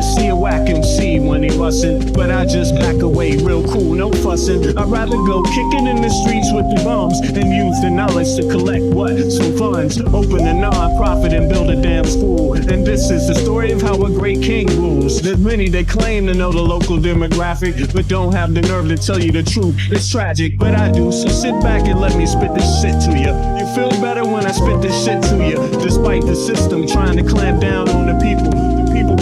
see a whack MC when he bustin', but I just back away real cool, no fussin'. I'd rather go kicking in the streets with the bums and use the knowledge to collect what? Some funds. Open a non-profit and build a damn school. And this is the story of how a great king rules. There's many that claim to know the local demographic, but don't have the nerve to tell you the truth. It's tragic, but I do. So sit back and let me spit this shit to you. You feel better when I spit this shit to you. Despite the system trying to clamp down on the people,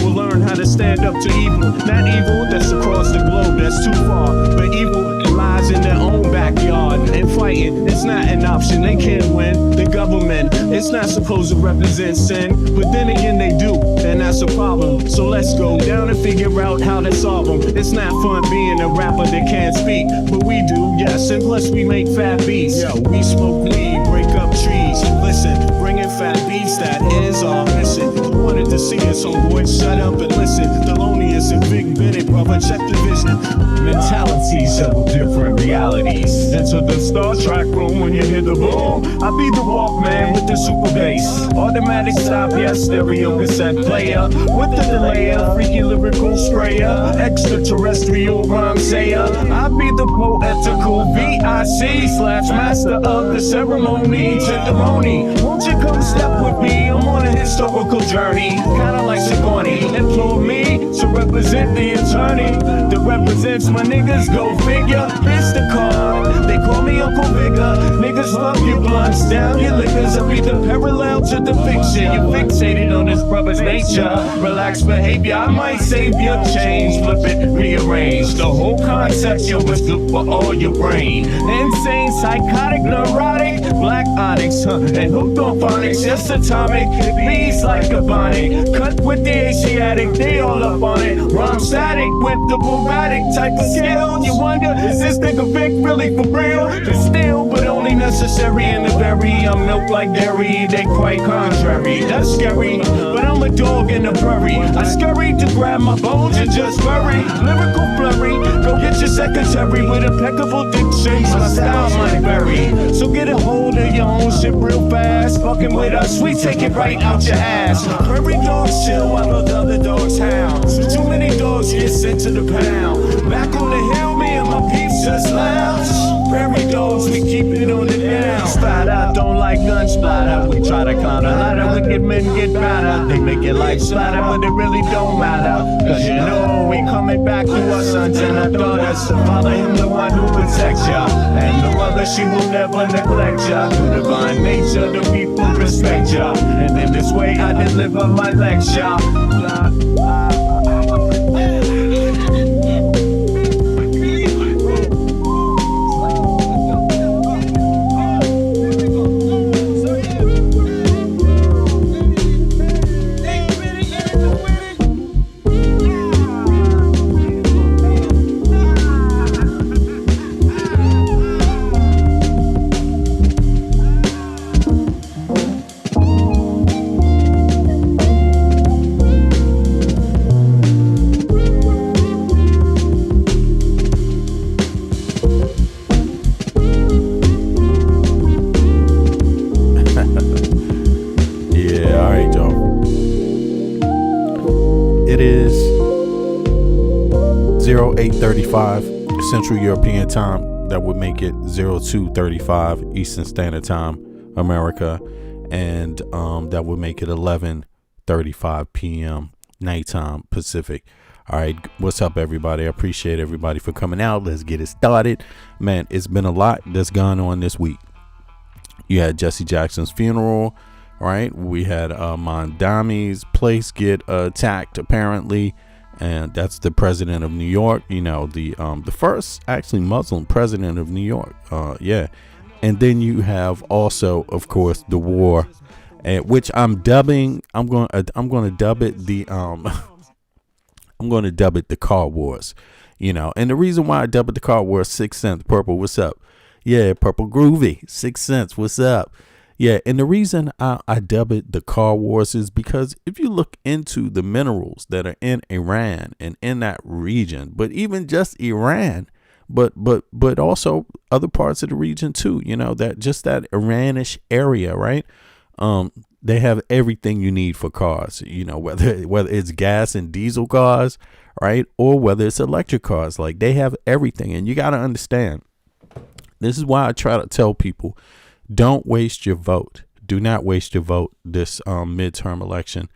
will learn how to stand up to evil. Not evil that's across the globe, that's too far, but evil that lies in their own backyard. And fighting, it's not an option, they can't win. The government, it's not supposed to represent sin, but then again they do, and that's a problem. So let's go down and figure out how to solve them. It's not fun being a rapper that can't speak, but we do, yes, and plus we make fat beats. Yo, we smoke weed, break up trees. Listen, bringing fat beats, that is our mission. You wanted to see us, homeboy, shut up and listen. Thelonious and Big Benny, brother, check the vision. Mentalities of different realities. Enter the Star Trek room when you hear the boom. I be the Walkman with the super bass. Automatic stop, yes, stereo cassette player. With the delayer, freaky lyrical sprayer. Extraterrestrial rhyme sayer. I be the poetical VIC slash master of the ceremony. Genderoni, won't you come step with me? I'm on a historical journey. Kinda like Sigourney. Implore me to represent the attorney that represents my niggas, go figure. It's the card, they call me Uncle Bigger. Niggas love you blunts, down your liquors. I read the parallel to the fiction. You fixated on this brother's nature. Relaxed behavior, I might save your change. Flip it, rearrange. The whole concept, yo, is good for all your brain. Insane, psychotic, neurotic, black onyx, and hooked on phonics. Just atomic, bees like a bonnet. Cut with the Asiatic, they all up on it. Rhyme static with the erratic type of skill. You wonder, is this nigga Vic really for real? It's still, but only necessary in the berry. I'm milk like dairy, they quite contrary. That's scary, but I'm a dog in a prairie. I scurry to grab my bones and just bury. Lyrical flurry, go get your secretary with impeccable diction. My style might vary, so get a hold of your own shit real fast. Fucking with us, we take it right out your ass. Prairie dogs chill while the other dogs howl. So too many dogs get sent to the pound. Back on the hill, me and my peeps just lounge. Prairie dogs, we keep it on the down. Splatter, don't like gun splatter. We try to climb the ladder, wicked men get better. They make it like splatter, but it really don't matter. Cause you know we coming back to our sons and our daughters. Follow him, the one who protects ya. And the mother, she will never neglect ya. Through divine nature, the people respect ya. And in this way I deliver my lecture. It is 08:35 Central European Time. That would make it 02:35 Eastern Standard Time, America, and that would make it 11:35 p.m. nighttime Pacific. All right, what's up, everybody? I appreciate everybody for coming out. Let's get it started, man. It's been a lot that's gone on this week. You had Jesse Jackson's funeral. Right, we had Mamdani's place get attacked apparently, and that's the president of New York. You know, the first actually Muslim president of New York. Yeah, and then you have also, of course, the war, which I'm going to dub it the I'm going to dub it the car wars. You know, and the reason why I dub it the car wars, 6 cents. Purple, what's up? Yeah, Purple Groovy, 6 cents. What's up? Yeah, and the reason I dub it the car wars is because if you look into the minerals that are in Iran and in that region, but even just Iran, but also other parts of the region too, you know, that just that Iranish area, right? They have everything you need for cars, whether it's gas and diesel cars, right? Or whether it's electric cars. Like, they have everything. And you got to understand, this is why I try to tell people, don't waste your vote. Do not waste your vote this midterm election.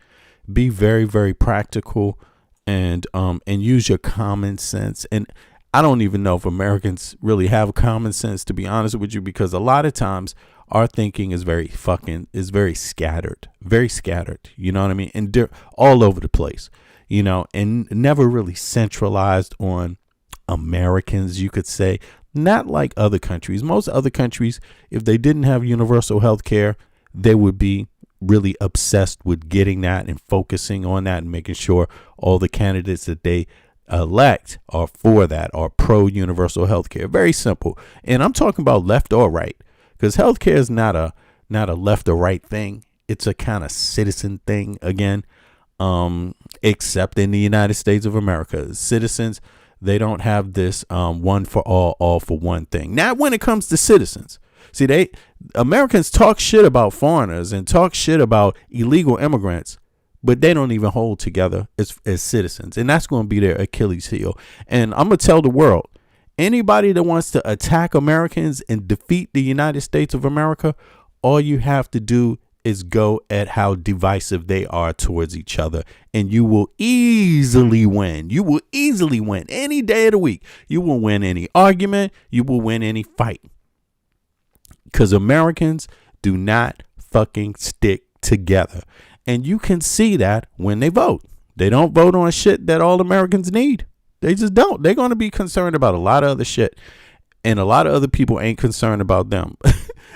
Be very, very practical and use your common sense. And I don't even know if Americans really have common sense, to be honest with you, because a lot of times our thinking is very scattered. You know what I mean? And they're all over the place, and never really centralized on Americans, you could say. Not like other countries. Most other countries, if they didn't have universal health care, they would be really obsessed with getting that and focusing on that and making sure all the candidates that they elect are for that, are pro universal health care. Very simple. And I'm talking about left or right, because health care is not a left or right thing. It's a kind of citizen thing again, except in the United States of America. Citizens, they don't have this one for all for one thing. Now, when it comes to citizens, see, Americans talk shit about foreigners and talk shit about illegal immigrants, but they don't even hold together as citizens. And that's going to be their Achilles heel. And I'm going to tell the world, anybody that wants to attack Americans and defeat the United States of America, all you have to do is go at how divisive they are towards each other, and you will easily win. You will easily win any day of the week. You will win any argument. You will win any fight, because Americans do not fucking stick together. And you can see that when they vote. They don't vote on shit that all Americans need. They just don't. They're going to be concerned about a lot of other shit, and a lot of other people ain't concerned about them.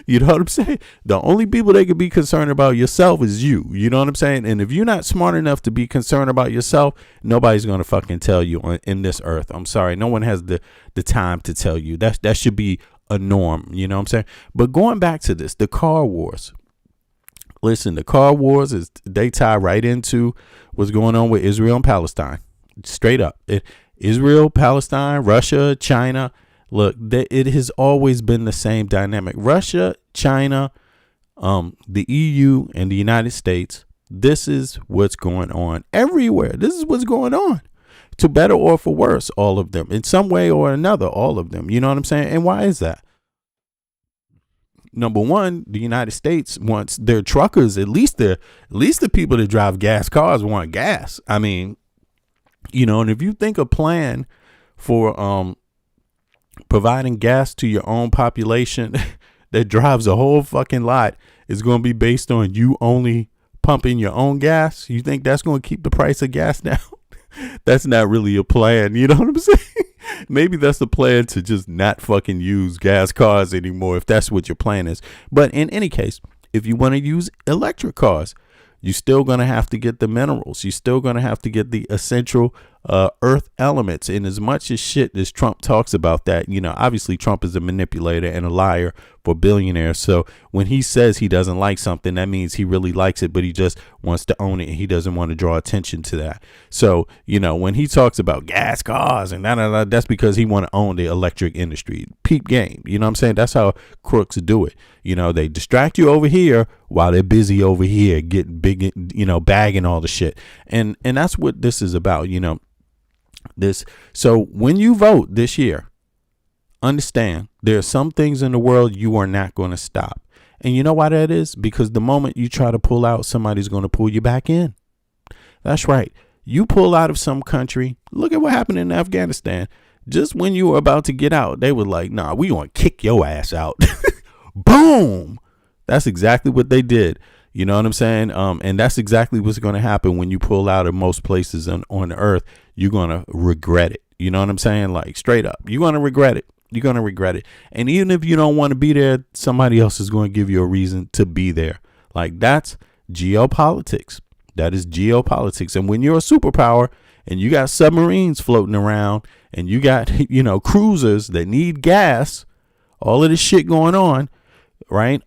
You know what I'm saying? The only people they could be concerned about yourself is you. You know what I'm saying? And if you're not smart enough to be concerned about yourself, nobody's going to fucking tell you in this earth. I'm sorry. No one has the time to tell you. That should be a norm. You know what I'm saying? But going back to this, the car wars. Listen, the car wars, they tie right into what's going on with Israel and Palestine. Straight up. Israel, Palestine, Russia, China. Look, it has always been the same dynamic. Russia, China, the EU, and the United States. This is what's going on everywhere. This is what's going on. To better or for worse, all of them. In some way or another, all of them. You know what I'm saying? And why is that? Number one, the United States wants their truckers, at least the people that drive gas cars want gas. I mean, and if you think a plan for providing gas to your own population that drives a whole fucking lot is going to be based on you only pumping your own gas, you think that's going to keep the price of gas down? That's not really a plan. You know what I'm saying? Maybe that's the plan, to just not fucking use gas cars anymore, if that's what your plan is. But in any case, if you want to use electric cars, you're still going to have to get the minerals. You're still going to have to get the essential earth elements. And as much as shit as Trump talks about that, obviously Trump is a manipulator and a liar for billionaires. So when he says he doesn't like something, that means he really likes it, but he just wants to own it. And he doesn't want to draw attention to that. So, when he talks about gas cars and that's because he want to own the electric industry. Peep game. You know what I'm saying? That's how crooks do it. They distract you over here while they're busy over here getting big, bagging all the shit. And that's what this is about, this. So when you vote this year, understand there are some things in the world you are not going to stop. And you know why that is? Because the moment you try to pull out, somebody's going to pull you back in. That's right. You pull out of some country. Look at what happened in Afghanistan. Just when you were about to get out, they were like, nah, we going to kick your ass out. Boom. That's exactly what they did. You know what I'm saying? And that's exactly what's going to happen when you pull out of most places on the earth. You're going to regret it. You know what I'm saying? Like, straight up. You're going to regret it. You're going to regret it. And even if you don't want to be there, somebody else is going to give you a reason to be there. Like, that's geopolitics. That is geopolitics. And when you're a superpower and you got submarines floating around and you got, cruisers that need gas, all of this shit going on, right?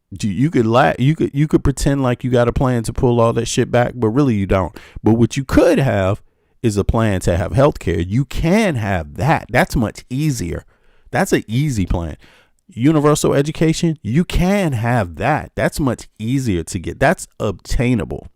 You could pretend like you got a plan to pull all that shit back, but really you don't. But what you could have is a plan to have health care. You can have that. That's much easier. That's an easy plan. universal education, you can have that. That's much easier to get. That's obtainable.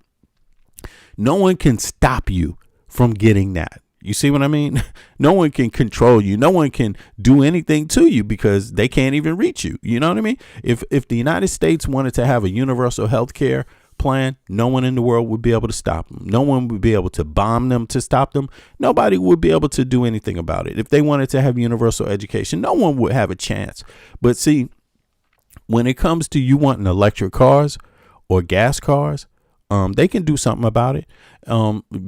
No one can stop you from getting that. You see what I mean? No one can control you. No one can do anything to you because they can't even reach you. You know what I mean? If the United States wanted to have a universal health care plan, no one in the world would be able to stop them. No one would be able to bomb them to stop them. Nobody would be able to do anything about it. If they wanted to have universal education, no one would have a chance. But see, when it comes to you wanting electric cars or gas cars, they can do something about it.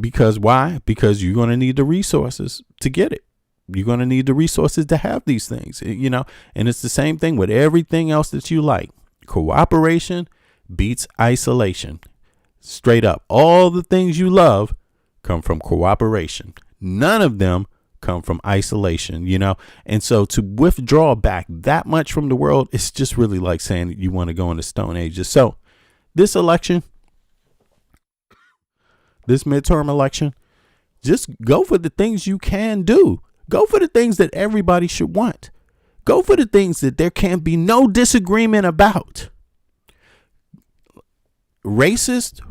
Because why? Because you're going to need the resources to get it. You're going to need the resources to have these things, you know, and it's the same thing with everything else that you like. Cooperation beats isolation. Straight up. All the things you love come from cooperation. None of them come from isolation, you know, and so to withdraw back that much from the world, it's just really like saying you want to go into Stone Ages. So this election, this midterm election, just go for the things you can do. Go for the things that everybody should want. Go for the things that there can be no disagreement about. Racist,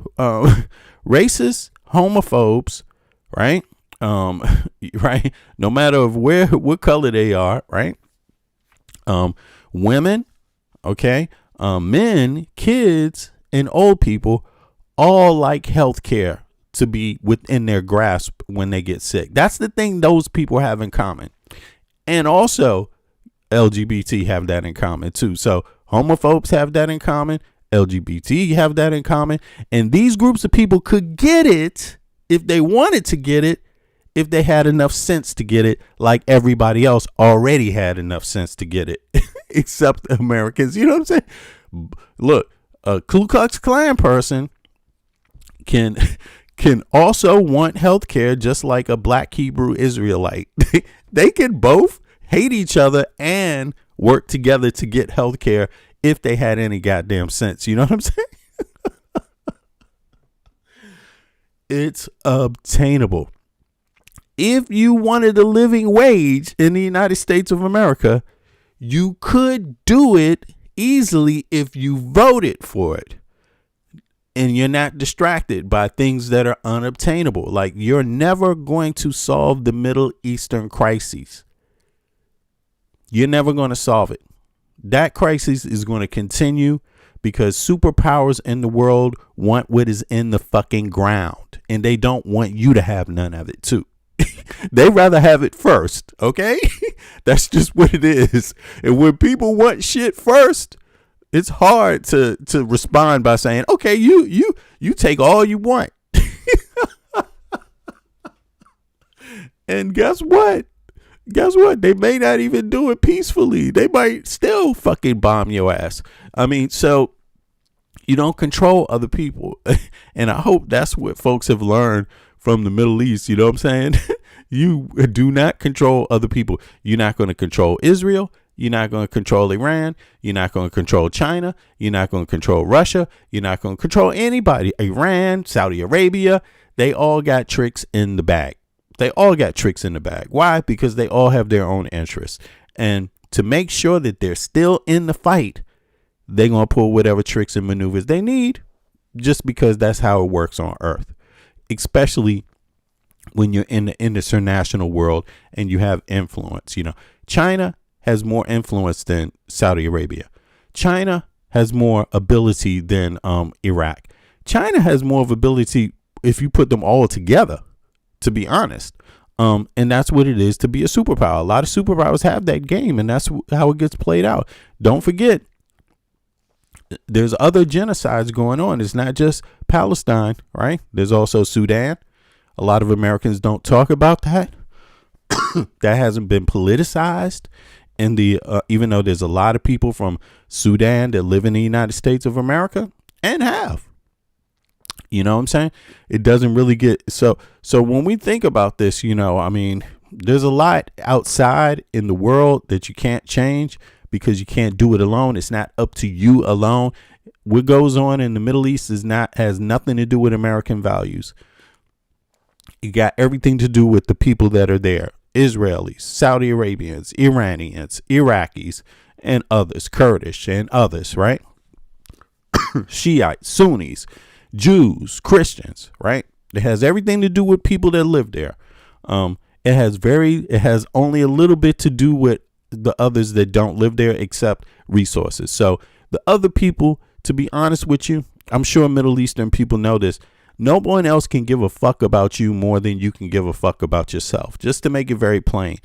homophobes, right? Right. No matter of what color they are, right? Women, okay, men, kids, and old people all like healthcare to be within their grasp when they get sick. That's the thing those people have in common. And also LGBT have that in common too. So homophobes have that in common. LGBT have that in common. And these groups of people could get it if they wanted to get it, if they had enough sense to get it, like everybody else already had enough sense to get it, except Americans. You know what I'm saying? Look, a Ku Klux Klan person can also want health care just like a black Hebrew Israelite. They can both hate each other and work together to get health care if they had any goddamn sense. You know what I'm saying? It's obtainable. If you wanted a living wage in the United States of America, you could do it easily if you voted for it. And you're not distracted by things that are unobtainable. Like, you're never going to solve the Middle Eastern crises. You're never going to solve it. That crisis is going to continue because superpowers in the world want what is in the fucking ground. And they don't want you to have none of it too. They rather have it first. Okay. That's just what it is. And when people want shit first, it's hard to respond by saying, okay, you take all you want. And guess what? They may not even do it peacefully. They might still fucking bomb your ass. I mean, so you don't control other people. And I hope that's what folks have learned from the Middle East. You know what I'm saying? You do not control other people. You're not going to control Israel. You're not going to control Iran. You're not going to control China. You're not going to control Russia. You're not going to control anybody. Iran, Saudi Arabia, they all got tricks in the bag. Why? Because they all have their own interests. And to make sure that they're still in the fight, they're going to pull whatever tricks and maneuvers they need, just because that's how it works on Earth, especially when you're in the international world and you have influence. You know, China has more influence than Saudi Arabia. China has more ability than Iraq. China has more of ability if you put them all together, to be honest. And that's what it is to be a superpower. A lot of superpowers have that game, and that's how it gets played out. Don't forget, there's other genocides going on. It's not just Palestine, right? There's also Sudan. A lot of Americans don't talk about that. That hasn't been politicized. And even though there's a lot of people from Sudan that live in the United States of America and have, you know what I'm saying? It doesn't really get so when we think about this, you know, I mean, there's a lot outside in the world that you can't change because you can't do it alone. It's not up to you alone. What goes on in the Middle East has nothing to do with American values. You got everything to do with the people that are there. Israelis, Saudi Arabians, Iranians, Iraqis, and others, Kurdish and others, right? Shiites, Sunnis, Jews, Christians, right? It has everything to do with people that live there. It has only a little bit to do with the others that don't live there except resources. So the other people, to be honest with you, I'm sure Middle Eastern people know this. No one else can give a fuck about you more than you can give a fuck about yourself. Just to make it very plain.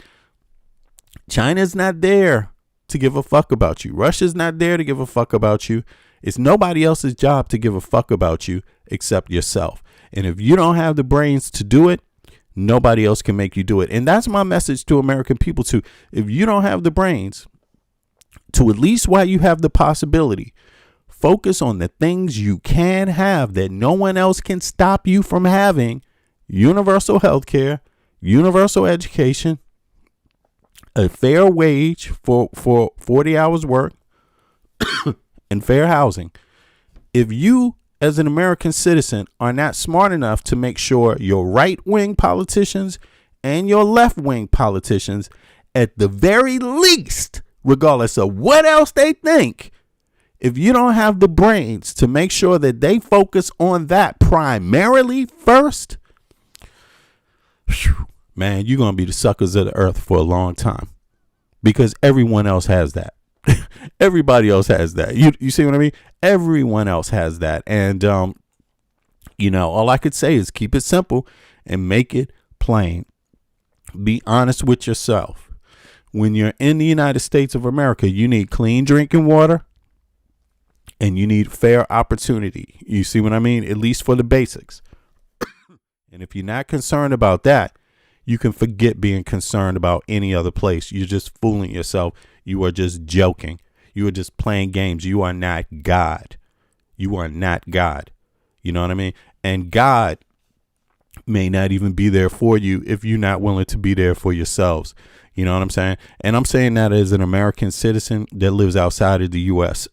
China's not there to give a fuck about you. Russia's not there to give a fuck about you. It's nobody else's job to give a fuck about you except yourself. And if you don't have the brains to do it, nobody else can make you do it. And that's my message to American people too. If you don't have the brains to, at least while you have the possibility, focus on the things you can have that no one else can stop you from having: universal health care, universal education, a fair wage for 40 hours work, and fair housing. If you, as an American citizen, are not smart enough to make sure your right-wing politicians and your left-wing politicians, at the very least, regardless of what else they think, if you don't have the brains to make sure that they focus on that primarily first, man, you're going to be the suckers of the earth for a long time, because everyone else has that. Everybody else has that. You see what I mean? Everyone else has that. And, all I could say is keep it simple and make it plain. Be honest with yourself. When you're in the United States of America, you need clean drinking water and you need fair opportunity. You see what I mean? At least for the basics. And if you're not concerned about that, you can forget being concerned about any other place. You're just fooling yourself. You are just joking. You are just playing games. You are not God. You are not God. You know what I mean? And God may not even be there for you if you're not willing to be there for yourselves. You know what I'm saying? And I'm saying that as an American citizen that lives outside of the U.S.,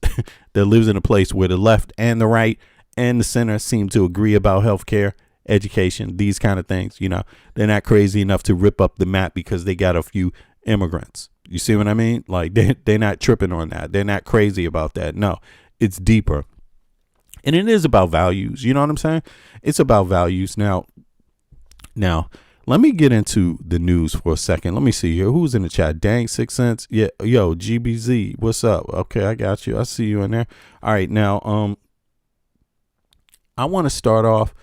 that lives in a place where the left and the right and the center seem to agree about healthcare, education, these kind of things. They're not crazy enough to rip up the map because they got a few immigrants. You see what I mean? Like they're not tripping on that. They're not crazy about that. No, it's deeper. And it is about values. You know what I'm saying? It's about values. Now, let me get into the news for a second. Let me see here. Who's in the chat? Dang 6 cents. Yeah. Yo, GBZ. What's up? Okay. I got you. I see you in there. All right. Now, I want to start off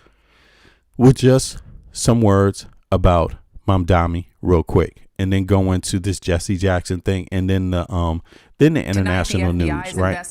with just some words about Mamdani real quick, and then go into this Jesse Jackson thing, and then the international news, right?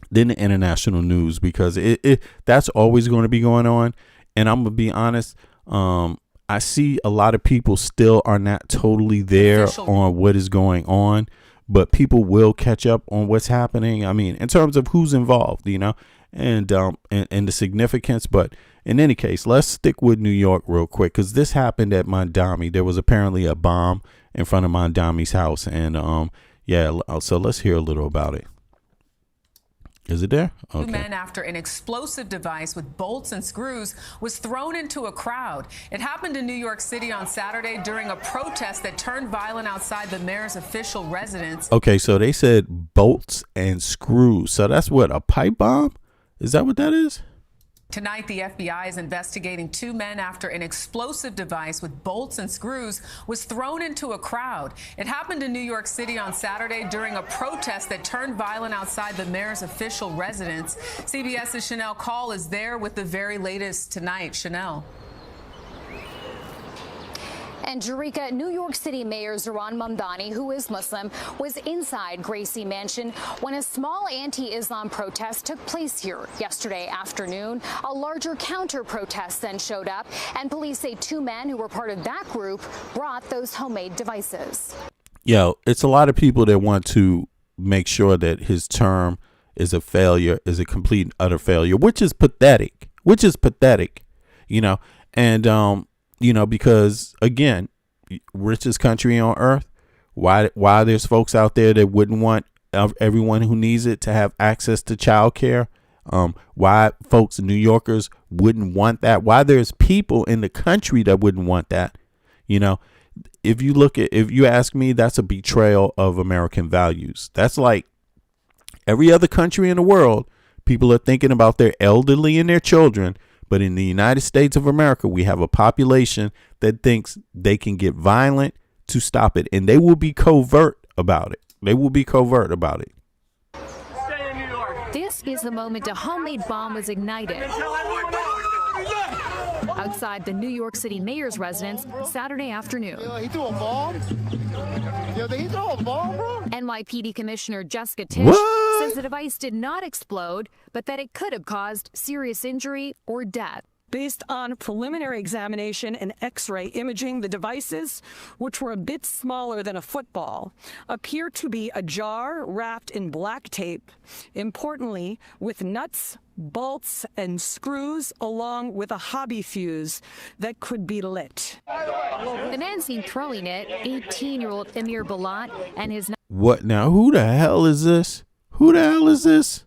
Then the international news, because it that's always going to be going on. And I'm gonna be honest, I see a lot of people still are not totally there on what is going on, but people will catch up on what's happening. I mean, in terms of who's involved, and the significance. But in any case, let's stick with New York real quick, because this happened at Mamdani. There was apparently a bomb in front of Mamdani's house, and so let's hear a little about it. Is it there? Okay. 2 men after an explosive device with bolts and screws was thrown into a crowd. It happened in New York City on Saturday during a protest that turned violent outside the mayor's official residence. Okay, so they said bolts and screws. So that's what, a pipe bomb? Is that what that is? Tonight, the FBI is investigating 2 men after an explosive device with bolts and screws was thrown into a crowd. It happened in New York City on Saturday during a protest that turned violent outside the mayor's official residence. CBS's Chanel Call is there with the very latest tonight. Chanel. And Jerika, New York City Mayor Zohran Mamdani, who is Muslim, was inside Gracie Mansion when a small anti-Islam protest took place here yesterday afternoon. A larger counter-protest then showed up, and police say 2 men who were part of that group brought those homemade devices. Yo, it's a lot of people that want to make sure that his term is a failure, is a complete and utter failure, which is pathetic, and, because, again, richest country on earth, why there's folks out there that wouldn't want everyone who needs it to have access to childcare, why folks, New Yorkers, wouldn't want that, why there's people in the country that wouldn't want that, if you ask me, that's a betrayal of American values. That's like every other country in the world. People are thinking about their elderly and their children. But in the United States of America, we have a population that thinks they can get violent to stop it. And they will be covert about it. They will be covert about it. This is the moment a homemade bomb was ignited outside the New York City mayor's residence Saturday afternoon. He threw a bomb? Did he throw a bomb, bro? NYPD Commissioner Jessica Tisch says the device did not explode, but that it could have caused serious injury or death. Based on preliminary examination and X-ray imaging, the devices, which were a bit smaller than a football, appear to be a jar wrapped in black tape, importantly, with nuts, bolts, and screws, along with a hobby fuse that could be lit. The man seen throwing it, 18-year-old Amir Balat, and his... What now? Who the hell is this? Who the hell is this?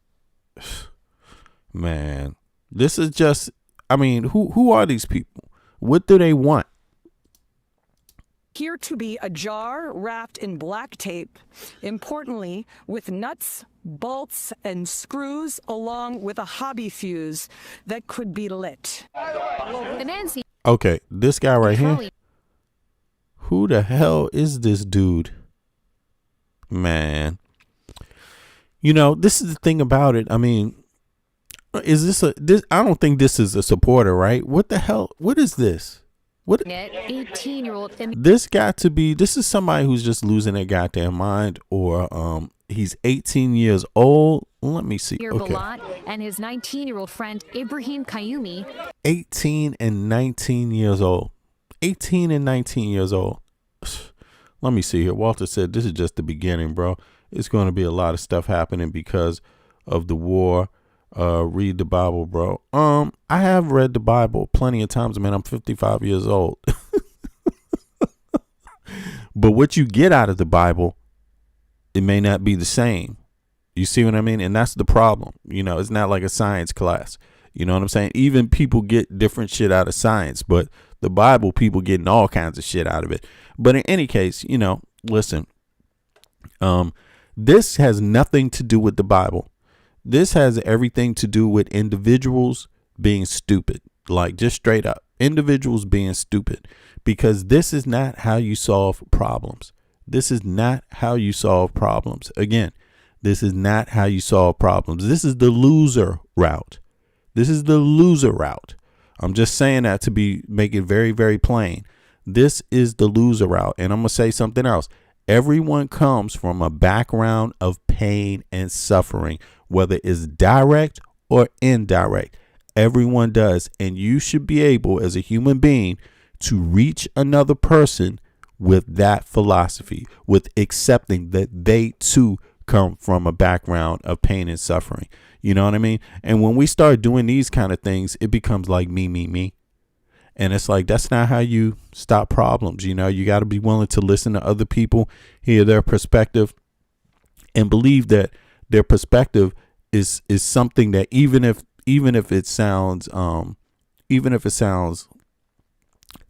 Man, this is just... I mean, who are these people? What do they want? Appear to be a jar wrapped in black tape, importantly, with nuts, bolts, and screws, along with a hobby fuse that could be lit. The man seen... Okay, this guy right here. Who the hell is this dude? Man. You know, this is the thing about it. I mean, is this I don't think this is a supporter, right? What the hell? What is this? What? 18-year-old. This is somebody who's just losing their goddamn mind, or he's 18 years old. Let me see. Okay. Balat and his 19-year-old friend Ibrahim Kayumi. 18 and 19 years old. 18 and 19 years old. Let me see here. Walter said this is just the beginning, bro. It's going to be a lot of stuff happening because of the war. Read the Bible, bro. I have read the Bible plenty of times, man. I'm 55 years old. But what you get out of the Bible, it may not be the same. You see what I mean? And that's the problem. You know, it's not like a science class. You know what I'm saying? Even people get different shit out of science, but the Bible, people getting all kinds of shit out of it. But in any case, you know, listen, this has nothing to do with the Bible. This has everything to do with individuals being stupid, like just straight up individuals being stupid, because this is not how you solve problems. This is not how you solve problems. Again, this is not how you solve problems. This is the loser route. This is the loser route. I'm just saying that to make it very, very plain. This is the loser route. And I'm going to say something else. Everyone comes from a background of pain and suffering, whether it's direct or indirect. Everyone does. And you should be able, as a human being, to reach another person with that philosophy, with accepting that they too come from a background of pain and suffering. You know what I mean? And when we start doing these kind of things, it becomes like me. And it's like, that's not how you stop problems. You know, you got to be willing to listen to other people, hear their perspective, and believe that their perspective is something that even if it sounds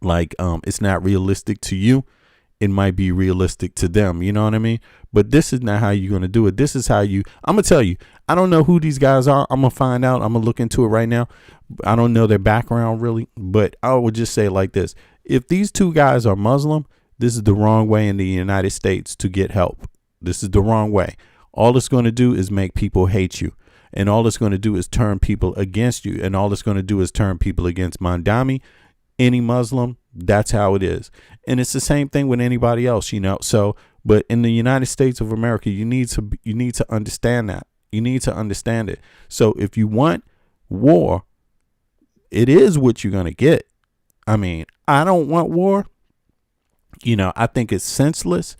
like it's not realistic to you, it might be realistic to them. You know what I mean? But this is not how you're going to do it. This is how I'm going to tell you, I don't know who these guys are. I'm going to find out. I'm going to look into it right now. I don't know their background really, but I would just say it like this. If these two guys are Muslim, this is the wrong way in the United States to get help. This is the wrong way. All it's going to do is make people hate you. And all it's going to do is turn people against you. And all it's going to do is turn people against Mamdani, any Muslim. That's how it is. And it's the same thing with anybody else, you know. So, but in the United States of America, you need to understand that. You need to understand it. So if you want war, it is what you're going to get. I mean, I don't want war. You know, I think it's senseless.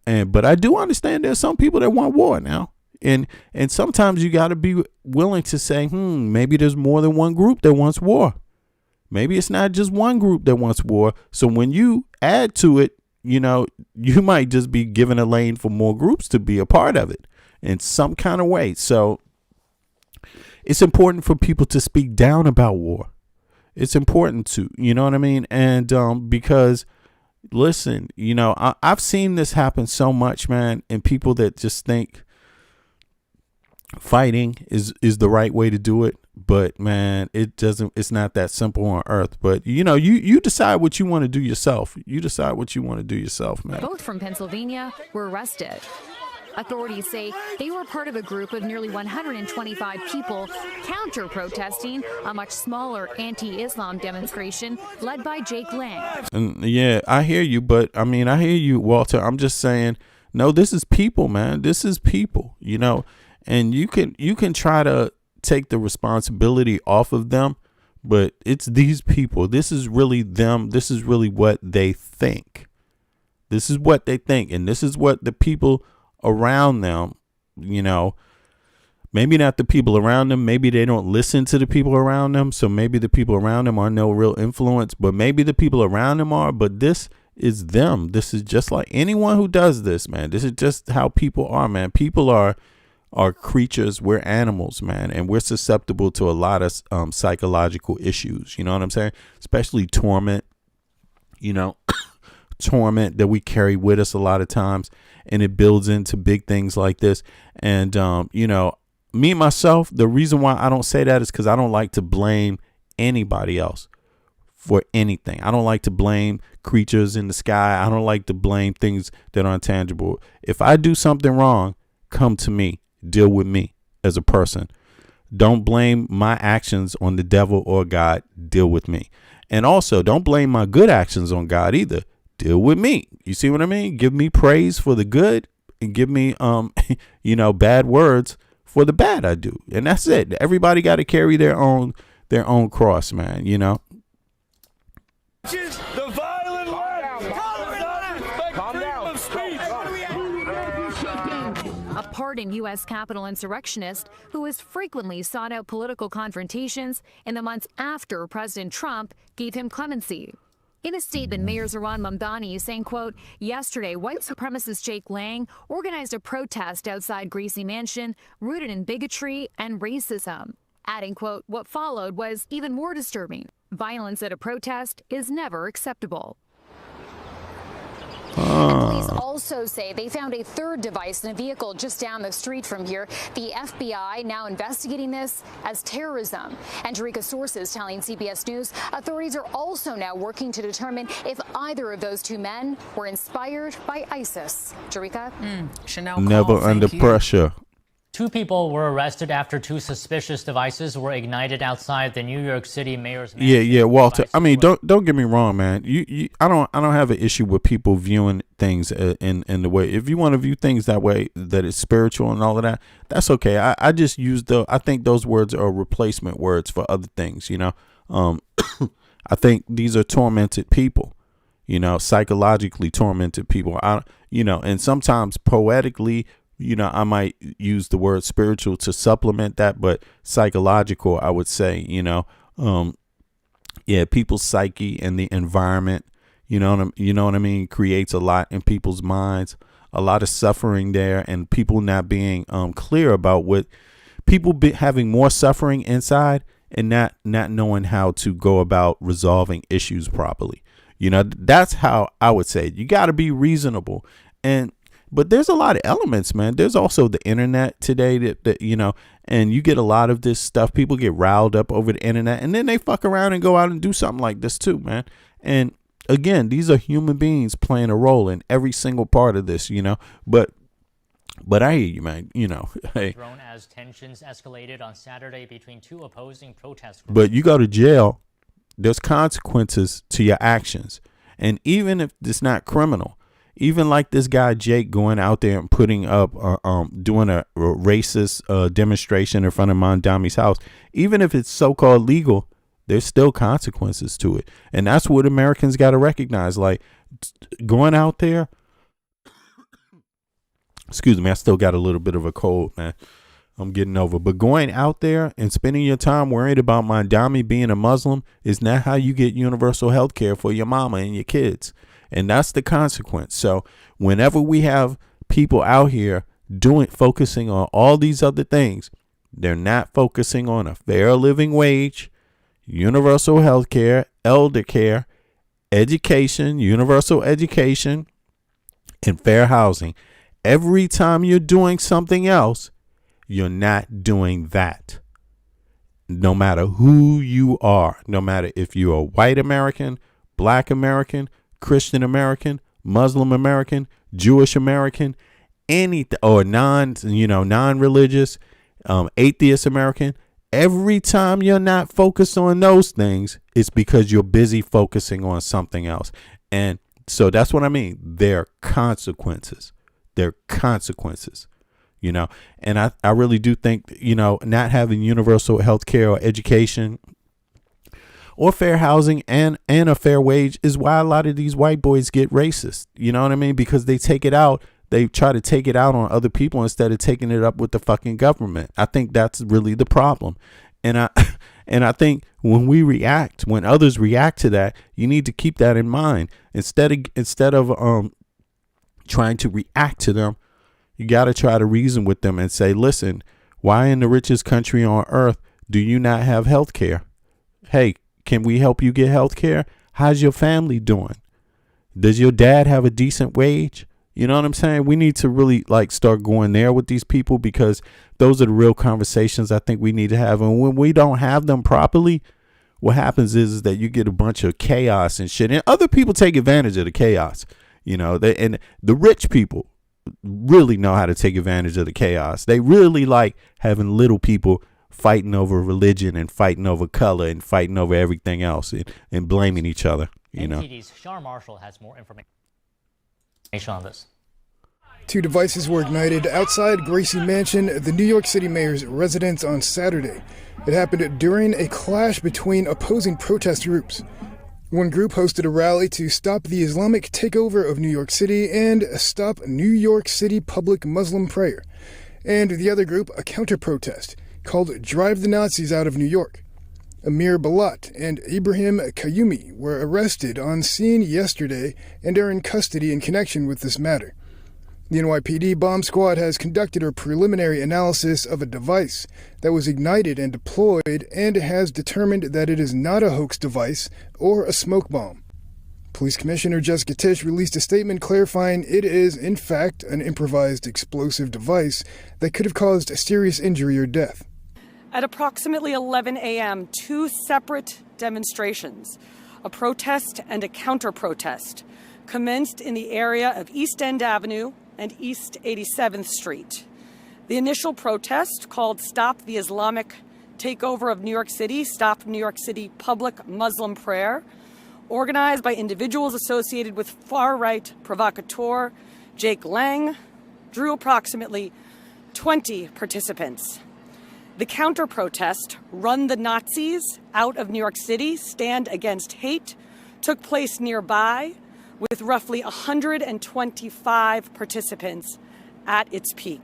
But I do understand there's some people that want war now. And sometimes you got to be willing to say, maybe there's more than one group that wants war. Maybe it's not just one group that wants war. So when you add to it, you know, you might just be given a lane for more groups to be a part of it in some kind of way. So it's important for people to speak down about war. It's important to, you know what I mean? And because listen, you know, I've seen this happen so much, man, and people that just think fighting is the right way to do it. But man, it's not that simple on earth. But you know, you decide what you want to do yourself. You decide what you want to do yourself, man. Both from Pennsylvania were arrested. Authorities say they were part of a group of nearly 125 people counter-protesting a much smaller anti-Islam demonstration led by Jake Lang. And yeah, I hear you, but I mean, I hear you, Walter. I'm just saying, no, this is people, man. This is people, you know, and you can try to take the responsibility off of them, but it's these people. This is really them. This is really what they think. This is what they think, and this is what the people around them, you know, maybe not the people around them, maybe they don't listen to the people around them, so maybe the people around them are no real influence, but maybe the people around them are. But this is them. This is just like anyone who does this, man. This is just how people are, man. People are creatures. We're animals, man, and we're susceptible to a lot of psychological issues, you know what I'm saying, especially torment, you know. Torment that we carry with us a lot of times, and it builds into big things like this. And you know, me myself, the reason why I don't say that is because I don't like to blame anybody else for anything. I don't like to blame creatures in the sky. I don't like to blame things that are intangible. If I do something wrong, come to me, deal with me as a person. Don't blame my actions on the devil or God. Deal with me. And also, don't blame my good actions on God either. Deal with me. You see what I mean? Give me praise for the good and give me, you know, bad words for the bad I do. And that's it. Everybody got to carry their own cross, man, you know? The violent Calm down. A pardoned U.S. Capitol insurrectionist who has frequently sought out political confrontations in the months after President Trump gave him clemency. In a statement, Mayor Zoran Mamdani is saying, quote, yesterday, white supremacist Jake Lang organized a protest outside Gracie Mansion rooted in bigotry and racism. Adding, quote, what followed was even more disturbing. Violence at a protest is never acceptable. And police also say they found a third device in a vehicle just down the street from here. The FBI now investigating this as terrorism. And Jarika, sources telling CBS News authorities are also now working to determine if either of those two men were inspired by ISIS. Jarika? Chanel Never Cole, under thank you. pressure. 2 people were arrested after 2 suspicious devices were ignited outside the New York City mayor's mansion. Yeah, Walter. I mean, don't get me wrong, man. I don't have an issue with people viewing things in the way. If you want to view things that way, that it's spiritual and all of that, that's okay. I just use I think those words are replacement words for other things. You know, I think these are tormented people. You know, psychologically tormented people. You know, and sometimes poetically, you know, I might use the word spiritual to supplement that, but psychological, I would say, you know, yeah, people's psyche and the environment, you know what I mean, creates a lot in people's minds, a lot of suffering there, and people not being clear about what people having more suffering inside and not knowing how to go about resolving issues properly. You know, that's how I would say it. You got to be reasonable. But there's a lot of elements, man. There's also the internet today that, you know, and you get a lot of this stuff. People get riled up over the internet and then they fuck around and go out and do something like this too, man. And again, these are human beings playing a role in every single part of this, you know, but I hear you, man, you know, hey. Thrown as tensions escalated on Saturday between 2 opposing protest groups. But you go to jail, there's consequences to your actions. And even if it's not criminal, even like this guy Jake going out there and putting up, doing a racist demonstration in front of Mamdani's house, even if it's so-called legal, there's still consequences to it. And that's what Americans got to recognize. Like going out there, excuse me, I still got a little bit of a cold, man. I'm getting over. But going out there and spending your time worried about Mamdani being a Muslim is not how you get universal health care for your mama and your kids. And that's the consequence. So whenever we have people out here focusing on all these other things, they're not focusing on a fair living wage, universal health care, elder care, education, universal education, and fair housing. Every time you're doing something else, you're not doing that. No matter who you are, no matter if you're a white American, black American, Christian American, Muslim American, Jewish American, anything, or non-religious, atheist American. Every time you're not focused on those things, it's because you're busy focusing on something else. And so that's what I mean. There are consequences. There are consequences. And I really do think, not having universal health care or education or fair housing and a fair wage is why a lot of these white boys get racist. You know what I mean? Because they take it out. They try to take it out on other people instead of taking it up with the fucking government. I think that's really the problem. And I think when others react to that, you need to keep that in mind. Instead of trying to react to them, you got to try to reason with them and say, listen, why in the richest country on earth do you not have health care? Hey, can we help you get health care? How's your family doing? Does your dad have a decent wage? You know what I'm saying? We need to really start going there with these people, because those are the real conversations I think we need to have. And when we don't have them properly, what happens is that you get a bunch of chaos and shit. And other people take advantage of the chaos, and the rich people really know how to take advantage of the chaos. They really like having little people fighting over religion and fighting over color and fighting over everything else and blaming each other. NTD's Sean Marshall has more information on this. 2 devices were ignited outside Gracie Mansion, the New York City mayor's residence, on Saturday. It happened during a clash between opposing protest groups. One group hosted a rally to stop the Islamic takeover of New York City and stop New York City public Muslim prayer. And the other group, a counter-protest, called Drive the Nazis Out of New York. Amir Balat and Ibrahim Kayumi were arrested on scene yesterday and are in custody in connection with this matter. The NYPD bomb squad has conducted a preliminary analysis of a device that was ignited and deployed and has determined that it is not a hoax device or a smoke bomb. Police Commissioner Jessica Tisch released a statement clarifying it is, in fact, an improvised explosive device that could have caused serious injury or death. At approximately 11 a.m., 2 separate demonstrations, a protest and a counter-protest, commenced in the area of East End Avenue and East 87th Street. The initial protest, called Stop the Islamic Takeover of New York City, Stop New York City Public Muslim Prayer, organized by individuals associated with far-right provocateur Jake Lang, drew approximately 20 participants. The counter-protest, Run the Nazis Out of New York City, Stand Against Hate, took place nearby with roughly 125 participants at its peak.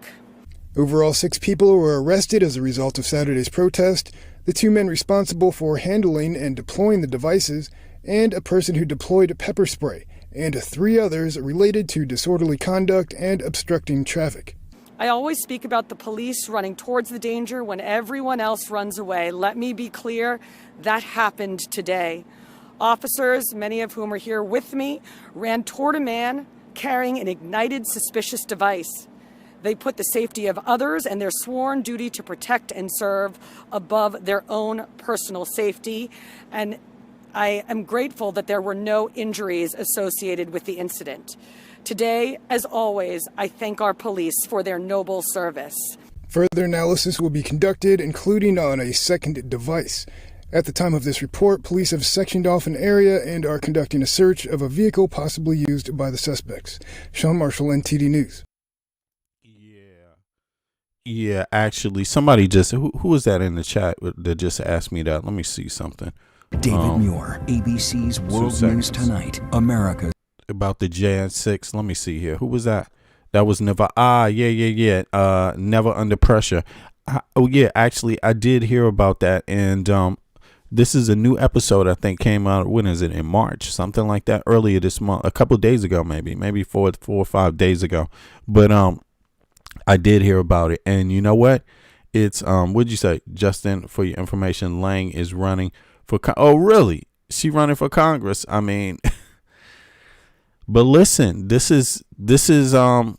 Overall, 6 people were arrested as a result of Saturday's protest, the 2 men responsible for handling and deploying the devices, and a person who deployed pepper spray, and 3 others related to disorderly conduct and obstructing traffic. I always speak about the police running towards the danger when everyone else runs away. Let me be clear, that happened today. Officers, many of whom are here with me, ran toward a man carrying an ignited suspicious device. They put the safety of others and their sworn duty to protect and serve above their own personal safety. And I am grateful that there were no injuries associated with the incident. Today, as always, I thank our police for their noble service. Further analysis will be conducted, including on a second device. At the time of this report, police have sectioned off an area and are conducting a search of a vehicle possibly used by the suspects. Sean Marshall, NTD News. Yeah, actually, somebody just, who was that in the chat that just asked me that? Let me see something. David Muir, ABC's World News Tonight, America. About the JN6. Let me see here. Who was that? That was Never. Never Under Pressure. Actually, I did hear about that. And this is a new episode, I think, came out. When is it? In March, something like that. Earlier this month, a couple of days ago, maybe 4 or 5 days ago. But I did hear about it. And you know what? It's what'd you say, Justin? For your information, Lang is running for. Oh, really? she running for Congress. I mean, but listen, this is a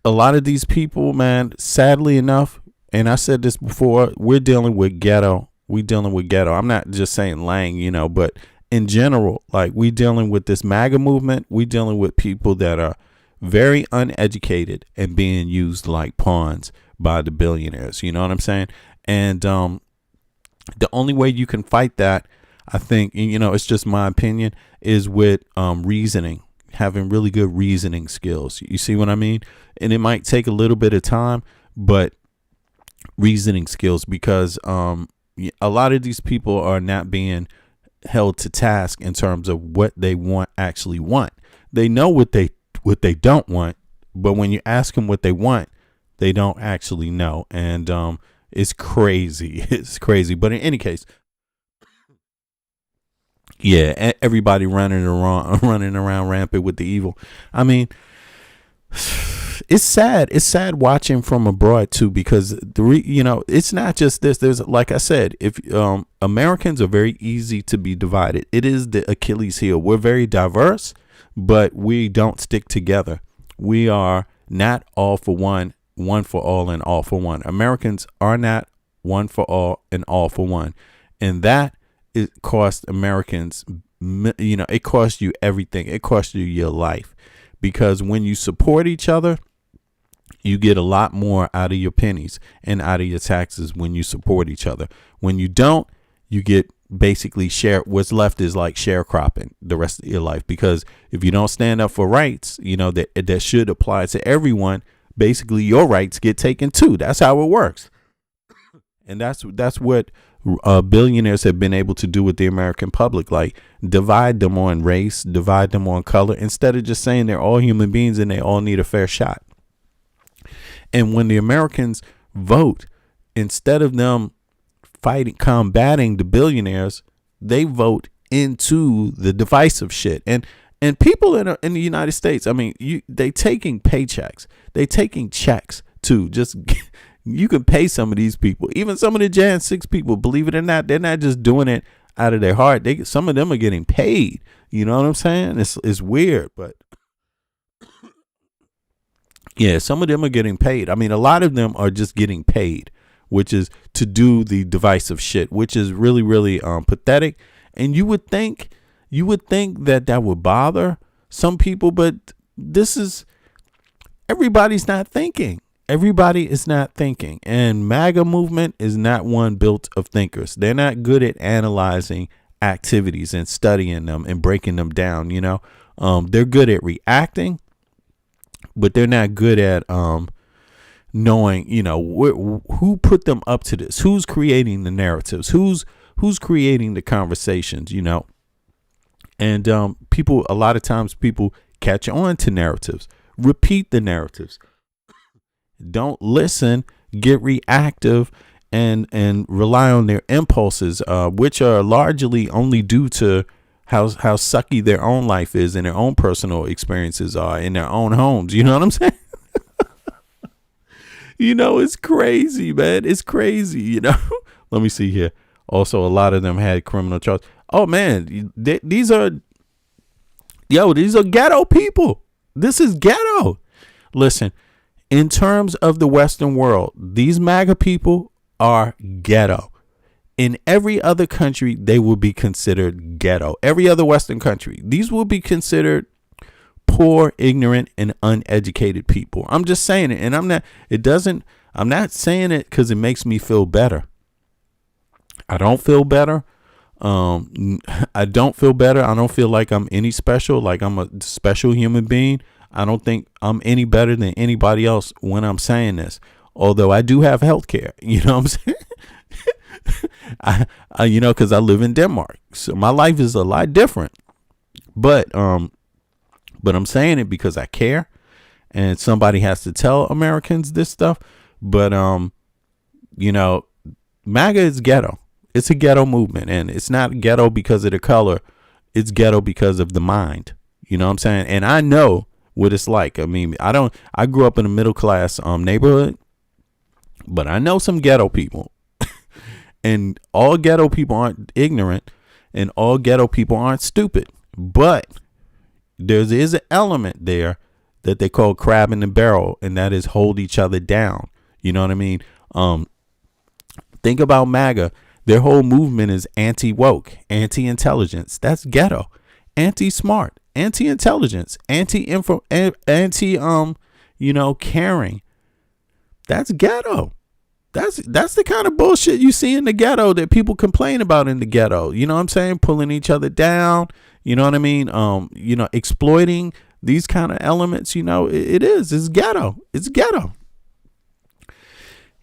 lot of these people, man, sadly enough, and I said this before, we're dealing with ghetto. I'm not just saying Lang, but in general, like, we dealing with this MAGA movement. We dealing with people that are very uneducated and being used like pawns by the billionaires. You know what I'm saying? And the only way you can fight that, I think, it's just my opinion, is with reasoning, having really good reasoning skills. You see what I mean? And it might take a little bit of time, but reasoning skills, because a lot of these people are not being held to task in terms of what they actually want. They know what they don't want, but when you ask them what they want, they don't actually know. And it's crazy. It's crazy. But in any case, yeah, everybody running around rampant with the evil. I mean, it's sad. It's sad watching from abroad too, because it's not just this. There's, like I said, if Americans are very easy to be divided. It is the Achilles heel. We're very diverse, but we don't stick together. We are not all for one for all, and all for one. Americans are not one for all and all for one, and that it cost Americans. It costs you everything. It costs you your life, because when you support each other, you get a lot more out of your pennies and out of your taxes when you support each other. When you don't, you get basically what's left is like sharecropping the rest of your life, because if you don't stand up for rights, that should apply to everyone, basically your rights get taken too. That's how it works. And that's what billionaires have been able to do with the American public, like divide them on race, divide them on color, instead of just saying they're all human beings and they all need a fair shot. And when the Americans vote, instead of them combating the billionaires, they vote into the divisive shit. And people in the United States, I mean, they taking paychecks, they taking checks too. Just you can pay some of these people, even some of the Jan 6 people. Believe it or not, they're not just doing it out of their heart. Some of them are getting paid. You know what I'm saying? It's weird, but. Yeah, some of them are getting paid. I mean, a lot of them are just getting paid, which is to do the divisive shit, which is really, really pathetic. And you would think that would bother some people, but everybody's not thinking. Everybody is not thinking. And MAGA movement is not one built of thinkers. They're not good at analyzing activities and studying them and breaking them down. They're good at reacting, but they're not good at knowing, who put them up to this, who's creating the narratives, who's creating the conversations, and a lot of times people catch on to narratives, repeat the narratives, don't listen, get reactive, and rely on their impulses, which are largely only due to how sucky their own life is and their own personal experiences are in their own homes. You know what I'm saying? It's crazy, man. It's crazy, Let me see here. Also, a lot of them had criminal charges. Oh, man, these are ghetto people. This is ghetto. Listen, in terms of the Western world, these MAGA people are ghetto. In every other country, they will be considered ghetto. Every other Western country, these will be considered poor, ignorant, and uneducated people. I'm just saying it. And I'm not saying it because it makes me feel better. I don't feel better. I don't feel better. I don't feel like I'm any special, like I'm a special human being. I don't think I'm any better than anybody else when I'm saying this. Although I do have health care, you know what I'm saying? Because I live in Denmark, so my life is a lot different. But I'm saying it because I care, and somebody has to tell Americans this stuff. But MAGA is ghetto. It's a ghetto movement, and it's not ghetto because of the color. It's ghetto because of the mind. You know what I'm saying? And I know what it's like. I mean, I grew up in a middle class neighborhood, but I know some ghetto people. And all ghetto people aren't ignorant, and all ghetto people aren't stupid, but there is an element there that they call crab in the barrel, and that is hold each other down. You know what I mean? Think about MAGA. Their whole movement is anti-woke, anti-intelligence. That's ghetto. Anti-smart, anti-intelligence, anti-info, caring. That's ghetto. That's the kind of bullshit you see in the ghetto that people complain about in the ghetto. You know what I'm saying? Pulling each other down. You know what I mean? Exploiting these kind of elements. It's ghetto. It's ghetto.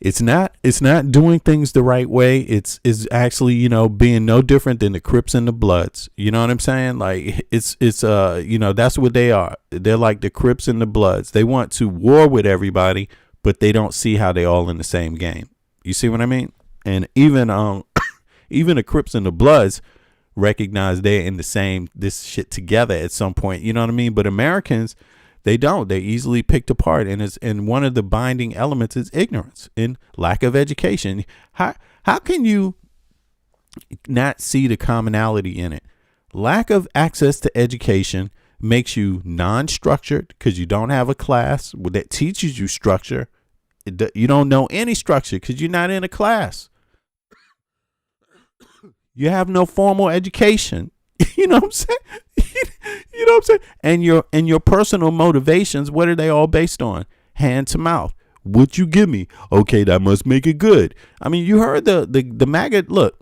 It's not doing things the right way. It's actually, being no different than the Crips and the Bloods. You know what I'm saying? Like it's that's what they are. They're like the Crips and the Bloods. They want to war with everybody, but they don't see how they all in the same game. You see what I mean? And even the Crips and the Bloods recognize they're in this shit together at some point. You know what I mean? But Americans, they don't. They're easily picked apart, and one of the binding elements is ignorance and lack of education. How can you not see the commonality in it? Lack of access to education makes you non-structured because you don't have a class that teaches you structure. You don't know any structure because you're not in a class. You have no formal education. You know what I'm saying? You know what I'm saying? And your personal motivations, what are they all based on? Hand to mouth. What you give me? Okay, that must make it good. I mean, you heard the MAGA. Look,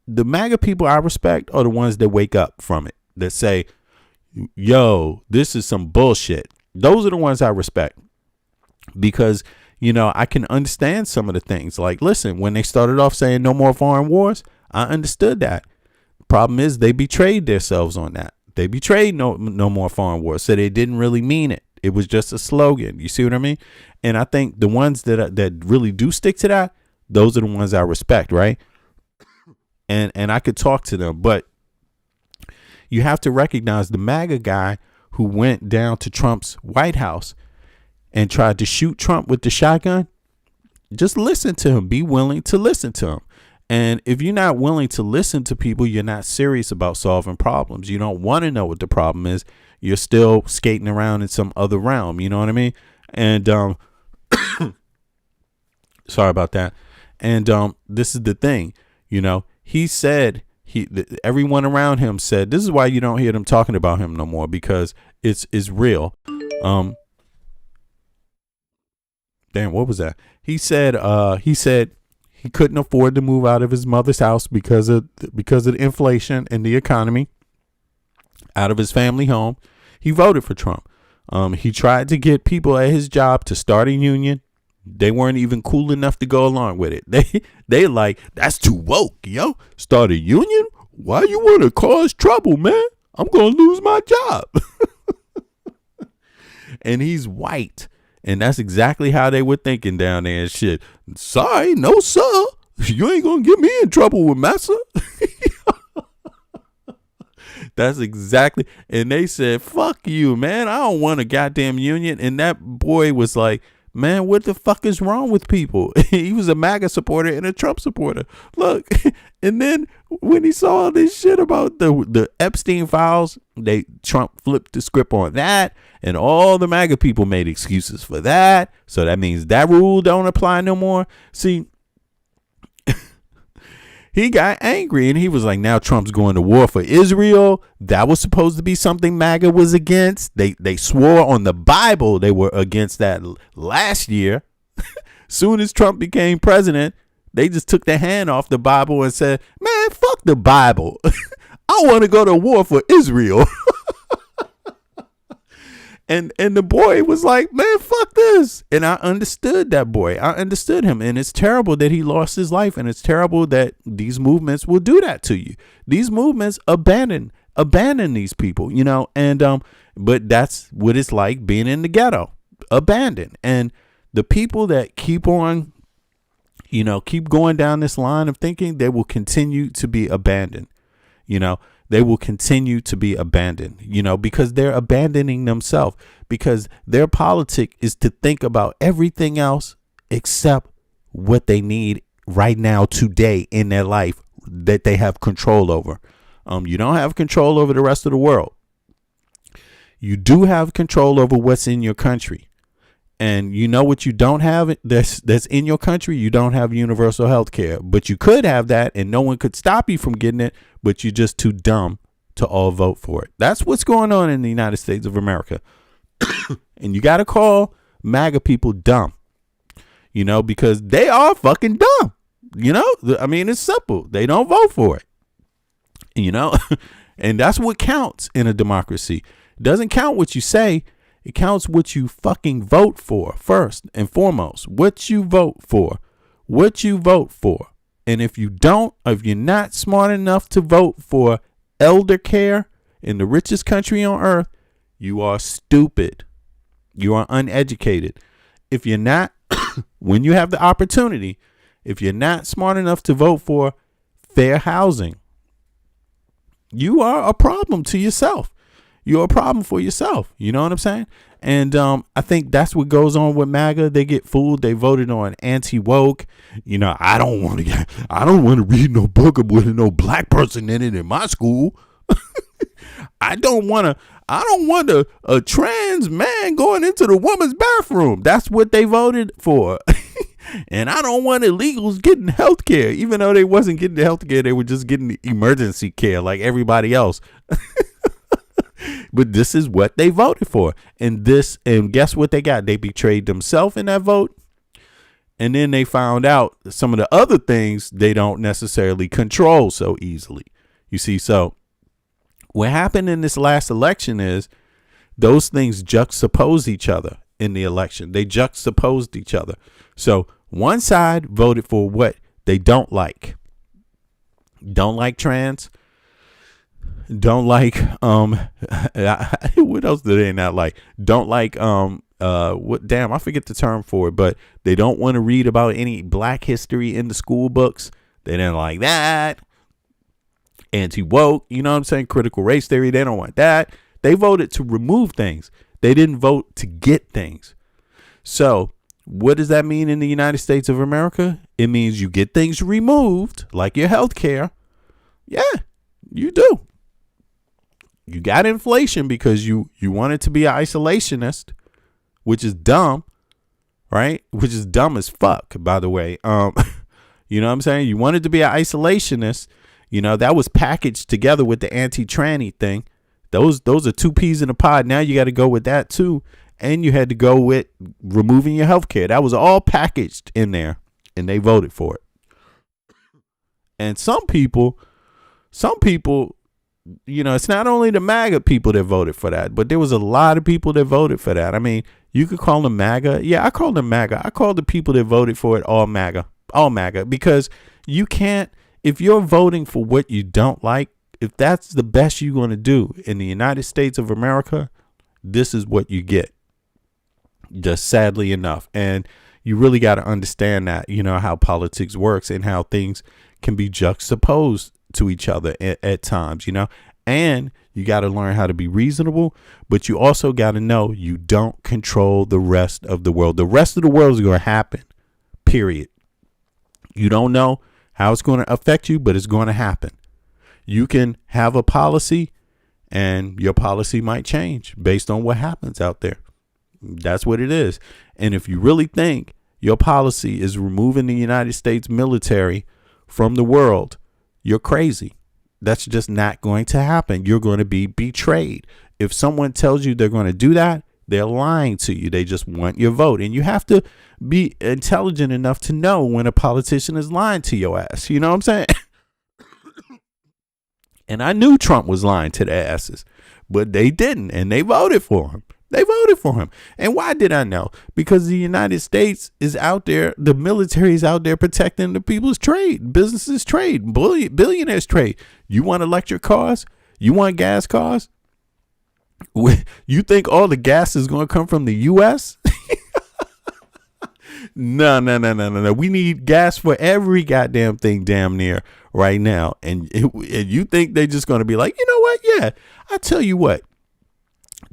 the MAGA people I respect are the ones that wake up from it, that say, yo, this is some bullshit. Those are the ones I respect, because I can understand some of the things. Like, listen, when they started off saying no more foreign wars, I understood that. Problem is, they betrayed themselves on that. They betrayed no more foreign wars, so they didn't really mean it. It was just a slogan. You see what I mean? And I think the ones that really do stick to that, those are the ones I respect, right? And I could talk to them, but you have to recognize the MAGA guy who went down to Trump's White House and tried to shoot Trump with the shotgun. Just listen to him. Be willing to listen to him. And if you're not willing to listen to people, you're not serious about solving problems. You don't want to know what the problem is. You're still skating around in some other realm. You know what I mean? And sorry about that. And this is the thing. He said, everyone around him said, this is why you don't hear them talking about him no more, because it's real. Damn, what was that? He said he couldn't afford to move out of his mother's house because of the inflation and the economy, out of his family home. He voted for Trump. He tried to get people at his job to start a union. They weren't even cool enough to go along with it. They like, that's too woke, yo. Start a union? Why you want to cause trouble, man? I'm going to lose my job. And he's white. And that's exactly how they were thinking down there and shit. Sorry, no, sir. You ain't going to get me in trouble with massa. That's exactly. And they said, fuck you, man. I don't want a goddamn union. And that boy was like, man, what the fuck is wrong with people? He was a MAGA supporter and a Trump supporter. Look, and then when he saw this shit about the Epstein files, Trump flipped the script on that, and all the MAGA people made excuses for that. So that means that rule don't apply no more. See, he got angry and he was like, now Trump's going to war for Israel. That was supposed to be something MAGA was against. They swore on the Bible they were against that last year. Soon as Trump became president, they just took their hand off the Bible and said, man, fuck the Bible. I want to go to war for Israel. And the boy was like, man, fuck this. And I understood that boy. I understood him. And it's terrible that he lost his life. And it's terrible that these movements will do that to you. These movements abandon these people, and but that's what it's like being in the ghetto, abandoned. And the people that keep on, keep going down this line of thinking, they will continue to be abandoned. They will continue to be abandoned, because they're abandoning themselves, because their politic is to think about everything else except what they need right now, today in their life, that they have control over. You don't have control over the rest of the world. You do have control over what's in your country. And you know what you don't have that's in your country? You don't have universal health care. But you could have that and no one could stop you from getting it, but you're just too dumb to all vote for it. That's what's going on in the United States of America. And you got to call MAGA people dumb, you know, because they are fucking dumb. You know, I mean, it's simple. They don't vote for it, you know, and that's what counts in a democracy. It doesn't count what you say. It counts what you fucking vote for first and foremost. What you vote for, what you vote for. And if you don't, if you're not smart enough to vote for elder care in the richest country on earth, you are stupid. You are uneducated. If you're not, when you have the opportunity, if you're not smart enough to vote for fair housing, you are a problem to yourself. You're a problem for yourself. You know what I'm saying? And I think that's what goes on with MAGA. They get fooled. They voted on anti-woke. You know, I don't want to read no book with no black person in it in my school. I don't want a trans man going into the woman's bathroom. That's what they voted for. And I don't want illegals getting health care, even though they wasn't getting the health care. They were just getting the emergency care like everybody else. But this is what they voted for. And guess what they got? They betrayed themselves in that vote. And then they found out some of the other things they don't necessarily control so easily. You see, so what happened in this last election is those things juxtaposed each other in the election. They juxtaposed each other. So one side voted for what they don't like. Don't like trans. Don't like what else do they not like? Don't like I forget the term for it, but they don't want to read about any black history in the school books. They didn't like that. Anti-woke, you know what I'm saying? Critical race theory, they don't want that. They voted to remove things. They didn't vote to get things. So what does that mean in the United States of America? It means you get things removed, like your health care. Yeah, you do. You got inflation because you wanted to be an isolationist, which is dumb, right? Which is dumb as fuck, by the way. You know what I'm saying? You wanted to be an isolationist. You know, that was packaged together with the anti-tranny thing. Those are two peas in a pod. Now you got to go with that too. And you had to go with removing your health care. That was all packaged in there, and they voted for it. And some people, you know, it's not only the MAGA people that voted for that, but there was a lot of people that voted for that. I mean, you could call them MAGA. Yeah, I call them MAGA. I call the people that voted for it all MAGA, because you can't, if you're voting for what you don't like, if that's the best you're going to do in the United States of America, this is what you get. Just sadly enough. And you really got to understand that, you know, how politics works and how things can be juxtaposed to each other at times, you know, and you got to learn how to be reasonable, but you also got to know you don't control the rest of the world. The rest of the world is going to happen, period. You don't know how it's going to affect you, but it's going to happen. You can have a policy and your policy might change based on what happens out there. That's what it is. And if you really think your policy is removing the United States military from the world, you're crazy. That's just not going to happen. You're going to be betrayed. If someone tells you they're going to do that, they're lying to you. They just want your vote. And you have to be intelligent enough to know when a politician is lying to your ass. You know what I'm saying? And I knew Trump was lying to their asses, but they didn't. And they voted for him. They voted for him. And why did I know? Because the United States is out there. The military is out there protecting the people's trade, businesses trade, billionaires trade. You want electric cars? You want gas cars? You think all the gas is going to come from the U.S.? No. We need gas for every goddamn thing damn near right now. And you think they're just going to be like, you know what? Yeah, I tell you what.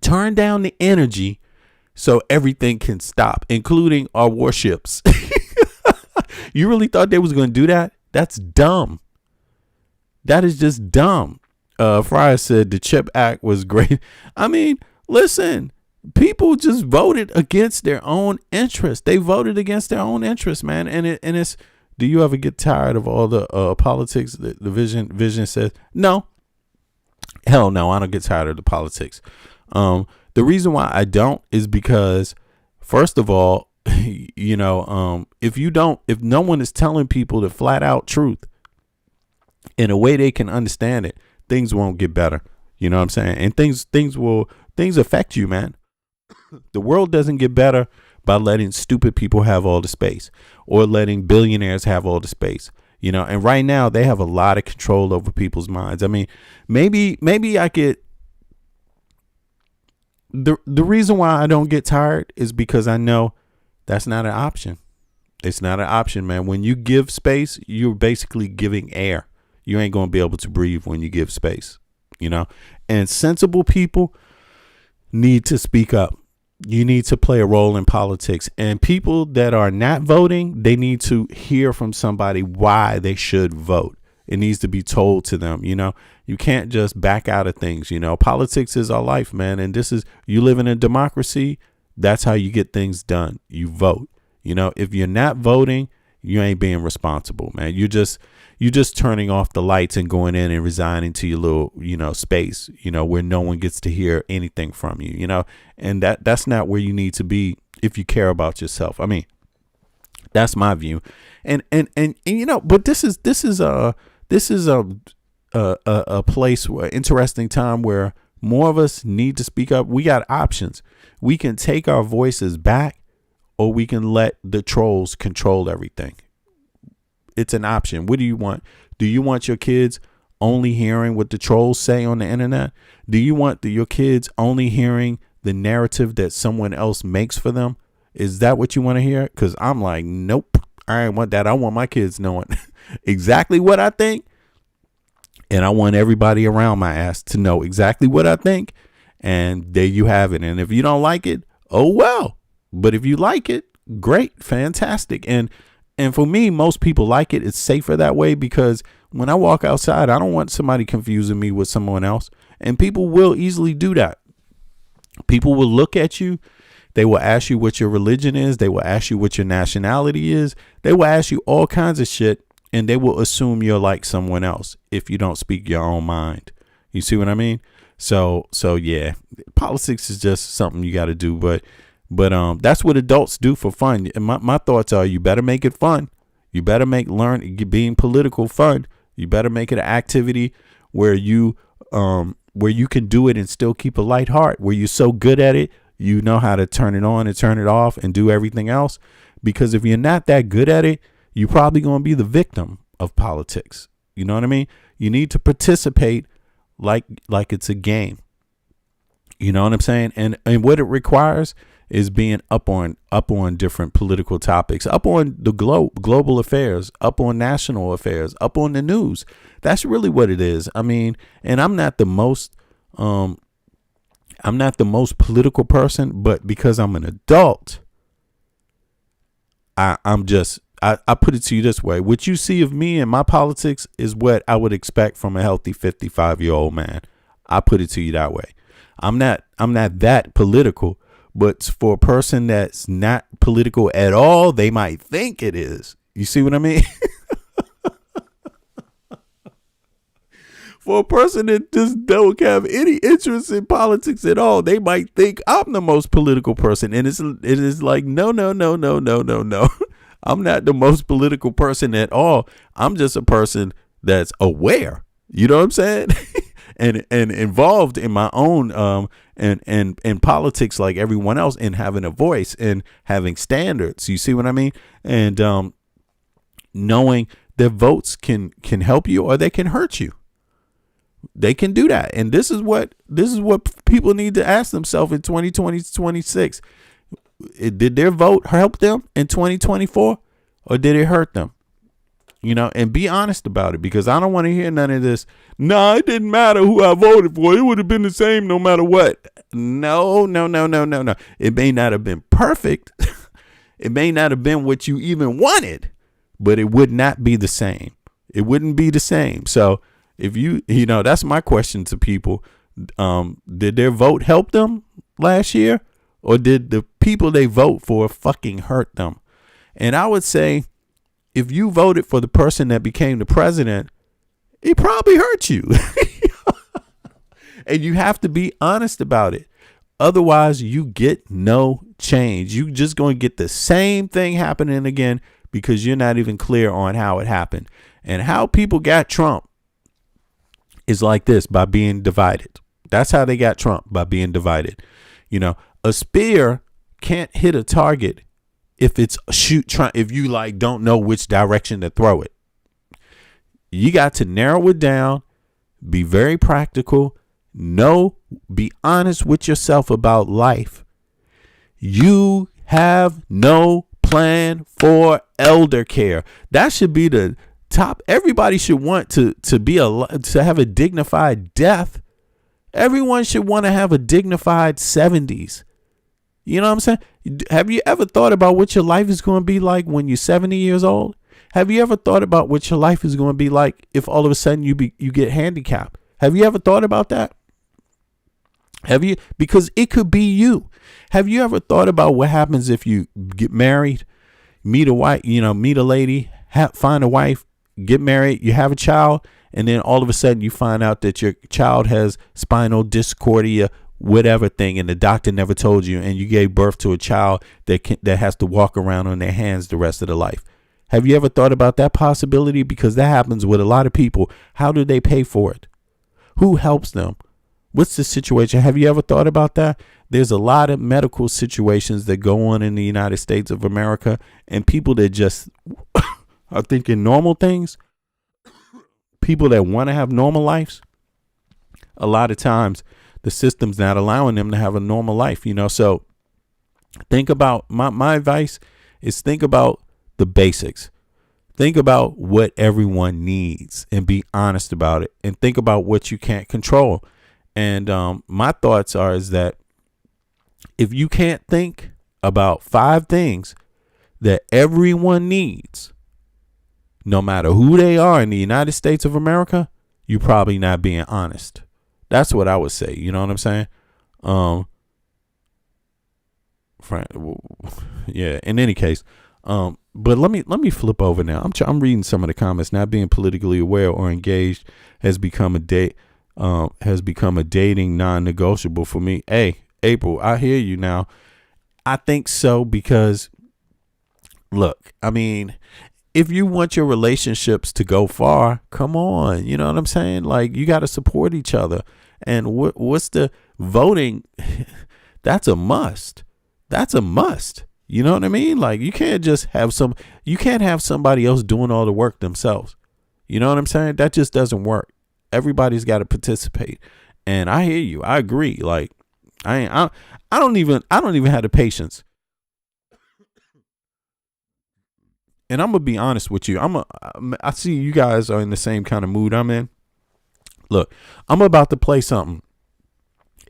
Turn down the energy so everything can stop, including our warships. You really thought they was going to do that? That's dumb. That is just dumb. Fryer said the CHIP Act was great. I mean, listen, people just voted against their own interests. They voted against their own interests, man. And it's. Do you ever get tired of all the politics? The Vision says no. Hell no, I don't get tired of the politics. The reason why I don't is because, first of all, if no one is telling people the flat out truth in a way they can understand it, things won't get better. You know what I'm saying? And things affect you, man. The world doesn't get better by letting stupid people have all the space or letting billionaires have all the space, and right now they have a lot of control over people's minds. I mean, maybe I get the reason why I don't get tired is because I know that's not an option. It's not an option, man. When you give space, you're basically giving air. You ain't going to be able to breathe when you give space, and sensible people need to speak up. You need to play a role in politics, and people that are not voting, they need to hear from somebody why they should vote. It needs to be told to them. You can't just back out of things. Politics is our life, man. And you live in a democracy. That's how you get things done. You vote. If you're not voting, you ain't being responsible, man. You're just turning off the lights and going in and resigning to your little, space, where no one gets to hear anything from you, and that's not where you need to be if you care about yourself. I mean, that's my view. And but this is a place where interesting time where more of us need to speak up. We got options. We can take our voices back, or we can let the trolls control everything. It's an option. What do you want? Do you want your kids only hearing what the trolls say on the internet? Do you want your kids only hearing the narrative that someone else makes for them? Is that what you want to hear? Because I'm like, nope, I ain't want that. I want my kids knowing exactly what I think. And I want everybody around my ass to know exactly what I think. And there you have it. And if you don't like it, oh, well. But if you like it, great, fantastic. And for me, most people like it. It's safer that way because when I walk outside, I don't want somebody confusing me with someone else. And people will easily do that. People will look at you. They will ask you what your religion is. They will ask you what your nationality is. They will ask you all kinds of shit. And they will assume you're like someone else if you don't speak your own mind. You see what I mean? So yeah, politics is just something you got to do. But that's what adults do for fun. And my thoughts are, you better make it fun. You better learn being political fun. You better make it an activity where you can do it and still keep a light heart, where you're so good at it, you know how to turn it on and turn it off and do everything else. Because if you're not that good at it, you're probably going to be the victim of politics. You know what I mean? You need to participate like it's a game. You know what I'm saying? And what it requires is being up on different political topics, up on the global affairs, up on national affairs, up on the news. That's really what it is. I mean, and I'm not the most political person, but because I'm an adult, I put it to you this way. What you see of me and my politics is what I would expect from a healthy 55-year-old man. I put it to you that way. I'm not that political, but for a person that's not political at all, they might think it is. You see what I mean? For a person that just don't have any interest in politics at all, they might think I'm the most political person. And it is like, no. I'm not the most political person at all. I'm just a person that's aware. You know what I'm saying? and involved in my own and politics like everyone else, and having a voice and having standards. You see what I mean? And knowing that votes can help you or they can hurt you. They can do that. And this is what people need to ask themselves in 2026. Did their vote help them in 2024 or did it hurt them? You know, and be honest about it, because I don't want to hear none of this. No, it didn't matter who I voted for. It would have been the same no matter what. No. It may not have been perfect. It may not have been what you even wanted, but it would not be the same. It wouldn't be the same. So If that's my question to people. Did their vote help them last year, or did the people they vote for fucking hurt them? And I would say, if you voted for the person that became the president, it probably hurt you. And you have to be honest about it. Otherwise, you get no change. You just going to get the same thing happening again because you're not even clear on how it happened. And how people got Trump is like this, by being divided. That's how they got Trump, by being divided. A spear can't hit a target if it's if you like don't know which direction to throw it. You got to narrow it down, be very practical, be honest with yourself about life. You have no plan for elder care. That should be the top. Everybody should want to have a dignified death. Everyone should want to have a dignified 70s. You know what I'm saying? Have you ever thought about what your life is going to be like when you're 70 years old? Have you ever thought about what your life is going to be like if all of a sudden you get handicapped? Have you ever thought about that? Have you? Because it could be you. Have you ever thought about what happens if you get married, meet a wife, meet a lady, find a wife, get married, you have a child, and then all of a sudden you find out that your child has spinal discordia, whatever thing, and the doctor never told you, and you gave birth to a child that has to walk around on their hands the rest of their life. Have you ever thought about that possibility? Because that happens with a lot of people. How do they pay for it? Who helps them? What's the situation? Have you ever thought about that? There's a lot of medical situations that go on in the United States of America, and people that just are thinking normal things, people that want to have normal lives, a lot of times the system's not allowing them to have a normal life, So think about, my advice is, think about the basics. Think about what everyone needs and be honest about it, and think about what you can't control. And my thoughts is that if you can't think about 5 things that everyone needs, no matter who they are in the United States of America, you're probably not being honest. That's what I would say. You know what I'm saying? Yeah. In any case, but let me flip over now. I'm reading some of the comments. Not being politically aware or engaged has become a dating non-negotiable for me. Hey, April, I hear you now. I think so, because look, I mean, if you want your relationships to go far, come on. You know what I'm saying? Like, you got to support each other. And what's the voting? That's a must. That's a must. You know what I mean? Like, you can't just have somebody else doing all the work themselves. You know what I'm saying? That just doesn't work. Everybody's got to participate. And I hear you. I agree. Like, I don't even have the patience. And I'm gonna be honest with you. I see you guys are in the same kind of mood I'm in. Look, I'm about to play something,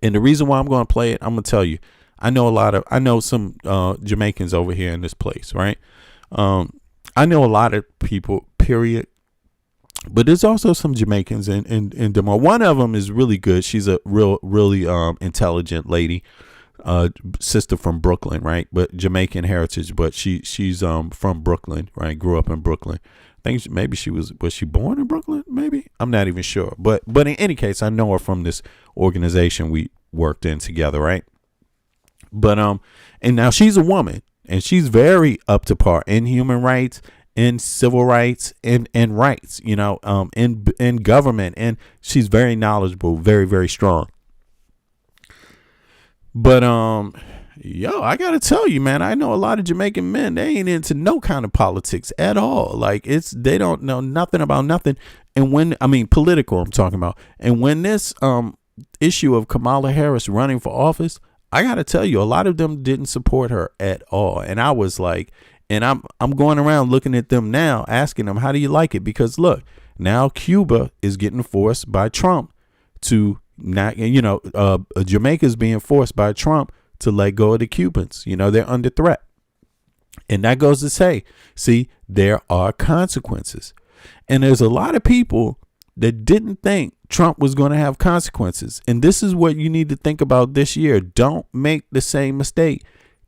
and the reason why I'm going to play it, I'm gonna tell you. I know some Jamaicans over here in this place, right? I know a lot of people, period. But there's also some Jamaicans in Demar. One of them is really good. She's a really intelligent lady, sister from Brooklyn, right? But Jamaican heritage, but she's from Brooklyn, right? Grew up in Brooklyn. I think maybe was she born in Brooklyn? Maybe, I'm not even sure. But in any case, I know her from this organization we worked in together, right? But and now she's a woman, and she's very up to par in human rights, in civil rights, and rights, in government, and she's very knowledgeable, very, very strong. But I gotta tell you, man, I know a lot of Jamaican men, they ain't into no kind of politics at all. Like, they don't know nothing about nothing. And political, I'm talking about. And when this issue of Kamala Harris running for office, I gotta tell you, a lot of them didn't support her at all. And I was like, and I'm going around looking at them now, asking them, how do you like it? Because look, now Cuba is getting forced by Trump to not, Jamaica's being forced by Trump to let go of the Cubans. They're under threat. And that goes to say, see, there are consequences. And there's a lot of people that didn't think Trump was going to have consequences. And this is what you need to think about this year. Don't make the same mistake.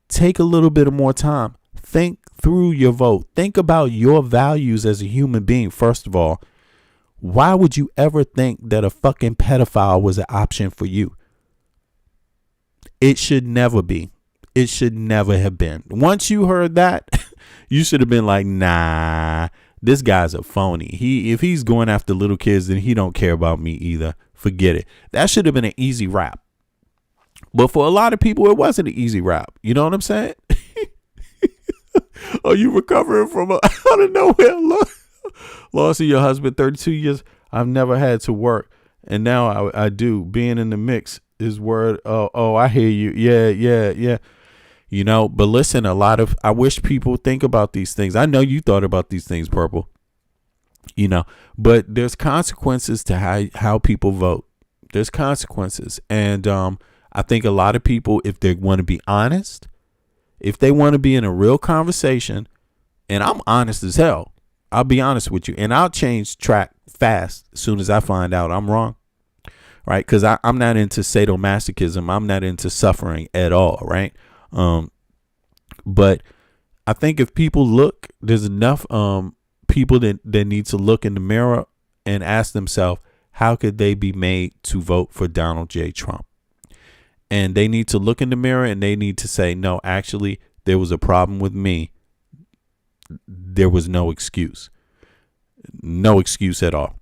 Take a little bit of more time. Think through your vote. Think about your values as a human being. First of all, why would you ever think that a fucking pedophile was an option for you? It should never be. It should never have been. Once you heard that, you should have been like, nah, this guy's a phony. If he's going after little kids, then he don't care about me either. Forget it. That should have been an easy rap. But for a lot of people, it wasn't an easy rap. You know what I'm saying? Are you recovering from out of nowhere loss of your husband? 32 years. I've never had to work, and now I do. Being in the mix is word. Oh, I hear you. Yeah. You know, but listen, I wish people think about these things. I know you thought about these things, Purple. You know, but there's consequences to how people vote. There's consequences, and I think a lot of people, if they want to be honest, if they want to be in a real conversation, and I'm honest as hell, I'll be honest with you, and I'll change track fast as soon as I find out I'm wrong, right? Because I'm not into sadomasochism. I'm not into suffering at all, right? But I think if people look, there's enough people that need to look in the mirror and ask themselves, how could they be made to vote for Donald J. Trump? And they need to look in the mirror and they need to say, no, actually, there was a problem with me. There was no excuse. No excuse at all.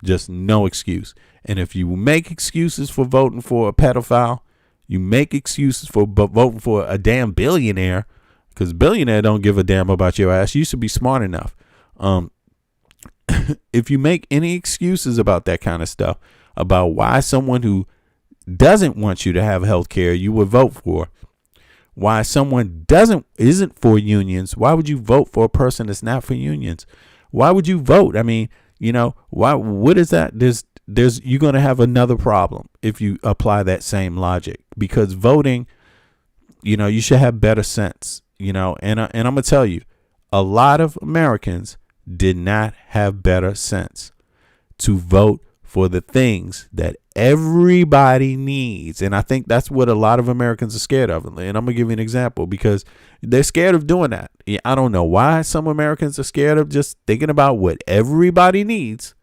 Just no excuse. And if you make excuses for voting for a pedophile, you make excuses for voting for a damn billionaire, because billionaire don't give a damn about your ass. You should be smart enough. If you make any excuses about that kind of stuff, about why someone who doesn't want you to have health care you would vote for, why someone isn't for unions, why would you vote for a person that's not for unions? Why would you vote? I mean, you know, what is that? You're going to have another problem if you apply that same logic, because voting, you know, you should have better sense, you know, and I'm going to tell you, a lot of Americans did not have better sense to vote for the things that everybody needs. And I think that's what a lot of Americans are scared of. And I'm going to give you an example, because they're scared of doing that. I don't know why some Americans are scared of just thinking about what everybody needs.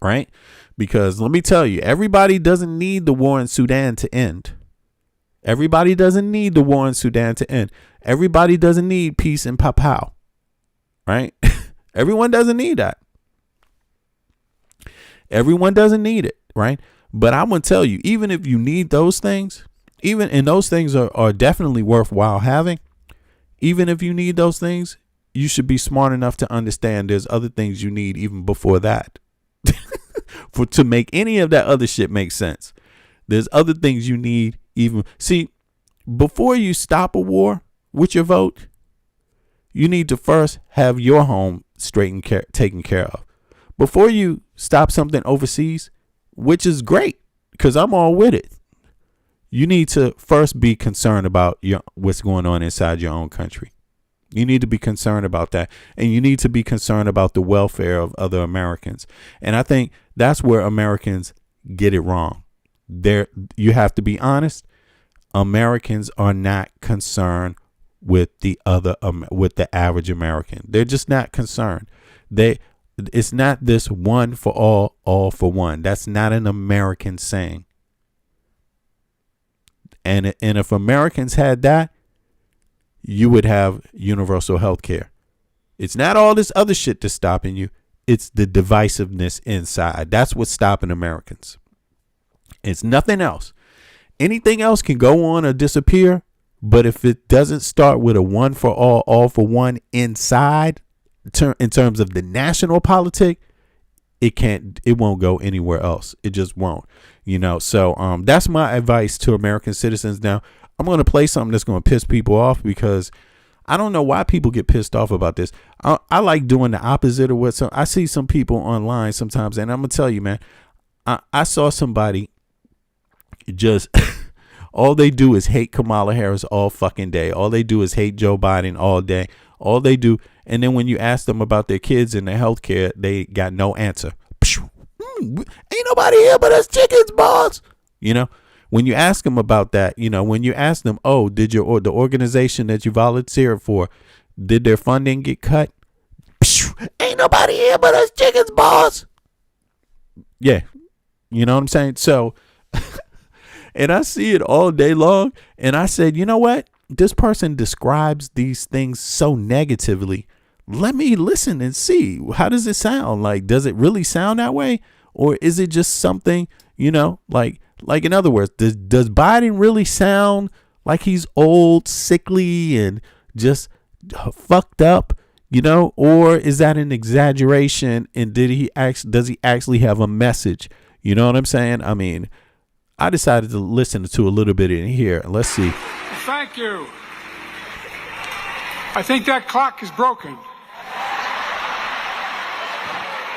Right? Because let me tell you, everybody doesn't need the war in Sudan to end. Everybody doesn't need the war in Sudan to end. Everybody doesn't need peace in Papua. Right? Everyone doesn't need that. Everyone doesn't need it. Right? But I'm going to tell you, even if you need those things, and those things are definitely worthwhile having, even if you need those things, you should be smart enough to understand there's other things you need even before that. To make any of that other shit make sense. There's other things you need even. See, before you stop a war with your vote, you need to first have your home taken care of. Before you stop something overseas, which is great, because I'm all with it, you need to first be concerned about what's going on inside your own country. You need to be concerned about that. And you need to be concerned about the welfare of other Americans. And I think that's where Americans get it wrong. You have to be honest. Americans are not concerned with with the average American. They're just not concerned. It's not this one for all for one. That's not an American saying. And if Americans had that, you would have universal health care. It's not all this other shit that's stopping you. It's the divisiveness inside. That's what's stopping Americans. It's nothing else. Anything else can go on or disappear. But if it doesn't start with a one for all for one inside, in terms of the national politic, it won't go anywhere else. It just won't. You know, so that's my advice to American citizens. Now, I'm going to play something that's going to piss people off, because I don't know why people get pissed off about this. I like doing the opposite of what I see some people online sometimes. And I'm going to tell you, man, I saw somebody just all they do is hate Kamala Harris all fucking day. All they do is hate Joe Biden all day. All they do. And then when you ask them about their kids and their health care, they got no answer. Ain't nobody here but us chickens, boss. You know, when you ask them about that, you know, when you ask them, oh, did the organization that you volunteered for, did their funding get cut? Ain't nobody here but us chickens, boss. Yeah. You know what I'm saying? So, and I see it all day long. And I said, you know what? This person describes these things so negatively. Let me listen and see. How does it sound? Like, does it really sound that way? Or is it just something, you know, like in other words, does Biden really sound like he's old, sickly, and just fucked up, you know? Or is that an exaggeration? And does he actually have a message? You know what I'm saying? I mean, I decided to listen to a little bit in here. Let's see. Thank you. I think that clock is broken.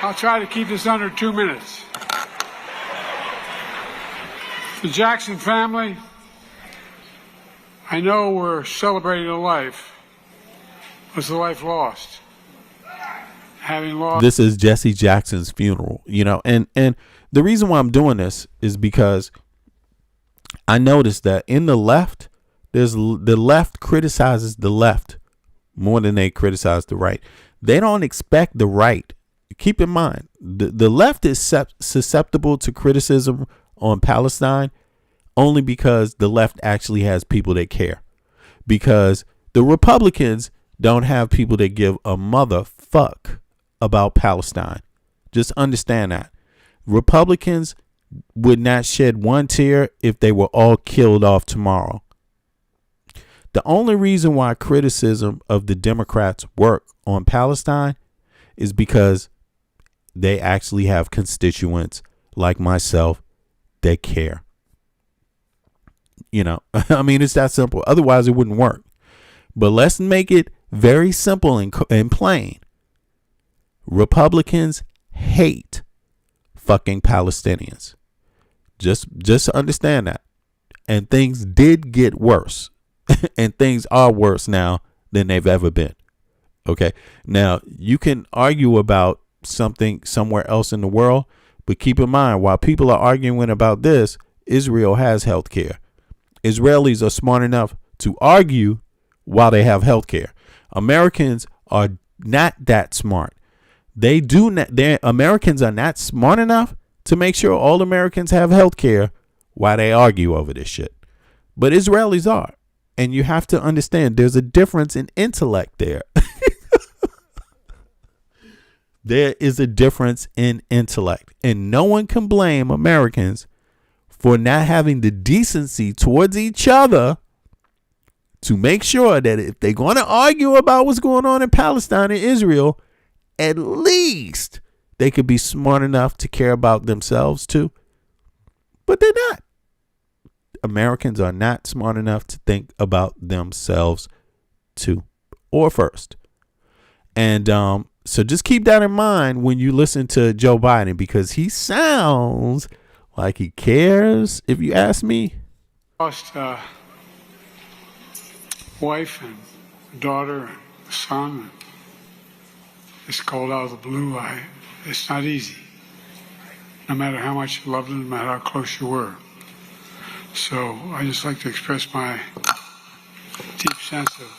I'll try to keep this under 2 minutes. The Jackson family, I know we're celebrating a life. Was a life lost? Having lost. This is Jesse Jackson's funeral, you know, and the reason why I'm doing this is because I noticed that in the left, the left criticizes the left more than they criticize the right. They don't expect the right. Keep in mind, the left is susceptible to criticism on Palestine only because the left actually has people that care. Because the Republicans don't have people that give a motherfuck about Palestine. Just understand that. Republicans would not shed one tear if they were all killed off tomorrow. The only reason why criticism of the Democrats work on Palestine is because they actually have constituents like myself that care. You know, I mean, it's that simple. Otherwise, it wouldn't work. But let's make it very simple and plain. Republicans hate fucking Palestinians. Just understand that. And things did get worse. And things are worse now than they've ever been. Okay. Now, you can argue about something somewhere else in the world, but keep in mind, while people are arguing about this, Israel has health care. Israelis are smart enough to argue while they have health care. Americans are not that smart. Americans are not smart enough to make sure all Americans have health care while they argue over this shit. But Israelis are. And you have to understand there's a difference in intellect there. There is a difference in intellect. And no one can blame Americans for not having the decency towards each other to make sure that if they're going to argue about what's going on in Palestine and Israel, at least they could be smart enough to care about themselves too. But they're not. Americans are not smart enough to think about themselves too, or first. And so just keep that in mind when you listen to Joe Biden, because he sounds like he cares, if you ask me. Lost wife and daughter and son. It's called out of the blue. It's not easy. No matter how much you loved them, no matter how close you were. So I just like to express my deep sense of,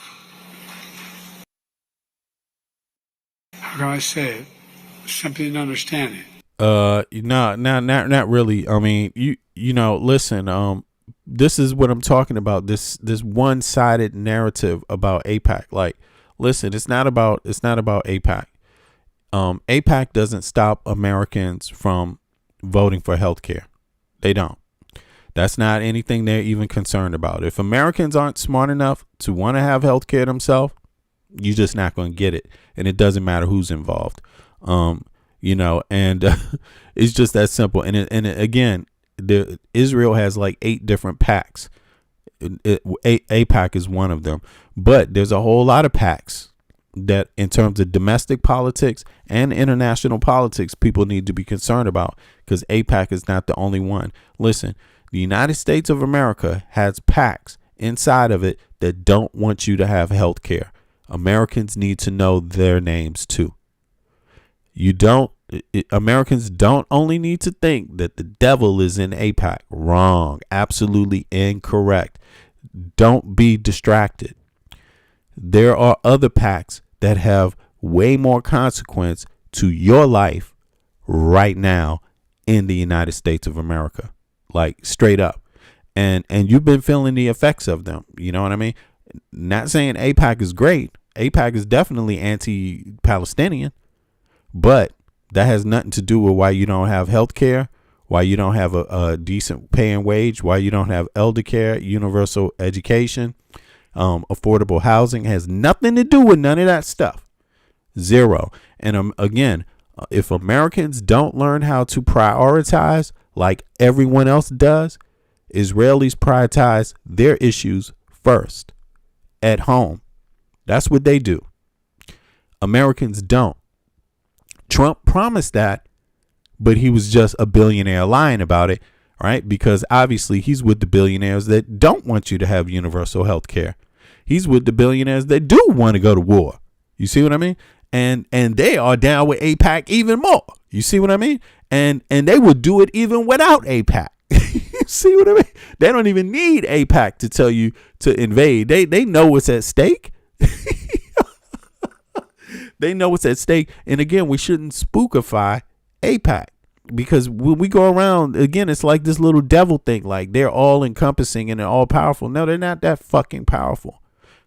how can I say it? Sympathy and understanding. No, not really. I mean, you know, listen, this is what I'm talking about. This one-sided narrative about AIPAC. Like, listen, it's not about AIPAC. AIPAC doesn't stop Americans from voting for health care. They don't. That's not anything they're even concerned about. If Americans aren't smart enough to want to have health care themselves, you're just not going to get it. And it doesn't matter who's involved. You know, and it's just that simple. And again, Israel has like 8 different PACs. AIPAC is one of them. But there's a whole lot of PACs that in terms of domestic politics and international politics, people need to be concerned about, because AIPAC is not the only one. Listen, the United States of America has PACs inside of it that don't want you to have health care. Americans need to know their names too. Americans don't only need to think that the devil is in AIPAC. Wrong. Absolutely incorrect. Don't be distracted. There are other PACs that have way more consequence to your life right now in the United States of America. Like straight up. And you've been feeling the effects of them. You know what I mean? Not saying AIPAC is great. AIPAC is definitely anti-Palestinian. But that has nothing to do with why you don't have health care, why you don't have a decent paying wage, why you don't have elder care, universal education, affordable housing. Has nothing to do with none of that stuff. Zero. And again, if Americans don't learn how to prioritize like everyone else does, Israelis prioritize their issues first at home. That's what they do. Americans don't. Trump promised that, but he was just a billionaire lying about it, right? Because obviously he's with the billionaires that don't want you to have universal health care. He's with the billionaires that do want to go to war. You see what I mean? And they are down with AIPAC even more. You see what I mean? And they would do it even without AIPAC. You see what I mean? They don't even need AIPAC to tell you to invade. They know what's at stake. They know what's at stake. And again, we shouldn't spookify AIPAC, because when we go around, again, it's like this little devil thing, like they're all encompassing and they're all powerful. No, they're not that fucking powerful.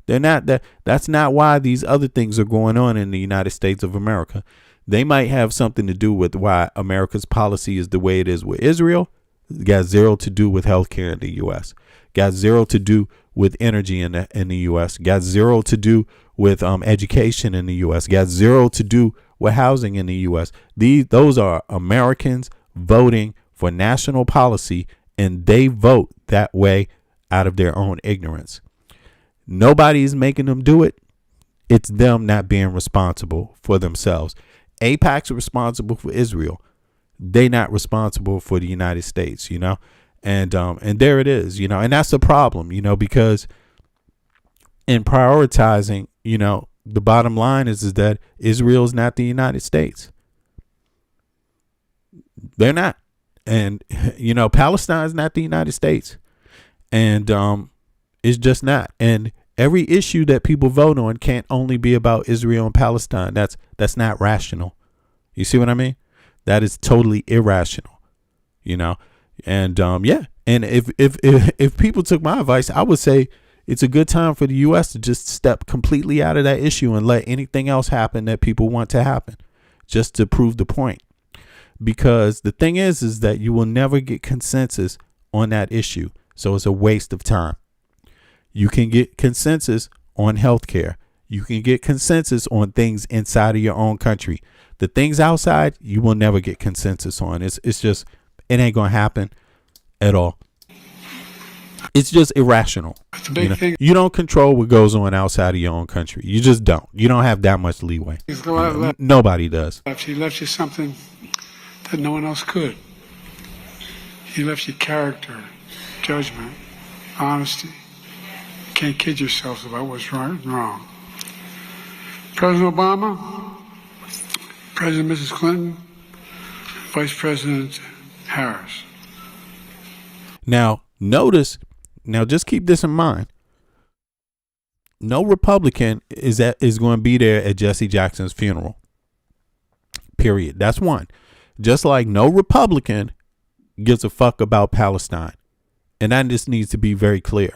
They're not that. That's not why these other things are going on in the United States of America. They might have something to do with why America's policy is the way it is with Israel. It got zero to do with healthcare in the U.S. Got zero to do with energy in the U.S. Got zero to do with education in the U.S. Got zero to do with housing in the U.S. Those are Americans voting for national policy, and they vote that way out of their own ignorance. Nobody's making them do it. It's them not being responsible for themselves. AIPAC's responsible for Israel. They not responsible for the United States, you know? And there it is, you know, and that's the problem, you know, because in prioritizing, you know, the bottom line is that Israel is not the United States. They're not. And, you know, Palestine is not the United States. And it's just not. And every issue that people vote on can't only be about Israel and Palestine. That's not rational. You see what I mean? That is totally irrational, you know? And yeah. And if people took my advice, I would say it's a good time for the U.S. to just step completely out of that issue and let anything else happen that people want to happen, just to prove the point. Because the thing is that you will never get consensus on that issue. So it's a waste of time. You can get consensus on healthcare. You can get consensus on things inside of your own country. The things outside, you will never get consensus on. It's just, it ain't going to happen at all. It's just irrational. It's a big thing. You don't control what goes on outside of your own country. You just don't. You don't have that much leeway. Nobody does. He left you something that no one else could. He left you character, judgment, honesty. You can't kid yourselves about what's right and wrong. President Obama, President Mrs. Clinton, Vice President Harris. Now, notice, just keep this in mind. No Republican is going to be there at Jesse Jackson's funeral. Period. That's one. Just like no Republican gives a fuck about Palestine. And that just needs to be very clear.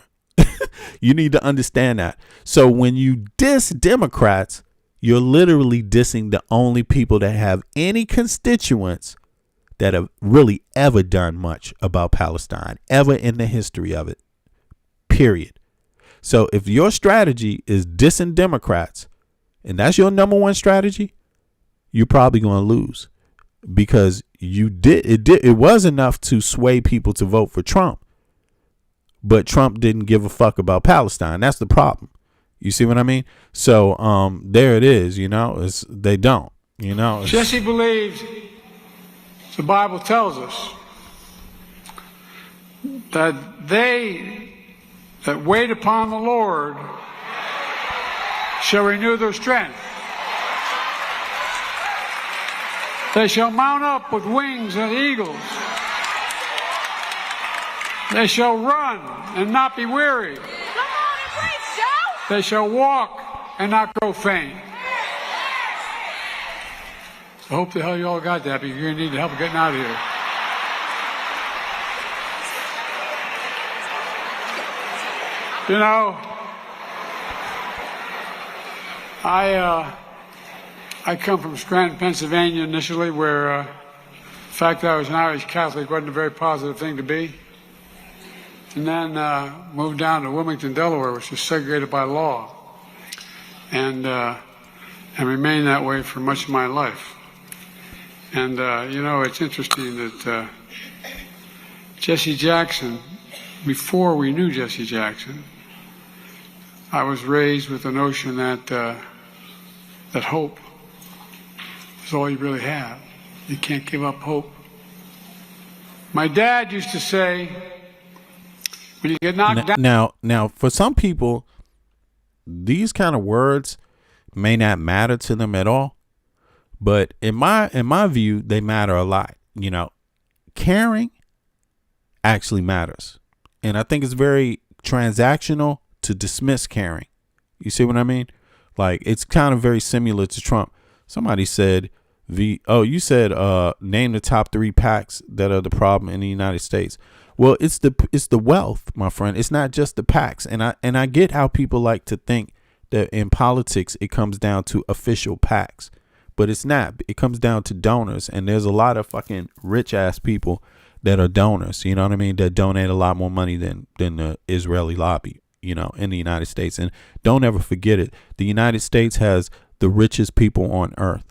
You need to understand that. So when you diss Democrats, you're literally dissing the only people that have any constituents that have really ever done much about Palestine, ever in the history of it. Period. So if your strategy is dissing Democrats, and that's your number one strategy, you're probably going to lose, because it was enough to sway people to vote for Trump, but Trump didn't give a fuck about Palestine. That's the problem. You see what I mean? So there it is. You know, they don't. You know, Jesse believed. The Bible tells us that they that wait upon the Lord shall renew their strength. They shall mount up with wings as eagles. They shall run and not be weary. Come on and preach, Joe. They shall walk and not grow faint. I hope the hell you all got that, because you're going to need help getting out of here. You know, I come from Scranton, Pennsylvania initially, where the fact that I was an Irish Catholic wasn't a very positive thing to be. And then moved down to Wilmington, Delaware, which is segregated by law, and remained that way for much of my life. And you know, it's interesting that Jesse Jackson, before we knew Jesse Jackson, I was raised with the notion that that hope is all you really have. You can't give up hope. My dad used to say, when you get knocked down. Now, for some people, these kind of words may not matter to them at all, but in my view, they matter a lot. You know, caring actually matters, and I think it's very transactional to dismiss caring. You see what I mean? Like, it's kind of very similar to Trump. Somebody said you said name the top 3 PACs that are the problem in the United States. Well, it's the wealth, my friend. It's not just the PACs. And I get how people like to think that in politics it comes down to official PACs, but it's not. It comes down to donors, and there's a lot of fucking rich ass people that are donors. You know what I mean? That donate a lot more money than the Israeli lobby, you know, in the United States. And don't ever forget it. The United States has the richest people on earth.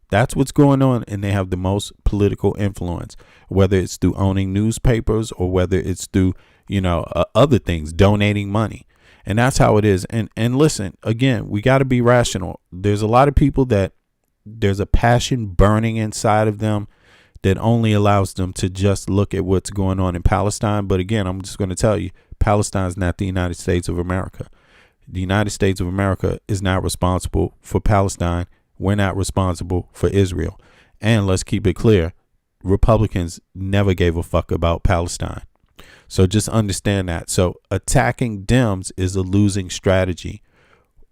That's what's going on, and they have the most political influence, whether it's through owning newspapers or whether it's through, you know, other things, donating money. And that's how it is. And listen, again, we got to be rational. There's a lot of people that there's a passion burning inside of them that only allows them to just look at what's going on in Palestine. But again, I'm just going to tell you, Palestine is not the United States of America. The United States of America is not responsible for Palestine. We're not responsible for Israel. And let's keep it clear, Republicans never gave a fuck about Palestine. So just understand that. So attacking Dems is a losing strategy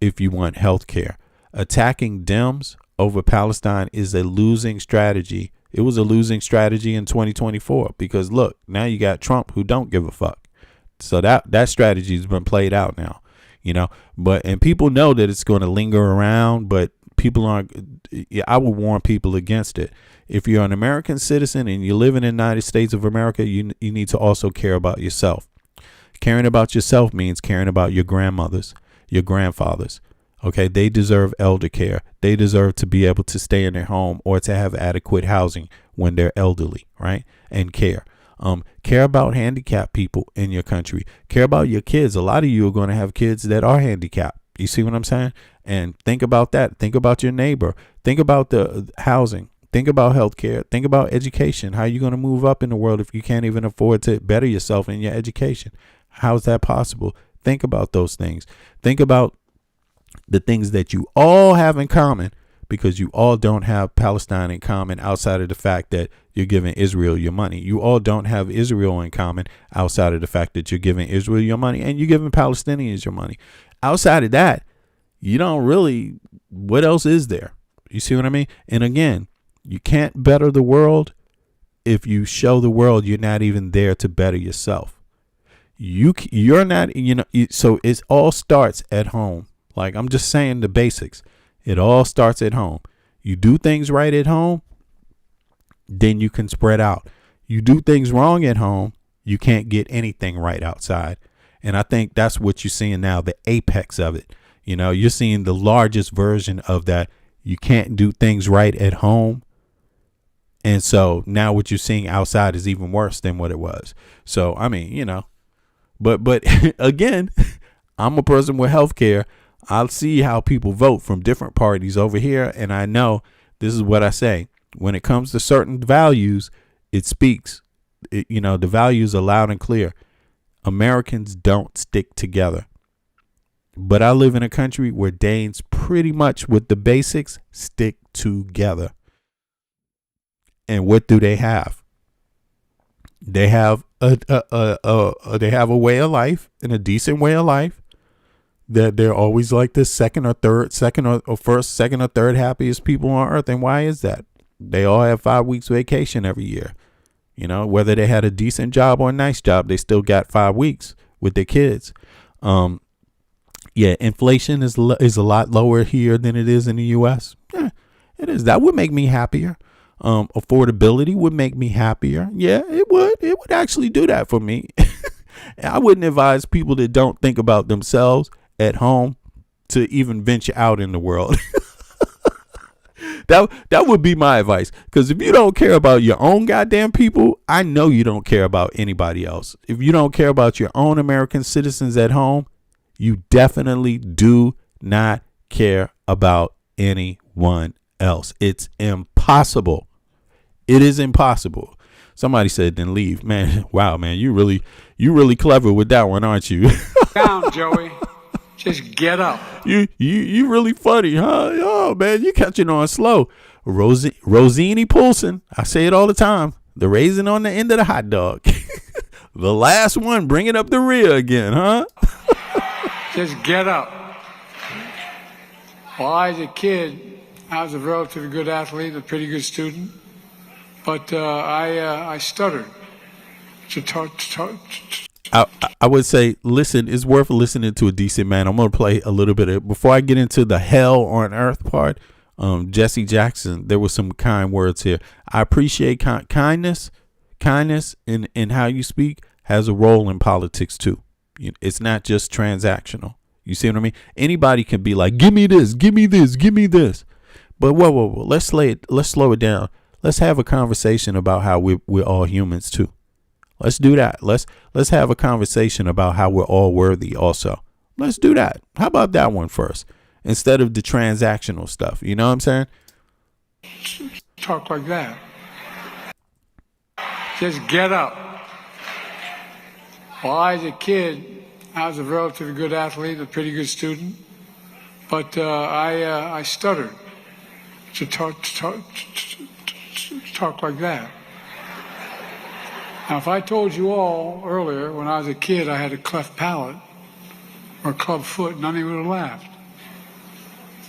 if you want health care. Attacking Dems over Palestine is a losing strategy. It was a losing strategy in 2024 because, look, now you got Trump who don't give a fuck. So that strategy has been played out now, you know. And people know that it's going to linger around, but people aren't. I would warn people against it. If you're an American citizen and you live in the United States of America, you need to also care about yourself. Caring about yourself means caring about your grandmothers, your grandfathers. Okay, they deserve elder care. They deserve to be able to stay in their home or to have adequate housing when they're elderly, right? And care. Care about handicapped people in your country. Care about your kids. A lot of you are going to have kids that are handicapped. You see what I'm saying? And think about that. Think about your neighbor. Think about the housing. Think about healthcare. Think about education. How are you going to move up in the world if you can't even afford to better yourself in your education? How is that possible? Think about those things. Think about the things that you all have in common, because you all don't have Palestine in common outside of the fact that you're giving Israel your money. You all don't have Israel in common outside of the fact that you're giving Israel your money and you're giving Palestinians your money. Outside of that, you don't really, what else is there? You see what I mean? And again, you can't better the world if you show the world you're not even there to better yourself. You're not, you know, so it all starts at home. Like, I'm just saying the basics. It all starts at home. You do things right at home, then you can spread out. You do things wrong at home, you can't get anything right outside. And I think that's what you're seeing now, the apex of it. You know, you're seeing the largest version of that. You can't do things right at home. And so now what you're seeing outside is even worse than what it was. So, I mean, you know, but again, I'm a person with health care. I'll see how people vote from different parties over here. And I know this is what I say. When it comes to certain values, it speaks. You know, the values are loud and clear. Americans don't stick together. But I live in a country where Danes pretty much with the basics stick together. And what do they have? They have they have a way of life and a decent way of life. That they're always like the second or third happiest people on earth. And why is that? They all have 5 weeks vacation every year. You know, whether they had a decent job or a nice job, they still got 5 weeks with their kids. Yeah, inflation is a lot lower here than it is in the U.S. Yeah, it is. That would make me happier. Affordability would make me happier. Yeah, it would. It would actually do that for me. I wouldn't advise people that don't think about themselves at home to even venture out in the world. That would be my advice. Because if you don't care about your own goddamn people, I know you don't care about anybody else. If you don't care about your own American citizens at home, you definitely do not care about anyone else. It's impossible. It is impossible. Somebody said, then leave. Man, wow, man, you really clever with that one, aren't you? Down, Joey. Just get up. You really funny, huh? Oh, man, you catching on slow. Rosini Poulsen. I say it all the time. The raisin on the end of the hot dog. The last one, bring it up the rear again, huh? Just get up. Well, I was a kid. I was a relatively good athlete, a pretty good student. But I stuttered. I would say, listen, it's worth listening to a decent man. I'm going to play a little bit of, before I get into the hell on earth part. Jesse Jackson, there were some kind words here. I appreciate kindness. Kindness in how you speak has a role in politics too. It's not just transactional. You see what I mean? Anybody can be like, give me this, give me this, give me this. But whoa. Let's slow it down. Let's have a conversation about how we're all humans too. Let's do that. Let's have a conversation about how we're all worthy also. Let's do that. How about that one first? Instead of the transactional stuff. You know what I'm saying? Talk like that. Just get up. Well, I was a kid. I was a relatively good athlete, a pretty good student. But I stuttered to talk like that. Now, if I told you all earlier, when I was a kid, I had a cleft palate or a club foot, none of you would have laughed.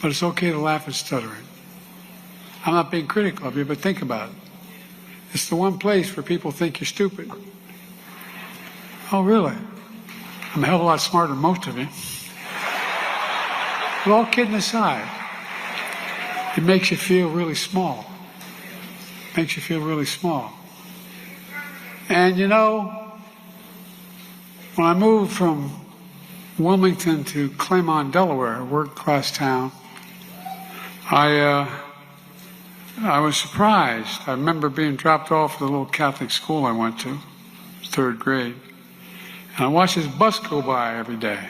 But it's okay to laugh at stuttering. I'm not being critical of you, but think about it. It's the one place where people think you're stupid. Oh, really? I'm a hell of a lot smarter than most of you. But all kidding aside, it makes you feel really small. Makes you feel really small. And you know, when I moved from Wilmington to Claymont, Delaware, a working-class town, I was surprised. I remember being dropped off at the little Catholic school I went to, 3rd grade. And I watched this bus go by every day.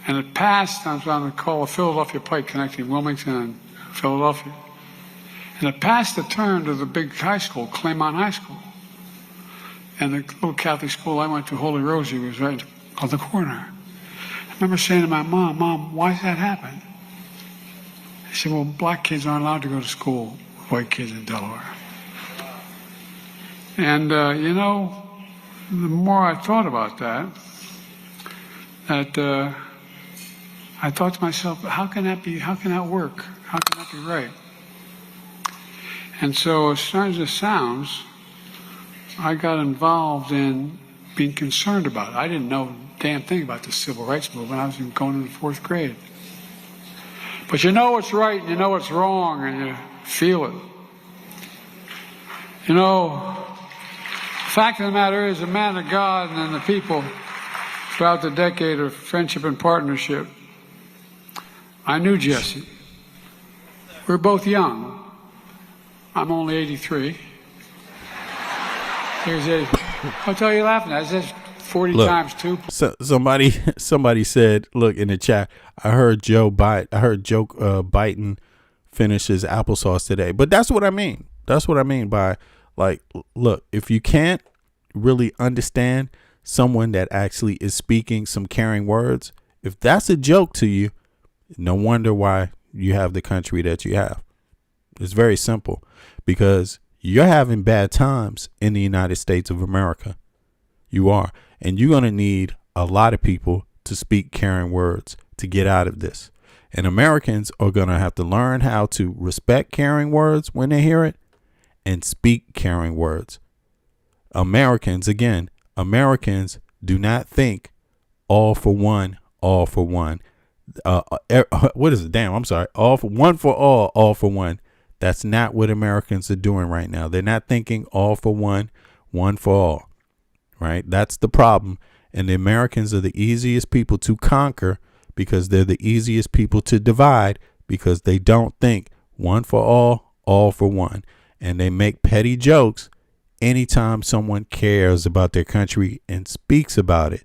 And it passed, I was on the Philadelphia Pike connecting Wilmington and Philadelphia. And it passed the turn to the big high school, Claymont High School. And the little Catholic school I went to, Holy Rosie, was right on the corner. I remember saying to my mom, Mom, why does that happen? She said, well, black kids aren't allowed to go to school with white kids in Delaware. And, you know, the more I thought about that, I thought to myself, how can that be? How can that work? How can that be right? And so, as strange as it sounds, I got involved in being concerned about it. I didn't know a damn thing about the civil rights movement. I was going into 4th grade. But you know what's right and you know what's wrong and you feel it. You know, the fact of the matter is, the man of God and the people throughout the decade of friendship and partnership, I knew Jesse. We were both young. I'm only 83. I'll tell you laughing at. That's 40 times 2. So somebody said, look in the chat, I heard Joe Biden finish his applesauce today. But that's what I mean. That's what I mean by, like, look, if you can't really understand someone that actually is speaking some caring words, If that's a joke to you, no wonder why you have the country that you have. It's very simple, because you're having bad times in the United States of America. You are. And you're going to need a lot of people to speak caring words to get out of this. And Americans are going to have to learn how to respect caring words when they hear it and speak caring words. Americans do not think all for one, all for one. What is it? Damn, I'm sorry. All for all for one. That's not what Americans are doing right now. They're not thinking all for one, one for all. Right? That's the problem. And the Americans are the easiest people to conquer because they're the easiest people to divide, because they don't think one for all for one. And they make petty jokes anytime someone cares about their country and speaks about it.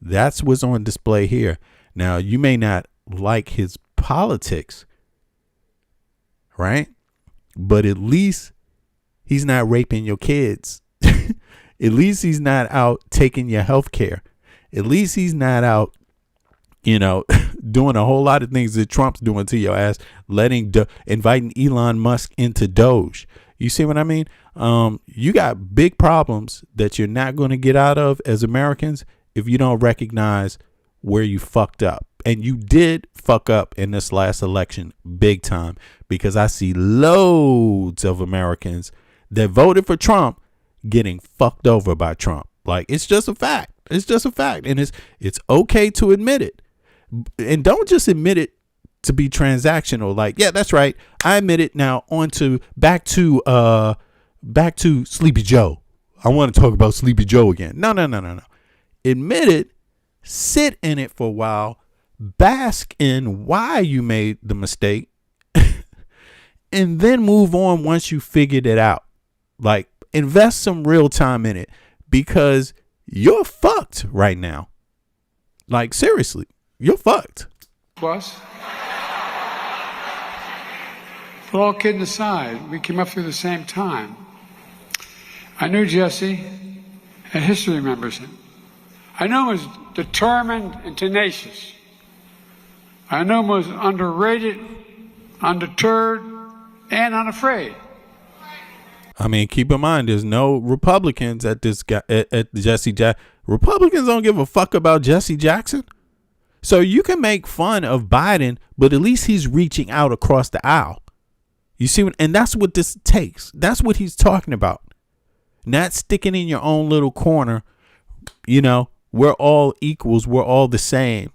That's what's on display here. Now, you may not like his politics, right? But at least he's not raping your kids. At least he's not out taking your health care. At least he's not out, doing a whole lot of things that Trump's doing to your ass, inviting Elon Musk into Doge. You see what I mean? You got big problems that you're not going to get out of as Americans if you don't recognize where you fucked up. And you did fuck up in this last election big time, because I see loads of Americans that voted for Trump getting fucked over by Trump. Like, it's just a fact. It's just a fact. And it's okay to admit it. And don't just admit it to be transactional. Like, yeah, that's right, I admit it. Now on to back to Sleepy Joe. I want to talk about Sleepy Joe again. No. Admit it, sit in it for a while, bask in why you made the mistake, and then move on once you figured it out. Like, invest some real time in it, because you're fucked right now. Like, seriously, you're fucked. Plus, but all kidding aside, we came up through the same time. I knew Jesse, and history remembers him. I knew him as determined and tenacious. I knew him as underrated, undeterred, and unafraid. I mean, keep in mind, there's no Republicans at this guy, at Jesse Jackson. Republicans don't give a fuck about Jesse Jackson. So you can make fun of Biden, but at least he's reaching out across the aisle. You see, and that's what this takes. That's what he's talking about. Not sticking in your own little corner. We're all equals. We're all the same.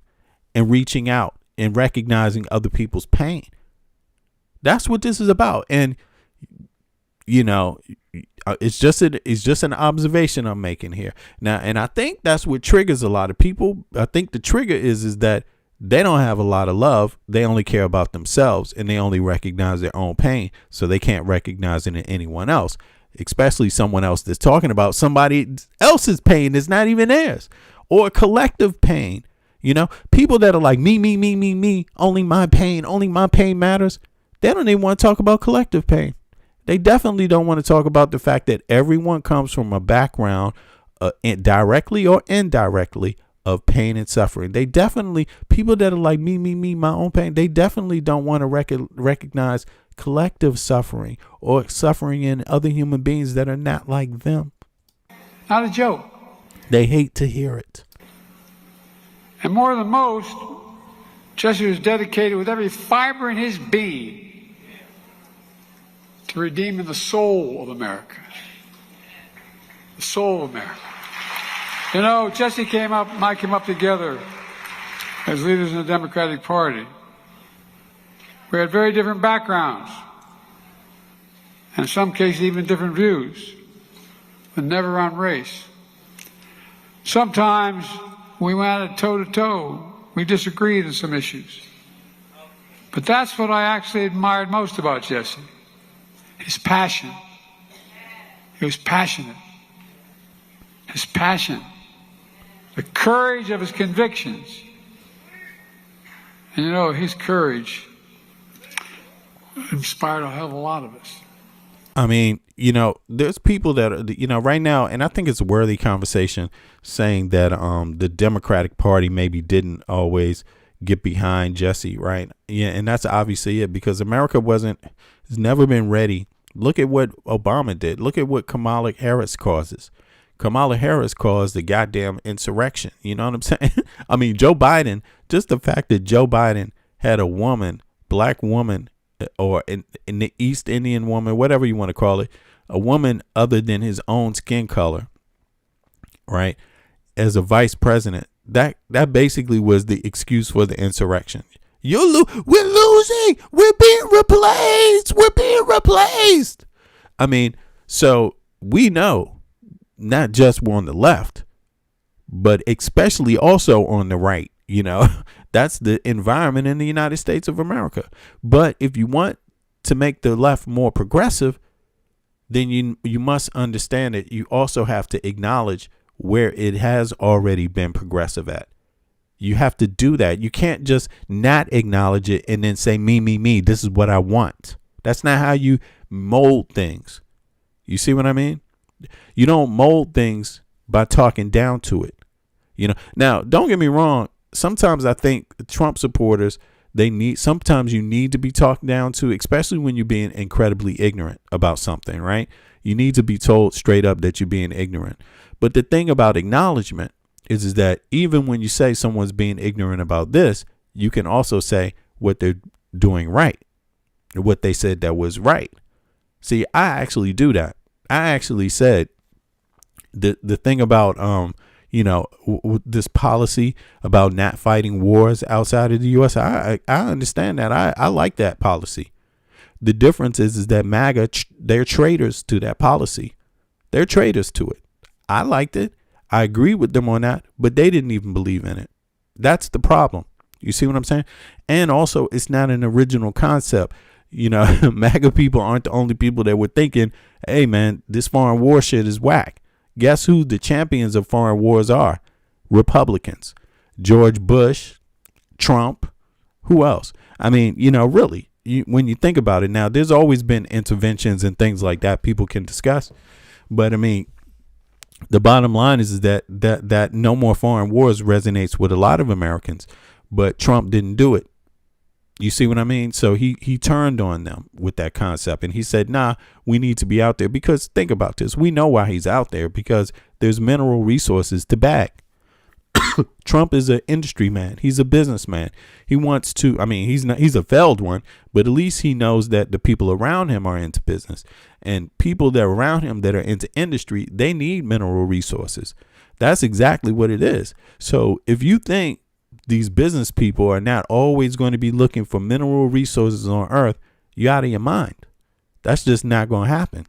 And reaching out and recognizing other people's pain. That's what this is about. And it's just an observation I'm making here now, and I think that's what triggers a lot of people. I think the trigger is that they don't have a lot of love. They only care about themselves, and they only recognize their own pain, so they can't recognize it in anyone else, especially someone else that's talking about somebody else's pain that's not even theirs, or collective pain. People that are like me, only my pain matters. They don't even want to talk about collective pain. They definitely don't want to talk about the fact that everyone comes from a background, directly or indirectly, of pain and suffering. They definitely, people that are like me, my own pain, they definitely don't want to recognize collective suffering or suffering in other human beings that are not like them. Not a joke. They hate to hear it. And more than most, Jesse was dedicated with every fiber in his being to redeeming the soul of America. The soul of America. Jesse came up, and I came up together as leaders in the Democratic Party. We had very different backgrounds, and in some cases even different views, but never on race. Sometimes we went at toe-to-toe. We disagreed on some issues. But that's what I actually admired most about Jesse. His passion. He was passionate. His passion. The courage of his convictions. And his courage inspired a hell of a lot of us. I mean, there's people that are, right now, and I think it's a worthy conversation saying that the Democratic Party maybe didn't always get behind Jesse, right? Yeah, and that's obviously it, because America has never been ready. Look at what Obama did. Look at what Kamala Harris causes. Kamala Harris caused the goddamn insurrection. You know what I'm saying? I mean, Joe Biden, just the fact that Joe Biden had a woman, black woman, or in the East Indian woman, whatever you want to call it, a woman other than his own skin color, right, as a vice president, that basically was the excuse for the insurrection. We're losing. We're being replaced. We're being replaced. I mean, so we know not just on the left, but especially also on the right, that's the environment in the United States of America. But if you want to make the left more progressive, then you must understand that you also have to acknowledge where it has already been progressive at. You have to do that. You can't just not acknowledge it and then say, me, this is what I want. That's not how you mold things. You see what I mean? You don't mold things by talking down to it. Now, don't get me wrong. Sometimes I think Trump supporters, sometimes you need to be talked down to, especially when you're being incredibly ignorant about something, right? You need to be told straight up that you're being ignorant. But the thing about acknowledgement is that even when you say someone's being ignorant about this, you can also say what they're doing right, or what they said that was right. See, I actually do that. I actually said the thing about this policy about not fighting wars outside of the U.S. I understand that. I like that policy. The difference is that MAGA, they're traitors to that policy. They're traitors to it. I liked it. I agree with them on that, but they didn't even believe in it. That's the problem. You see what I'm saying? And also, it's not an original concept. MAGA people aren't the only people that were thinking, hey, man, this foreign war shit is whack. Guess who the champions of foreign wars are? Republicans. George Bush, Trump, who else? I mean, really, when you think about it now, there's always been interventions and things like that people can discuss. But I mean, the bottom line is that no more foreign wars resonates with a lot of Americans, but Trump didn't do it. You see what I mean? So he turned on them with that concept, and he said, nah, we need to be out there, because think about this. We know why he's out there, because there's mineral resources to bag. Trump is an industry man. He's a businessman. He wants to, he's a failed one, but at least he knows that the people around him are into business, and people that are around him that are into industry, they need mineral resources. That's exactly what it is. So if you think these business people are not always going to be looking for mineral resources on Earth, you're out of your mind. That's just not going to happen.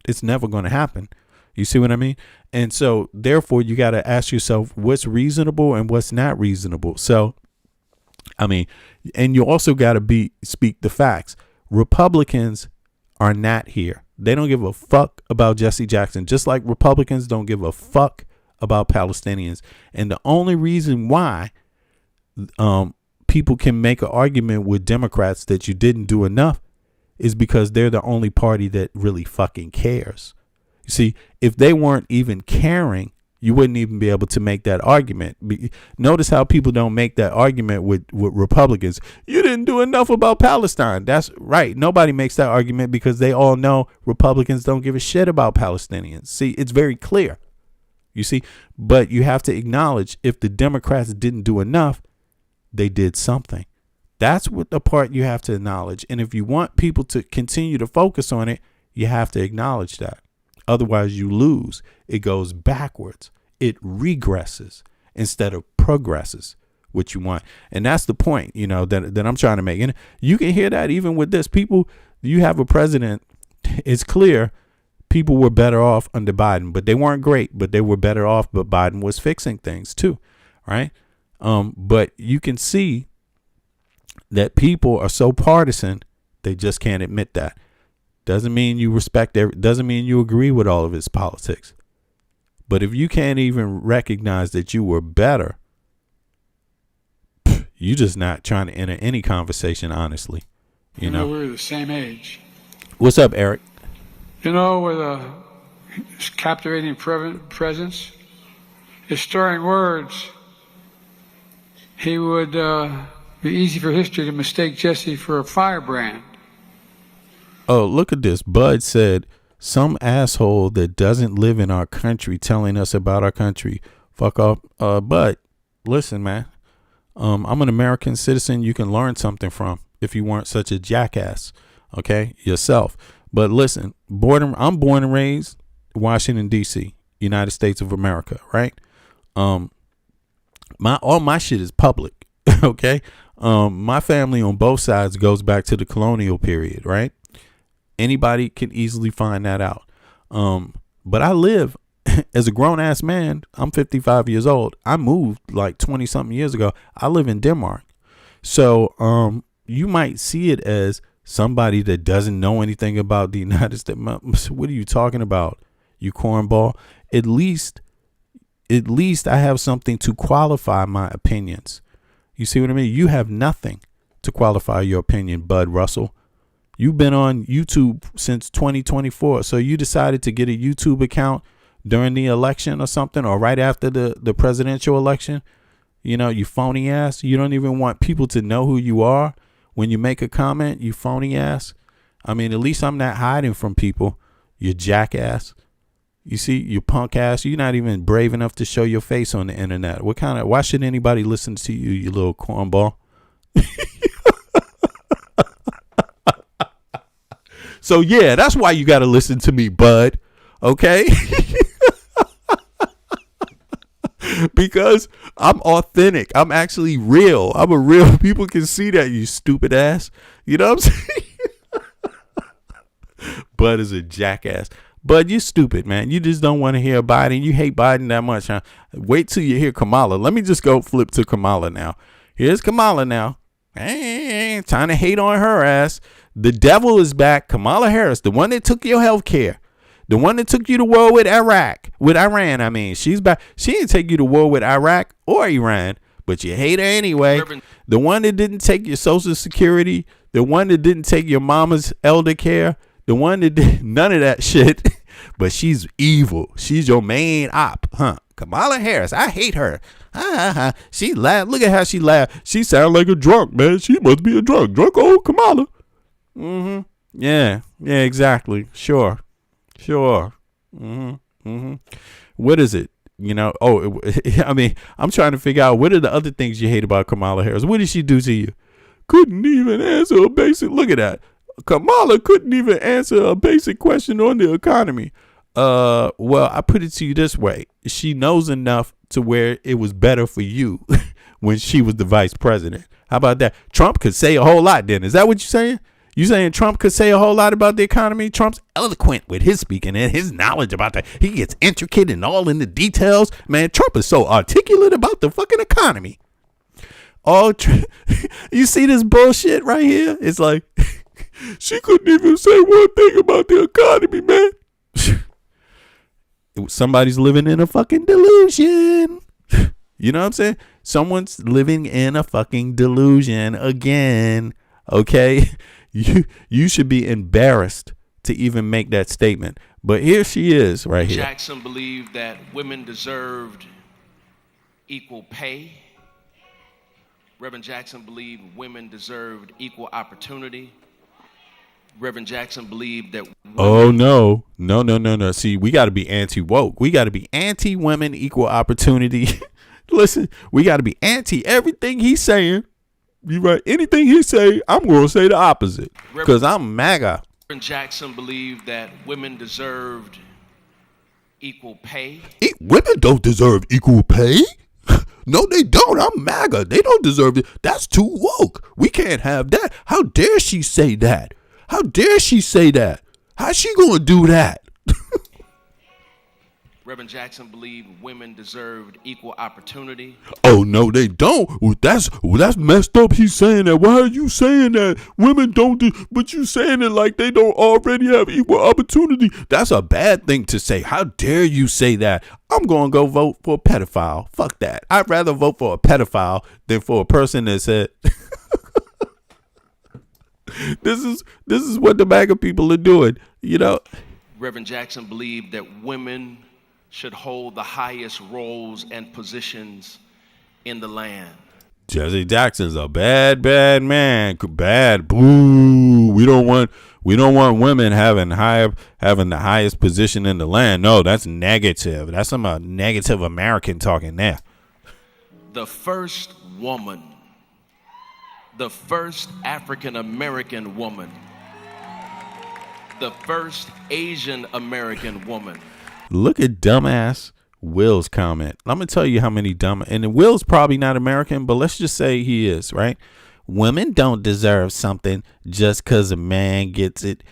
It's never going to happen. You see what I mean? And so therefore, you got to ask yourself what's reasonable and what's not reasonable. So, and you also got to speak the facts. Republicans are not here. They don't give a fuck about Jesse Jackson, just like Republicans don't give a fuck about Palestinians. And the only reason why people can make an argument with Democrats that you didn't do enough is because they're the only party that really fucking cares. You see, if they weren't even caring, you wouldn't even be able to make that argument. Notice how people don't make that argument with Republicans. You didn't do enough about Palestine. That's right. Nobody makes that argument because they all know Republicans don't give a shit about Palestinians. See, it's very clear. You see, but you have to acknowledge if the Democrats didn't do enough, they did something. That's what the part you have to acknowledge. And if you want people to continue to focus on it, you have to acknowledge that. Otherwise, you lose. It goes backwards. It regresses instead of progresses, what you want. And that's the point, that I'm trying to make. And you can hear that even with this. People, you have a president, it's clear people were better off under Biden, but they weren't great, but they were better off. But Biden was fixing things too, right? But you can see that people are so partisan, they just can't admit that. Doesn't mean you respect doesn't mean you agree with all of his politics. But if you can't even recognize that you were better, you're just not trying to enter any conversation honestly. We were the same age. What's up, Eric? You know, with his captivating presence, his stirring words, he would be easy for history to mistake Jesse for a firebrand. Oh, look at this. Bud said, some asshole that doesn't live in our country telling us about our country. Fuck off. Bud, listen, man. I'm an American citizen you can learn something from if you weren't such a jackass, okay, yourself. But listen, I'm born and raised Washington, D.C., United States of America, right? All my shit is public, okay? My family on both sides goes back to the colonial period, right? Anybody can easily find that out. But I live as a grown ass man. I'm 55 years old. I moved like 20 something years ago. I live in Denmark. So you might see it as somebody that doesn't know anything about the United States. What are you talking about, you cornball? At least I have something to qualify my opinions. You see what I mean? You have nothing to qualify your opinion, Bud Russell. You've been on YouTube since 2024. So you decided to get a YouTube account during the election or something, or right after the presidential election. You know, you phony ass. You don't even want people to know who you are when you make a comment, you phony ass. I mean, at least I'm not hiding from people, you jackass. You see, you punk ass. You're not even brave enough to show your face on the internet. Why should anybody listen to you, you little cornball? So yeah, that's why you got to listen to me, Bud. Okay? Because I'm authentic. I'm actually real. I'm a real. People can see that, you stupid ass. You know what I'm saying? Bud is a jackass. Bud, you stupid, man. You just don't want to hear Biden. You hate Biden that much, huh? Wait till you hear Kamala. Let me just go flip to Kamala now. Here's Kamala now. Hey, time to hate on her ass. The devil is back. Kamala Harris, the one that took your health care. The one that took you to war with Iran, I mean. She's back. She didn't take you to war with Iraq or Iran, but you hate her anyway. The one that didn't take your Social Security. The one that didn't take your mama's elder care. The one that did none of that shit. But she's evil. She's your main op, huh? Kamala Harris. I hate her. She laughed. Look at how she laughed. She sounds like a drunk, man. She must be a drunk. Drunk old Kamala. Mm-hmm. Yeah, exactly. Sure. What is it? You know, I mean, I'm trying to figure out what are the other things you hate about Kamala Harris. What did she do to you? Couldn't even answer a basic, look at that. Kamala couldn't even answer a basic question on the economy. Well, I put it to you this way. She knows enough to where it was better for you when she was the vice president. How about that? Trump could say a whole lot then. Is that what you're saying? You saying Trump could say a whole lot about the economy? Trump's eloquent with his speaking and his knowledge about that. He gets intricate and all in the details. Man, Trump is so articulate about the fucking economy. You see this bullshit right here? It's like, she couldn't even say one thing about the economy, man. Somebody's living in a fucking delusion. You know what I'm saying? Someone's living in a fucking delusion again. Okay? You should be embarrassed to even make that statement. But here she is right here. Jackson believed that women deserved equal pay. Reverend Jackson believed women deserved equal opportunity. Reverend Jackson believed that no. See, we got to be anti-woke. We got to be anti-women equal opportunity. Listen, we got to be anti everything he's saying. You right? Anything he say, I'm going to say the opposite because I'm MAGA. Reverend Jackson believed that women deserved equal pay. Women don't deserve equal pay. No, they don't. I'm MAGA. They don't deserve it. That's too woke. We can't have that. How dare she say that? How dare she say that? How's she going to do that? Reverend Jackson believed women deserved equal opportunity. Oh, no, they don't. Well, that's messed up. He's saying that. Why are you saying that? Women don't do, but you saying it like they don't already have equal opportunity. That's a bad thing to say. How dare you say that? I'm going to go vote for a pedophile. Fuck that. I'd rather vote for a pedophile than for a person that said... This is what the MAGA people are doing, you know. Reverend Jackson believed that women should hold the highest roles and positions in the land. Jesse Jackson's a bad man. Bad. Boo. We don't want women having the highest position in the land. No, that's negative. That's some negative American talking there. The first woman, the first African American woman, the first Asian American woman. Look at dumbass Will's comment. I'm going to tell you how many and Will's probably not American, but let's just say he is, right? Women don't deserve something just because a man gets it.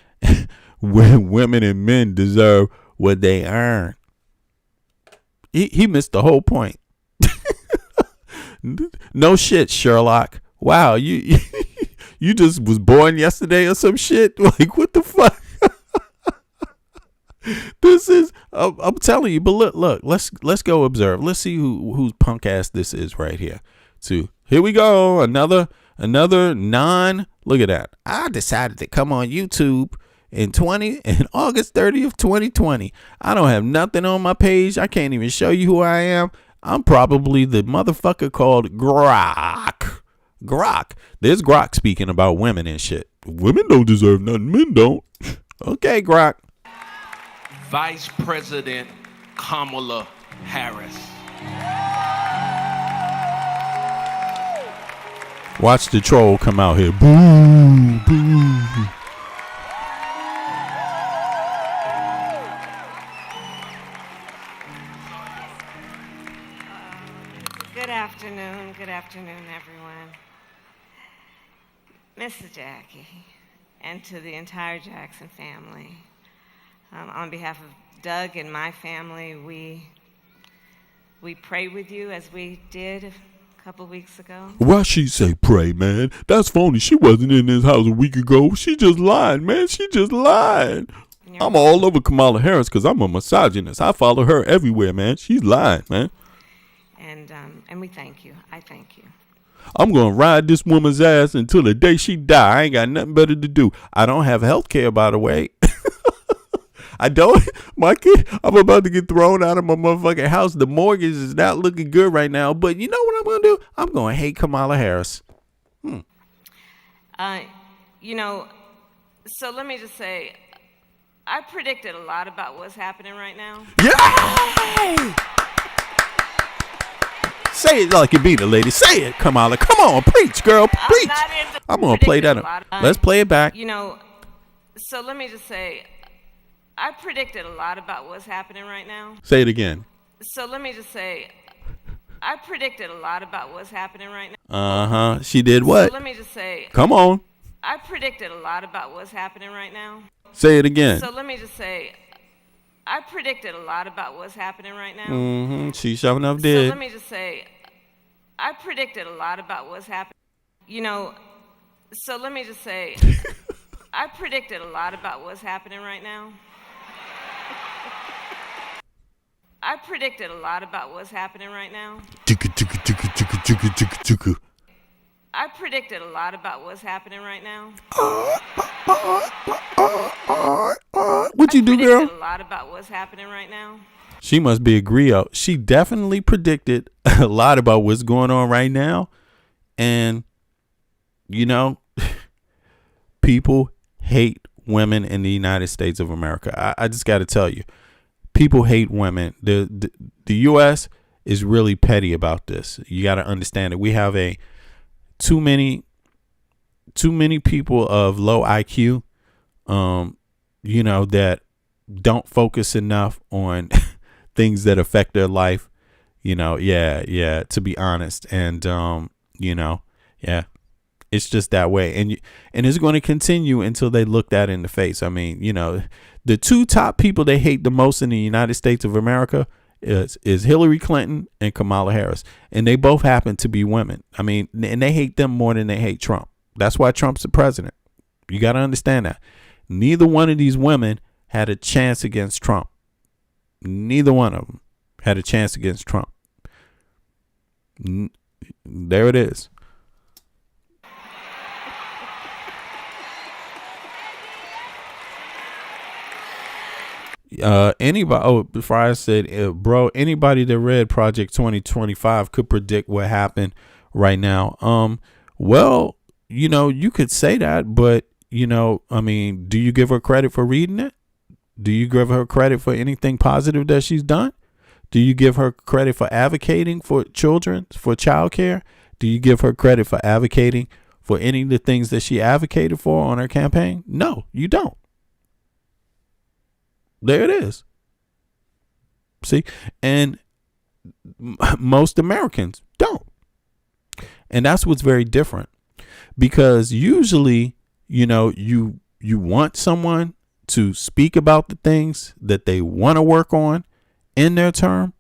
Women and men deserve what they earn. He missed the whole point. No shit, Sherlock. Wow, you just was born yesterday or some shit? Like, what the fuck? This is, I'm telling you, but look, let's go observe. Let's see whose punk ass this is right here. So here we go. Another look at that. I decided to come on YouTube in August 30th, 2020. I don't have nothing on my page. I can't even show you who I am. I'm probably the motherfucker called Grok. There's Grok speaking about women and shit. Women don't deserve nothing. Men don't. Okay, Grok. Vice President Kamala Harris. Watch the troll come out here. Boo, boo. Good afternoon, everyone. Mrs. Jackie, and to the entire Jackson family. On behalf of Doug and my family, we pray with you as we did a couple weeks ago. Why she say pray, man? That's phony. She wasn't in this house a week ago. She just lied, man. She just lied. I'm all over Kamala Harris because I'm a misogynist. I follow her everywhere, man. She's lying, man. And we thank you. I thank you. I'm going to ride this woman's ass until the day she die. I ain't got nothing better to do. I don't have health care, by the way. I don't. My kid, I'm about to get thrown out of my motherfucking house. The mortgage is not looking good right now. But you know what I'm going to do? I'm going to hate Kamala Harris. So let me just say, I predicted a lot about what's happening right now. Yay! Say it like you beat it, lady. Say it, Kamala. Come on, preach, girl. Preach. I'm going to play that. Let's play it back. So let me just say, I predicted a lot about what's happening right now. Say it again. So let me just say, I predicted a lot about what's happening right now. Uh-huh. She did what? So let me just say. Come on. I predicted a lot about what's happening right now. Say it again. So let me just say, I predicted a lot about what's happening right now. Mm-hmm. She sure enough did. So let me just say, I predicted a lot about what's happening. So let me just say, I predicted a lot about what's happening right now. I predicted a lot about what's happening right now. I predicted a lot about what's happening right now. What you do, girl? I predicted a lot about what's happening right now. She must be a griot. She definitely predicted a lot about what's going on right now. And, people hate women in the United States of America. I just got to tell you, people hate women. The U.S. is really petty about this. You got to understand it. We have too many people of low IQ, that don't focus enough on things that affect their life. To be honest. And, it's just that way. And it's going to continue until they look that in the face. I mean, the two top people they hate the most in the United States of America is Hillary Clinton and Kamala Harris. And they both happen to be women. I mean, and they hate them more than they hate Trump. That's why Trump's the president. You got to understand that. Neither one of these women had a chance against Trump. Neither one of them had a chance against Trump. There it is. Anybody, before I said, bro, anybody that read Project 2025 could predict what happened right now. Well, you could say that, but I mean, do you give her credit for reading it? Do you give her credit for anything positive that she's done? Do you give her credit for advocating for children, for childcare? Do you give her credit for advocating for any of the things that she advocated for on her campaign? No, you don't. There it is. See, and most Americans don't. And that's what's very different, because usually, you want someone to speak about the things that they want to work on in their term.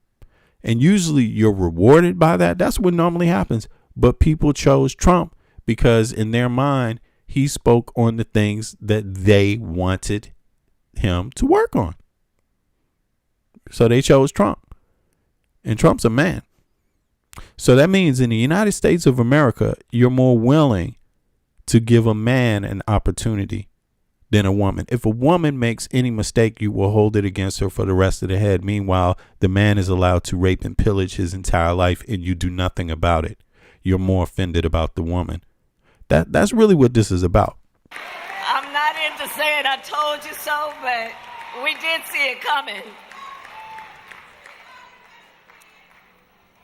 And usually you're rewarded by that. That's what normally happens. But people chose Trump because in their mind, he spoke on the things that they wanted him to work on. So they chose Trump. And Trump's a man. So that means in the United States of America, you're more willing to give a man an opportunity than a woman. If a woman makes any mistake, you will hold it against her for the rest of the head. Meanwhile, the man is allowed to rape and pillage his entire life and you do nothing about it. You're more offended about the woman. That's really what this is about. I'm not into saying I told you so, but we did see it coming.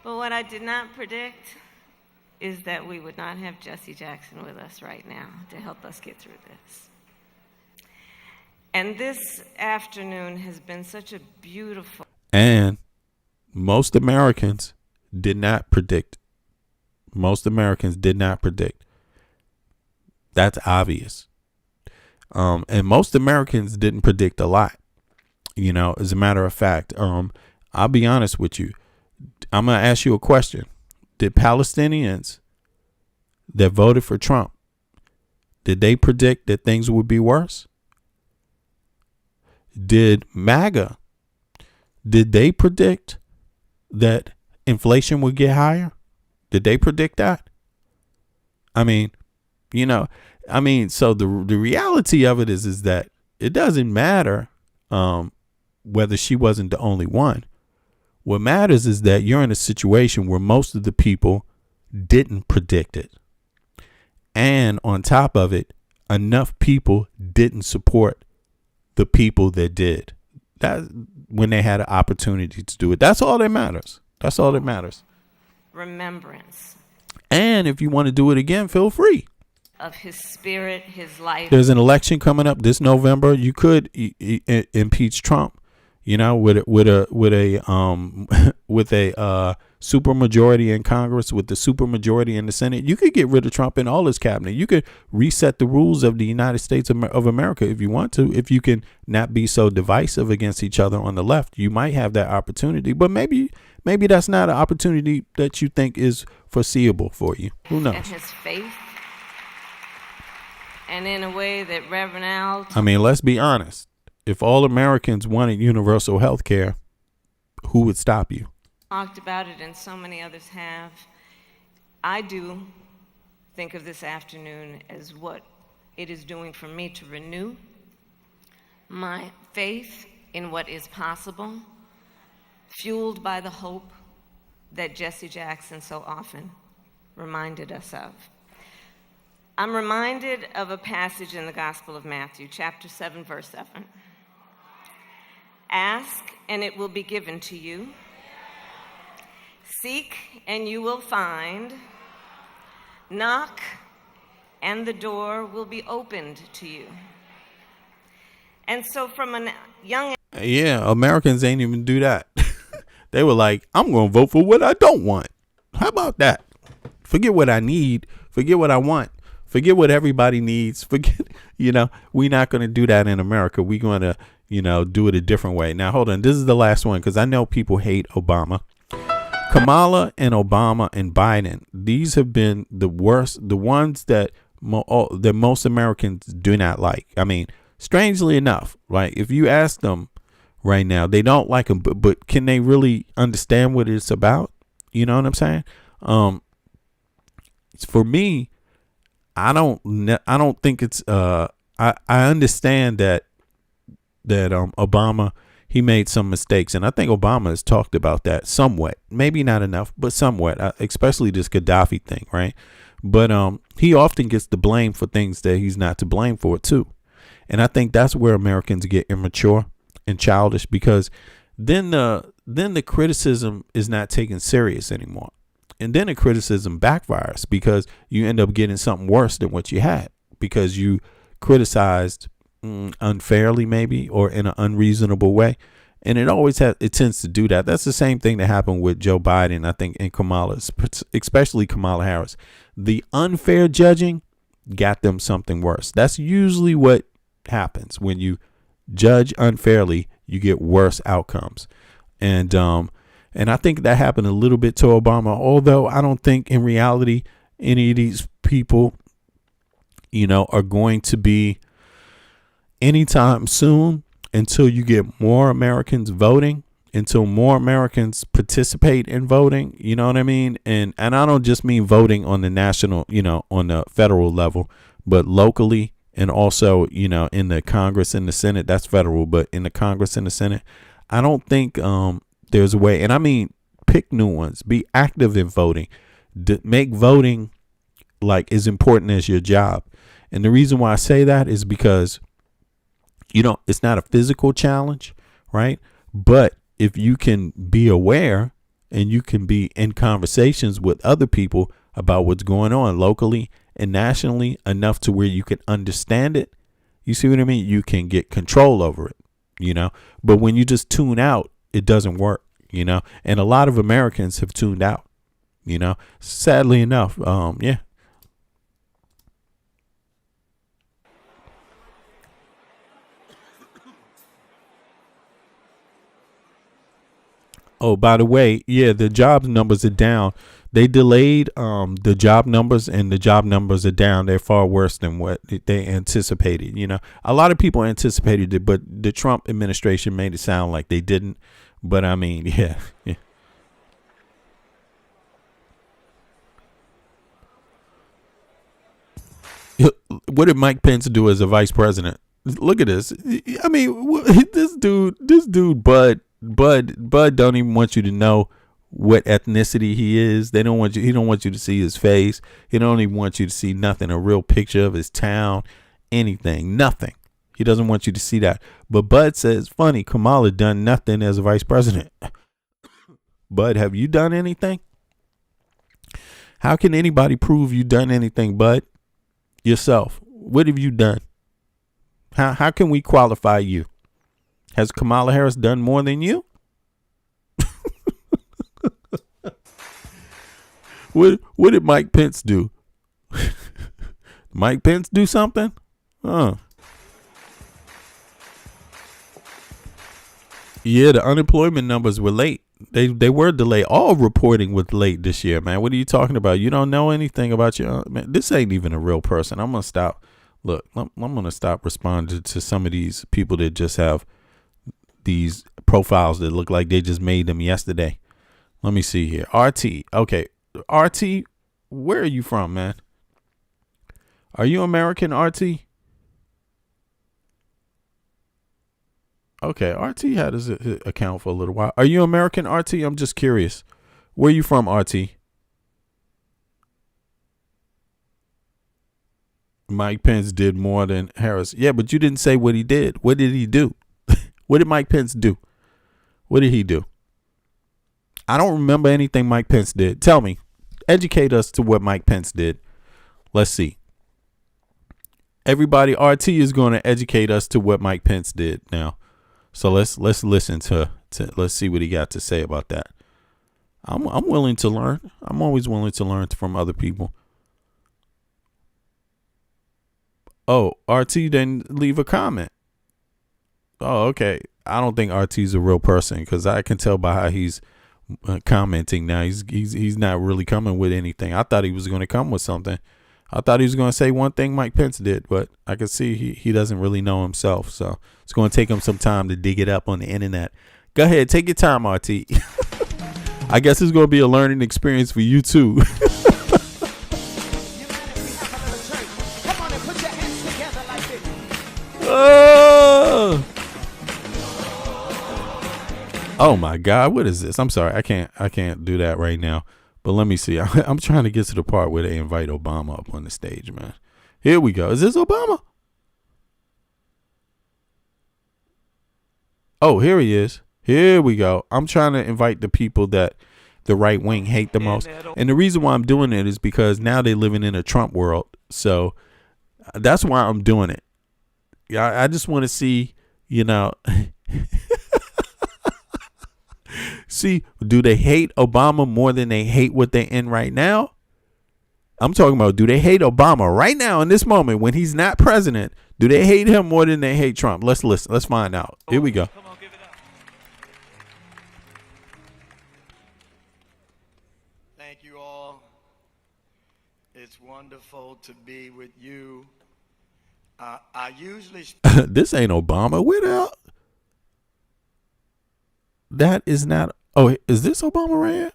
But what I did not predict is that we would not have Jesse Jackson with us right now to help us get through this. And this afternoon has been such a beautiful... And most Americans did not predict. Most Americans did not predict. That's obvious. And most Americans didn't predict a lot. As a matter of fact, I'll be honest with you. I'm going to ask you a question. Did Palestinians that voted for Trump, did they predict that things would be worse? Did MAGA, did they predict that inflation would get higher? Did they predict that? I mean, so the reality of it is that it doesn't matter whether she wasn't the only one. What matters is that you're in a situation where most of the people didn't predict it. And on top of it, enough people didn't support the people that did. That when they had an opportunity to do it. That's all that matters. That's all that matters. Remembrance. And if you want to do it again, feel free. Of his spirit, his life. There's an election coming up this November. You could impeach Trump. With a super majority in Congress, with the super majority in the Senate, you could get rid of Trump and all his cabinet. You could reset the rules of the United States of America if you want to. If you can not be so divisive against each other on the left, you might have that opportunity. But maybe that's not an opportunity that you think is foreseeable for you. Who knows? And his faith, and in a way that Reverend Al. I mean, let's be honest. If all Americans wanted universal health care, who would stop you? Talked about it and so many others have. I do think of this afternoon as what it is doing for me to renew my faith in what is possible, fueled by the hope that Jesse Jackson so often reminded us of. I'm reminded of a passage in the Gospel of Matthew, chapter 7, verse 7. Ask, and it will be given to you. Seek, and you will find. Knock, and the door will be opened to you. And so from a young... Yeah, Americans ain't even do that. They were like, I'm going to vote for what I don't want. How about that? Forget what I need. Forget what I want. Forget what everybody needs. Forget, we're not going to do that in America. We're going to, do it a different way. Now, hold on. This is the last one because I know people hate Obama. Kamala and Obama and Biden, these have been the worst, the ones that most Americans do not like. I mean, strangely enough, right? If you ask them right now, they don't like them, but can they really understand what it's about? You know what I'm saying? For me, I don't think it's I understand that Obama he made some mistakes. And I think Obama has talked about that somewhat, maybe not enough, but somewhat, especially this Gaddafi thing. Right. But he often gets the blame for things that he's not to blame for, too. And I think that's where Americans get immature and childish, because then the criticism is not taken serious anymore. And then the criticism backfires because you end up getting something worse than what you had, because you criticized unfairly, maybe, or in an unreasonable way. And it tends to do that. That's the same thing that happened with Joe Biden, I think, and Kamala, especially Kamala Harris. The unfair judging got them something worse. That's usually what happens when you judge unfairly. You get worse outcomes. And I think that happened a little bit to Obama, although I don't think in reality any of these people, are going to be anytime soon, until you get more Americans voting, until more Americans participate in voting. You know what I mean? And I don't just mean voting on the national, on the federal level, but locally, and also, in the Congress and the Senate. That's federal, but in the Congress and the Senate, I don't think there's a way. And I mean, pick new ones, be active in voting, make voting like as important as your job. And the reason why I say that is because, it's not a physical challenge, right? But if you can be aware and you can be in conversations with other people about what's going on locally and nationally enough to where you can understand it, you see what I mean? You can get control over it, But when you just tune out, it doesn't work, And a lot of Americans have tuned out, Sadly enough, yeah. Oh, by the way, yeah, the job numbers are down. They delayed the job numbers, and the job numbers are down. They're far worse than what they anticipated. A lot of people anticipated it, but the Trump administration made it sound like they didn't. But I mean, yeah. What did Mike Pence do as a vice president? Look at this. I mean, this dude, Bud don't even want you to know what ethnicity he is. He don't want you to see his face. He don't even want you to see nothing, a real picture of his town, anything, nothing. He doesn't want you to see that. But Bud says, funny, Kamala done nothing as a vice president. Bud, have you done anything? How can anybody prove you done anything, Bud? Yourself. What have you done? How can we qualify you? Has Kamala Harris done more than you? What did Mike Pence do? Mike Pence do something? Yeah, the unemployment numbers were late. They were delayed. All reporting was late this year, man. What are you talking about? You don't know anything about your man. This ain't even a real person. I'm gonna stop. Look, I'm gonna stop responding to some of these people that just have these profiles that look like they just made them yesterday. Let me see here. RT. Okay. RT, where are you from, man? Are you American, RT? Okay, RT had his account for a little while. Are you American, RT? I'm just curious. Where are you from, RT? Mike Pence did more than Harris. Yeah, but you didn't say what he did. What did he do? What did Mike Pence do? What did he do? I don't remember anything Mike Pence did. Tell me. Educate us to what Mike Pence did. Let's see. Everybody, RT is going to educate us to what Mike Pence did now. So let's listen to let's see what he got to say about that. I'm willing to learn. I'm always willing to learn from other people. Oh, RT didn't leave a comment. Oh, okay. I don't think RT's a real person, because I can tell by how he's commenting now. He's not really coming with anything. I thought he was going to come with something. I thought he was going to say one thing Mike Pence did, but I could see he doesn't really know himself. So it's going to take him some time to dig it up on the internet. Go ahead. Take your time, RT. I guess it's going to be a learning experience for you, too. Oh my God, what is this? I'm sorry, I can't do that right now. But let me see. I'm trying to get to the part where they invite Obama up on the stage, man. Here we go. Is this Obama? Oh, here he is. Here we go. I'm trying to invite the people that the right wing hate the most. And the reason why I'm doing it is because now they're living in a Trump world. So that's why I'm doing it. Yeah, I just want to see, see, do they hate Obama more than they hate what they're in right now? I'm talking about, do they hate Obama right now in this moment when he's not president? Do they hate him more than they hate Trump? Let's listen. Let's find out. Here we go. Come on, give it up. Thank you all. It's wonderful to be with you. I usually... This ain't Obama. Where the hell? That is not... Oh, is this Obama right here?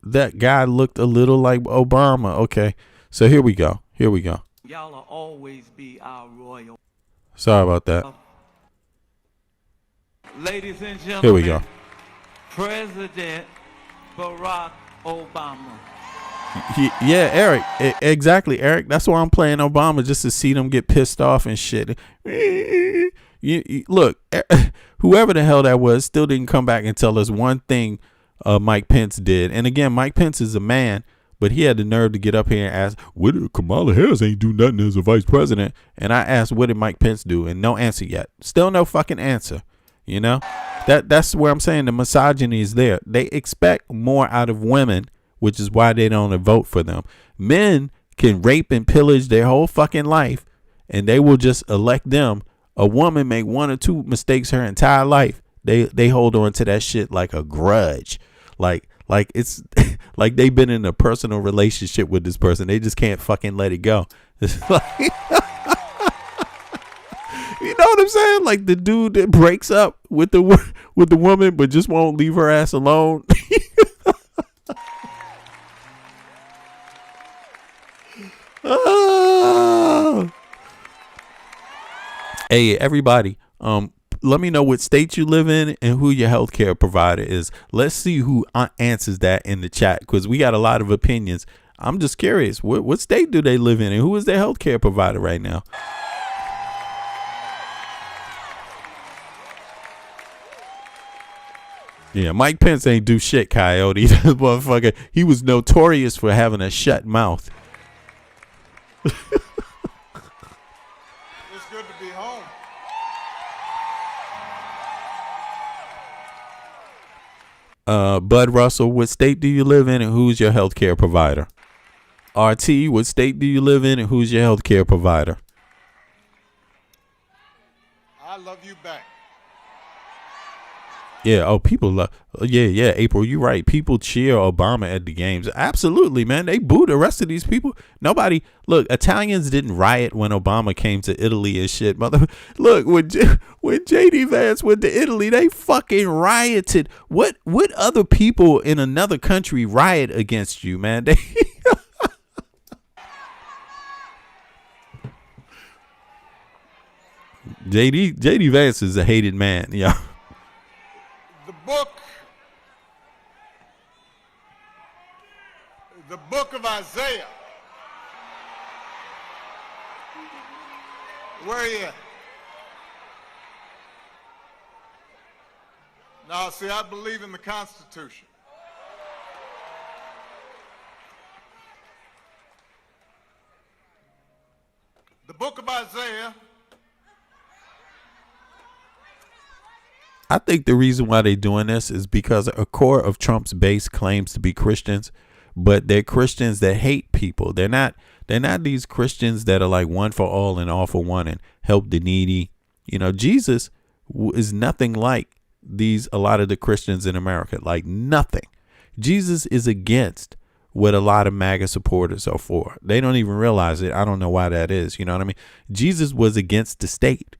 That guy looked a little like Obama. Okay. So here we go. Here we go. Y'all will always be our royal. Sorry about that. Ladies and gentlemen. Here we go. President Barack Obama. Yeah, Eric. Exactly, Eric. That's why I'm playing Obama, just to see them get pissed off and shit. Look, whoever the hell that was still didn't come back and tell us one thing Mike Pence did. And again, Mike Pence is a man, but he had the nerve to get up here and ask, what did Kamala Harris ain't do nothing as a vice president? And I asked, what did Mike Pence do? And no answer yet. Still no fucking answer. That's where I'm saying the misogyny is there. They expect more out of women, which is why they don't vote for them. Men can rape and pillage their whole fucking life, and they will just elect them. A woman make one or two mistakes her entire life. They hold on to that shit like a grudge. Like it's like they've been in a personal relationship with this person. They just can't fucking let it go. It's like, you know what I'm saying? Like the dude that breaks up with the woman but just won't leave her ass alone. Oh. Hey, everybody, let me know what state you live in and who your healthcare provider is. Let's see who answers that in the chat, because we got a lot of opinions. I'm just curious, what state do they live in and who is their healthcare provider right now? Yeah, Mike Pence ain't do shit, Coyote. That motherfucker, he was notorious for having a shut mouth. It's good to be home. Bud Russell, what state do you live in and who's your healthcare provider? RT, what state do you live in and who's your healthcare provider? I love you back. Yeah, people love. Yeah, April, you're right. People cheer Obama at the games. Absolutely, man. They boo the rest of these people. Nobody. Look, Italians didn't riot when Obama came to Italy and shit. Look, when JD Vance went to Italy, they fucking rioted. What other people in another country riot against you, man? JD Vance is a hated man, yeah. The book of Isaiah. Where are you at? Now, see, I believe in the Constitution. The book of Isaiah. I think the reason why they're doing this is because a core of Trump's base claims to be Christians, but they're Christians that hate people. They're not these Christians that are like one for all and all for one and help the needy. Jesus is nothing like a lot of the Christians in America, like nothing. Jesus is against what a lot of MAGA supporters are for. They don't even realize it. I don't know why that is. You know what I mean? Jesus was against the state.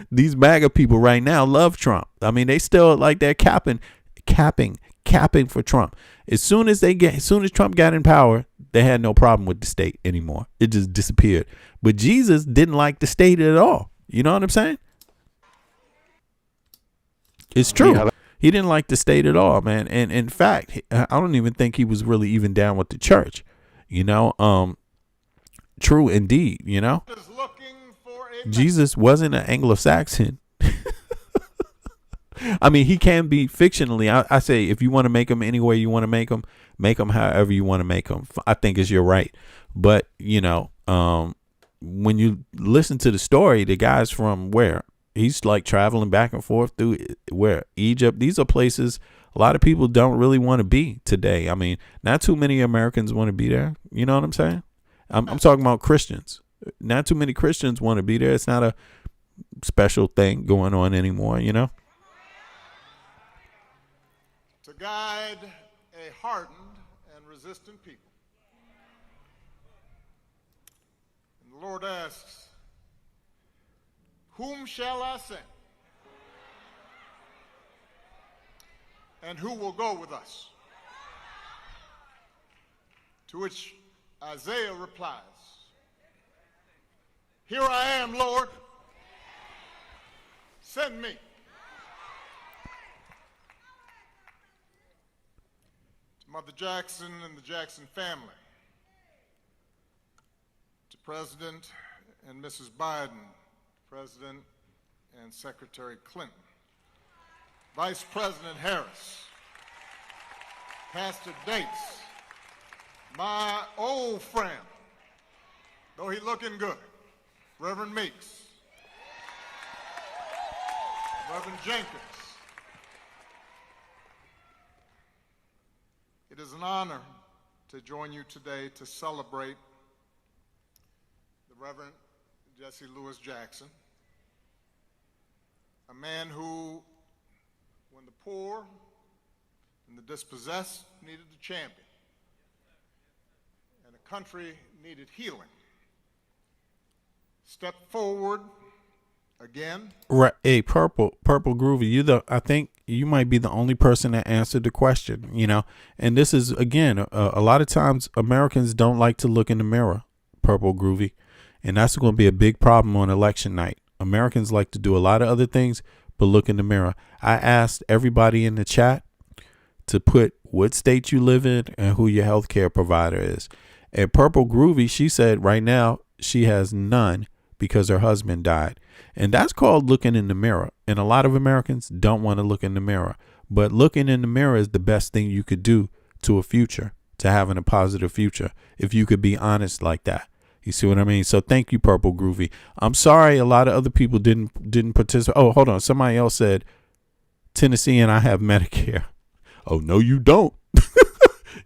These MAGA people right now love Trump. I mean, they still like they're capping for Trump. As soon as Trump got in power, they had no problem with the state anymore. It just disappeared. But Jesus didn't like the state at all. You know what I'm saying? It's true. He didn't like the state at all, man. And in fact, I don't even think he was really even down with the church, you know. True indeed, you know. Jesus wasn't an Anglo-Saxon. I mean, he can be fictionally. I say, if you want to make him any way you want to make him however you want to make him. I think it's your right. But, you know, when you listen to the story, the guy's from where? He's like traveling back and forth through where? Egypt. These are places a lot of people don't really want to be today. I mean, not too many Americans want to be there. You know what I'm saying? I'm talking about Christians. Not too many Christians want to be there. It's not a special thing going on anymore, you know? To guide a hardened and resistant people. And the Lord asks, whom shall I send? And who will go with us? To which Isaiah replies, here I am, Lord. Send me. To Mother Jackson and the Jackson family, to President and Mrs. Biden, President and Secretary Clinton, Vice President Harris, Pastor Dates, my old friend, though he looking good, Reverend Meeks, Reverend Jenkins. It is an honor to join you today to celebrate the Reverend Jesse Lewis Jackson, a man who, when the poor and the dispossessed needed a champion, and a country needed healing, stepped forward again. Right, hey, purple groovy. I think you might be the only person that answered the question. You know, and this is again a lot of times Americans don't like to look in the mirror. Purple groovy, and that's going to be a big problem on election night. Americans like to do a lot of other things, but look in the mirror. I asked everybody in the chat to put what state you live in and who your health care provider is. And Purple Groovy, she said right now she has none because her husband died. And that's called looking in the mirror. And a lot of Americans don't want to look in the mirror. But looking in the mirror is the best thing you could do to a future, to having a positive future, if you could be honest like that. You see what I mean? So thank you, Purple Groovy. I'm sorry a lot of other people didn't participate. Oh, hold on. Somebody else said, Tennessee and I have Medicare. Oh, no, you don't.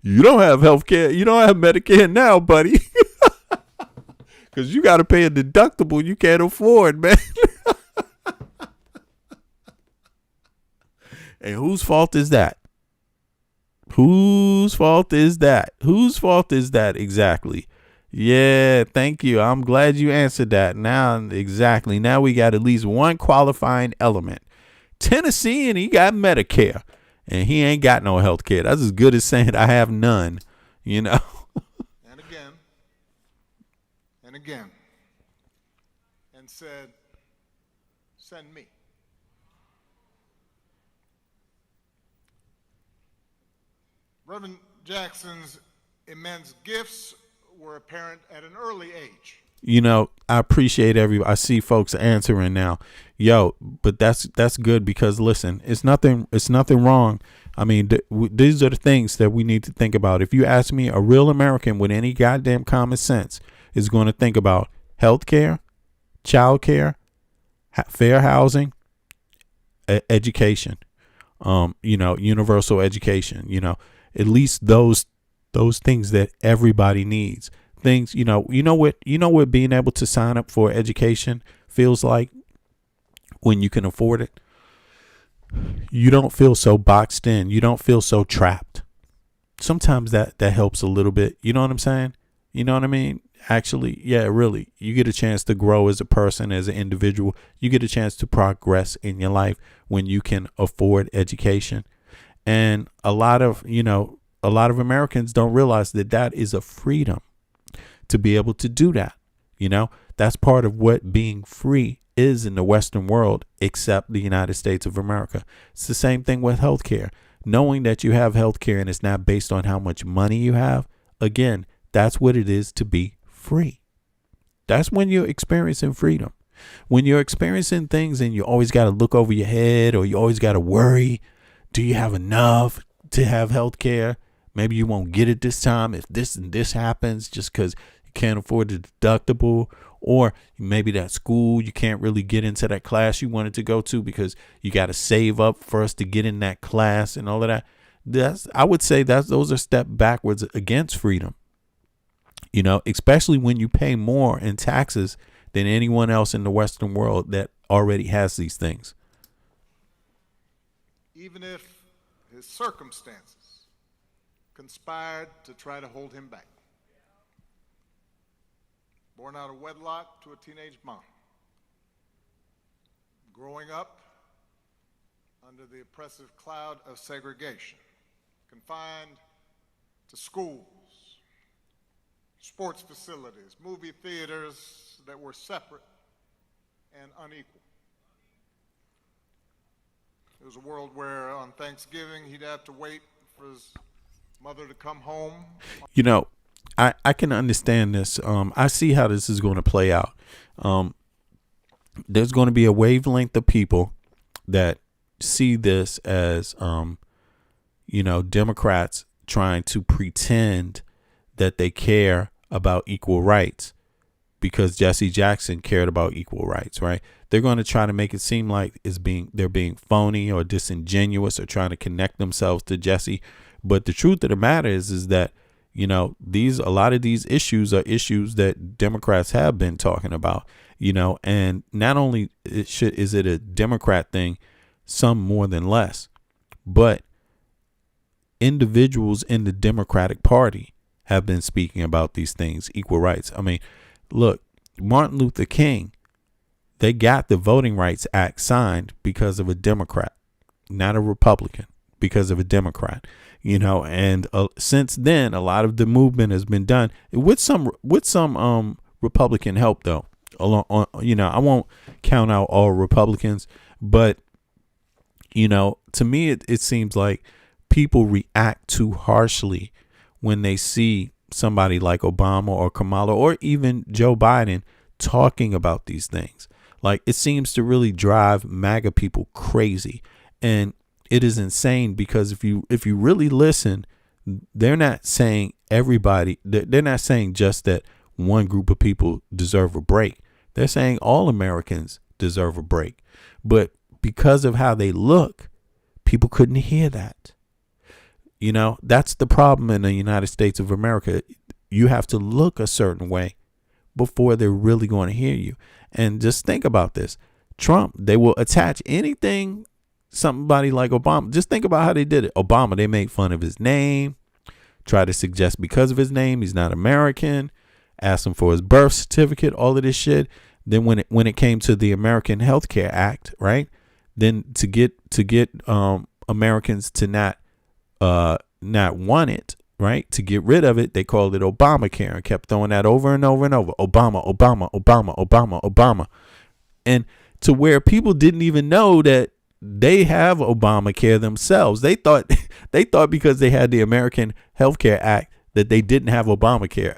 You don't have health care. You don't have Medicare now, buddy. Because you got to pay a deductible you can't afford, man. And whose fault is that? Whose fault is that? Whose fault is that exactly? Yeah, thank you. I'm glad you answered that. Now, exactly. Now we got at least one qualifying element. Tennessee, and he got Medicare. And he ain't got no health care. That's as good as saying I have none, you know. And again, and said, send me. Reverend Jackson's immense gifts were apparent at an early age. You know, I appreciate everybody. I see folks answering now. Yo, but that's good because listen, it's nothing wrong. I mean, these are the things that we need to think about. If you ask me, a real American with any goddamn common sense is going to think about health care, child care, fair housing, education, you know, universal education, you know, at least those things that everybody needs. Things, you know what being able to sign up for education feels like when you can afford it. You don't feel so boxed in. You don't feel so trapped. Sometimes that helps a little bit. You know what I'm saying? You know what I mean? Actually, yeah, really. You get a chance to grow as a person, as an individual. You get a chance to progress in your life when you can afford education. And a lot of Americans don't realize that is a freedom to be able to do that. You know, that's part of what being free is in the Western world except the United States of America. It's the same thing with healthcare. Knowing that you have healthcare and it's not based on how much money you have, again, that's what it is to be free. That's when you're experiencing freedom. When you're experiencing things and you always got to look over your head or you always got to worry, do you have enough to have healthcare? Maybe you won't get it this time if this and this happens just because you can't afford the deductible. Or maybe that school, you can't really get into that class you wanted to go to because you got to save up first to get in that class and all of that. I would say those are steps backwards against freedom. You know, especially when you pay more in taxes than anyone else in the Western world that already has these things. Even if his circumstances conspired to try to hold him back. Born out of wedlock to a teenage mom. Growing up under the oppressive cloud of segregation. Confined to schools, sports facilities, movie theaters that were separate and unequal. It was a world where on Thanksgiving he'd have to wait for his mother to come home. You know, I can understand this. I see how this is going to play out. There's going to be a wavelength of people that see this as, Democrats trying to pretend that they care about equal rights because Jesse Jackson cared about equal rights, right? They're going to try to make it seem like they're being phony or disingenuous or trying to connect themselves to Jesse. But the truth of the matter is that, a lot of these issues are issues that Democrats have been talking about, and not only is it a Democrat thing, some more than less, but individuals in the Democratic Party have been speaking about these things, equal rights. I mean, look, Martin Luther King, they got the Voting Rights Act signed because of a Democrat, not a Republican, because of a Democrat, and since then, a lot of the movement has been done with some Republican help, though. I won't count out all Republicans, but, to me, it seems like people react too harshly when they see somebody like Obama or Kamala or even Joe Biden talking about these things. Like, it seems to really drive MAGA people crazy. And it is insane because if you really listen, they're not saying everybody, they're not saying just that one group of people deserve a break. They're saying all Americans deserve a break. But because of how they look, people couldn't hear that. That's the problem in the United States of America. You have to look a certain way before they're really going to hear you. And just think about this. Trump, they will attach anything, somebody like Obama. Just think about how they did it. Obama, they made fun of his name, try to suggest because of his name, he's not American, asked him for his birth certificate, all of this shit. Then when it came to the American Health Care Act, right? Then to get Americans to not want it, right? To get rid of it, they called it Obamacare and kept throwing that over and over and over. Obama, Obama, Obama, Obama, Obama. And to where people didn't even know that they have Obamacare themselves. They thought because they had the American Health Care Act that they didn't have Obamacare.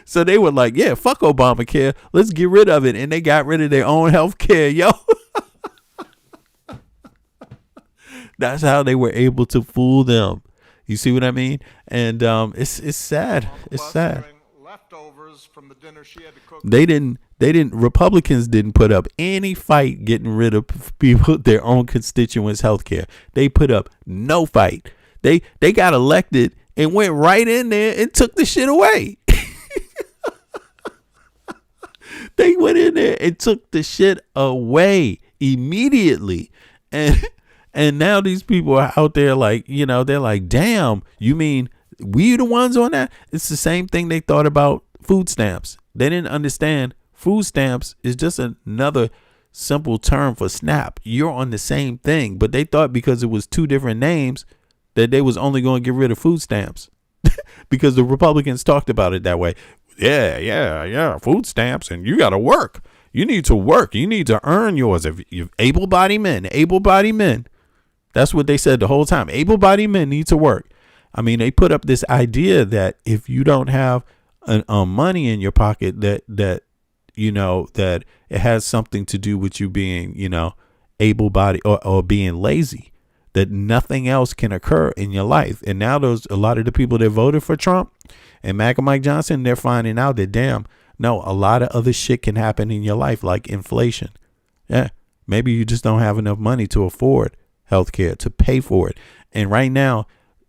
So they were like, yeah, fuck Obamacare. Let's get rid of it. And they got rid of their own health care, yo. That's how they were able to fool them. You see what I mean? And it's sad. It's sad. Leftovers from the dinner she had to cook. Republicans didn't put up any fight getting rid of people, their own constituents' health care. They put up no fight. They got elected and went right in there and took the shit away. They went in there and took the shit away immediately. And now these people are out there like, they're like, damn, you mean we the ones on that? It's the same thing they thought about food stamps. They didn't understand food stamps is just another simple term for SNAP. You're on the same thing. But they thought because it was two different names that they was only going to get rid of food stamps because the Republicans talked about it that way. Yeah, food stamps and you got to work. You need to work. You need to earn yours. If you're able-bodied men, that's what they said the whole time. Able-bodied men need to work. I mean, they put up this idea that if you don't have money in your pocket, that it has something to do with you being, able-bodied or being lazy, that nothing else can occur in your life. And now a lot of the people that voted for Trump and MAGA Mike Johnson, they're finding out that, damn, no, a lot of other shit can happen in your life, like inflation. Yeah, maybe you just don't have enough money to afford healthcare, to pay for it. And right now,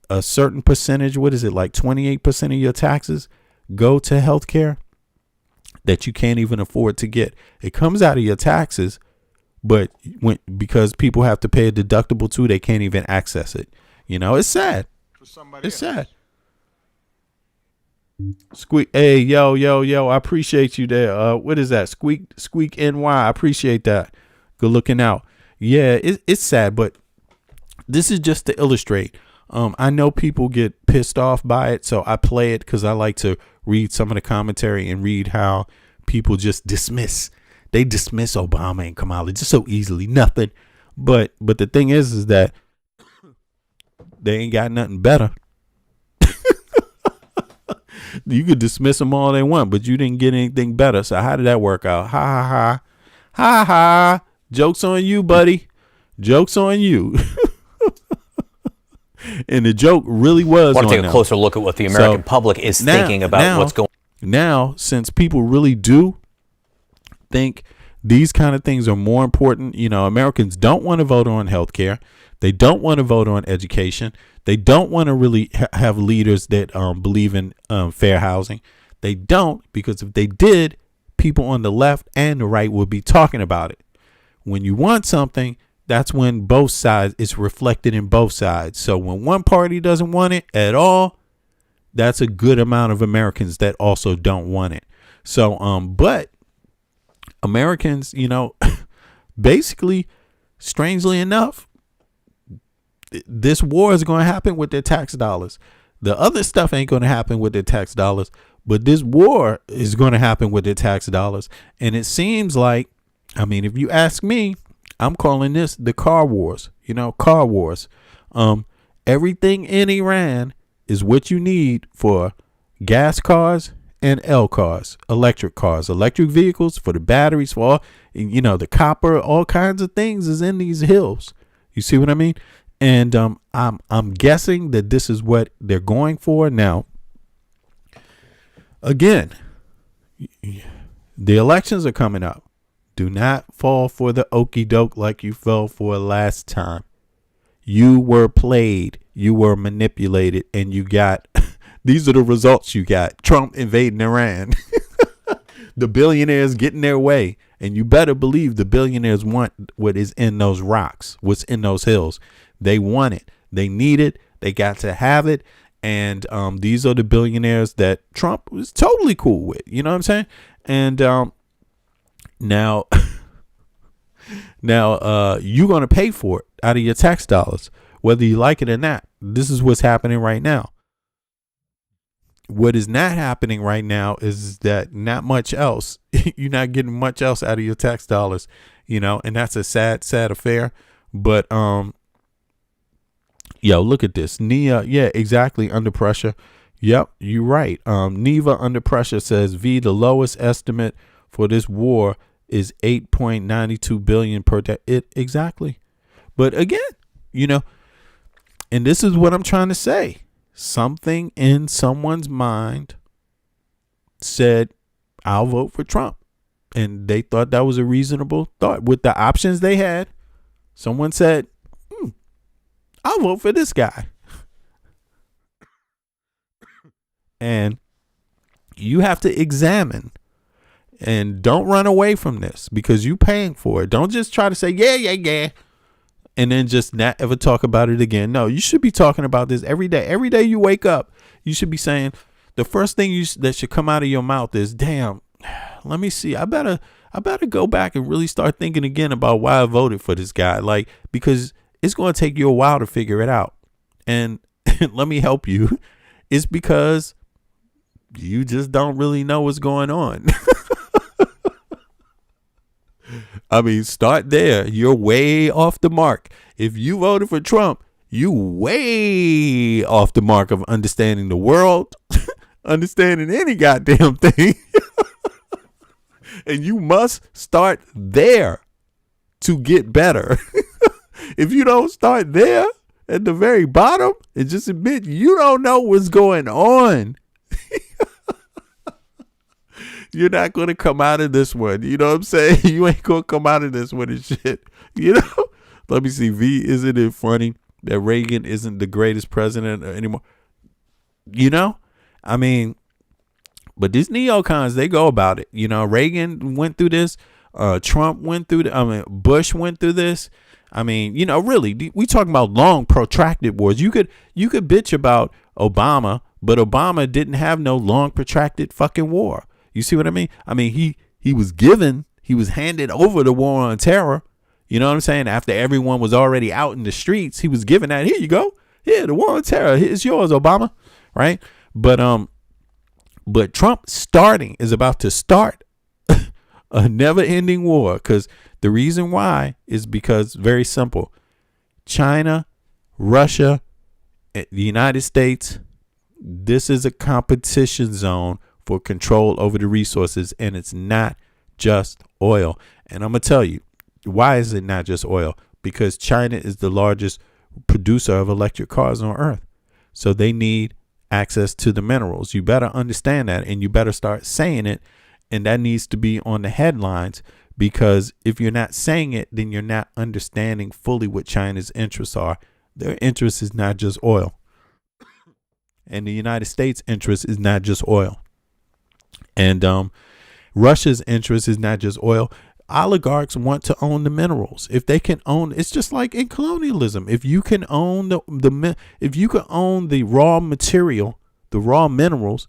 a certain percentage, what is it, like 28% of your taxes go to healthcare that you can't even afford to get. It comes out of your taxes, but because people have to pay a deductible too, they can't even access it. It's sad. It's sad. Squeak, hey, yo, I appreciate you there. What is that? Squeak NY, I appreciate that. Good looking out. Yeah, it's sad, but this is just to illustrate. I know people get pissed off by it, so I play it because I like to read some of the commentary and read how people just dismiss Obama and Kamala just so easily. Nothing. But the thing is that they ain't got nothing better. You could dismiss them all they want, but you didn't get anything better. So how did that work out? Ha ha ha. Ha ha. Joke's on you, buddy. Joke's on you. And the joke really was. I want to take a closer look at what the American public is thinking about what's going on. Now, since people really do think these kind of things are more important, Americans don't want to vote on health care. They don't want to vote on education. They don't want to really have leaders that believe in fair housing. They don't, because if they did, people on the left and the right would be talking about it. When you want something, that's when both sides, it's reflected in both sides. So when one party doesn't want it at all, that's a good amount of Americans that also don't want it. So, but Americans, basically, strangely enough, this war is going to happen with their tax dollars. The other stuff ain't going to happen with their tax dollars, but this war is going to happen with their tax dollars. And it seems like, if you ask me, I'm calling this the car wars, car wars. Everything in Iran is what you need for gas cars and electric vehicles, for the batteries, for all, the copper, all kinds of things is in these hills. You see what I mean? And I'm guessing that this is what they're going for. Now, again, the elections are coming up. Do not fall for the okey doke like you fell for last time. You were played, you were manipulated, and you got these are the results you got. Trump invading Iran. The billionaires getting their way. And you better believe the billionaires want what is in those rocks, what's in those hills. They want it. They need it. They got to have it. And these are the billionaires that Trump was totally cool with. You know what I'm saying? And now you're going to pay for it out of your tax dollars, whether you like it or not. This is what's happening right now. What is not happening right now is that not much else. You're not getting much else out of your tax dollars, and that's a sad affair. But look at this. Nia, yeah, exactly. Under pressure. Yep, you're right. Neva under pressure says the lowest estimate for this war is 8.92 billion per day. Exactly. But again, and this is what I'm trying to say. Something in someone's mind said, I'll vote for Trump. And they thought that was a reasonable thought. With the options they had, someone said, I'll vote for this guy. And you have to examine and don't run away from this because you're paying for it. Don't just try to say, yeah. And then just not ever talk about it again. No, you should be talking about this every day. Every day you wake up, you should be saying the first thing that should come out of your mouth is, damn, let me see. I better go back and really start thinking again about why I voted for this guy. Like, because it's going to take you a while to figure it out. And let me help you. It's because you just don't really know what's going on. I mean, start there. You're way off the mark. If you voted for Trump, you way off the mark of understanding the world, understanding any goddamn thing. And you must start there to get better. If you don't start there at the very bottom and just admit you don't know what's going on, you're not going to come out of this one. You know what I'm saying? You ain't going to come out of this one and shit. You know? Let me see. V, isn't it funny that Reagan isn't the greatest president anymore? You know? I mean, but these neocons, they go about it. You know, Reagan went through this. Trump went through Bush went through this. I mean, you know, really, we talking about long, protracted wars. You could bitch about Obama, but Obama didn't have no long, protracted fucking war. You see what I mean? I mean, he was handed over the war on terror. You know what I'm saying? After everyone was already out in the streets, he was given that. Here you go. Here, the war on terror. It's yours, Obama. Right? But Trump is about to start a never-ending war, because the reason why is because very simple. China, Russia, the United States, this is a competition zone for control over the resources, and it's not just oil. And I'm going to tell you, why is it not just oil? Because China is the largest producer of electric cars on earth. So they need access to the minerals. You better understand that, and you better start saying it. And that needs to be on the headlines, because if you're not saying it, then you're not understanding fully what China's interests are. Their interest is not just oil. And the United States' interest is not just oil. And Russia's interest is not just oil. Oligarchs want to own the minerals. If they can own, it's just like in colonialism. If you can own if you can own the raw material, the raw minerals,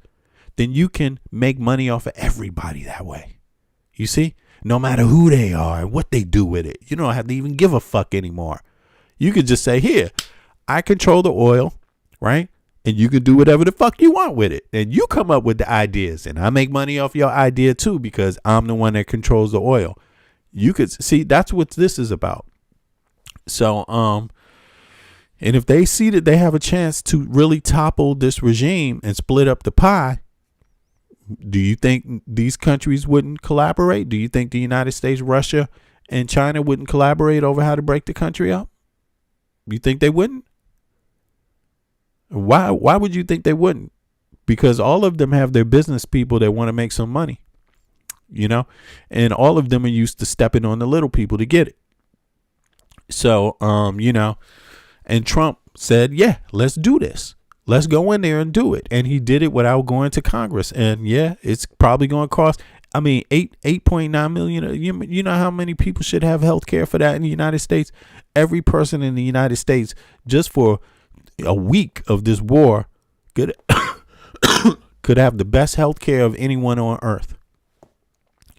then you can make money off of everybody that way. You see, no matter who they are and what they do with it, you don't have to even give a fuck anymore. You could just say, here, I control the oil, right? And you can do whatever the fuck you want with it. And you come up with the ideas, and I make money off your idea too, because I'm the one that controls the oil. You could see, that's what this is about. So, and if they see that they have a chance to really topple this regime and split up the pie, do you think these countries wouldn't collaborate? Do you think the United States, Russia, and China wouldn't collaborate over how to break the country up? You think they wouldn't? Why would you think they wouldn't? Because all of them have their business people that want to make some money, you know, and all of them are used to stepping on the little people to get it. So, you know, and Trump said, yeah, let's do this. Let's go in there and do it. And he did it without going to Congress. And yeah, it's probably going to cost, I mean, 8.9 million. You know how many people should have health care for that in the United States? Every person in the United States, just for a week of this war, could have the best health care of anyone on earth.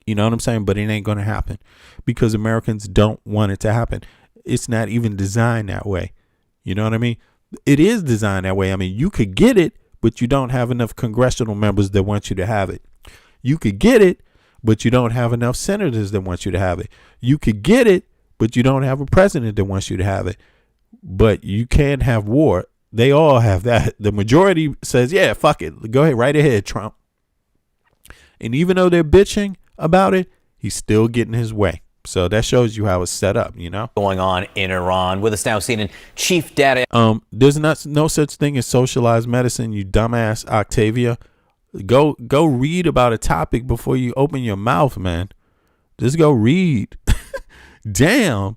You know what I'm saying? But it ain't going to happen because Americans don't want it to happen. It's not even designed that way. You know what I mean? It is designed that way. I mean, you could get it, but you don't have enough congressional members that want you to have it. You could get it, but you don't have enough senators that want you to have it. You could get it, but you don't have a president that wants you to have it. But you can't have war. They all have that. The majority says, yeah, fuck it. Go ahead, right ahead, Trump. And even though they're bitching about it, he's still getting his way. So that shows you how it's set up, you know. Going on in Iran. With us now, CNN Chief Data. There's no such thing as socialized medicine, you dumbass Octavia. Go read about a topic before you open your mouth, man. Just go read. Damn.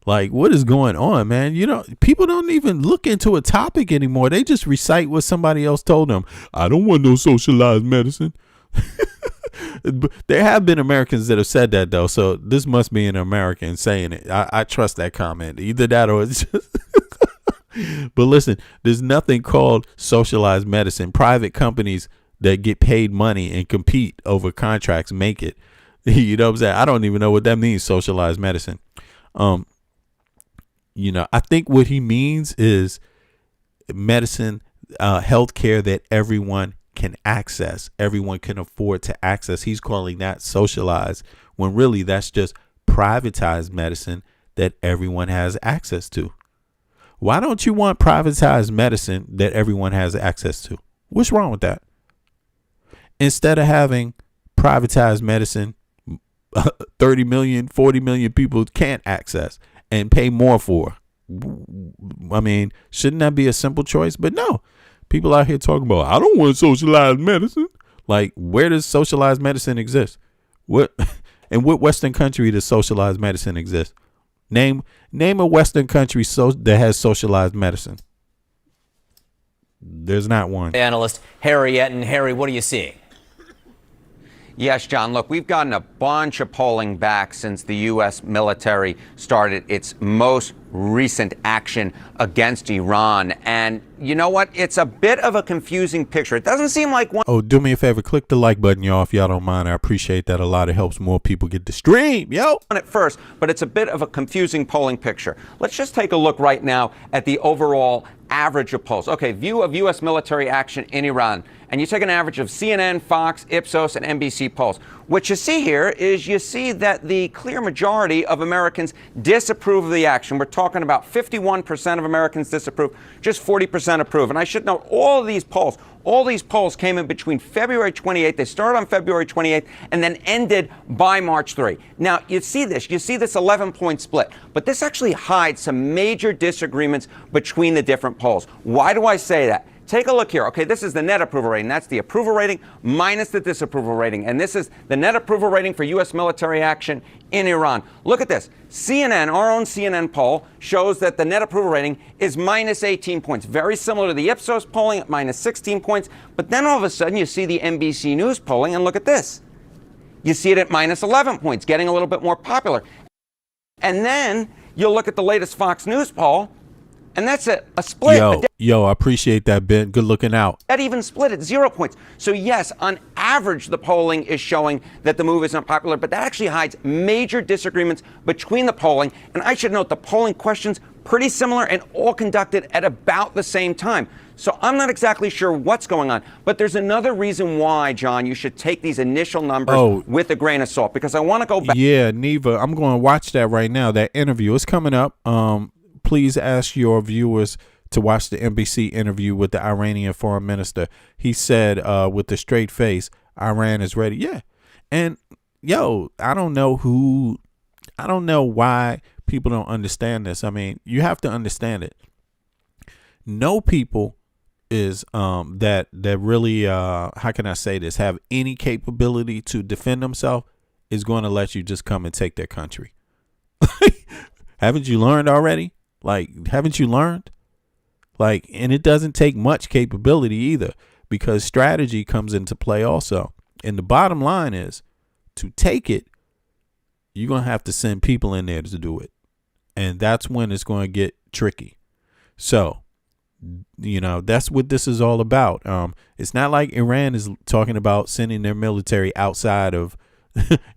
Like, what is going on, man? You know, people don't even look into a topic anymore. They just recite what somebody else told them. I don't want no socialized medicine. There have been Americans that have said that, though. So this must be an American saying it. I trust that comment. Either that or it's just. But listen, there's nothing called socialized medicine. Private companies that get paid money and compete over contracts make it. You know what I'm saying? I don't even know what that means, socialized medicine. You know, I think what he means is medicine, healthcare that everyone can access, everyone can afford to access. He's calling that socialized, when really that's just privatized medicine that everyone has access to? Why don't you want privatized medicine that everyone has access to? What's wrong with that? Instead of having privatized medicine 30 million, 40 million people can't access and pay more for. I mean, shouldn't that be a simple choice? But no, people out here talking about, I don't want socialized medicine. Like, where does socialized medicine exist? In what Western country does socialized medicine exist? Name a Western country that has socialized medicine. There's not one. Analyst Harry Etten. Harry, what are you seeing? Yes, John, look, we've gotten a bunch of polling back since the U.S. military started its most recent action against Iran. And you know what? It's a bit of a confusing picture. It doesn't seem like one. Oh, do me a favor. Click the like button, y'all, if y'all don't mind. I appreciate that a lot. It helps more people get the stream, yo. At first, but it's a bit of a confusing polling picture. Let's just take a look right now at the overall average of polls. Okay, view of U.S. military action in Iran. And you take an average of CNN, Fox, Ipsos, and NBC polls. What you see here is you see that the clear majority of Americans disapprove of the action. We're talking about 51% of Americans disapprove, just 40% approve. And I should note all these polls came in between February 28th. They started on February 28th and then ended by March 3. Now, you see this 11-point split, but this actually hides some major disagreements between the different polls. Why do I say that? Take a look here. Okay, this is the net approval rating. That's the approval rating minus the disapproval rating. And this is the net approval rating for U.S. military action in Iran. Look at this. CNN, our own CNN poll, shows that the net approval rating is minus 18 points. Very similar to the Ipsos polling at minus 16 points. But then all of a sudden you see the NBC News polling, and look at this. You see it at minus 11 points, getting a little bit more popular. And then you'll look at the latest Fox News poll, and that's a split. Yo, I appreciate that, Ben. Good looking out. That even split at 0 points. So yes, on average, the polling is showing that the move is unpopular, but that actually hides major disagreements between the polling. And I should note the polling questions pretty similar and all conducted at about the same time. So I'm not exactly sure what's going on, but there's another reason why, John, you should take these initial numbers with a grain of salt, because I want to go back. Yeah, Neva, I'm going to watch that right now. That interview is coming up. Please ask your viewers to watch the NBC interview with the Iranian foreign minister. He said with a straight face, Iran is ready. Yeah. And yo, I don't know why people don't understand this. I mean, you have to understand it. No people is that really how can I say this, have any capability to defend themselves is going to let you just come and take their country. Haven't you learned already? Like, haven't you learned? Like, and it doesn't take much capability either, because strategy comes into play also. And the bottom line is, to take it, you're going to have to send people in there to do it. And that's when it's going to get tricky. So, you know, that's what this is all about. It's not like Iran is talking about sending their military outside of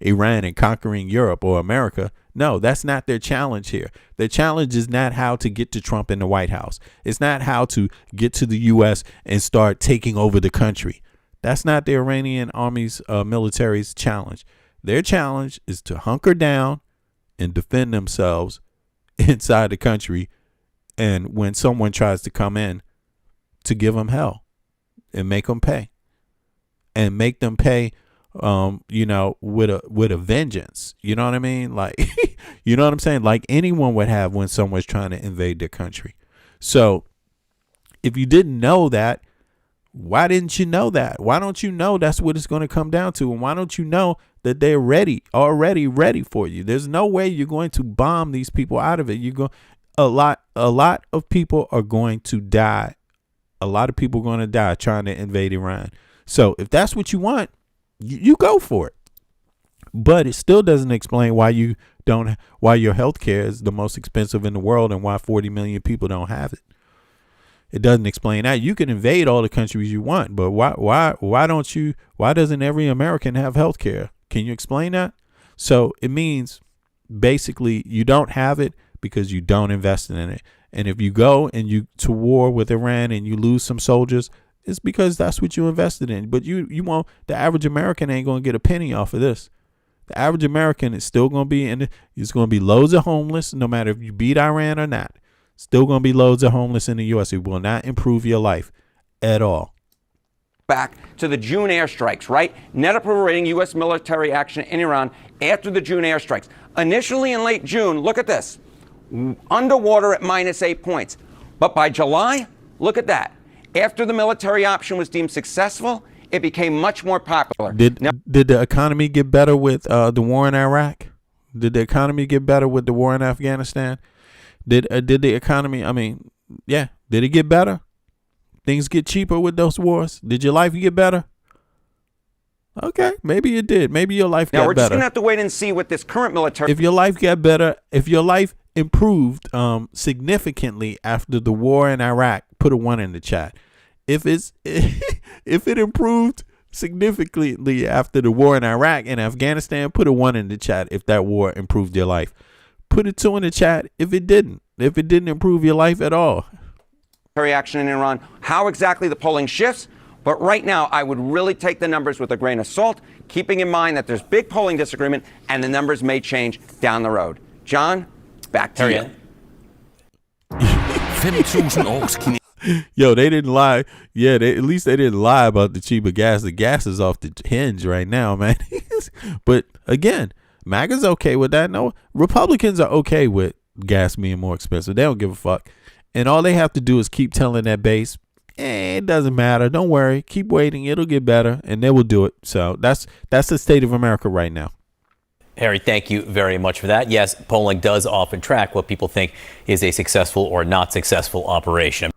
Iran and conquering Europe or America. No, that's not their challenge here. Their challenge is not how to get to Trump in the White House. It's not how to get to the U.S. and start taking over the country. That's not the Iranian army's military's challenge. Their challenge is to hunker down and defend themselves inside the country. And when someone tries to come in, to give them hell and make them pay, and make them pay you know, with a vengeance. You know what I mean? Like, you know what I'm saying? Like anyone would have when someone's trying to invade their country. So if you didn't know that, why didn't you know that? Why don't you know that's what it's going to come down to? And why don't you know that they're already ready for you? There's no way you're going to bomb these people out of it. A lot of people are going to die. A lot of people are going to die trying to invade Iran. So if that's what you want, you go for it. But it still doesn't explain why your healthcare is the most expensive in the world and why 40 million people don't have it. It doesn't explain that. You can invade all the countries you want, but why doesn't every American have healthcare? Can you explain that? So it means basically you don't have it because you don't invest in it. And if you go and you to war with Iran and you lose some soldiers, it's because that's what you invested in. But you won't. The average American ain't going to get a penny off of this. The average American is still going to be it's going to be loads of homeless, no matter if you beat Iran or not. Still going to be loads of homeless in the U.S. It will not improve your life at all. Back to the June airstrikes, right? Net approval rating U.S. military action in Iran after the June airstrikes. Initially in late June, look at this. Underwater at -8 points. But by July, look at that. After the military option was deemed successful, it became much more popular. Did the economy get better with the war in Iraq? Did the economy get better with the war in Afghanistan? Did the economy, did it get better? Things get cheaper with those wars? Did your life get better? Okay, maybe it did. Maybe your life got better. Now, we're just going to have to wait and see what this current military... If your life got better, if your life improved significantly after the war in Iraq, put a 1 in the chat. If it improved significantly after the war in Iraq and Afghanistan, put a 1 in the chat if that war improved your life. Put a 2 in the chat if it didn't. If it didn't improve your life at all. Action in Iran, how exactly the polling shifts. But right now, I would really take the numbers with a grain of salt, keeping in mind that there's big polling disagreement and the numbers may change down the road. John, back to you. Yo, they didn't lie. Yeah, at least they didn't lie about the cheaper gas. The gas is off the hinge right now, man. But again, MAGA's okay with that. No, Republicans are okay with gas being more expensive. They don't give a fuck. And all they have to do is keep telling that base, it doesn't matter. Don't worry. Keep waiting. It'll get better. And they will do it. So that's the state of America right now. Harry, thank you very much for that. Yes, polling does often track what people think is a successful or not successful operation.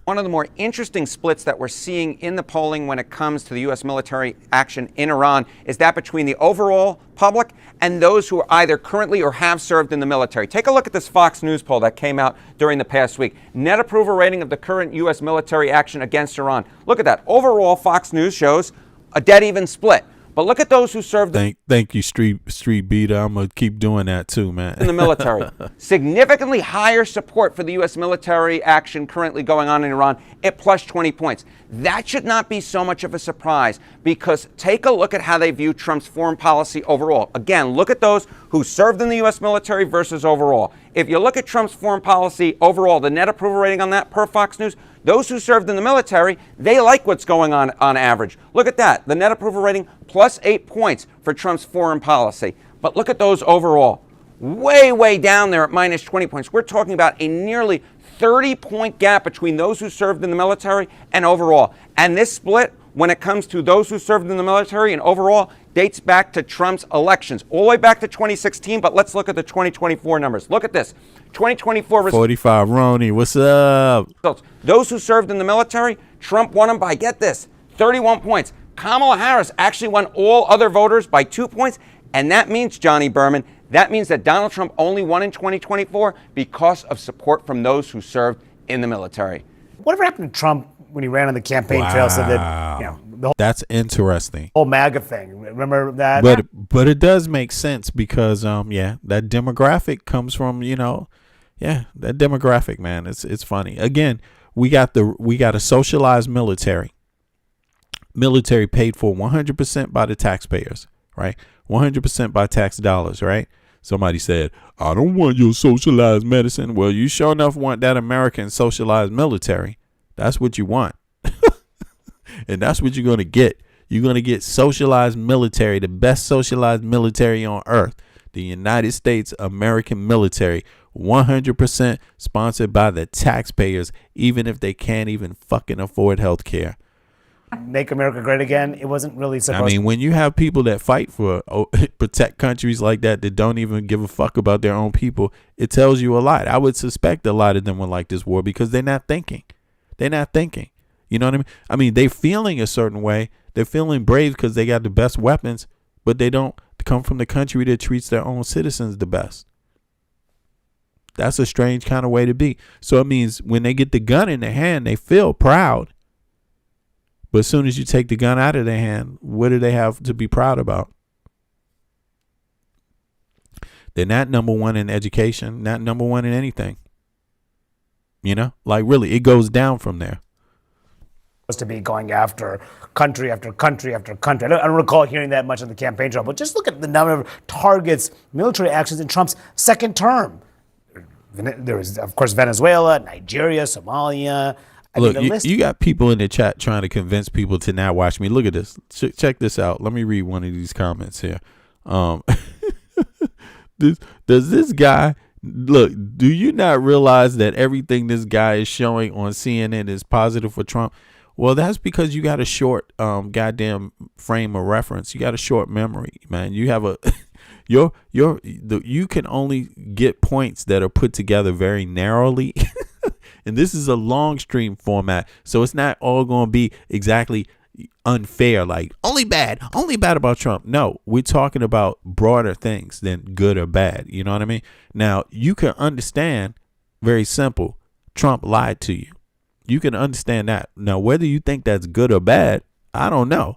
One of the more interesting splits that we're seeing in the polling when it comes to the U.S. military action in Iran is that between the overall public and those who are either currently or have served in the military. Take a look at this Fox News poll that came out during the past week. Net approval rating of the current U.S. military action against Iran. Look at that. Overall, Fox News shows a dead even split. But look at those who served. Thank you, Street Beater. I'm gonna keep doing that too, man. In the military, significantly higher support for the U.S. military action currently going on in Iran at plus 20 points. That should not be so much of a surprise because take a look at how they view Trump's foreign policy overall. Again, look at those who served in the U.S. military versus overall. If you look at Trump's foreign policy overall, the net approval rating on that per Fox News, those who served in the military, they like what's going on average. Look at that. The net approval rating plus 8 points for Trump's foreign policy. But look at those overall. Way, way down there at minus 20 points. We're talking about a nearly 30-point gap between those who served in the military and overall. And this split, when it comes to those who served in the military and overall, dates back to Trump's elections, all the way back to 2016. But let's look at the 2024 numbers. Look at this. 2024 45 Ronnie, what's up? Those who served in the military, Trump won them by, get this, 31 points. Kamala Harris actually won all other voters by 2 points. And that means, Johnny Berman, that means that Donald Trump only won in 2024 because of support from those who served in the military. Whatever happened to Trump when he ran on the campaign trail said that, the whole, that's interesting. Whole MAGA thing. Remember that? But it does make sense because that demographic comes from, that demographic, man. It's funny. Again, we got a socialized military. Military paid for 100% by the taxpayers, right? 100% by tax dollars, right? Somebody said, I don't want your socialized medicine. Well, you sure enough want that American socialized military. That's what you want. And that's what you're going to get. You're going to get socialized military, the best socialized military on earth. The United States American military, 100% sponsored by the taxpayers, even if they can't even fucking afford health care. Make America great again. It wasn't really supposed. I mean, when you have people that fight for protect countries like that don't even give a fuck about their own people, it tells you a lot. I would suspect a lot of them would like this war because they're not thinking. They're not thinking. You know what I mean? I mean, they're feeling a certain way. They're feeling brave because they got the best weapons, but they don't come from the country that treats their own citizens the best. That's a strange kind of way to be. So it means when they get the gun in their hand, they feel proud. But as soon as you take the gun out of their hand, what do they have to be proud about? They're not number one in education, not number one in anything. Like really, it goes down from there. to be going after country after country after country. I don't recall hearing that much on the campaign trail, but just look at the number of targets, military actions in Trump's second term. There was, of course, Venezuela, Nigeria, Somalia. Look, you got people in the chat trying to convince people to not watch me. Look at this. Check this out. Let me read one of these comments here. Does this guy look? Do you not realize that everything this guy is showing on CNN is positive for Trump? Well, that's because you got a short goddamn frame of reference. You got a short memory, man. You have a you can only get points that are put together very narrowly. And this is a long stream format, so it's not all going to be exactly unfair, like only bad about Trump. No, we're talking about broader things than good or bad. You know what I mean? Now, you can understand, very simple, Trump lied to you. You can understand that. Now, whether you think that's good or bad, I don't know.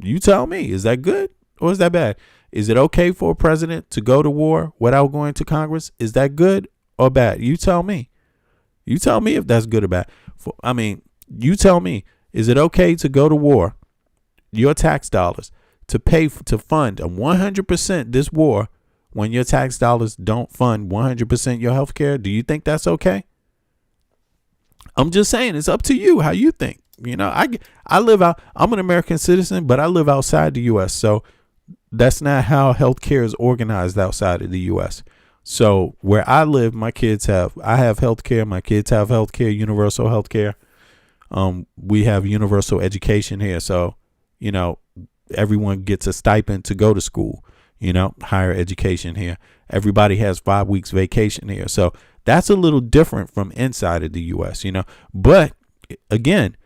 You tell me, is that good or is that bad? Is it okay for a president to go to war without going to Congress? Is that good or bad? You tell me. You tell me if that's good or bad. You tell me, is it okay to go to war, your tax dollars, to fund 100% this war when your tax dollars don't fund 100% your health care? Do you think that's okay? I'm just saying, it's up to you how you think. You know, I live out, I'm an American citizen, but I live outside the U.S., so that's not how health care is organized outside of the U.S. So where I live, I have health care. My kids have health care, universal health care. We have universal education here. So, you know, everyone gets a stipend to go to school, you know, higher education here. Everybody has 5 weeks vacation here. So that's a little different from inside of the U.S., you know. But again,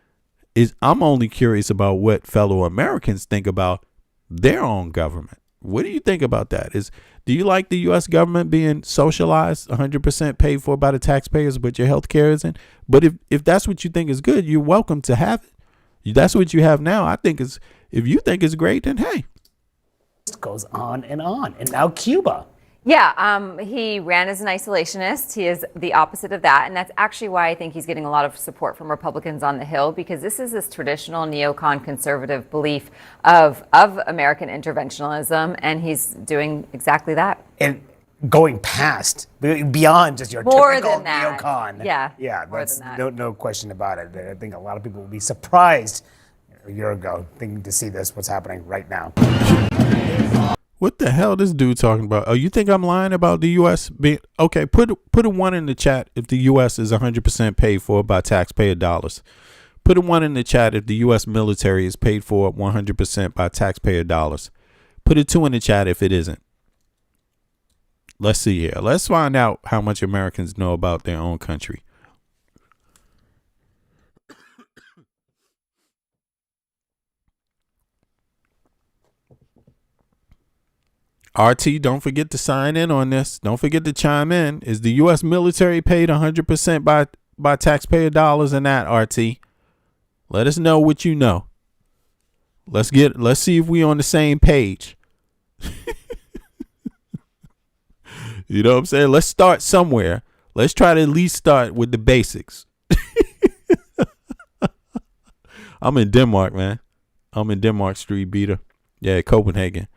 I'm only curious about what fellow Americans think about their own government. What do you think about that? Do you like the U.S. government being socialized, 100% paid for by the taxpayers, but your health care isn't? But if that's what you think is good, you're welcome to have it. That's what you have now. I think if you think it's great, then hey. It goes on. And now Cuba. Yeah, he ran as an isolationist. He is the opposite of that. And that's actually why I think he's getting a lot of support from Republicans on the Hill, because this is this traditional neocon conservative belief of American interventionism. And he's doing exactly that. And going past, beyond just your more typical than that. neocon. Yeah, that's no question about it. I think a lot of people will be surprised a year ago thinking to see what's happening right now. What the hell this dude talking about? Oh, you think I'm lying about the U.S. being okay? Put a 1 in the chat if the U.S. is 100% paid for by taxpayer dollars. Put a 1 in the chat if the U.S. military is paid for 100% by taxpayer dollars. Put a 2 in the chat if it isn't. Let's see here. Let's find out how much Americans know about their own country. RT, don't forget to sign in on this. Don't forget to chime in. Is the U.S. military paid 100% by taxpayer dollars in that, RT? Let us know what you know. Let's see if we on the same page. You know what I'm saying? Let's start somewhere. Let's try to at least start with the basics. I'm in Denmark, man. I'm in Denmark, Street Beater. Yeah, Copenhagen.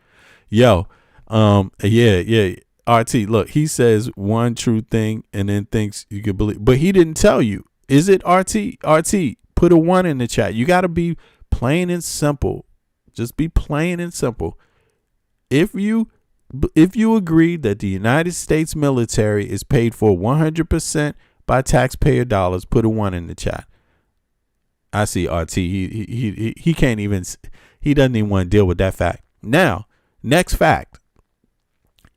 Yo. Yeah. RT, look, he says one true thing and then thinks you can believe, but he didn't tell you. Is it RT? RT, put a 1 in the chat. You got to be plain and simple. Just be plain and simple. If you agree that the United States military is paid for 100% by taxpayer dollars, put a 1 in the chat. I see RT. He can't even. He doesn't even want to deal with that fact. Now, next fact.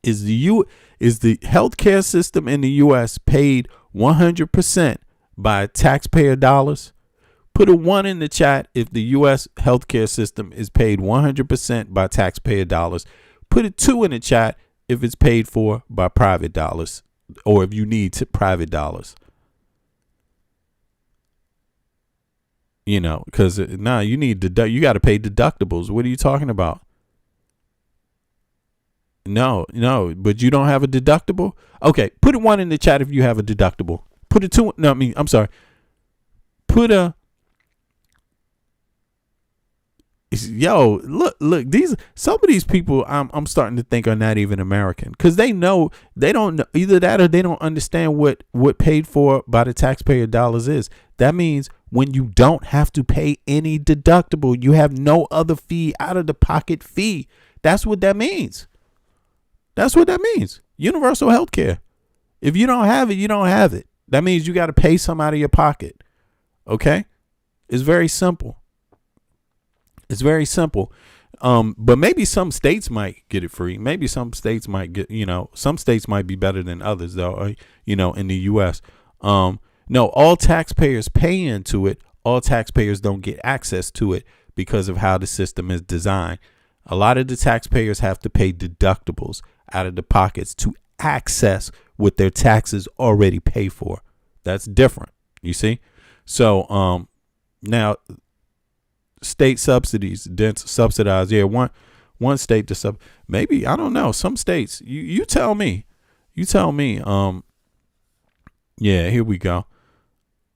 Is the healthcare system in the U.S. paid 100% by taxpayer dollars? Put a 1 in the chat if the U.S. healthcare system is paid 100% by taxpayer dollars. Put a 2 in the chat if it's paid for by private dollars, or if you need private dollars. You know, because now you got to pay deductibles. What are you talking about? No, but you don't have a deductible? Okay, put a 1 in the chat if you have a deductible. Put a 2, no, I'm sorry. Put a Yo, look, some of these people I'm starting to think are not even American, because they don't know either that, or they don't understand what paid for by the taxpayer dollars is. That means when you don't have to pay any deductible, you have no other fee, out of the pocket fee. That's what that means. That's what that means. Universal health care. If you don't have it, you don't have it. That means you got to pay some out of your pocket. Okay? It's very simple. It's very simple. But maybe some states might get it free. Maybe some states might get, some states might be better than others, though, in the U.S. No, all taxpayers pay into it. All taxpayers don't get access to it because of how the system is designed. A lot of the taxpayers have to pay deductibles out of the pockets to access what their taxes already pay for. That's different, you see? So now state subsidies, subsidize. Yeah, one state to maybe, I don't know, some states. You tell me. You tell me. Yeah, here we go.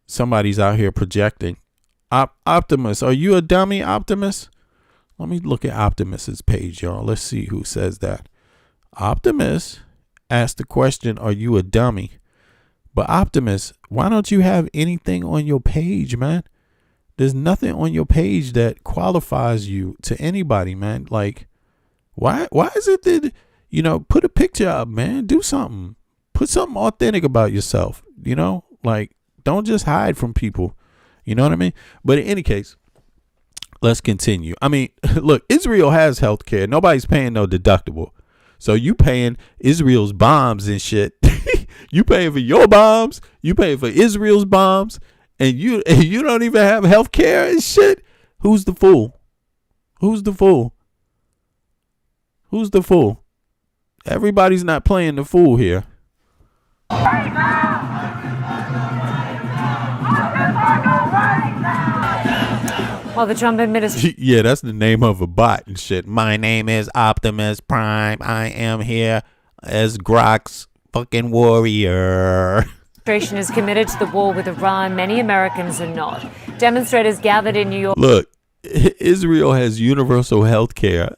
Somebody's out here projecting. Optimus, are you a dummy, Optimus? Let me look at Optimus's page, y'all. Let's see who says that. Optimus asked the question, are you a dummy? But Optimus, why don't you have anything on your page, man? There's nothing on your page that qualifies you to anybody, man. Like, why is it that, put a picture up, man. Do something. Put something authentic about yourself, like, don't just hide from people. You know what I mean? But in any case, let's continue. I mean, look, Israel has health care. Nobody's paying no deductible. So you paying Israel's bombs and shit. You paying for your bombs. You paying for Israel's bombs. And you don't even have health care and shit. Who's the fool? Who's the fool? Who's the fool? Everybody's not playing the fool here. Well, the Trump administration. Yeah, that's the name of a bot and shit. My name is Optimus Prime. I am here as Grok's fucking warrior. Administration is committed to the war with Iran. Many Americans are not. Demonstrators gathered in New York. Look, Israel has universal health care.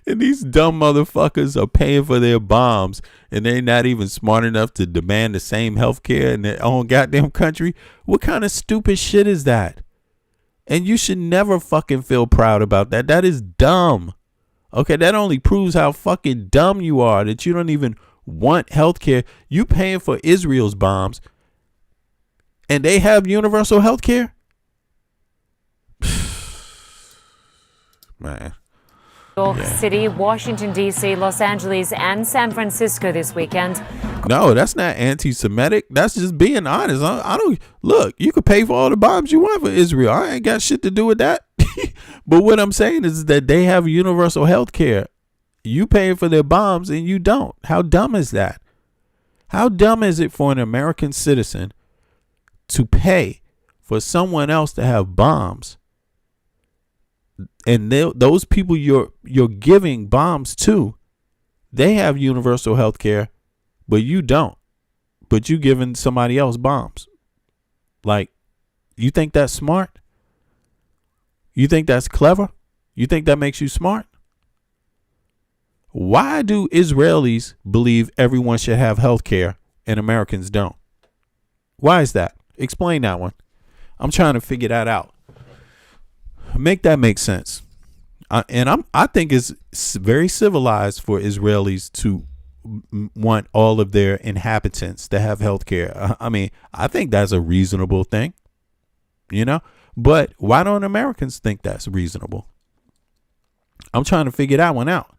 And these dumb motherfuckers are paying for their bombs, and they're not even smart enough to demand the same health care in their own goddamn country. What kind of stupid shit is that? And you should never fucking feel proud about that. That is dumb. Okay, that only proves how fucking dumb you are, that you don't even want health care. You paying for Israel's bombs, and they have universal health care? Man. New York City, Washington, D.C., Los Angeles, and San Francisco this weekend. No, that's not anti-Semitic. That's just being honest. I don't look. You could pay for all the bombs you want for Israel. I ain't got shit to do with that. But what I'm saying is that they have universal health care. You paying for their bombs and you don't. How dumb is that? How dumb is it for an American citizen to pay for someone else to have bombs? And those people you're giving bombs to, they have universal health care, but you don't. But you giving somebody else bombs. Like, you think that's smart? You think that's clever? You think that makes you smart? Why do Israelis believe everyone should have health care and Americans don't? Why is that? Explain that one. I'm trying to figure that out. Make that make sense. I think it's very civilized for Israelis to want all of their inhabitants to have health care. I mean, I think that's a reasonable thing, but why don't Americans think that's reasonable? I'm trying to figure that one out.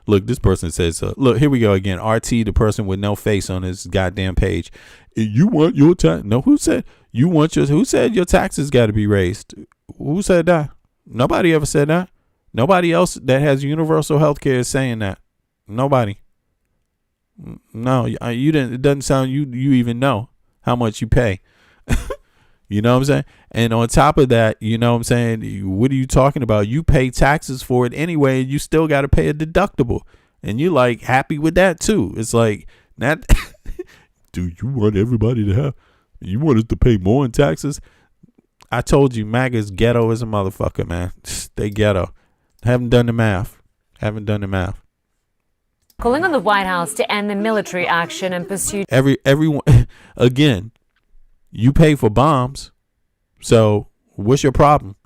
Look, this person says, look, here we go again. RT, the person with no face on his goddamn page. You want your tax? No, who said you want your? Who said your taxes got to be raised? Who said that? Nobody ever said that. Nobody else that has universal health care is saying that. Nobody. No, you didn't. It doesn't sound you even know how much you pay. You know what I'm saying? And on top of that, you know what I'm saying? What are you talking about? You pay taxes for it anyway, and you still got to pay a deductible. And you're like happy with that too. It's like, not, do you want everybody to have, you want us to pay more in taxes? I told you, MAGA is ghetto as a motherfucker, man. They ghetto. Haven't done the math. Calling on the White House to end the military action and pursue Everyone, again, you pay for bombs. So what's your problem?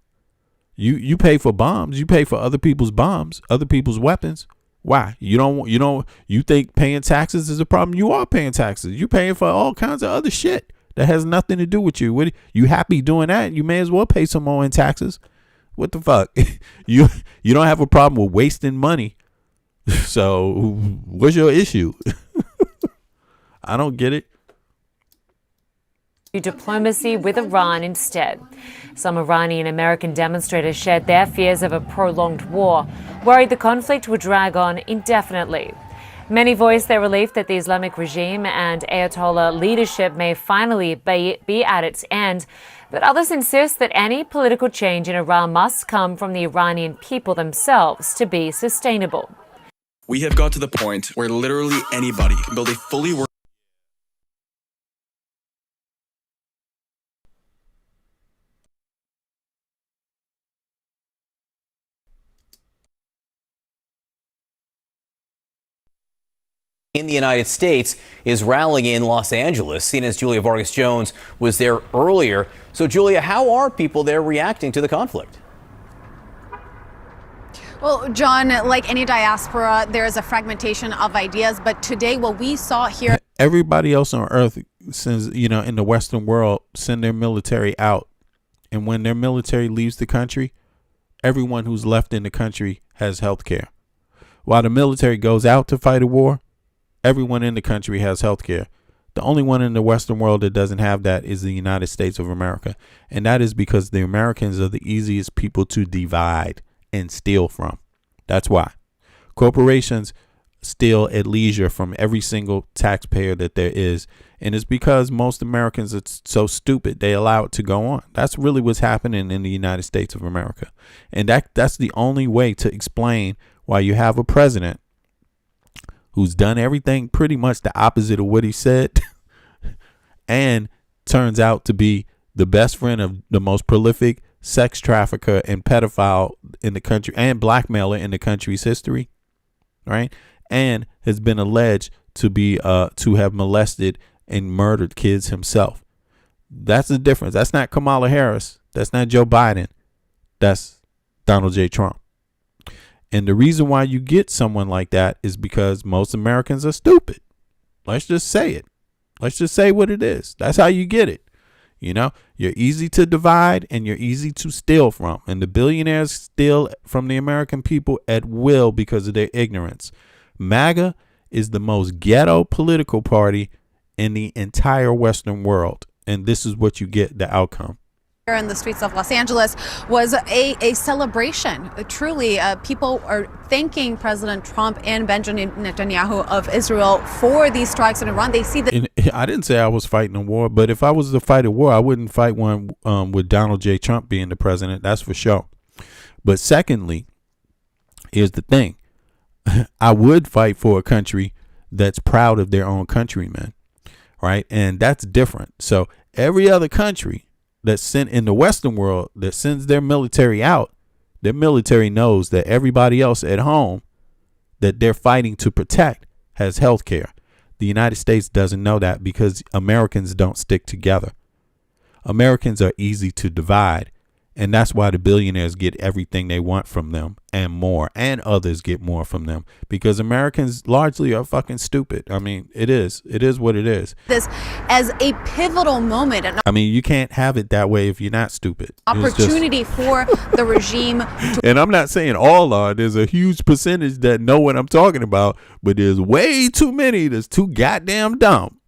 You pay for bombs. You pay for other people's bombs, other people's weapons. Why? You think paying taxes is a problem? You are paying taxes. You're paying for all kinds of other shit that has nothing to do with you. You happy doing that? You may as well pay some more in taxes. What the fuck? You don't have a problem with wasting money. So what's your issue? I don't get it. diplomacy with Iran instead. Some Iranian American demonstrators shared their fears of a prolonged war, worried the conflict would drag on indefinitely. Many voiced their relief that the Islamic regime and Ayatollah leadership may finally be at its end, but others insist that any political change in Iran must come from the Iranian people themselves to be sustainable. We have got to the point where literally anybody can build a fully working. In the United States is rallying in Los Angeles. CNN's Julia Vargas Jones was there earlier. So, Julia, how are people there reacting to the conflict? Well, John, like any diaspora, there is a fragmentation of ideas. But today, what we saw here. Everybody else on earth sends, in the Western world, send their military out. And when their military leaves the country, everyone who's left in the country has health care. While the military goes out to fight a war, everyone in the country has health care. The only one in the Western world that doesn't have that is the United States of America. And that is because the Americans are the easiest people to divide and steal from. That's why. Corporations steal at leisure from every single taxpayer that there is. And it's because most Americans are so stupid they allow it to go on. That's really what's happening in the United States of America. And that's the only way to explain why you have a president who's done everything pretty much the opposite of what he said and turns out to be the best friend of the most prolific sex trafficker and pedophile in the country and blackmailer in the country's history, right? And has been alleged to have molested and murdered kids himself. That's the difference. That's not Kamala Harris. That's not Joe Biden. That's Donald J. Trump. And the reason why you get someone like that is because most Americans are stupid. Let's just say it. Let's just say what it is. That's how you get it. You're easy to divide and you're easy to steal from. And the billionaires steal from the American people at will because of their ignorance. MAGA is the most ghetto political party in the entire Western world. And this is what you get, the outcome. In the streets of Los Angeles was a celebration. Truly, people are thanking President Trump and Benjamin Netanyahu of Israel for these strikes in Iran. They see that. And I didn't say I was fighting a war, but if I was to fight a war, I wouldn't fight one with Donald J. Trump being the president. That's for sure. But secondly, here's the thing. I would fight for a country that's proud of their own countrymen, right? And that's different. So every other country that's sent in the Western world that sends their military out, their military knows that everybody else at home that they're fighting to protect has health care. The United States doesn't know that because Americans don't stick together. Americans are easy to divide. And that's why the billionaires get everything they want from them and more, and others get more from them because Americans largely are fucking stupid. I mean, it is what it is. This as a pivotal moment. I mean, you can't have it that way if you're not stupid. Opportunity for the regime. And I'm not saying all are. There's a huge percentage that know what I'm talking about, but there's way too many that's too goddamn dumb.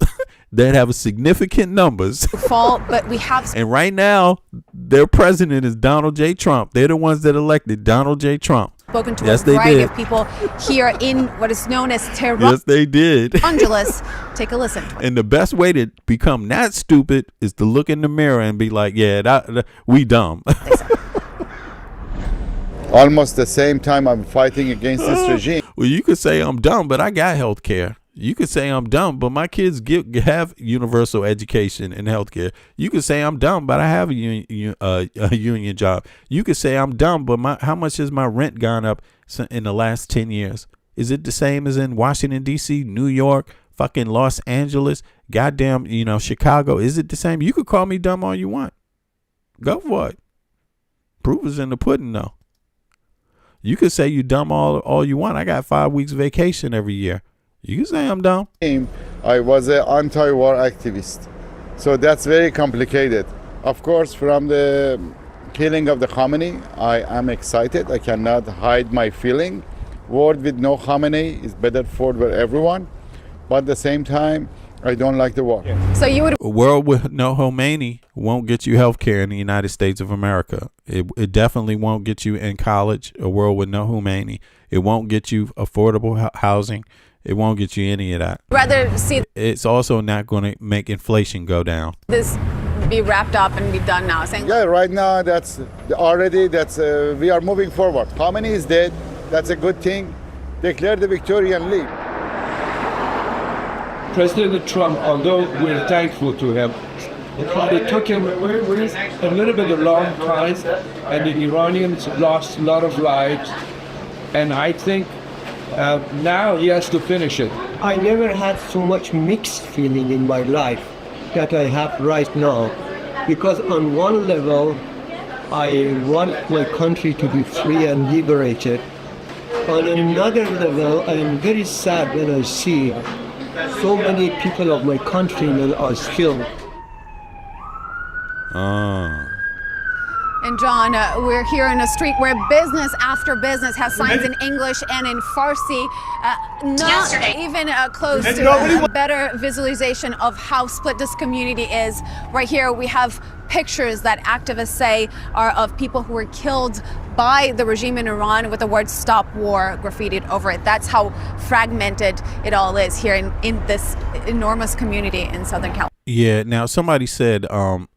That have a significant numbers. But we have. And right now, their president is Donald J. Trump. They're the ones that elected Donald J. Trump. Spoken to a variety of people here in what is known as Tehran. Yes, they did. Los Angeles. Take a listen. And the best way to become not stupid is to look in the mirror and be like, yeah, we dumb. Almost the same time I'm fighting against this regime. Well, you could say I'm dumb, but I got health care. You could say I'm dumb, but my kids have universal education and healthcare. You could say I'm dumb, but I have a union job. You could say I'm dumb, but how much has my rent gone up in the last 10 years? Is it the same as in Washington, D.C., New York, fucking Los Angeles, goddamn, Chicago? Is it the same? You could call me dumb all you want. Go for it. Proof is in the pudding, though. You could say you dumb all you want. I got 5 weeks vacation every year. You can say I'm dumb. I was an anti-war activist. So that's very complicated. Of course, from the killing of the Khamenei, I am excited. I cannot hide my feeling. World with no Khamenei is better for everyone. But at the same time, I don't like the war. So you would... A world with no Khomeini won't get you health care in the United States of America. It definitely won't get you in college. A world with no Khomeini. It won't get you affordable housing. It won't get you any of that. Rather see... It's also not going to make inflation go down. This be wrapped up and be done now. Saying, yeah, right now we are moving forward. Khamenei is dead. That's a good thing. Declare the Victorian League. President Trump, although we're thankful to him, it took him a little bit of long time, and the Iranians lost a lot of lives. And I think now he has to finish it. I never had so much mixed feeling in my life that I have right now. Because on one level, I want my country to be free and liberated. On another level, I am very sad when I see so many people of my countrymen are killed. And John, we're here in a street where business after business has signs in English and in Farsi, not even close to a better visualization of how split this community is. Right here, we have pictures that activists say are of people who were killed by the regime in Iran with the word "Stop War" graffitied over it. That's how fragmented it all is here in this enormous community in Southern California. Yeah, now somebody said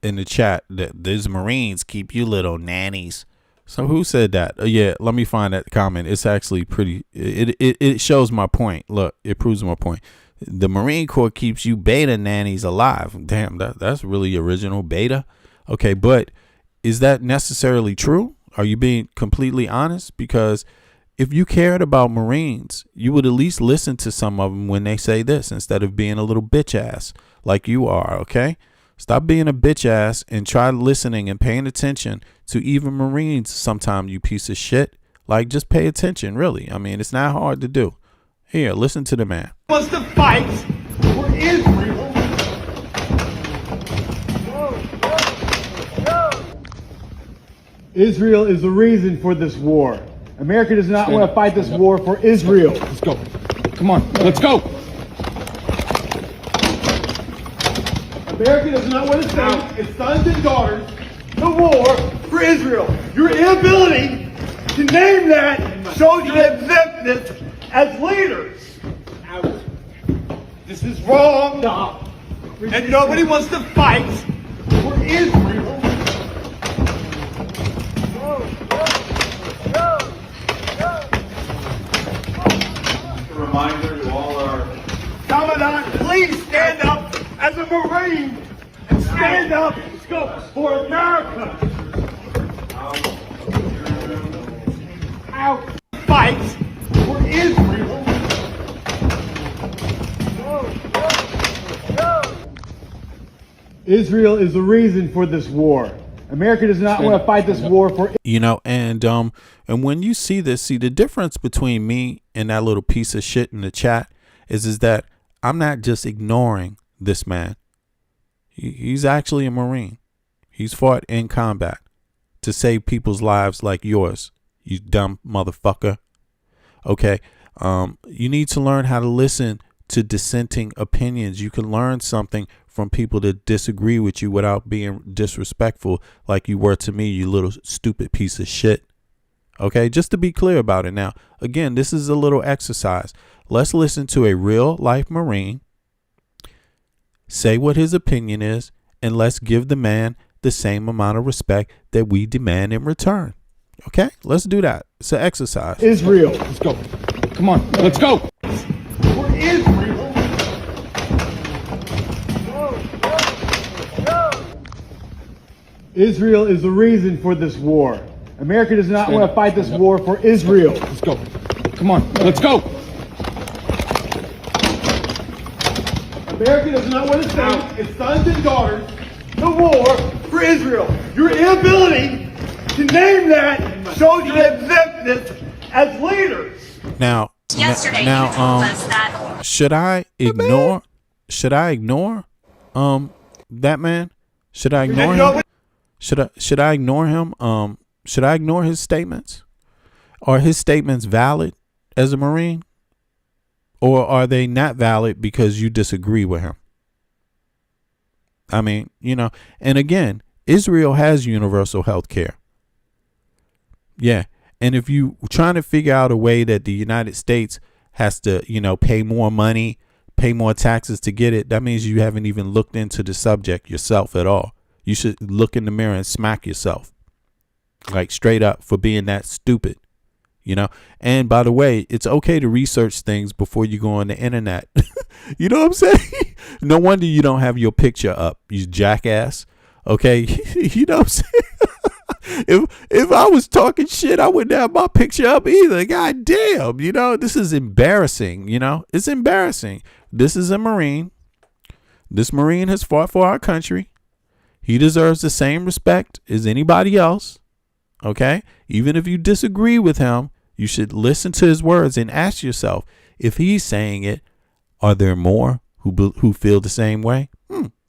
in the chat that these Marines keep you little nannies. So who said that? Yeah, let me find that comment. It's actually pretty, it shows my point. Look, it proves my point. The Marine Corps keeps you beta nannies alive. Damn, that's really original, beta. Okay, but is that necessarily true? Are you being completely honest? Because if you cared about Marines, you would at least listen to some of them when they say this instead of being a little bitch ass like you are, okay? Stop being a bitch ass and try listening and paying attention to even Marines sometime, you piece of shit. Like, just pay attention, really. I mean, it's not hard to do. Here, listen to the man. Was the fight for Israel. Israel is the reason for this war. America does not want to fight this war for Israel. Let's go. Come on, let's go. America does not want to send its sons and daughters to war for Israel. Your inability to name that shows your exemptness as leaders. This is wrong. And nobody wants to fight for Israel. A reminder to all our Commandant, please stand up as a Marine and stand up for America. Out. Fight for Israel. Israel is the reason for this war. America does not want to fight this war for. You know, and when you see this, see the difference between me and that little piece of shit in the chat is that I'm not just ignoring this man. He's actually a Marine. He's fought in combat to save people's lives like yours, you dumb motherfucker. Okay, you need to learn how to listen to dissenting opinions. You can learn something from people that disagree with you without being disrespectful like you were to me, you little stupid piece of shit. Okay, just to be clear about it. Now, again, this is a little exercise. Let's listen to a real life Marine say what his opinion is, and let's give the man the same amount of respect that we demand in return. Okay, let's do that. It's an exercise. Israel. Let's go. Come on, let's go. For Israel. Israel is the reason for this war. America does not want to fight this war for Israel. Let's go. Come on, let's go. America does not want to send its sons and daughters to war for Israel. Your inability to name that shows your exemptness as leaders. Now, should I ignore that man? Should I ignore him? Should I ignore him? Should I ignore his statements? Are his statements valid as a Marine? Or are they not valid because you disagree with him? I mean, you know, and again, Israel has universal health care. Yeah. And if you trying to figure out a way that the United States has to, you know, pay more money, pay more taxes to get it, that means you haven't even looked into the subject yourself at all. You should look in the mirror and smack yourself, like straight up, for being that stupid, you know. And by the way, it's okay to research things before you go on the internet. You know what I'm saying? No wonder you don't have your picture up, you jackass. Okay. You know what I'm saying? If I was talking shit, I wouldn't have my picture up either. God damn, you know, this is embarrassing. You know, it's embarrassing. This is a Marine. This Marine has fought for our country. He deserves the same respect as anybody else. Okay. Even if you disagree with him, you should listen to his words and ask yourself, if he's saying it, are there more who feel the same way?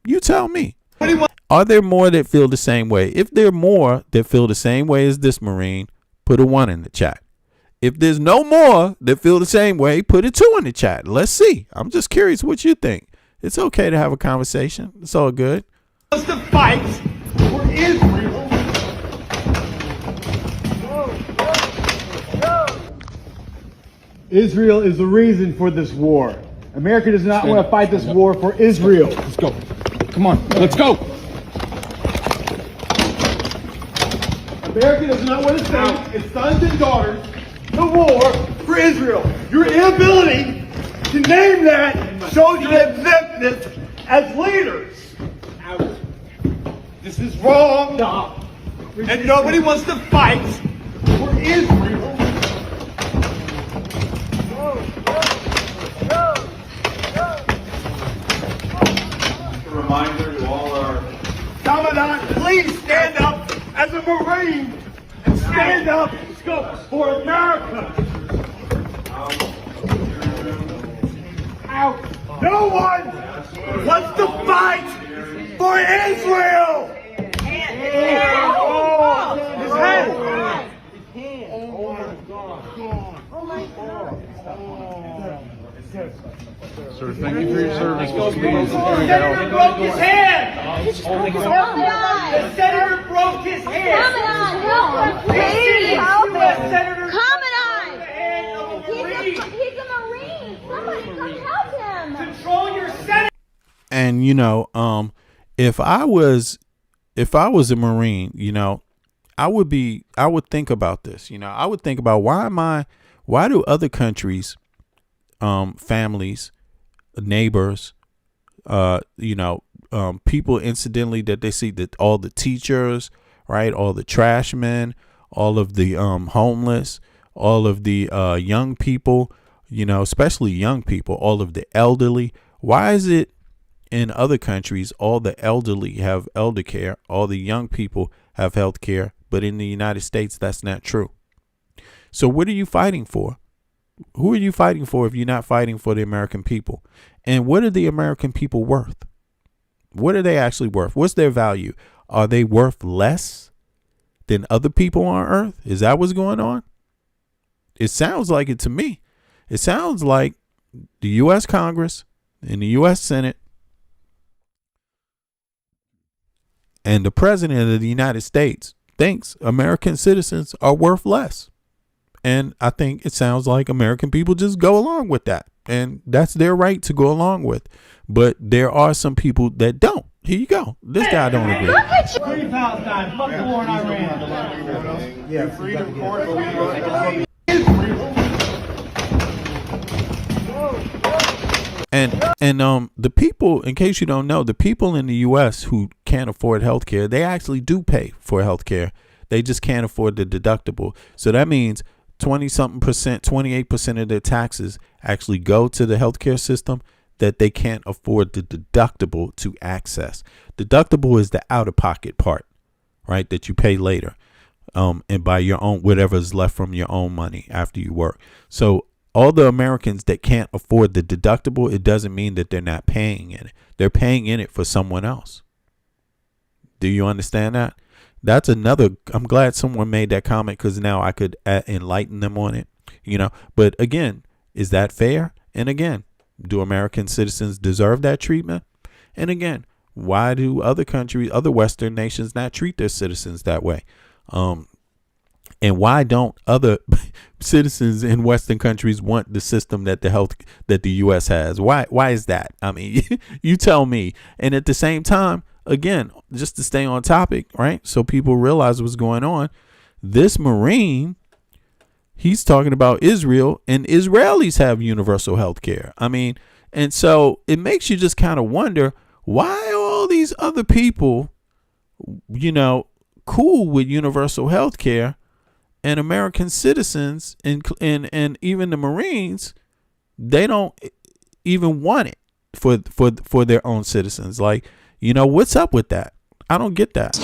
You tell me. Are there more that feel the same way? If there are more that feel the same way as this Marine, put a 1 in the chat. If there's no more that feel the same way, put a 2 in the chat. Let's see. I'm just curious what you think. It's okay to have a conversation. It's all good. Wants to fight for Israel. Israel is the reason for this war. America does not want to fight this war for Israel. Let's go. Come on, let's go. America does not want to send its sons and daughters to war for Israel. Your inability to name that shows your exemptness as leaders. This is wrong. And nobody wants to fight for Israel. A reminder to all our Commandant, please stand up as a Marine and stand up for America. No one wants to fight for Israel. Sir, thank you for your service. The senator broke his hand. The senator broke his hand. He's a Marine. Somebody come help him. Control your Senate. And you know, if I was a Marine, you know, I would think about this. You know, I would think about why do other countries, families, neighbors, you know, people incidentally that they see, that all the teachers, right, all the trash men, all of the homeless, all of the young people, you know, especially young people, all of the elderly. Why is it in other countries all the elderly have elder care, all the young people have health care, but in the United States that's not true? So what are you fighting for? Who are you fighting for if you're not fighting for the American people? And what are the American people worth? What are they actually worth? What's their value? Are they worth less than other people on earth? Is that what's going on? It sounds like it to me. It sounds like the U.S. Congress and the U.S. Senate and the President of the United States thinks American citizens are worth less. And I think it sounds like American people just go along with that. And that's their right to go along with. But there are some people that don't. Here you go. This guy don't agree. Look at you. Free Palestine. Fuck the war in Iran. Yeah, freedom court, but we And the people, in case you don't know, the people in the U.S. who can't afford health care, they actually do pay for health care. They just can't afford the deductible. So that means 20-something%, 28% of their taxes actually go to the healthcare system that they can't afford the deductible to access. Deductible is the out-of-pocket part, right, that you pay later, and by your own, whatever's left from your own money after you work. So all the Americans that can't afford the deductible, it doesn't mean that they're not paying in it. They're paying in it for someone else. Do you understand that? That's another, I'm glad someone made that comment, because now I could enlighten them on it, you know. But again, is that fair? And again, do American citizens deserve that treatment? And again, why do other countries, other Western nations not treat their citizens that way? And why don't other citizens in Western countries want the system that the U.S. has? Why is that? I mean, you tell me. And at the same time, again, just to stay on topic, right? So people realize what's going on. This Marine, he's talking about Israel, and Israelis have universal health care. I mean, and so it makes you just kind of wonder, why are all these other people, you know, cool with universal health care, and American citizens and even the Marines, they don't even want it for their own citizens? Like, you know, what's up with that? I don't get that.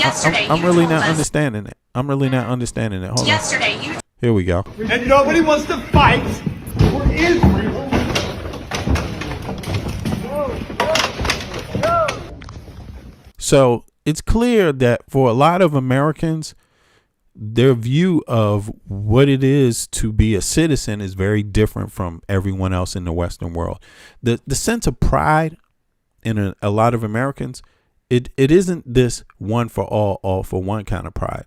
I'm really not understanding it. Hold on. Here we go. And nobody wants to fight for Israel. So it's clear that for a lot of Americans, their view of what it is to be a citizen is very different from everyone else in the Western world. The sense of pride in a lot of Americans, it isn't this one for all for one kind of pride.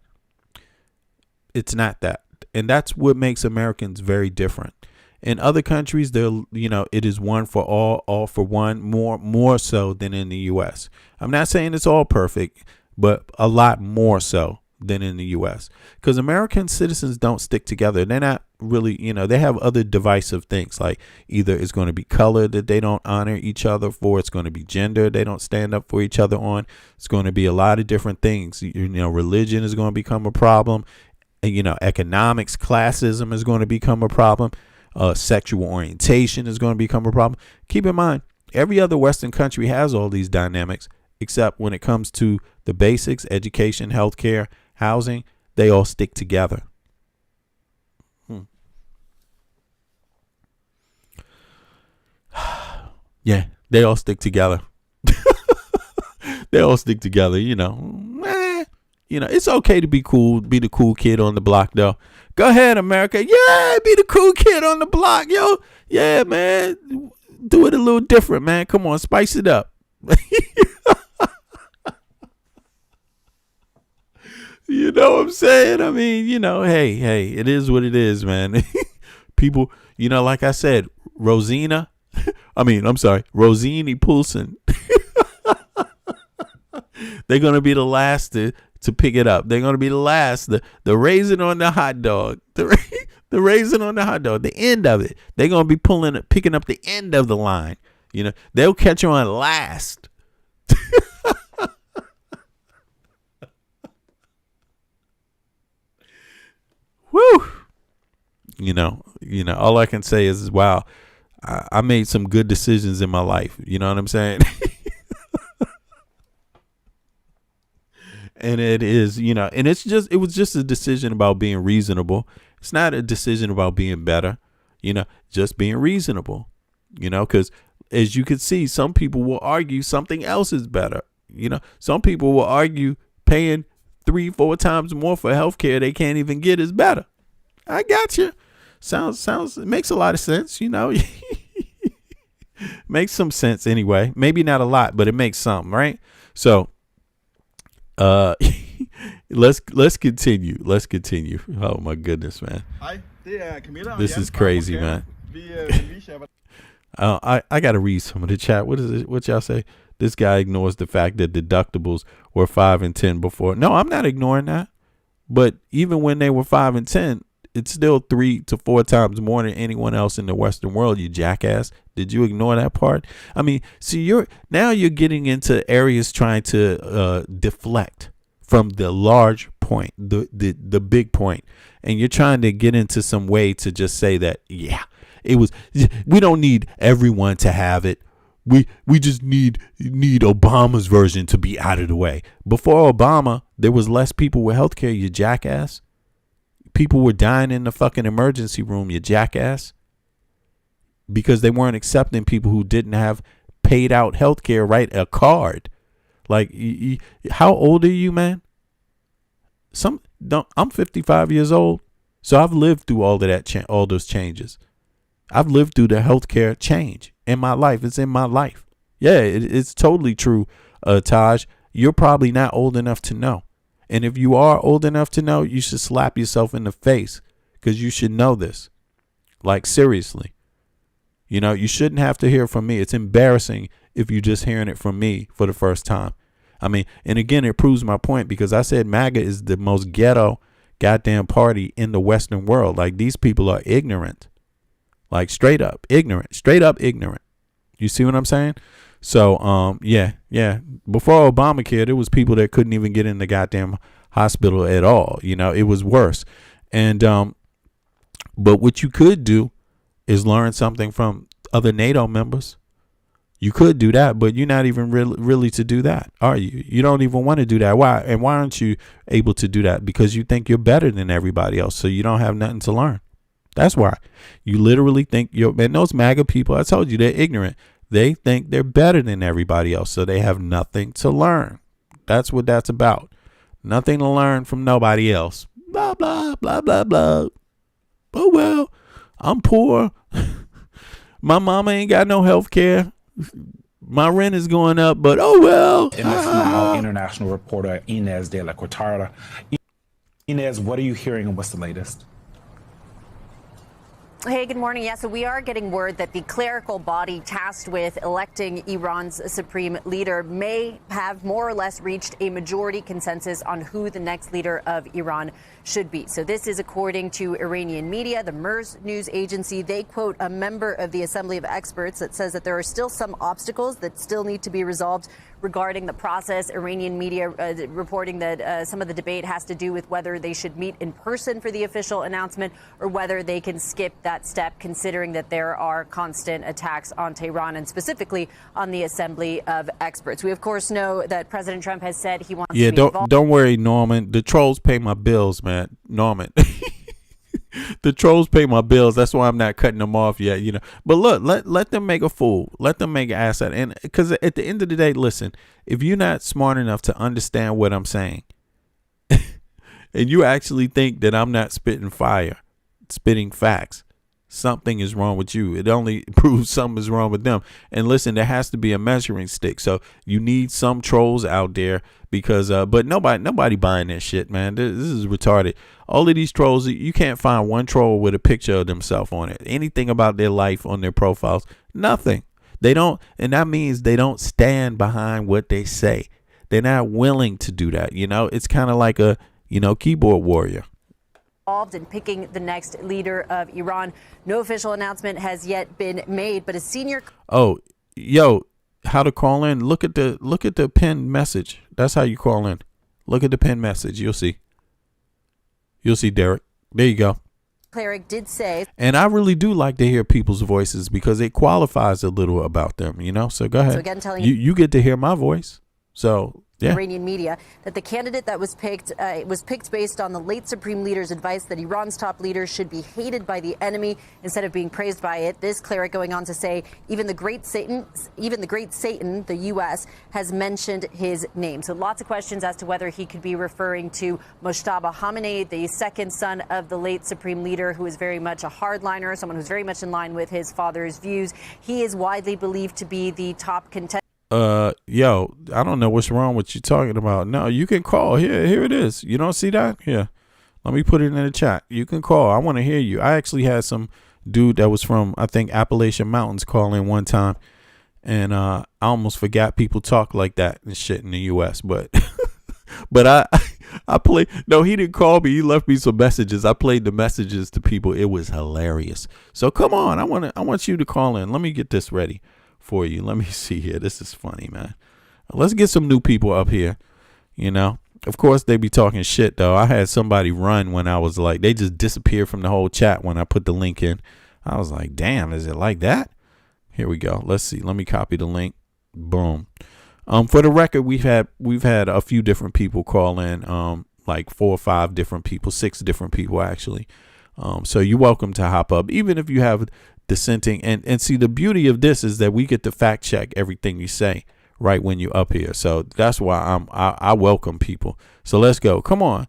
It's not that. And that's what makes Americans very different. In other countries, it is one for all for one, more so than in the U.S. I'm not saying it's all perfect, but a lot more so than in the U.S. because American citizens don't stick together. They're not really, they have other divisive things, like either it's going to be color that they don't honor each other for, it's going to be gender they don't stand up for each other on, it's going to be a lot of different things. Religion is going to become a problem, economics, classism is going to become a problem, sexual orientation is going to become a problem. Keep in mind, every other Western country has all these dynamics, except when it comes to the basics, education, healthcare, housing, they all stick together. Yeah, they all stick together. They all stick together, it's okay to be cool, be the cool kid on the block, though. Go ahead, America. Yeah, be the cool kid on the block, yo. Yeah, man. Do it a little different, man. Come on, spice it up. You know what I'm saying? I mean, hey, it is what it is, man. People, like I said, Rosini Poulsen. They're going to be the last to pick it up. They're going to be the last, the raisin on the hot dog, the raisin on the hot dog, the end of it. They're going to be picking up the end of the line. They'll catch on last. Woo! All I can say is, wow, I made some good decisions in my life. You know what I'm saying? And it is, and it was just a decision about being reasonable. It's not a decision about being better, just being reasonable, because as you can see, some people will argue something else is better. Some people will argue paying 3-4 times more for healthcare they can't even get is better. I got you. Sounds it makes a lot of sense, Makes some sense anyway. Maybe not a lot, but it makes some, right? So let's continue. Oh my goodness, man. This is crazy, man. I gotta read some of the chat. What is it? What y'all say? This guy ignores the fact that deductibles were 5 and 10 before. No, I'm not ignoring that. But even when they were 5 and 10, it's still 3 to 4 times more than anyone else in the Western world, you jackass. Did you ignore that part? I mean, see, you're getting into areas trying to deflect from the large point, the big point, and you're trying to get into some way to just say that, yeah, we don't need everyone to have it. We just need Obama's version to be out of the way. Before Obama, there was less people with health care, you jackass. People were dying in the fucking emergency room, you jackass. Because they weren't accepting people who didn't have paid out health care, right? A card. Like, how old are you, man? I'm 55 years old. So I've lived through all of that, all those changes. I've lived through the healthcare change in my life. It's in my life. Yeah, it's totally true, Taj. You're probably not old enough to know. And if you are old enough to know, you should slap yourself in the face because you should know this. Like, seriously. You know, you shouldn't have to hear from me. It's embarrassing if you're just hearing it from me for the first time. I mean, and again, it proves my point because I said MAGA is the most ghetto goddamn party in the Western world. Like, these people are ignorant. Like, straight up ignorant. You see what I'm saying? So, yeah. Before Obamacare, there was people that couldn't even get in the goddamn hospital at all. You know, it was worse. And, but what you could do is learn something from other NATO members. You could do that, but you're not even really to do that, are you? You don't even want to do that. Why? And why aren't you able to do that? Because you think you're better than everybody else, so you don't have nothing to learn. That's why. You literally think and those MAGA people, I told you, they're ignorant. They think they're better than everybody else, so they have nothing to learn. That's what that's about. Nothing to learn from nobody else. Blah, blah, blah, blah, blah. Oh, well, I'm poor. My mama ain't got no health care. My rent is going up, but oh well. International reporter Inez de la Cortada. Inez, what are you hearing and what's the latest? Hey, good morning. Yeah, so we are getting word that the clerical body tasked with electing Iran's supreme leader may have more or less reached a majority consensus on who the next leader of Iran should be. So this is according to Iranian media, the MERS news agency. They quote a member of the Assembly of Experts that says that there are still some obstacles that still need to be resolved regarding the process. Iranian media reporting that some of the debate has to do with whether they should meet in person for the official announcement or whether they can skip that step, considering that there are constant attacks on Tehran and specifically on the Assembly of Experts. We, of course, know that President Trump has said he wants to be involved. Don't worry, Norman. The trolls pay my bills, man. Norman. The trolls pay my bills. That's why I'm not cutting them off yet, you know. But look, let them make a fool. Let them make an ass out. And because at the end of the day, listen, if you're not smart enough to understand what I'm saying, and you actually think that I'm not spitting fire, spitting facts, something is wrong with you. It only proves something is wrong with them. And listen, there has to be a measuring stick. So you need some trolls out there because, but nobody buying that shit, man. This is retarded. All of these trolls, you can't find one troll with a picture of themselves on it. Anything about their life on their profiles, nothing. They don't, and that means they don't stand behind what they say. They're not willing to do that. You know, it's kind of like a, keyboard warrior. Involved in picking the next leader of Iran. No official announcement has yet been made, but a senior. Oh, yo, how to call in? Look at the pinned message. That's how you call in. Look at the pinned message. You'll see. You'll see, Derek. There you go. Cleric did say. And I really do like to hear people's voices because it qualifies a little about them, So go ahead. So again, telling you get to hear my voice. So. Yeah. Iranian media that the candidate that was picked based on the late supreme leader's advice that Iran's top leader should be hated by the enemy instead of being praised by it. This cleric going on to say even the great Satan, the U.S. has mentioned his name. So lots of questions as to whether he could be referring to Mojtaba Khamenei, the second son of the late supreme leader, who is very much a hardliner, someone who's very much in line with his father's views. He is widely believed to be the top contender. Yo, I don't know what's wrong with you talking about. No, you can call. Here it is. You don't see that? Here, let me put it in the chat. You can call. I want to hear you. I actually had some dude that was from, I think, Appalachian Mountains call in one time, and I almost forgot people talk like that and shit in the U.S. But But I played. No, he didn't call me. He left me some messages. I played the messages to people. It was hilarious. So come on, I want you to call in. Let me get this ready for you. Let me see here. This is funny, man. Let's get some new people up here. You know, of course they be talking shit though. I had somebody run when I was like, they just disappeared from the whole chat when I put the link in. I was like, damn, is it like that? Here we go. Let's see. Let me copy the link. Boom. For the record, we've had a few different people call in, like 4 or 5 different people, 6 different people actually. So you're welcome to hop up, even if you have dissenting. And see, the beauty of this is that we get to fact check everything you say right when you're up here. So that's why I welcome people. So let's go. Come on,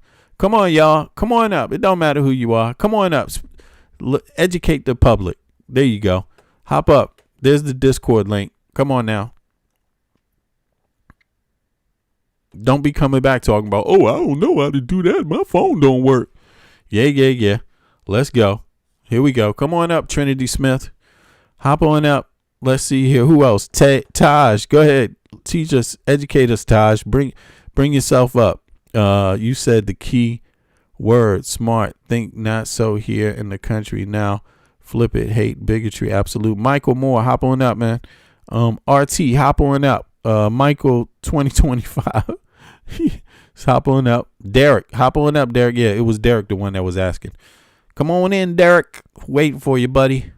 y'all. Come on up. It don't matter who you are. Come on up. Educate the public. There you go. Hop up. There's the Discord link. Come on now. Don't be coming back talking about, oh, I don't know how to do that. My phone don't work. Yeah. Let's go. Here we go. Come on up, Trinity Smith. Hop on up. Let's see here. Who else? Taj, go ahead. Teach us, educate us, Taj. Bring yourself up. You said the key word, smart. Think not so here in the country now. Flip it. Hate, bigotry, absolute. Michael Moore, hop on up, man. RT, hop on up. Michael 2025. Hop on up. Derek, hop on up, Derek. Yeah, it was Derek, the one that was asking. Come on in, Derek. Waiting for you, buddy.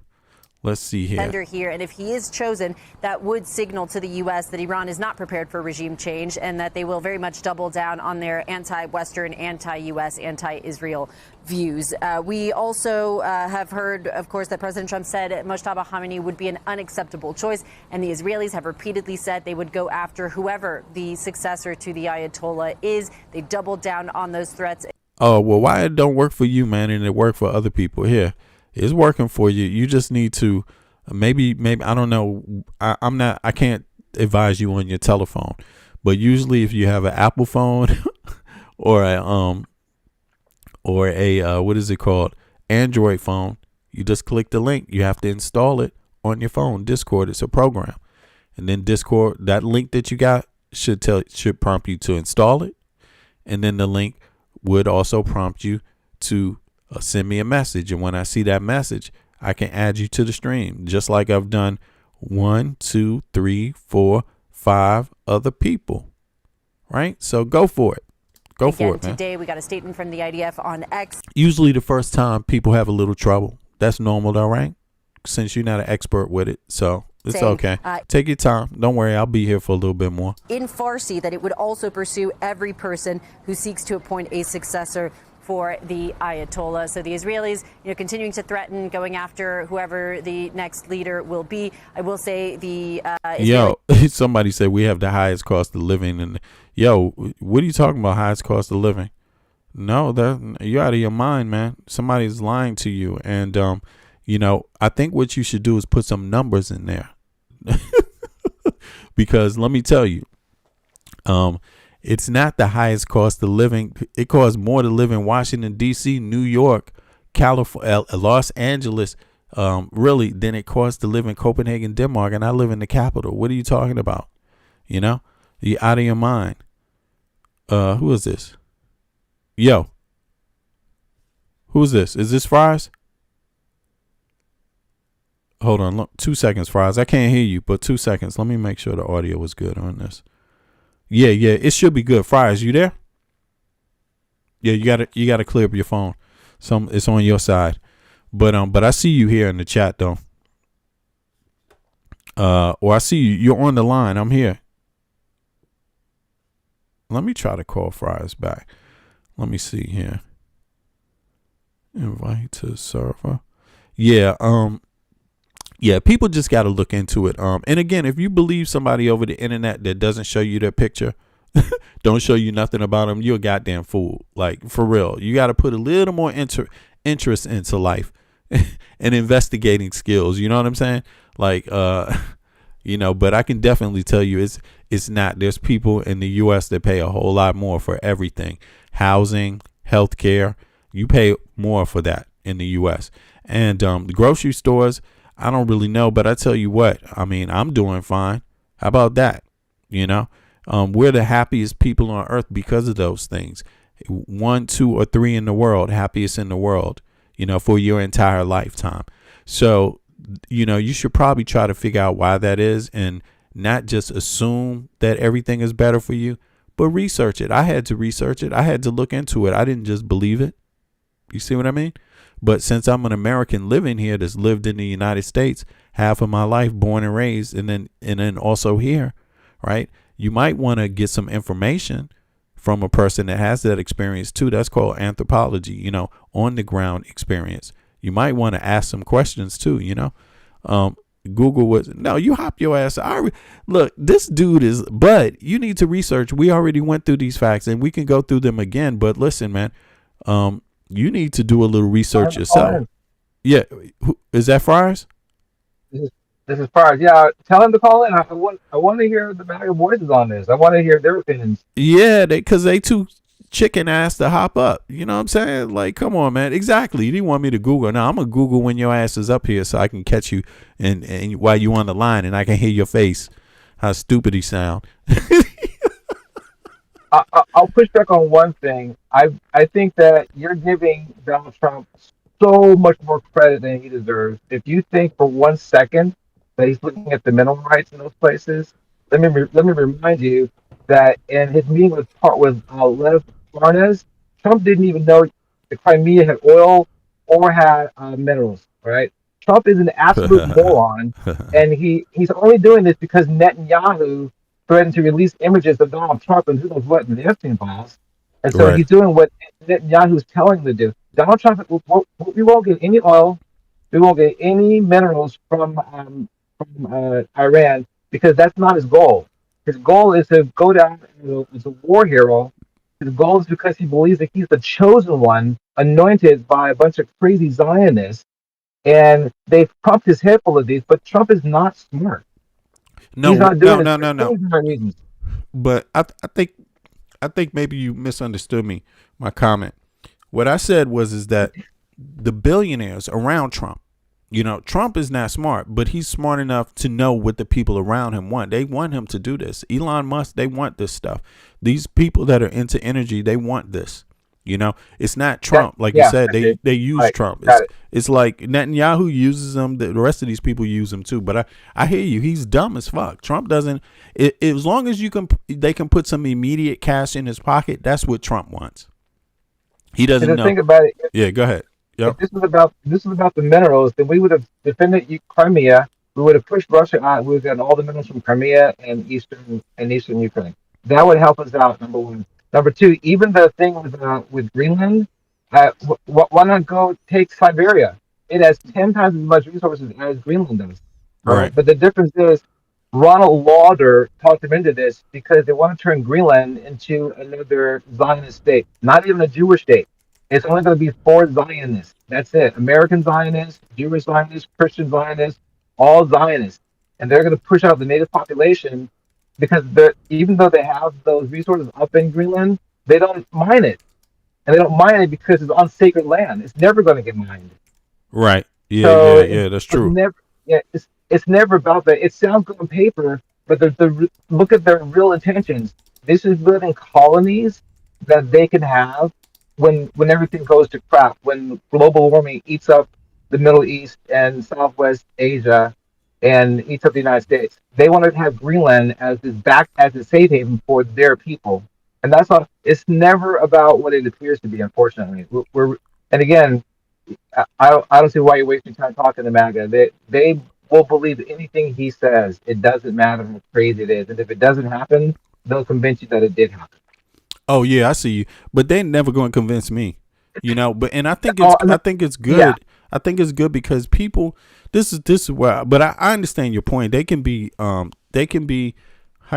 Let's see here. Here, and if he is chosen, that would signal to the U.S. that Iran is not prepared for regime change and that they will very much double down on their anti-Western, anti-U.S., anti-Israel views. We also have heard, of course, that President Trump said Mojtaba Khamenei would be an unacceptable choice, and the Israelis have repeatedly said they would go after whoever the successor to the Ayatollah is. They doubled down on those threats. Oh, well, why it don't work for you, man, and it worked for other people here? It's working for you. You just need to maybe I don't know. I can't advise you on your telephone, but usually if you have an Apple phone or a what is it called? Android phone, you just click the link. You have to install it on your phone. Discord, it's a program. And then Discord, that link that you got should prompt you to install it. And then the link would also prompt you to send me a message, and when I see that message, I can add you to the stream, just like I've done 1, 2, 3, 4, 5 other people. Right? So go for it. Go for it, man. Today, we got a statement from the IDF on X. Usually the first time people have a little trouble. That's normal though, right? Since you're not an expert with it. So it's okay. Take your time. Don't worry. I'll be here for a little bit more. In Farsi, that it would also pursue every person who seeks to appoint a successor for the Ayatollah. So the Israelis, continuing to threaten going after whoever the next leader will be. I will say the somebody said we have the highest cost of living, and what are you talking about? Highest cost of living? No, you're out of your mind, man. Somebody's lying to you, and I think what you should do is put some numbers in there, because let me tell you, it's not the highest cost of living. It costs more to live in Washington, D.C., New York, California, Los Angeles, really, than it costs to live in Copenhagen, Denmark. And I live in the capital. What are you talking about? You're out of your mind. Who is this? Yo. Who is this? Is this Fries? Hold on. Look, 2 seconds, Fries. I can't hear you, but 2 seconds. Let me make sure the audio was good on this. Yeah, it should be good. Fries, you there? Yeah, you gotta clear up your phone. It's on your side. But I see you here in the chat though. Or I see you. You're on the line. I'm here. Let me try to call Fries back. Let me see here. Invite to server. Yeah, people just got to look into it. And again, if you believe somebody over the internet that doesn't show you their picture, don't show you nothing about them, you're a goddamn fool. Like, for real. You got to put a little more interest into life and investigating skills. You know what I'm saying? Like, but I can definitely tell you it's not. There's people in the U.S. that pay a whole lot more for everything. Housing, healthcare. You pay more for that in the U.S. And the grocery stores, I don't really know, but I tell you what, I mean, I'm doing fine. How about that? We're the happiest people on earth because of those things. 1, 2, or 3 in the world, happiest in the world, for your entire lifetime. So, you should probably try to figure out why that is and not just assume that everything is better for you, but research it. I had to research it. I had to look into it. I didn't just believe it. You see what I mean? But since I'm an American living here that's lived in the United States half of my life, born and raised, and then also here, right? You might want to get some information from a person that has that experience too. That's called anthropology, on the ground experience. You might want to ask some questions too, Google was, no, you hop your ass. Look, this dude is, but you need to research. We already went through these facts and we can go through them again. But listen, man, you need to do a little research yourself. Yeah. Is that Friars? This is Friars. Yeah, tell him to call in. I want to hear the MAGA voices on this. I want to hear their opinions. Yeah, because they too chicken ass to hop up. You know what I'm saying? Like, come on, man. Exactly. You didn't want me to Google. Now I'm gonna Google when your ass is up here so I can catch you and while you on the line and I can hear your face. How stupid he sound. I'll push back on one thing. I think that you're giving Donald Trump so much more credit than he deserves. If you think for 1 second that he's looking at the mineral rights in those places, let me remind you that in his meeting with Lev Parnas, Trump didn't even know the Crimea had oil or had minerals. Right? Trump is an absolute moron, and he's only doing this because Netanyahu threatened to release images of Donald Trump and who knows what in the Epstein files. And so he's doing what Netanyahu's telling him to do. Donald Trump, we won't get any oil, we won't get any minerals from Iran because that's not his goal. His goal is to go down as a war hero. His goal is because he believes that he's the chosen one, anointed by a bunch of crazy Zionists, and they've pumped his head full of these. But Trump is not smart. No. Reasons. But I think maybe you misunderstood me. My comment. What I said is that the billionaires around Trump, Trump is not smart, but he's smart enough to know what the people around him want. They want him to do this. Elon Musk, they want this stuff. These people that are into energy, they want this. It's not Trump, you said. They use Trump. It's like Netanyahu uses them. The rest of these people use them too. But I hear you. He's dumb as fuck. Trump doesn't. As long as they can put some immediate cash in his pocket. That's what Trump wants. He doesn't know. Think about it. Yeah, go ahead. Yep. If this was about the minerals, then we would have defended Crimea. We would have pushed Russia out. We would have gotten all the minerals from Crimea and eastern Ukraine. That would help us out. Number one. Number two, even the thing with Greenland, why not go take Siberia? It has 10 times as much resources as Greenland does. Right. But the difference is Ronald Lauder talked them into this because they want to turn Greenland into another Zionist state, not even a Jewish state. It's only going to be for Zionists. That's it. American Zionists, Jewish Zionists, Christian Zionists, all Zionists. And they're going to push out the native population because even though they have those resources up in Greenland, they don't mine it. And they don't mine it because it's on sacred land. It's never going to get mined. Right. Yeah, so yeah, that's true. It's never about that. It sounds good on paper, but look at their real intentions. This is building colonies that they can have when everything goes to crap, when global warming eats up the Middle East and Southwest Asia and eats up the United States. They want to have Greenland as a safe haven for their people. And that's not, it's never about what it appears to be, unfortunately. And again, I don't see why you're wasting time talking to MAGA. They will believe anything he says. It doesn't matter how crazy it is. And if it doesn't happen, they'll convince you that it did happen. Oh yeah, I see you. But they're never going to convince me. I think it's good. Yeah. I think it's good because people, this is where, but I understand your point. They can be, how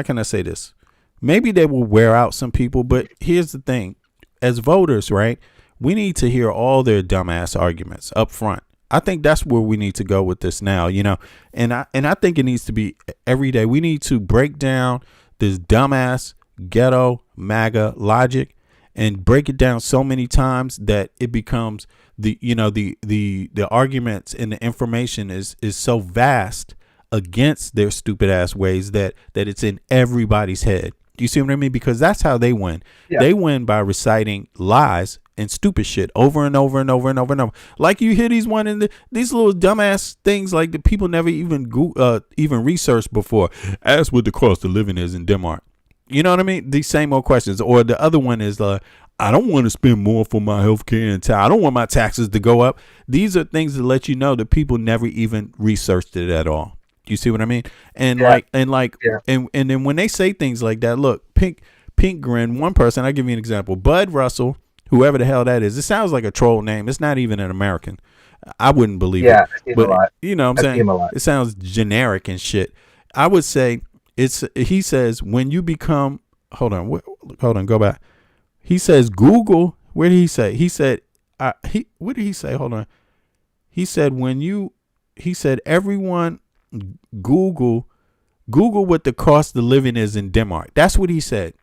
can I say this? Maybe they will wear out some people, but here's the thing. As voters, right, we need to hear all their dumbass arguments up front. I think that's where we need to go with this now, and I think it needs to be every day. We need to break down this dumbass ghetto MAGA logic and break it down so many times that it becomes the arguments and the information is so vast against their stupid ass ways that it's in everybody's head. Do you see what I mean? Because that's how they win. Yeah. They win by reciting lies and stupid shit over and over and over and over and over. Like you hear these these little dumbass things like the people never even researched before. Ask what the cost of living is in Denmark. You know what I mean? These same old questions. Or the other one is I don't want to spend more for my health care and I don't want my taxes to go up. These are things that let you know that people never even researched it at all. You see what I mean? And and then when they say things like that, look, Pink Grin, one person, I'll give you an example. Bud Russell, whoever the hell that is, it sounds like a troll name. It's not even an American. I wouldn't believe it. But you know what I'm saying? It sounds generic and shit. I would say he says when you become hold on, go back. He says Google, where did he say? He said what did he say? Hold on. He said everyone Google what the cost of living is in Denmark. That's what he said.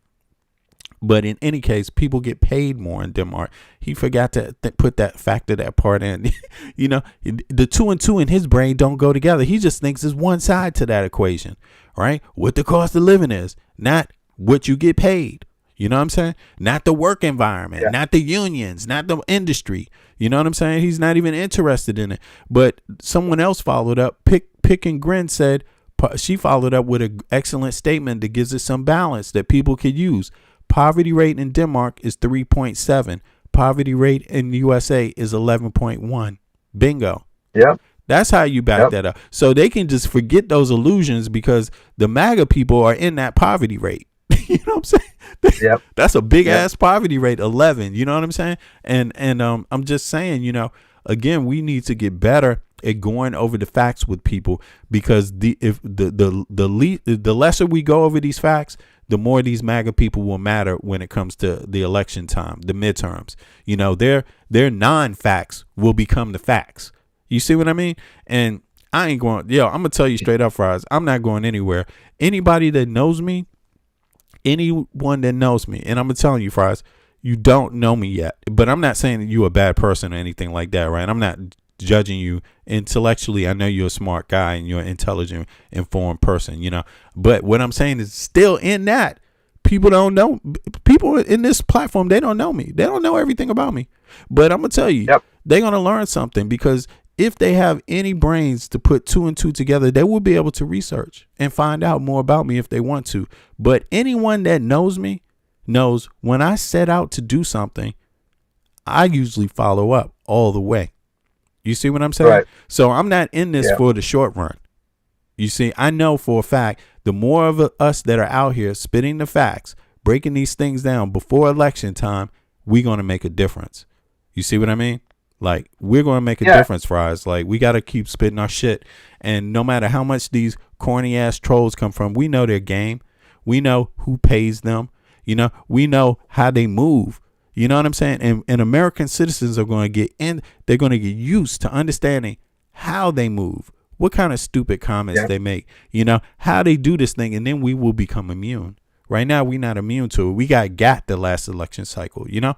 But in any case, people get paid more in Denmark. He forgot to put that part in. You know, the 2 and 2 in his brain don't go together. He just thinks there's one side to that equation, right? What the cost of living is, not what you get paid. You know what I'm saying? Not the work environment, not the unions, not the industry. You know what I'm saying? He's not even interested in it. But someone else followed up. Pick and Grin said, she followed up with an excellent statement that gives it some balance that people could use. Poverty rate in Denmark is 3.7. Poverty rate in the USA is 11.1. Bingo. Yep. That's how you back that up. So they can just forget those illusions because the MAGA people are in that poverty rate. You know what I'm saying? Yep. That's a big ass poverty rate, 11. You know what I'm saying? And I'm just saying, you know, again, we need to get better at going over the facts with people because the lesser we go over these facts, the more these MAGA people will matter when it comes to the election time, the midterms. You know, their non-facts will become the facts. You see what I mean? And I ain't going, I'm going to tell you straight up, Fries, I'm not going anywhere. Anybody that knows me, anyone that knows me, and I'm going to tell you, Fries, you don't know me yet, but I'm not saying that you're a bad person or anything like that, right? I'm not judging you intellectually. I know you're a smart guy and you're an intelligent, informed person, you know, but what I'm saying is still in that people don't know. People in this platform, they don't know me. They don't know everything about me, but I'm going to tell you, they're going to learn something because if they have any brains to put 2 and 2 together, they will be able to research and find out more about me if they want to. But anyone that knows me knows when I set out to do something, I usually follow up all the way. You see what I'm saying? Right. So I'm not in this for the short run. You see, I know for a fact, the more of us that are out here spitting the facts, breaking these things down before election time, we're going to make a difference. You see what I mean? Like, we're going to make a difference, Fries. Like, we got to keep spitting our shit. And no matter how much these corny ass trolls come from, we know their game. We know who pays them. You know, we know how they move. You know what I'm saying? And American citizens are going to get in. They're going to get used to understanding how they move, what kind of stupid comments they make, you know, how they do this thing. And then we will become immune. Right now, we're not immune to it. We got the last election cycle, you know?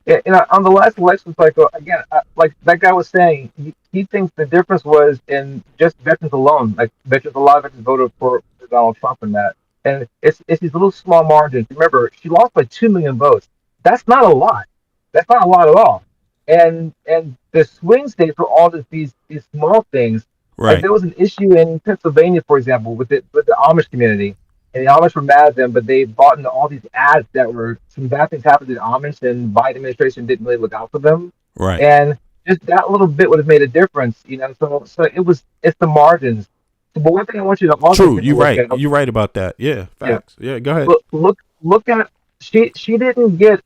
Yeah, you know, on the last election cycle, again, like that guy was saying, he thinks the difference was in just veterans alone. Like veterans, a lot of veterans voted for Donald Trump in that, and it's these little small margins. Remember, she lost by 2 million votes. That's not a lot. That's not a lot at all. And the swing states were all these small things. Right. Like there was an issue in Pennsylvania, for example, with the Amish community. And the Amish were mad at them, but they bought into all these ads that were some bad things happened to the Amish, and Biden administration didn't really look out for them. Right. And just that little bit would have made a difference, you know. So it's the margins. But one thing I want you to also true. You're right. You're right about that. Yeah. Facts. Yeah. Go ahead. Look at she didn't get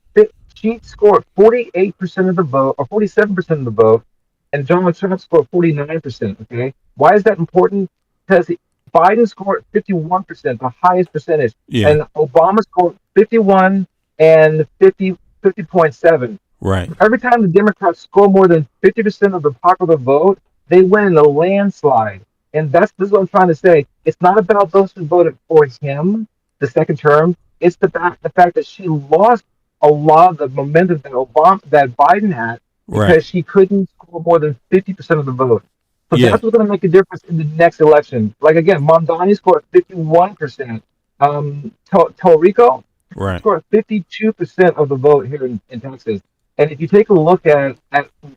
she scored 48% of the vote or 47% of the vote, and Donald Trump scored 49%. Okay, why is that important? Because Biden scored 51%, the highest percentage, and Obama scored 51 and 50.7. Right. Every time the Democrats score more than 50% of the popular vote, they win in a landslide. And this is what I'm trying to say. It's not about those who voted for him the second term. It's the fact that she lost a lot of the momentum that Biden had because she couldn't score more than 50% of the vote. So that's what's going to make a difference in the next election. Like again, Mamdani scored 51%, Rico Right. scored 52% of the vote here in Texas. And if you take a look at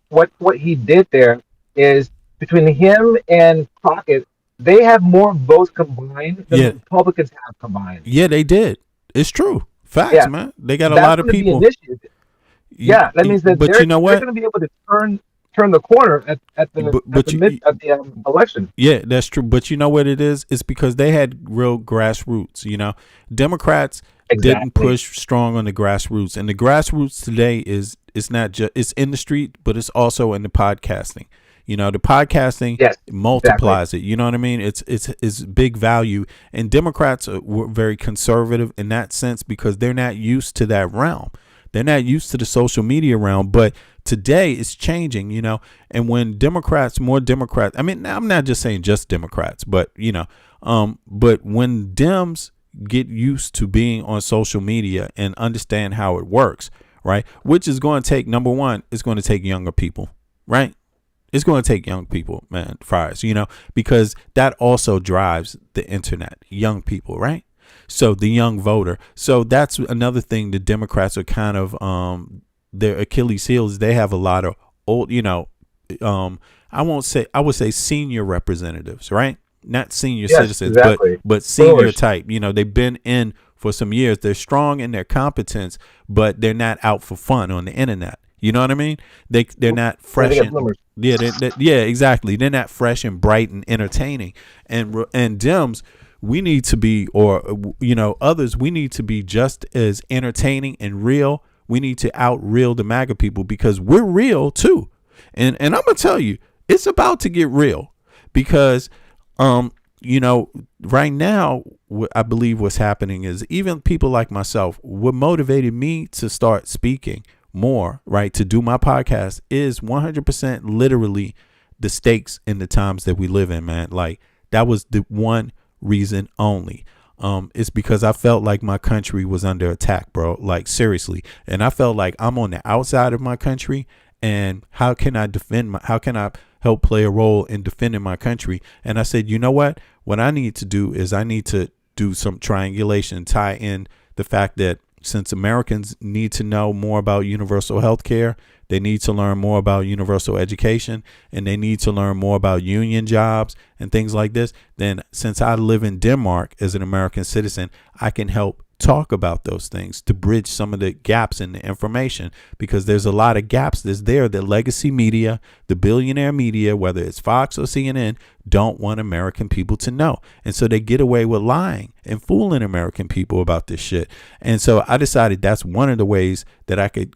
what he did there, is between him and Crockett, they have more votes combined than the Yeah. Republicans have combined. Yeah, they did. It's true. Facts, Yeah, man. They got a that's lot of going to be an people. issue. Yeah, that means that But you know they're what? going to be able to turn the corner at the election. Yeah, that's true. But you know what it is? It's because they had real grassroots. You know, Democrats didn't push strong on the grassroots, and the grassroots today is it's not just it's in the street, but it's also in the podcasting. You know, the podcasting multiplies it. You know what I mean? It's big value, and Democrats were very conservative in that sense because they're not used to that realm. They're not used to the social media realm, but today it's changing, you know. And when more Democrats, I mean, I'm not just saying just Democrats, but you know, but when Dems get used to being on social media and understand how it works, right? Which is going to take, number one, it's going to take younger people, right? It's going to take young people, man, Friars, you know, because that also drives the internet, young people, right? So the young voter. So that's another thing the Democrats are kind of their Achilles heels. They have a lot of old, you know, I would say senior representatives, right? Not senior citizens, but senior type. You know, they've been in for some years. They're strong in their competence, but they're not out for fun on the internet. You know what I mean? They're not fresh. Yeah, exactly. They're not fresh and bright and entertaining. And Dems, we need to be, or you know, others, we need to be just as entertaining and real. We need to out real the MAGA people because we're real too. And I'm gonna tell you, it's about to get real because you know, right now, what I believe what's happening is even people like myself, what motivated me to start speaking more, right, to do my podcast is 100% literally the stakes in the times that we live in, man. Like that was the one reason only. It's because I felt like my country was under attack, bro. Like seriously. And I felt like I'm on the outside of my country and how can I help play a role in defending my country? And I said, you know what I need to do is I need to do some triangulation, tie in the fact that since Americans need to know more about universal health care, they need to learn more about universal education, and they need to learn more about union jobs and things like this. Then since I live in Denmark as an American citizen, I can help talk about those things to bridge some of the gaps in the information, because there's a lot of gaps that's there that legacy media, the billionaire media, whether it's Fox or CNN, don't want American people to know. And so they get away with lying and fooling American people about this shit. And so I decided that's one of the ways that I could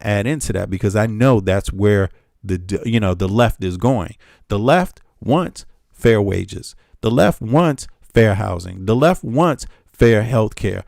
add into that, because I know that's where the left is going. The left wants fair wages. The left wants fair housing. The left wants fair health care,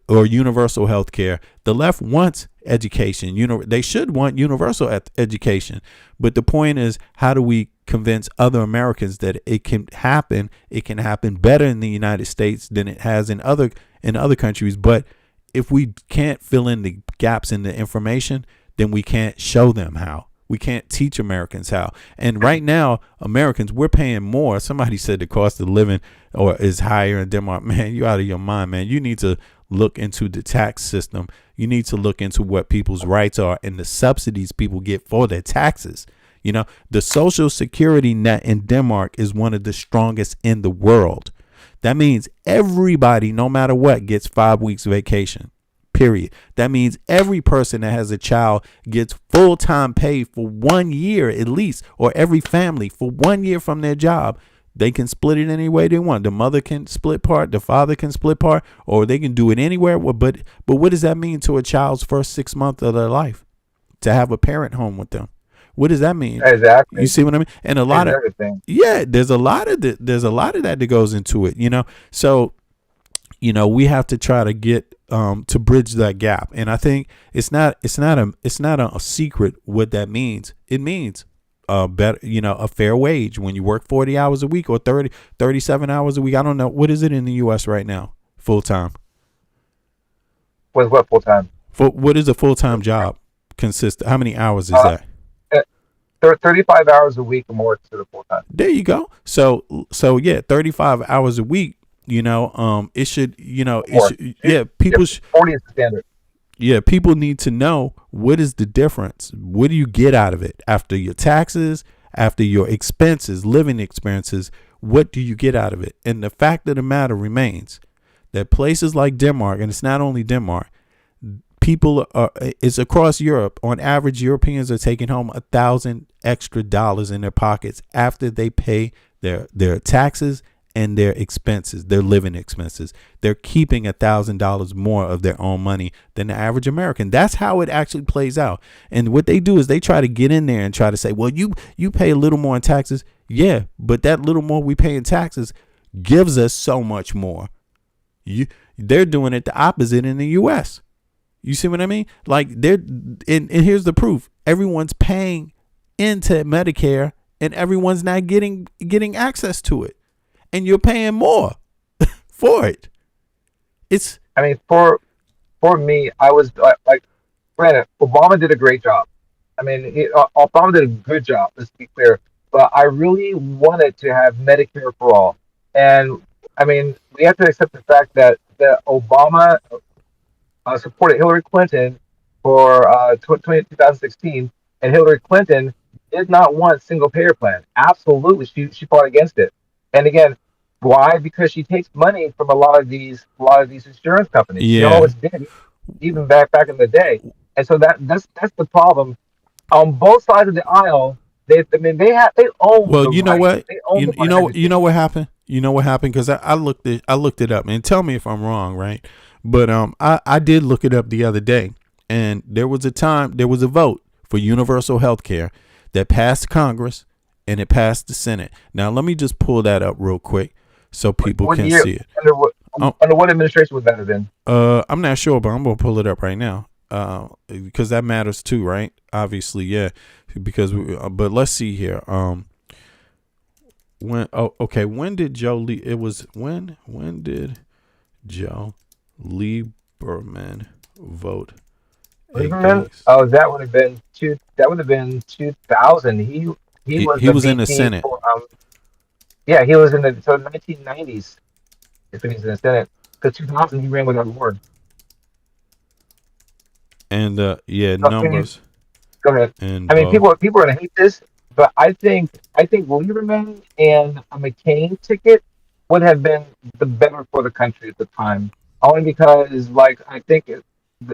or universal health care. The left wants education. They should want universal education. But the point is, how do we convince other Americans that it can happen? It can happen better in the United States than it has in other countries. But if we can't fill in the gaps in the information, then we can't show them how. We can't teach Americans how. And right now, Americans, we're paying more. Somebody said the cost of living is higher in Denmark. Man, you out of your mind, man. You need to look into the tax system. You need to look into what people's rights are and the subsidies people get for their taxes. You know, the social security net in Denmark is one of the strongest in the world. That means everybody, no matter what, gets 5 weeks vacation. Period. That means every person that has a child gets full-time pay for 1 year at least, or every family for 1 year from their job. They can split it any way they want. The mother can split part, the father can split part, or they can do it anywhere. But what does that mean to a child's first 6 months of their life? To have a parent home with them. What does that mean? Exactly. You see what I mean? And a lot of everything. Yeah, there's a lot of that goes into it, So, we have to try to get to bridge that gap. And I think it's not a secret what that means. It means better, a fair wage when you work 40 hours a week or 37 hours a week. I don't know. What is it in the US right now? Full time. What full time? What is a full-time job consist? How many hours is that? 35 hours a week or more to the full time. There you go. So yeah, 35 hours a week. It should, people 40 is the standard. Yeah, people need to know, what is the difference? What do you get out of it after your taxes, after your expenses, living expenses? What do you get out of it? And the fact of the matter remains that places like Denmark, and it's not only Denmark, it's across Europe. On average, Europeans are taking home $1,000 extra in their pockets after they pay their taxes and their expenses, their living expenses. They're keeping $1,000 more of their own money than the average American. That's how it actually plays out. And what they do is they try to get in there and try to say, well, you pay a little more in taxes. Yeah, but that little more we pay in taxes gives us so much more. They're doing it the opposite in the U.S. You see what I mean? Like and here's the proof. Everyone's paying into Medicare and everyone's not getting access to it. And you're paying more for it. For me, I was like, granted, Obama did a great job. Obama did a good job, let's be clear. But I really wanted to have Medicare for all. And we have to accept the fact that Obama supported Hillary Clinton for 2016, and Hillary Clinton did not want single payer plan. Absolutely, she fought against it. And again, why? Because she takes money from a lot of these insurance companies. Yeah. She always did, even back in the day. And so that's the problem. On both sides of the aisle, they own. Well, you know what? They own You know what happened? You know what happened? Because I looked it up, and tell me if I'm wrong, right? But I did look it up the other day, and there was a vote for universal health care that passed Congress and it passed the Senate. Now let me just pull that up real quick so people can see it. Under what administration would that have been? I'm not sure, but I'm gonna pull it up right now because that matters too, right? Obviously, yeah. Because but let's see here. When did Joe Lee? It was when did Joe Lieberman vote? Lieberman? Oh, that would have been 2000. He was in the Senate. Yeah, he was in the 1990s. If he's in the Senate, because 2000 he ran without award. And numbers. Go ahead. And people are gonna hate this, but I think Lieberman and a McCain ticket would have been the better for the country at the time. Only because, I think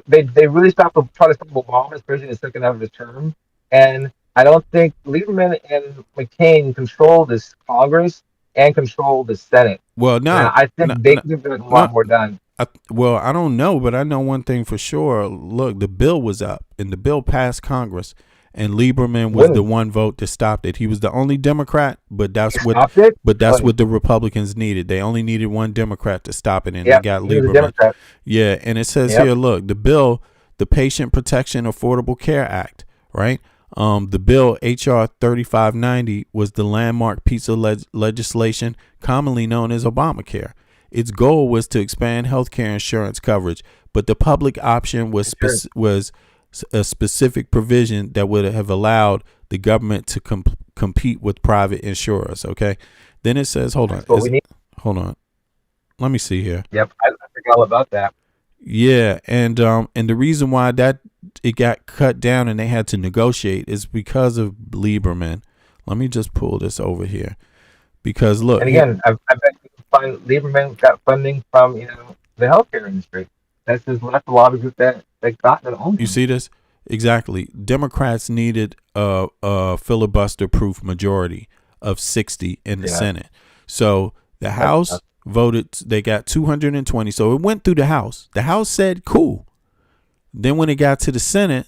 they really stopped to try to stop Obama, especially in the second half of his term. And I don't think Lieberman and McCain controlled this Congress and controlled the Senate. Well, no, I think they could have gotten a lot more done. I don't know, but I know one thing for sure. Look, the bill was up, and the bill passed Congress, and Lieberman was the one vote that stopped it. He was the only Democrat, but that's what the Republicans needed. They only needed one Democrat to stop it, and they got Lieberman. Yeah, and it says here, look, the bill, the Patient Protection Affordable Care Act, right? The bill HR 3590 was the landmark piece of legislation commonly known as Obamacare. Its goal was to expand healthcare insurance coverage, but the public option was a specific provision that would have allowed the government to compete with private insurers. Okay, then it says, hold on, let me see here. Yep, I forgot all about that. Yeah, and the reason why that it got cut down and they had to negotiate is because of Lieberman. Let me just pull this over here, because look. And again, I bet you can find Lieberman got funding from the healthcare industry. That's a lobby group that got that own. You see this exactly? Democrats needed a filibuster-proof majority of 60 in the Senate, so the House voted. They got 220, so it went through the House. The House said cool. Then when it got to the Senate,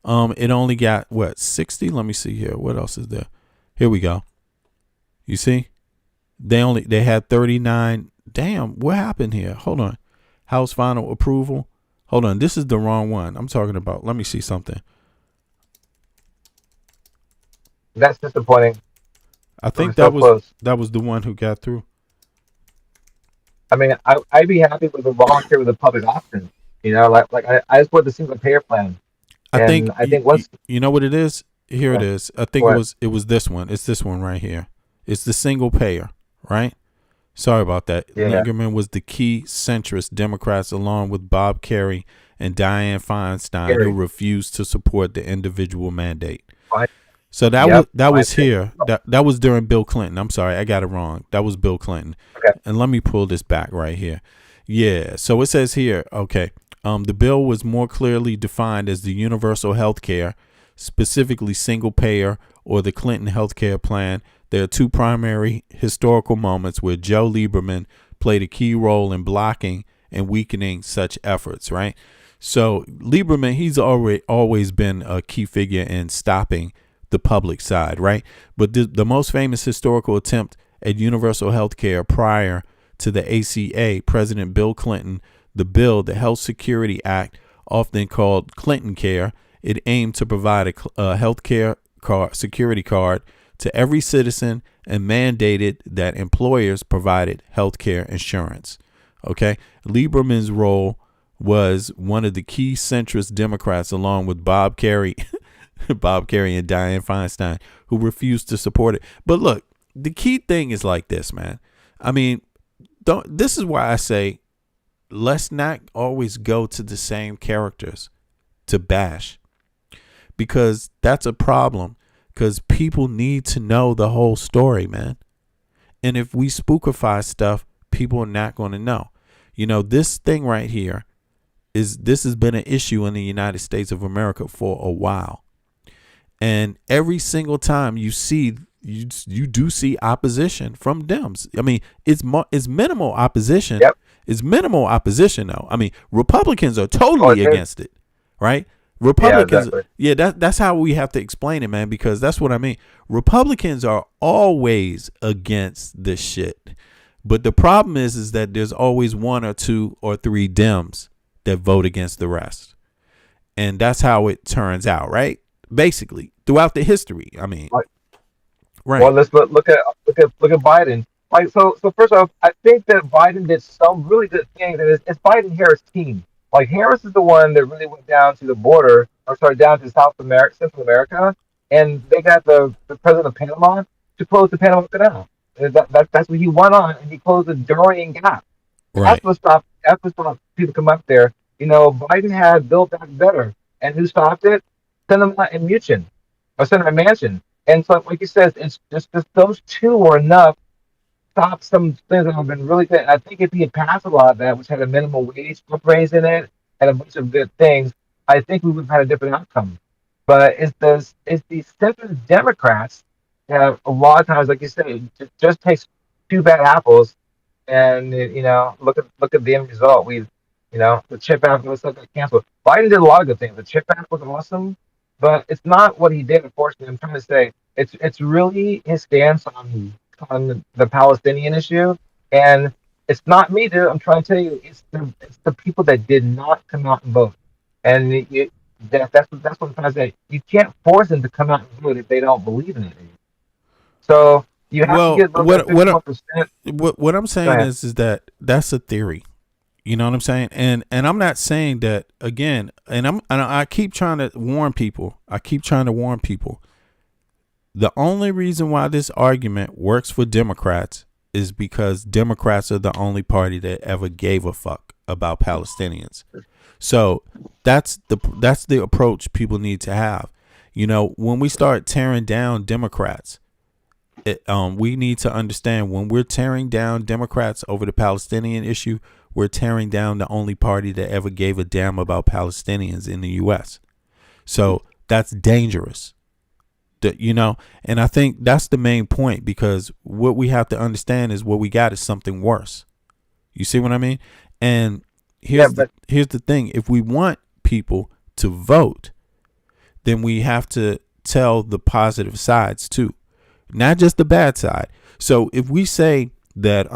it only got 60. Let me see here. What else is there? Here we go. You see, they had 39. Damn, what happened here? Hold on. House final approval. Hold on, this is the wrong one. I'm talking about. Let me see something. That's disappointing. I think that was the one who got through. I'd be happy with a volunteer with a public option. I just want the single payer plan. I think once you know what it is. Here it is. I think it was this one. It's this one right here. It's the single payer, right? Sorry about that. Yeah. Lieberman was the key centrist Democrats, along with Bob Kerrey and Dianne Feinstein, who refused to support the individual mandate. So that was here. That was during Bill Clinton. I'm sorry, I got it wrong. That was Bill Clinton. Okay. And let me pull this back right here. Yeah. So it says here, okay, the bill was more clearly defined as the universal health care, specifically single payer or the Clinton health care plan. There are two primary historical moments where Joe Lieberman played a key role in blocking and weakening such efforts, right? So Lieberman, he's always been a key figure in stopping the public side, right? But the most famous historical attempt at universal health care prior to the ACA, President Bill Clinton, the Health Security Act, often called Clinton Care, it aimed to provide a health care security card to every citizen and mandated that employers provided health care insurance. Okay. Lieberman's role was one of the key centrist Democrats, along with Bob Kerrey and Dianne Feinstein, who refused to support it. But look, the key thing is like this, man. I mean, this is why I say, let's not always go to the same characters to bash, because that's a problem. Because people need to know the whole story, man. And if we spookify stuff, people are not going to know. You know, this thing right here this has been an issue in the United States of America for a while. And every single time you do see opposition from Dems. I mean, it's minimal opposition. Yep. It's minimal opposition, though. I mean, Republicans are totally against it, right? Republicans, that's how we have to explain it, man, because that's what I mean. Republicans are always against this shit. But the problem is that there's always one or two or three Dems that vote against the rest. And that's how it turns out, right? Basically, throughout the history. I mean, right. Well, let's look at Biden. Like, so first off, I think that Biden did some really good things, and it's Biden-Harris team. Like, Harris is the one that really went down to the border, down to Central America, and they got the president of Panama to close the Panama Canal. That's what he won on, and he closed the Durian Gap. Right. That's what stopped people come up there. You know, Biden had Build Back Better, and who stopped it? Senator Manchin. And so, like you said, it's just those two were enough to stop some things that have been really good. And I think if he had passed a lot of that, which had a minimum wage raise in it and a bunch of good things, I think we would have had a different outcome. But it's the centrist Democrats that a lot of times, like you said, it just takes two bad apples, and look at the end result. The CHIP Act was stuff got canceled. Biden did a lot of good things. The CHIP Act was awesome, but it's not what he did. Unfortunately, I'm trying to say it's really his stance on the Palestinian issue, and it's not me, dude. I'm trying to tell you, it's the people that did not come out and vote, and that's what I'm trying to say. You can't force them to come out and vote if they don't believe in it. So you have to get what I'm saying is that that's a theory. You know what I'm saying? And I'm not saying that again, and I keep trying to warn people. The only reason why this argument works for Democrats is because Democrats are the only party that ever gave a fuck about Palestinians. So that's the approach people need to have. You know, when we start tearing down Democrats, we need to understand when we're tearing down Democrats over the Palestinian issue, we're tearing down the only party that ever gave a damn about Palestinians in the U.S. So that's dangerous. And I think that's the main point, because what we have to understand is what we got is something worse. You see what I mean? And here's the thing. If we want people to vote, then we have to tell the positive sides too, not just the bad side. So if we say that,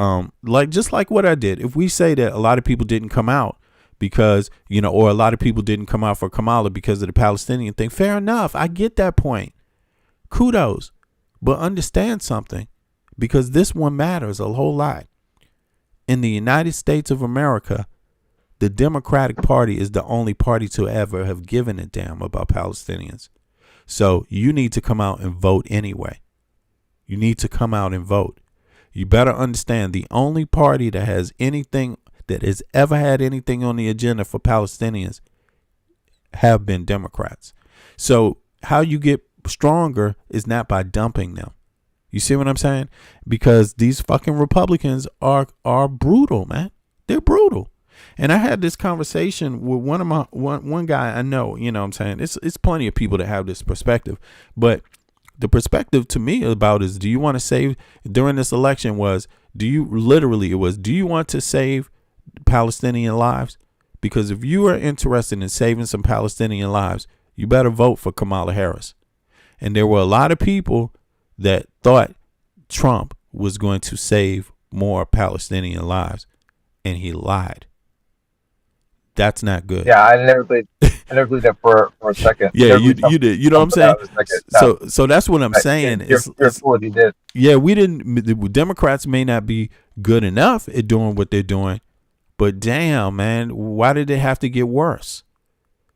just like what I did, if we say that a lot of people didn't come out because, or a lot of people didn't come out for Kamala because of the Palestinian thing, fair enough. I get that point. Kudos. But understand something, because this one matters a whole lot. In the United States of America, the Democratic Party is the only party to ever have given a damn about Palestinians. So you need to come out and vote anyway. You need to come out and vote. You better understand the only party that has anything that has ever had anything on the agenda for Palestinians have been Democrats. So how you get stronger is not by dumping them. You see what I'm saying? Because these fucking Republicans are brutal, man. They're brutal. And I had this conversation with one guy I know, you know what I'm saying? It's plenty of people that have this perspective. But the perspective to me about is, do you want to save during this election do you want to save Palestinian lives? Because if you are interested in saving some Palestinian lives, you better vote for Kamala Harris. And there were a lot of people that thought Trump was going to save more Palestinian lives, and he lied. That's not good. Yeah, I never believed that for a second. Yeah, you did. You know what I'm saying? So that's what I'm saying. You're full, you did. Yeah, the Democrats may not be good enough at doing what they're doing, but damn, man, why did it have to get worse?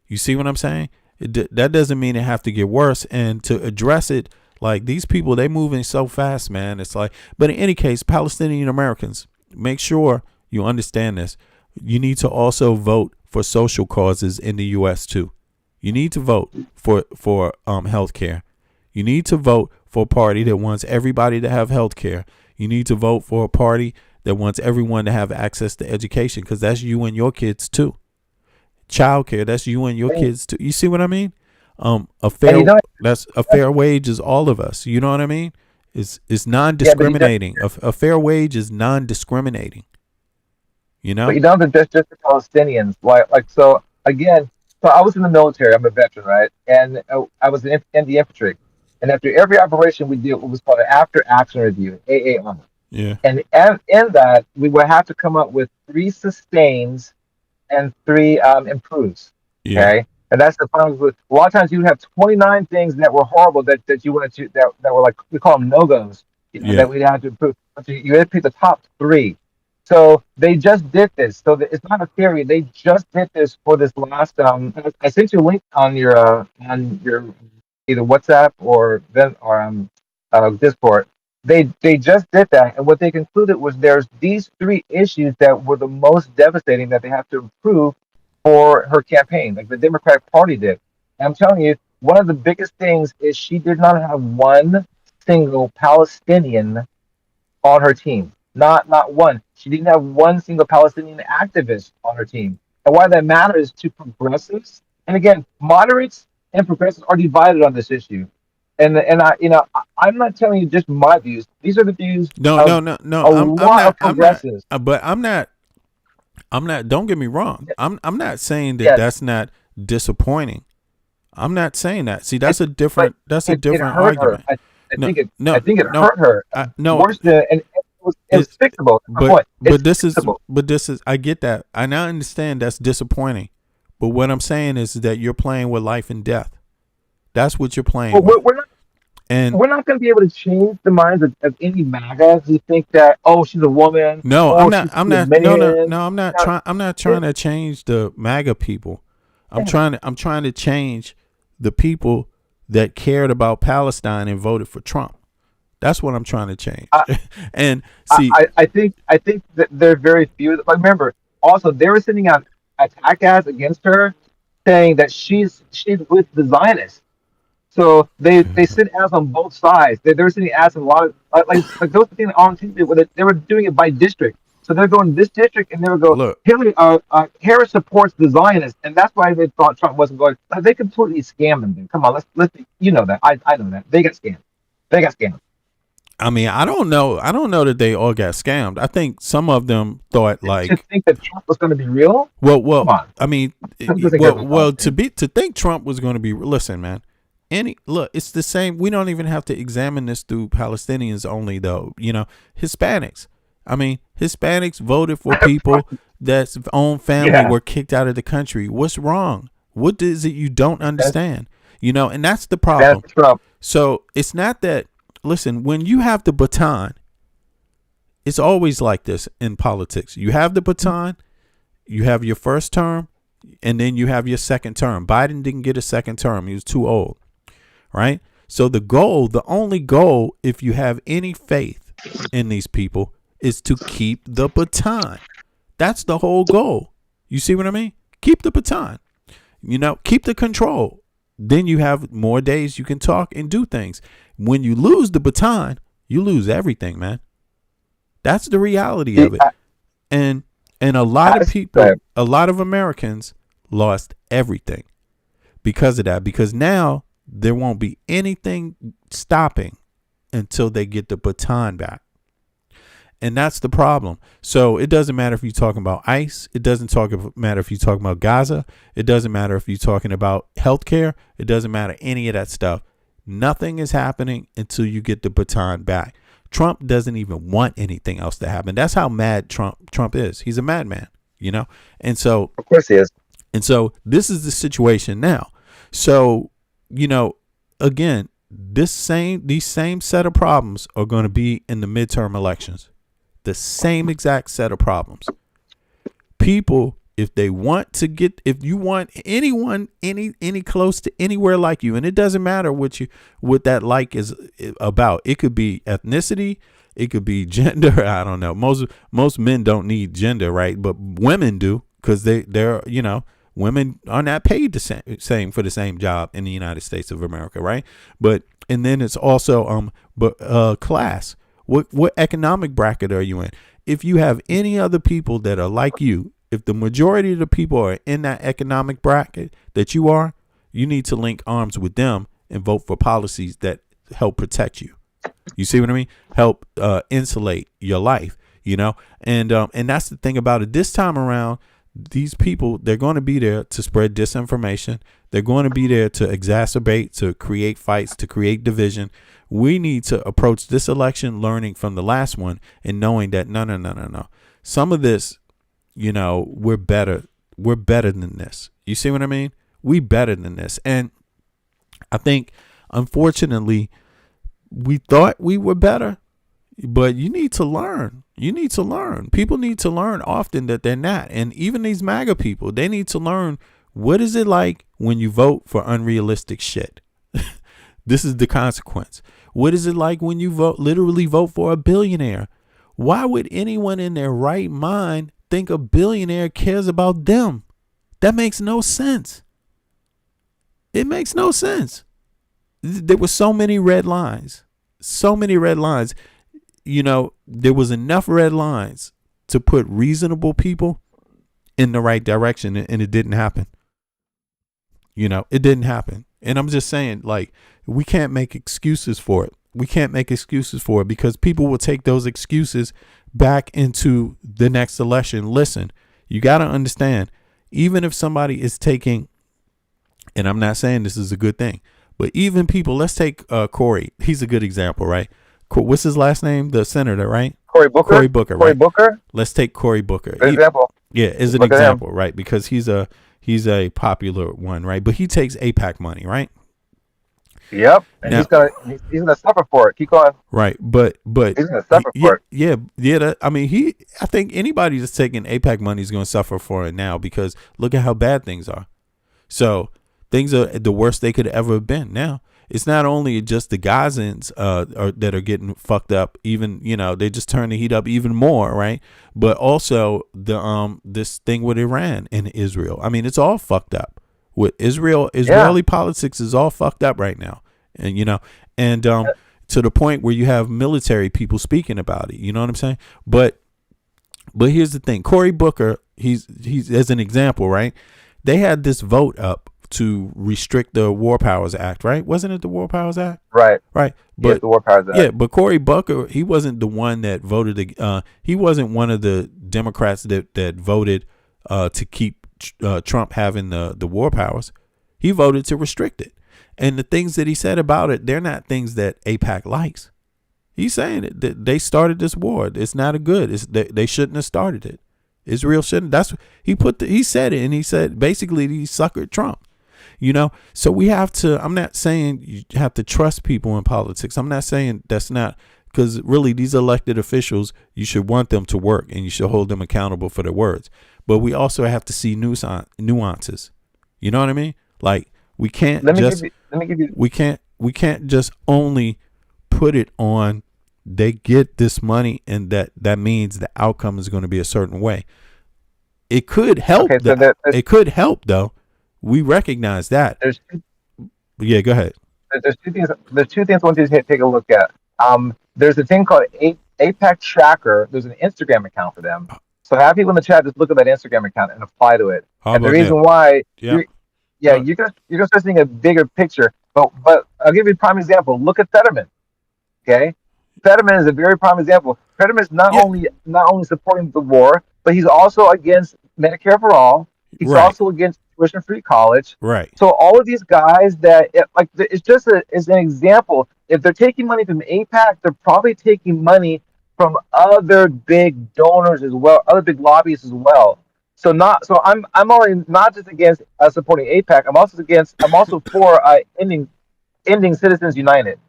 You see what I'm saying? That doesn't mean it have to get worse. And to address it, like, these people, they moving so fast, man. It's like, but in any case, Palestinian Americans, make sure you understand this. You need to also vote for social causes in the U.S. too. You need to vote for health care. You need to vote for a party that wants everybody to have health care. You need to vote for a party that wants everyone to have access to education, because that's you and your kids too. Child care, that's you and your kids too. You see what I mean? That's a fair wage is all of us. You know what I mean? It's non-discriminating. A fair wage is non-discriminating. You know? But you know that that's just the Palestinians. So I was in the military. I'm a veteran, right? And I was in the infantry. And after every operation, we did what was called an after-action review, AAR. Yeah. And in that, we would have to come up with 3 sustains and 3 improves. Yeah. Okay. And that's the problem with a lot of times you have 29 things that were horrible that you wanted to that were, like, we call them no-goes, that we had to improve. You had to pick the top 3. So they just did this. So it's not a theory. They just did this for this last. I sent you a link on your either WhatsApp or Discord. They just did that, and what they concluded was there's these 3 issues that were the most devastating that they have to improve for her campaign, like the Democratic Party did. And I'm telling you, one of the biggest things is she did not have one single Palestinian on her team. Not one. She didn't have one single Palestinian activist on her team. And why that matters to progressives, and again, moderates and progressives are divided on this issue. And I'm not telling you just my views. These are the views. No. I'm not. Don't get me wrong. I'm not saying that that's not disappointing. I'm not saying that. See, that's a different argument. I think it hurt her. Worse than, and it's fixable. But this is. I get that. I now understand that's disappointing. But what I'm saying is that you're playing with life and death. That's what you're playing. Well, we're not going to be able to change the minds of any MAGA who think that, oh, she's a woman. No, I'm not trying to change the MAGA people. I'm trying to change the people that cared about Palestine and voted for Trump. That's what I'm trying to change. And see, I think that there are very few. Remember, also they were sending out attack ads against her, saying that she's with the Zionists. So they sent ads on both sides. They were sending ads in a lot of like those things on TV. They were doing it by district. So they're going this district, and they would go, Harris supports the Zionists, and that's why they thought Trump wasn't going. They completely scammed them. Come on, let's you know that. I know that they got scammed. I mean, I don't know that they all got scammed. I think some of them thought like. To think that Trump was going to be real. Well. I mean, to think Trump was going to be. Listen, man. It's the same. We don't even have to examine this through Palestinians only, though. You know, Hispanics. I mean, Hispanics voted for people that's own family were kicked out of the country. What's wrong? What is it you don't understand? You know, and that's the problem. That's Trump. So it's not that. Listen, when you have the baton, it's always like this in politics. You have the baton, you have your first term, and then you have your second term. Biden didn't get a second term. He was too old. Right? So the only goal, if you have any faith in these people is to keep the baton. That's the whole goal. You see what I mean? Keep the baton. Keep the control. Then you have more days you can talk and do things. When you lose the baton, you lose everything, man. That's the reality of it. And a lot of people, a lot of Americans lost everything because of that. Because now there won't be anything stopping until they get the baton back. And that's the problem. So it doesn't matter if you're talking about ICE. It doesn't matter if you're talking about Gaza. It doesn't matter if you're talking about healthcare. It doesn't matter any of that stuff. Nothing is happening until you get the baton back. Trump doesn't even want anything else to happen. That's how mad Trump is. He's a madman, And so, of course he is. And so this is the situation now. So, again, these same set of problems are going to be in the midterm elections. The same exact set of problems. People, if you want anyone any close to anywhere like you, and it doesn't matter what that like is about. It could be ethnicity, it could be gender. I don't know. Most men don't need gender, right? But women do, because they're women are not paid the same for the same job in the United States of America, right? And then it's also class. What economic bracket are you in? If you have any other people that are like you, if the majority of the people are in that economic bracket that you are, you need to link arms with them and vote for policies that help protect you. You see what I mean? Help insulate your life, And that's the thing about it. This time around, these people, they're going to be there to spread disinformation. They're going to be there to exacerbate, to create fights, to create division. We need to approach this election learning from the last one and knowing that no. Some of this, we're better. We're better than this. You see what I mean? We better than this. And I think, unfortunately, we thought we were better, but you need to learn. You need to learn. People need to learn often that they're not. And even these MAGA people, they need to learn, what is it like when you vote for unrealistic shit? This is the consequence. What is it like when you literally vote for a billionaire? Why would anyone in their right mind think a billionaire cares about them? That makes no sense. It makes no sense. There were so many red lines. So many red lines. There was enough red lines to put reasonable people in the right direction, and it didn't happen. It didn't happen. And I'm just saying, we can't make excuses for it. We can't make excuses for it because people will take those excuses back into the next election. Listen, you got to understand, even if somebody is taking, and I'm not saying this is a good thing, but even people, let's take Cory. He's a good example, right? What's his last name? The senator, right? Cory Booker. Cory Booker, right? Cory Booker. Let's take Cory Booker. Good example. Yeah, as an example, right? Because he's a popular one, right? But he takes AIPAC money, right? Yep. And now, he's gonna suffer for it. Keep going. Right, but he's gonna suffer for it. Yeah. I think anybody that's taking AIPAC money is gonna suffer for it now, because look at how bad things are. So things are the worst they could ever have been. Now it's not only just the Gazans that are getting fucked up. Even they just turn the heat up even more, right? But also the this thing with Iran and Israel. I mean, it's all fucked up. With Israeli politics is all fucked up right now, and to the point where you have military people speaking about it. You know what I'm saying? But here's the thing: Cory Booker, he's as an example, right? They had this vote up to restrict the War Powers Act, right? Wasn't it the War Powers Act? Right. But yes, the War Powers Act. Yeah, but Cory Booker, he wasn't the one that voted. He wasn't one of the Democrats that voted to keep Trump having the war powers. He voted to restrict it, and the things that he said about it, they're not things that AIPAC likes. He's saying that they started this war. It's not a good. They shouldn't have started it. Israel shouldn't. That's he said it, and he said basically he suckered Trump. So we have to. I'm not saying you have to trust people in politics. I'm not saying that's not, because really these elected officials, you should want them to work and you should hold them accountable for their words. But we also have to see nuances. You know what I mean? Like we can't we can't just only put it on they get this money, and that means the outcome is going to be a certain way. It could help. Okay, it could help, though. We recognize that. Yeah, go ahead. There's two things. There's two things I want you to take a look at. There's a thing called APAC Tracker. There's an Instagram account for them. So have people in the chat just look at that Instagram account and apply to it. And the reason why, you're gonna start seeing a bigger picture. But I'll give you a prime example. Look at Fetterman. Okay, Fetterman is a very prime example. Fetterman is not only supporting the war, but he's also against Medicare for all. He's also against tuition-free college. Right. So all of these guys it's just as an example. If they're taking money from APAC, they're probably taking money from other big donors as well, other big lobbyists as well. So I'm only not just against supporting APAC. I'm also for ending Citizens United,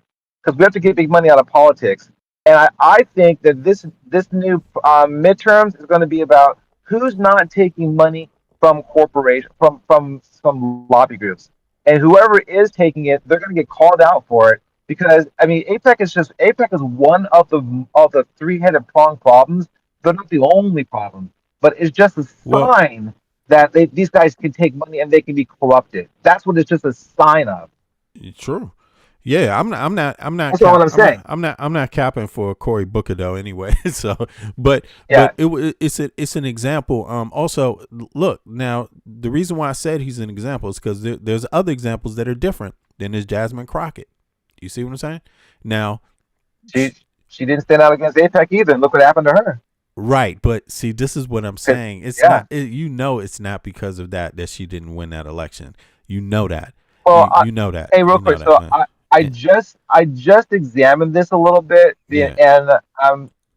because we have to get big money out of politics. And I think that this new midterms is going to be about who's not taking money from corporations, from lobby groups, and whoever is taking it, they're going to get called out for it. Because I mean, APEC is one of the three-headed prong problems. They're not the only problem, but it's just a sign that these guys can take money and they can be corrupted. That's what it's just a sign of. True. Yeah, I'm not. That's what I'm saying. I'm not capping for Cory Booker though. Anyway, so but it's an example. Also, look, now the reason why I said he's an example is because there's other examples that are different than this Jasmine Crockett. You see what I'm saying? Now, she didn't stand out against APEC either. And look what happened to her. Right, but see, this is what I'm saying. It's not. It's not because of that she didn't win that election. You know that. Well, you know that. Hey, real quick. So I just examined this a little bit, and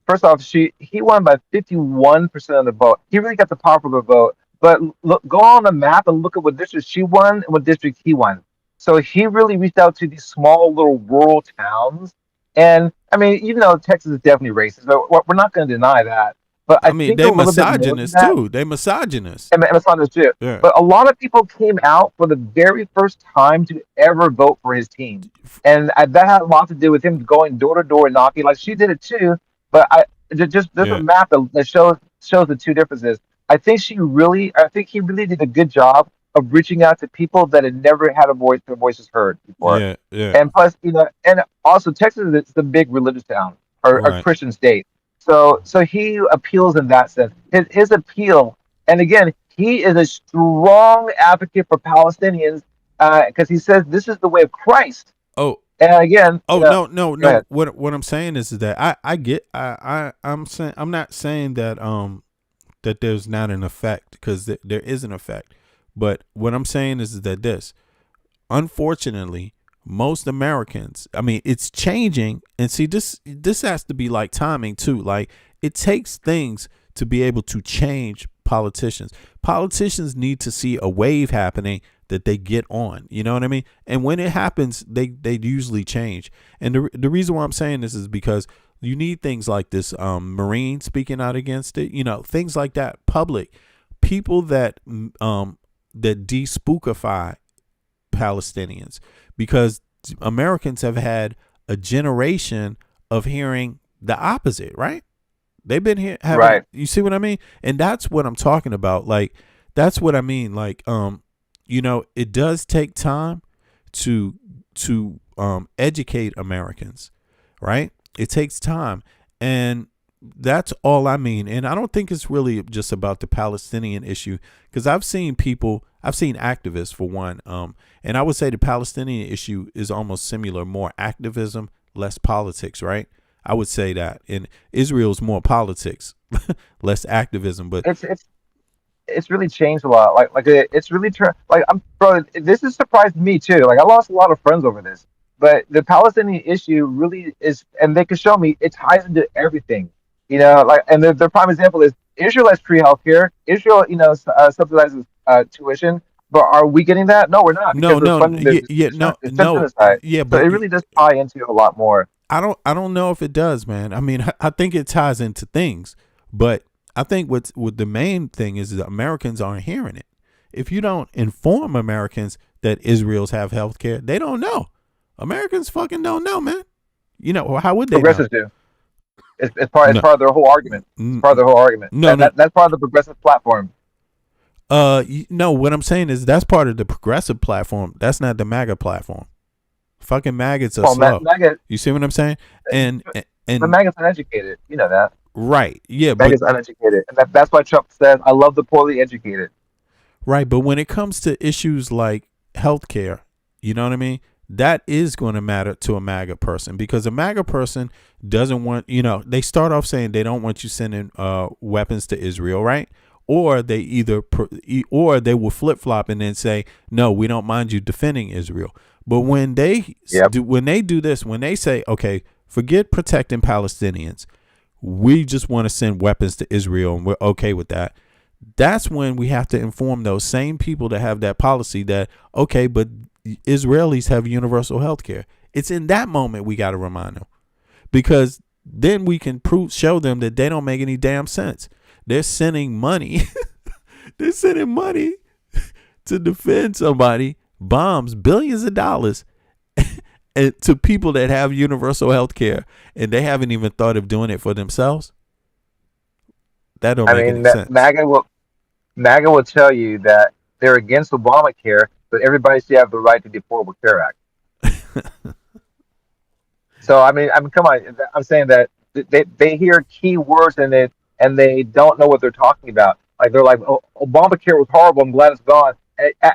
first off, he won by 51% of the vote. He really got the popular vote. But go on the map and look at what districts she won and what districts he won. So he really reached out to these small little rural towns. And I mean, even though Texas is definitely racist, but we're not going to deny that. But I mean, they misogynist too. They misogynist. And misogynist too. Yeah. But a lot of people came out for the very first time to ever vote for his team, and that had a lot to do with him going door to door and knocking, like she did it too. But there's a map that shows the two differences. I think he really did a good job of reaching out to people that had never had their voices heard before. Yeah. And plus, and also Texas is a big religious town or a Christian state. So he appeals in that sense. His appeal, and again, he is a strong advocate for Palestinians because he says this is the way of Christ. Oh, and again, no. What I'm saying is that I'm saying, I'm not saying that that there's not an effect, because there is an effect. But what I'm saying is that unfortunately, most Americans, I mean, it's changing. And see, this has to be like timing too. Like, it takes things to be able to change politicians. Politicians need to see a wave happening that they get on. You know what I mean? And when it happens, they usually change. And the reason why I'm saying this is because you need things like this, Marine speaking out against it, things like that, public people that de-spookify Palestinians, because Americans have had a generation of hearing the opposite, right? They've been here, right? You see what I mean? And that's what I'm talking about. Like, that's what I mean. Like, it does take time to educate Americans, right? It takes time, and that's all I mean. And I don't think it's really just about the Palestinian issue, because I've seen activists for one, and I would say the Palestinian issue is almost similar, more activism, less politics, right? I would say that. In Israel's more politics, less activism, but it's really changed a lot. Like it's really this has surprised me too. Like, I lost a lot of friends over this, but the Palestinian issue really is, and they can show me it ties into everything. And the prime example is Israel has free healthcare. Israel, subsidizes tuition. But are we getting that? No, we're not. No. So it really does tie into a lot more. I don't know if it does, man. I mean, I think it ties into things, but I think what the main thing is that Americans aren't hearing it. If you don't inform Americans that Israel's have healthcare, they don't know. Americans fucking don't know, man. How would they? Progressives do. It's part of their whole argument. It's part of their whole argument. That's part of the progressive platform. No, what I'm saying is that's part of the progressive platform. That's not the MAGA platform. Fucking maggots are slow. MAGA, you see what I'm saying? And the MAGA's uneducated. You know that. Right. Yeah. MAGA's uneducated. And that's why Trump says, I love the poorly educated. Right. But when it comes to issues like healthcare, you know what I mean? That is going to matter to a MAGA person, because a MAGA person doesn't want, they start off saying they don't want you sending weapons to Israel, right? Or they or they will flip flop and then say, no, we don't mind you defending Israel. But when they do this, when they say, okay, forget protecting Palestinians, we just want to send weapons to Israel and we're okay with that. That's when we have to inform those same people that have that policy that, okay, but Israelis have universal health care. It's in that moment we got to remind them, because then we can show them that they don't make any damn sense. They're sending money. They're sending money to defend somebody, bombs, billions of dollars to people that have universal health care, and they haven't even thought of doing it for themselves. That don't make any sense. MAGA will tell you that they're against Obamacare, but everybody should have the right to the Affordable Care Act. So I mean, come on. I'm saying that they hear key words in it and they don't know what they're talking about. Like they're like, oh, Obamacare was horrible. I'm glad it's gone.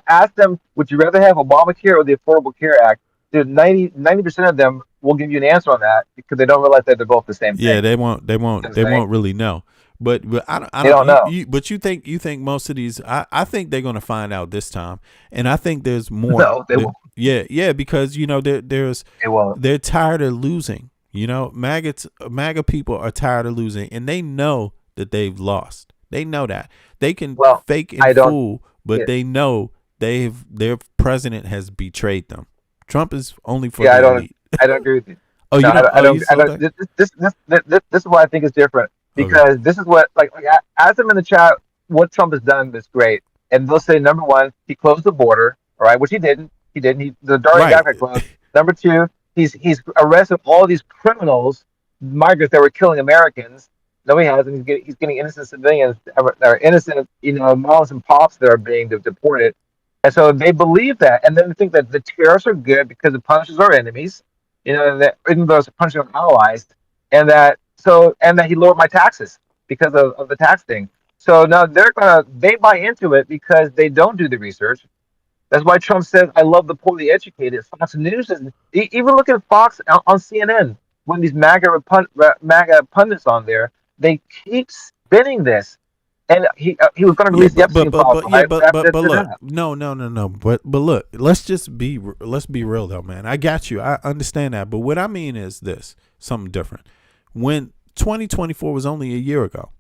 Ask them, would you rather have Obamacare or the Affordable Care Act? Dude, 90% of them will give you an answer on that because they don't realize that they're both the same thing. Yeah, they won't really know. But I don't know. But you think most of these? I think they're going to find out this time, and I think there's more. No, they won't. Yeah, because they're tired of losing. MAGA people are tired of losing, and they know that they've lost. They know that they can fake and fool, but they know their president has betrayed them. Trump is only for the elite. I don't agree with you. Oh, no, I don't. This is what I think is different. Because this is what, ask them in the chat what Trump has done that's great. And they'll say, number one, he closed the border, all right, which he didn't. The Dark guy closed. Number two, he's arrested all these criminals, migrants that were killing Americans. No, he hasn't. He's getting innocent civilians, or innocent, moms and pops that are being deported. And so they believe that. And then they think that the tariffs are good because it punishes our enemies, that even though it's punishing our allies, and that he lowered my taxes because of the tax thing. So now they buy into it because they don't do the research. That's why Trump says, I love the poorly educated. Fox News doesn't. Even look at Fox on CNN, when these MAGA pundits on there, they keep spinning this. And he was going to release the Epstein files. But look, no. But look, let's be real though, man. I got you. I understand that. But what I mean is this, something different. When 2024 was only a year ago,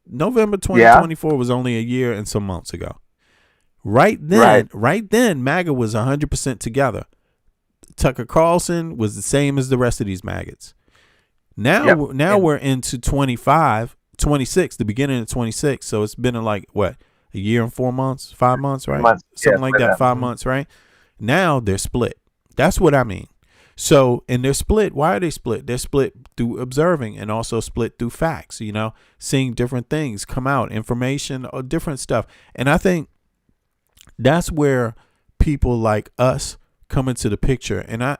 November 2024 was only a year and some months ago. Right then, MAGA was 100% together. Tucker Carlson was the same as the rest of these maggots. Now we're into 26, the beginning of 26. So it's been a year and 4 months, 5 months, right? Something like that, 5 months, right? Now they're split. That's what I mean. So, and they're split. Why are they split? They're split through observing and also split through facts, seeing different things come out, information or different stuff. And I think that's where people like us come into the picture. And I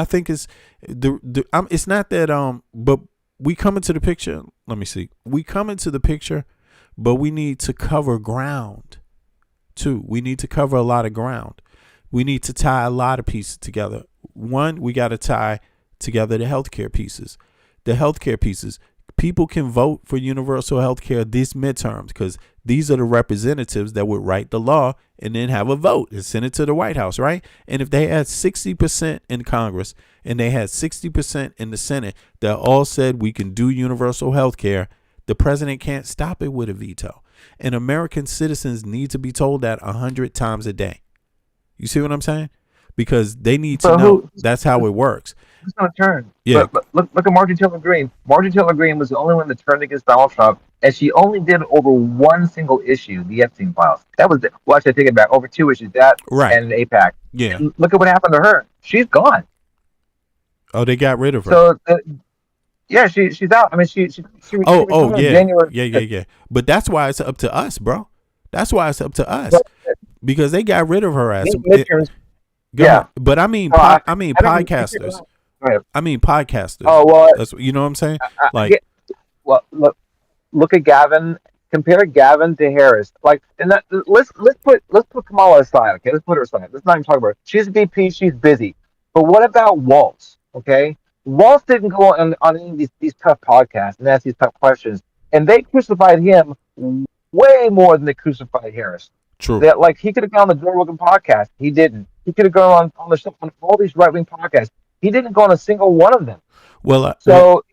think it's it's not that, but we come into the picture. Let me see. We come into the picture, but we need to cover ground too. We need to cover a lot of ground. We need to tie a lot of pieces together. One, we got to tie together the healthcare pieces. People can vote for universal healthcare this midterms because these are the representatives that would write the law and then have a vote and send it to the White House, right? And if they had 60% in Congress and they had 60% in the Senate that all said we can do universal healthcare, the president can't stop it with a veto. And American citizens need to be told that 100 times a day. You see what I'm saying? Because they need to know that's how it works. Who's going to turn? Yeah. But look at Marjorie Taylor Greene. Marjorie Taylor Greene was the only one that turned against Donald Trump, and she only did over one single issue, the Epstein files. That was actually I take it back, over two issues, that and AIPAC. Yeah. And look at what happened to her. She's gone. Oh, they got rid of her. So Yeah, she's out. I mean, she Oh, retired in yeah, January. yeah. But that's why it's up to us, bro. That's why it's up to us But because they got rid of her ass. these midterms, Go yeah. ahead. But I mean, No, I don't even think podcasters. about- Go ahead. I mean, podcasters. Oh well, That's you know what I'm saying. I Like, get, well, look at Gavin. Compare Gavin to Harris. Like, and that, let's put Kamala aside. Okay, let's put her aside. Let's not even talk about her. She's VP. She's busy. But what about Waltz? Okay, Waltz didn't go on any of these tough podcasts and ask these tough questions, and they crucified him way more than they crucified Harris. true. That like he could have gone on the Joe Rogan podcast. He didn't. He could have gone on all these right wing podcasts. He didn't go on a single one of them. Well, So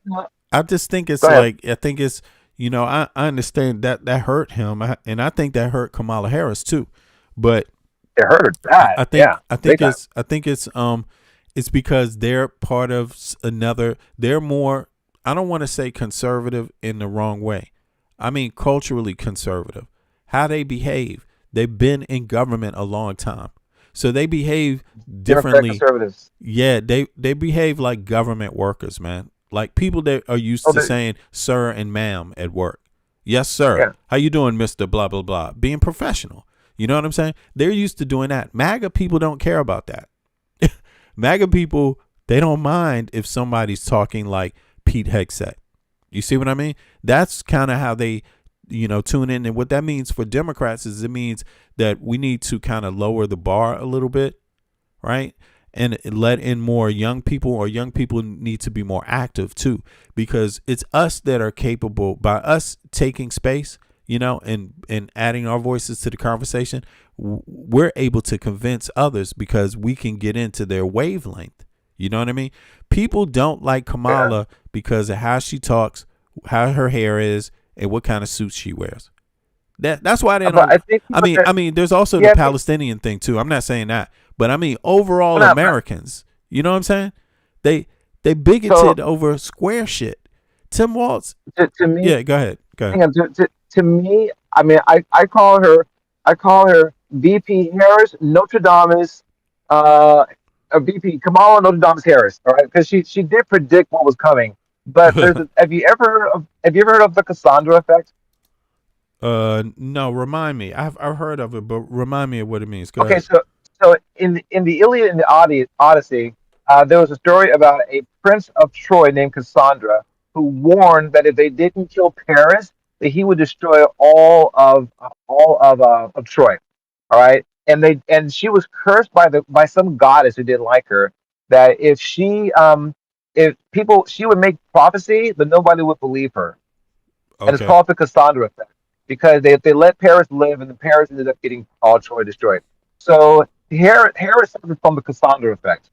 I just think it's Go ahead. like I think it's I understand that hurt him, and I think that hurt Kamala Harris too. But it hurt her bad. I think big time. it's because they're part of another. They're more. I don't want to say conservative in the wrong way. I mean culturally conservative. How they behave. They've been in government a long time, so they behave differently. Conservatives. Yeah, they behave like government workers, man. Like people that are used to saying sir and ma'am at work. Yes, sir. Yeah. How you doing, Mr. Blah, blah, blah. Being professional. You know what I'm saying? They're used to doing that. MAGA people don't care about that. MAGA people, they don't mind if somebody's talking like Pete Hegseth. You see what I mean? That's kind of how they, tune in. And what that means for Democrats is it means that we need to kind of lower the bar a little bit, right? And let in more young people, or young people need to be more active too, because it's us that are capable, by us taking space, and adding our voices to the conversation, we're able to convince others because we can get into their wavelength. You know what I mean? People don't like Kamala because of how she talks, how her hair is, and what kind of suits she wears. That's why they don't. I mean, there's also the Palestinian thing too. I'm not saying that. But I mean, overall Americans, you know what I'm saying? They bigoted over square shit. Tim Waltz. To me, yeah, go ahead. hang on, to me, I mean, I call her VP Harris Notre Dame's VP Kamala Notre Dame's Harris. All right, because she did predict what was coming. But have you ever heard of the Cassandra effect? No. Remind me. I've heard of it, but remind me of what it means. Go Okay, ahead. so in the Iliad and the Odyssey, there was a story about a prince of Troy named Cassandra who warned that if they didn't kill Paris, that he would destroy all of Troy. All right, and she was cursed by some goddess who didn't like her, that if she would make prophecy, but nobody would believe her. And it's Okay. called the Cassandra effect because they let Paris live, and the Paris ended up getting all Troy destroyed. So Harris suffers from the Cassandra effect.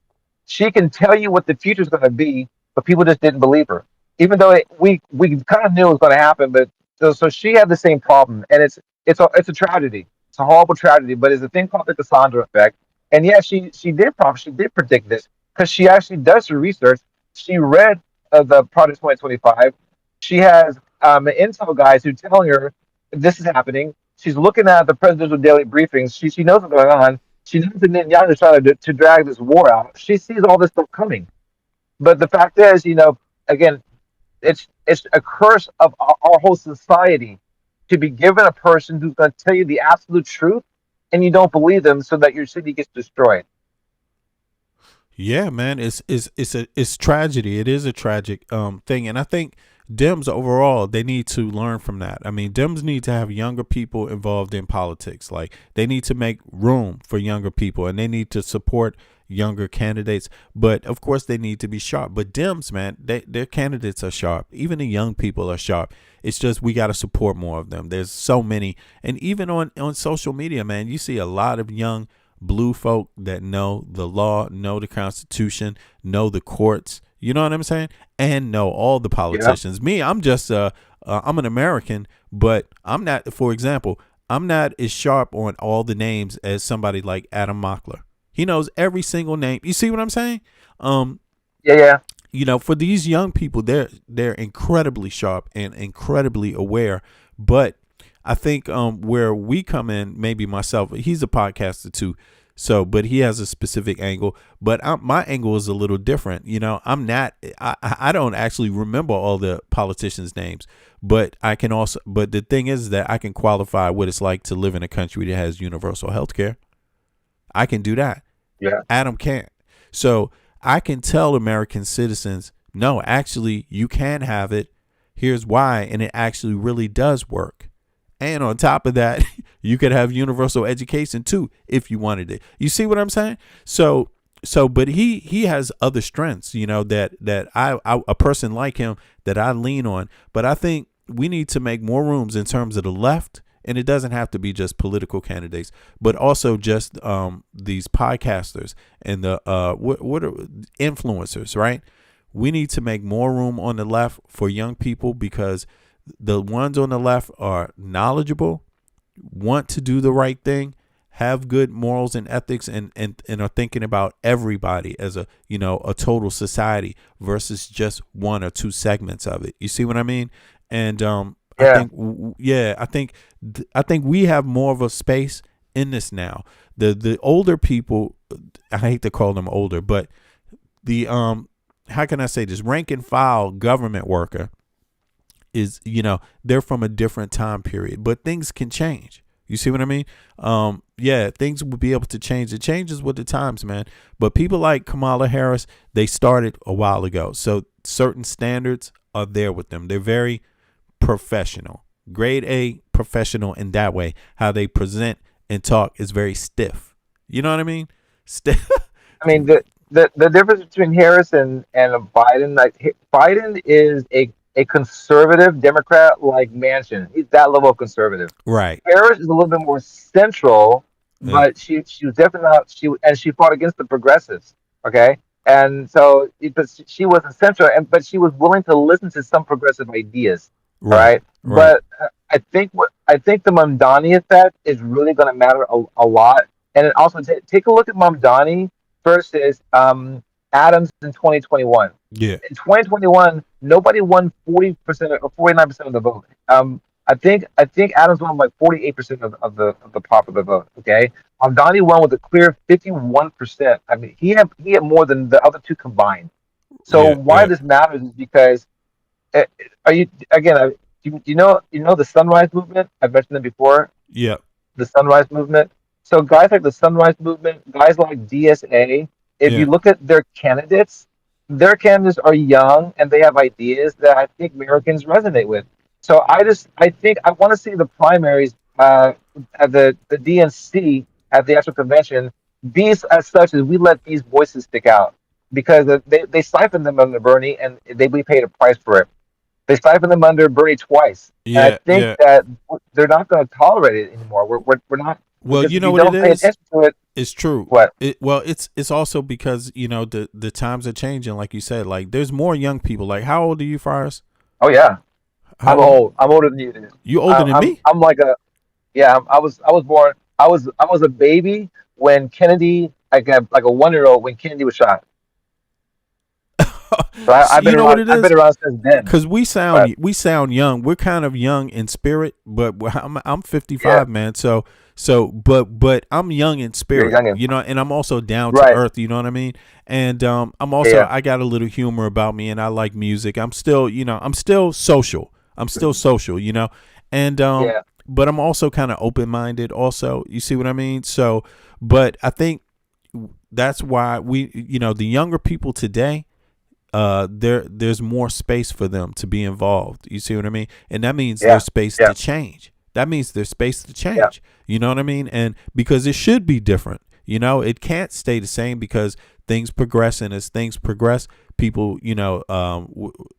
She can tell you what the future is going to be, but people just didn't believe her, even though we kind of knew it was going to happen. But so she had the same problem, and it's a tragedy. It's a horrible tragedy, but it's a thing called the Cassandra effect. And yeah, she did predict this because she actually does her research. She read the Project 2025. She has intel guys who telling her this is happening. She's looking at the presidential daily briefings. She knows what's going on. She knows that Netanyahu is trying to drag this war out. She sees all this stuff coming. But the fact is, again, it's a curse of our whole society to be given a person who's going to tell you the absolute truth, and you don't believe them, so that your city gets destroyed. Yeah, man, it's tragedy. It is a tragic thing, and I think Dems overall, they need to learn from that. I mean, Dems need to have younger people involved in politics. Like, they need to make room for younger people, and they need to support younger candidates. But of course, they need to be sharp. But Dems, man, their candidates are sharp. Even the young people are sharp. It's just we got to support more of them. There's so many, and even on social media, man, you see a lot of young blue folk that know the law, know the Constitution, know the courts. You know what I'm saying? And know all the politicians. Yeah. Me, I'm just I'm an American, but I'm not. For example, I'm not as sharp on all the names as somebody like Adam Mockler. He knows every single name. You see what I'm saying? Yeah. For these young people, they're incredibly sharp and incredibly aware. But I think where we come in, maybe myself, he's a podcaster too. So, but he has a specific angle. But my angle is a little different. You know, I don't actually remember all the politicians' names, but I can also. But the thing is that I can qualify what it's like to live in a country that has universal health care. I can do that. Yeah. Adam can't. So I can tell American citizens, no, actually, you can have it. Here's why. And it actually really does work. And on top of that, you could have universal education too, if you wanted it. You see what I'm saying? So, but he has other strengths, you know, that I a person like him that I lean on. But I think we need to make more rooms in terms of the left. And it doesn't have to be just political candidates, but also just these podcasters and the what are influencers, right? We need to make more room on the left for young people, because the ones on the left are knowledgeable, want to do the right thing, have good morals and ethics, and are thinking about everybody as a total society versus just one or two segments of it. You see what I mean? And I think we have more of a space in this now. The older people, I hate to call them older, but the how can I say this? Rank and file government worker is, they're from a different time period, but things can change. You see what I mean? Things will be able to change. It changes with the times, man. But people like Kamala Harris, they started a while ago. So certain standards are there with them. They're very professional, grade A professional in that way. How they present and talk is very stiff. You know what I mean? Stiff. I mean, the difference between Harris and Biden, like Biden is a conservative Democrat like Manchin. He's that level of conservative. Right. Harris is a little bit more central, but she was definitely not. She fought against the progressives. Okay, and so she wasn't central, but she was willing to listen to some progressive ideas. Right. But I think the Mamdani effect is really going to matter a lot. And it also take a look at Mamdani versus Adams in 2021. Yeah. In 2021, nobody won 40% or 49% of the vote. I think Adams won like 48% of the popular vote. Okay. Mamdani won with a clear 51%. I mean, he had more than the other two combined. So this matters is because. Are you again? You know the Sunrise Movement? I've mentioned it before. Yeah. The Sunrise Movement. So guys like the Sunrise Movement, guys like DSA. If you look at their candidates are young and they have ideas that I think Americans resonate with. So I think I want to see the primaries at the DNC at the actual convention be as such as we let these voices stick out, because they siphoned them under Bernie and we paid a price for it. They siphoned them under Bernie twice. Yeah, and I think that they're not going to tolerate it anymore. We're not. Well, you know what it is? It's true. What? It's also because, the times are changing, like you said. Like, there's more young people. Like, how old are you, Forrest? Oh, yeah. I'm old. I'm older than you, dude. You older than me? I'm like I was born. I was a baby when Kennedy, like a 1-year-old when Kennedy was shot. So I've been around since then. Because we sound young. We're kind of young in spirit, but I'm 55, man. But I'm young in spirit, and I'm also down to earth. You know what I mean? And I'm also I got a little humor about me, and I like music. I'm still social. And but I'm also kind of open-minded. Also, you see what I mean? So, but I think that's why the younger people today. There's more space for them to be involved. You see what I mean? And that means there's space to change. That means there's space to change. Yeah. You know what I mean? And because it should be different. It can't stay the same, because things progress, and as things progress, people,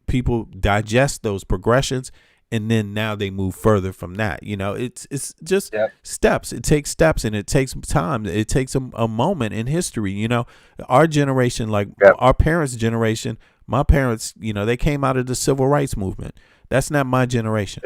people digest those progressions, and then now they move further from that. It's just steps. It takes steps, and it takes time. It takes a moment in history. Our generation, like our parents' generation, my parents, they came out of the civil rights movement. That's not my generation.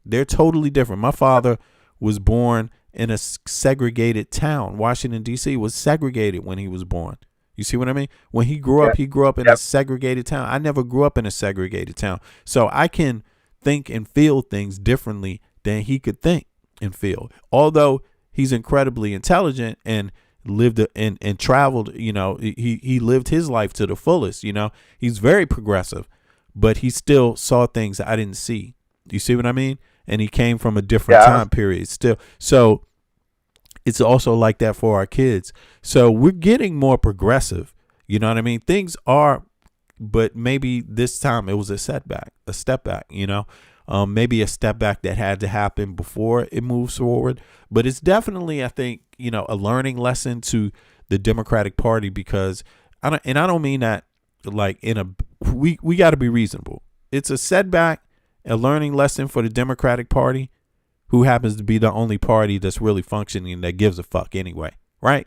They're totally different. My father was born in a segregated town. Washington, D.C. was segregated when he was born. You see what I mean? When he grew up in a segregated town. I never grew up in a segregated town. So I can think and feel things differently than he could think and feel. Although he's incredibly intelligent, and lived and traveled. You know, he lived his life to the fullest. You know, he's very progressive, but he still saw things I didn't see. You see what I mean? And he came from a different time period still. So it's also like that for our kids. So we're getting more progressive. You know what I mean? Things are, but maybe this time it was a step back, you know, maybe a step back that had to happen before it moves forward. But it's definitely, I think, you know, a learning lesson to the Democratic Party, because I don't mean that like we got to be reasonable. It's a setback, a learning lesson for the Democratic Party, who happens to be the only party that's really functioning that gives a fuck anyway, right?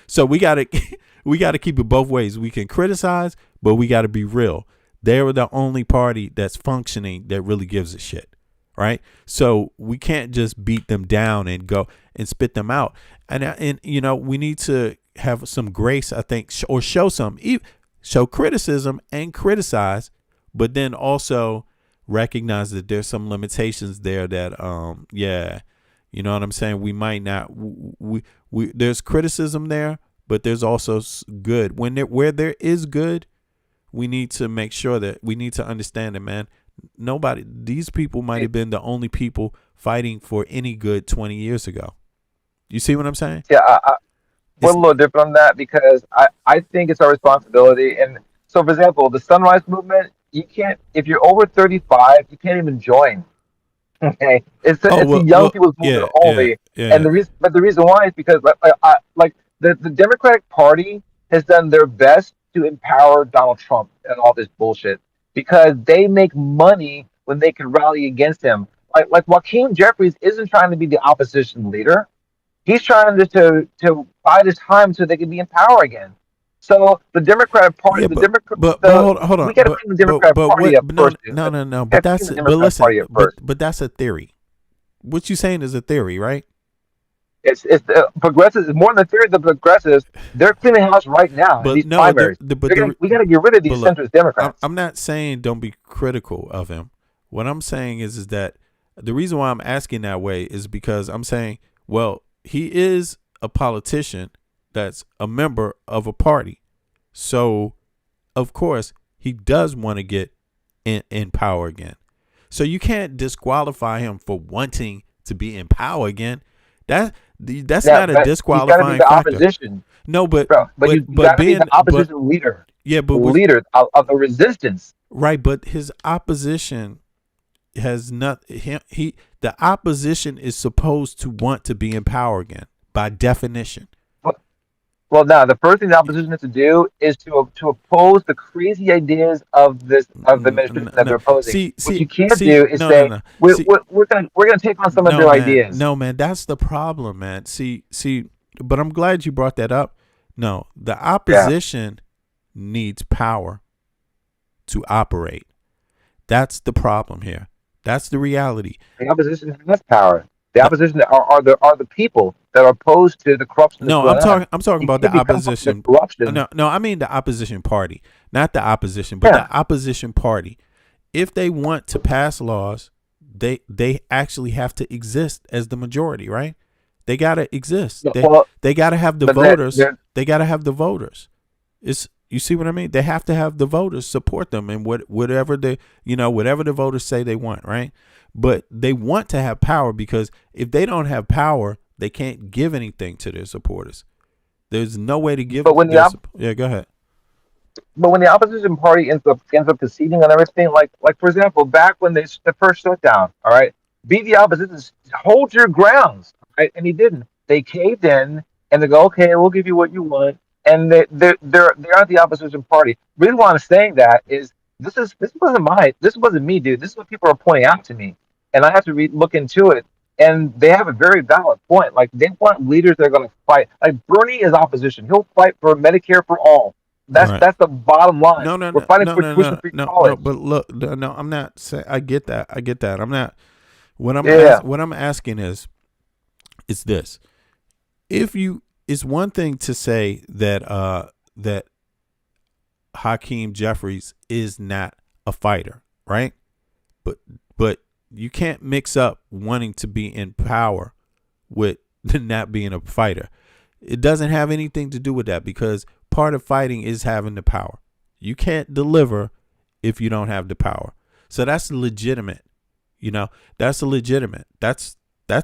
So we got to keep it both ways. We can criticize, but we got to be real. They're the only party that's functioning that really gives a shit, right? So we can't just beat them down and go and spit them out. And you know, we need to have some grace, I think, or show criticism and criticize, but then also recognize that there's some limitations there that you know what I'm saying, we might not we there's criticism there, but there's also good. Where there is good, we need to make sure that we need to understand that, man, these people might have been the only people fighting for any good 20 years ago. You see what I'm saying? Yeah, we're a little different on that, because I think it's our responsibility. And so, for example, the Sunrise Movement, you can't, if you're over 35, you can't even join. Okay, it's the young people's movement only. And the reason why is because the Democratic Party has done their best to empower Donald Trump and all this bullshit, because they make money when they can rally against him. Like Joaquin Jeffries isn't trying to be the opposition leader. He's trying to bide his time so they can be in power again. So the Democratic Party, but hold on. We got to bring the Democratic Party up first. No. But listen, but that's a theory. What you saying is a theory, right? It's the progressives. More than a theory. The progressives, they're cleaning house right now. But these no, primaries. We got to get rid of these centrist Democrats. I'm not saying don't be critical of him. What I'm saying is that the reason why I'm asking that way is because I'm saying, well, he is a politician that's a member of a party. So, of course, he does want to get in power again. So you can't disqualify him for wanting to be in power again. That's not a disqualifying factor. Opposition. No, but you gotta be the opposition leader. Yeah, but leader of the resistance. Right, but his opposition has not the opposition is supposed to want to be in power again by definition. Well, now the first thing the opposition has to do is to oppose the crazy ideas of the administration that they're opposing. What you can't do is say we're gonna take on some of their ideas. No, man, that's the problem, man. See, but I'm glad you brought that up. No, the opposition needs power to operate. That's the problem here. That's the reality. The opposition has power. The opposition are the people that are opposed to the corruption. No, I'm talking about the opposition. No, I mean the opposition party, not the opposition, but the opposition party. If they want to pass laws, they actually have to exist as the majority, right? They gotta exist. They gotta have the voters. They gotta have the voters. You see what I mean? They have to have the voters support them in whatever the voters say they want, right? But they want to have power, because if they don't have power, they can't give anything to their supporters. There's no way to give. Go ahead. But when the opposition party ends up conceding on everything, like for example, back when the first shutdown, all right, be the opposition, hold your grounds, right? And he didn't. They caved in, and they go, okay, we'll give you what you want, and they're the opposition party. The reason why I'm saying that is this wasn't me, dude. This is what people are pointing out to me, and I have to look into it. And they have a very valid point. Like, they want leaders that are going to fight. Like, Bernie is opposition. He'll fight for Medicare for all. That's the bottom line. We're fighting for tuition-free college. But look, I'm not saying. I get that. I'm not. What I'm asking is this: it's one thing to say that that Hakeem Jeffries is not a fighter, right? But you can't mix up wanting to be in power with not being a fighter. It doesn't have anything to do with that, because part of fighting is having the power. You can't deliver if you don't have the power. So that's legitimate. That's a legitimate. That's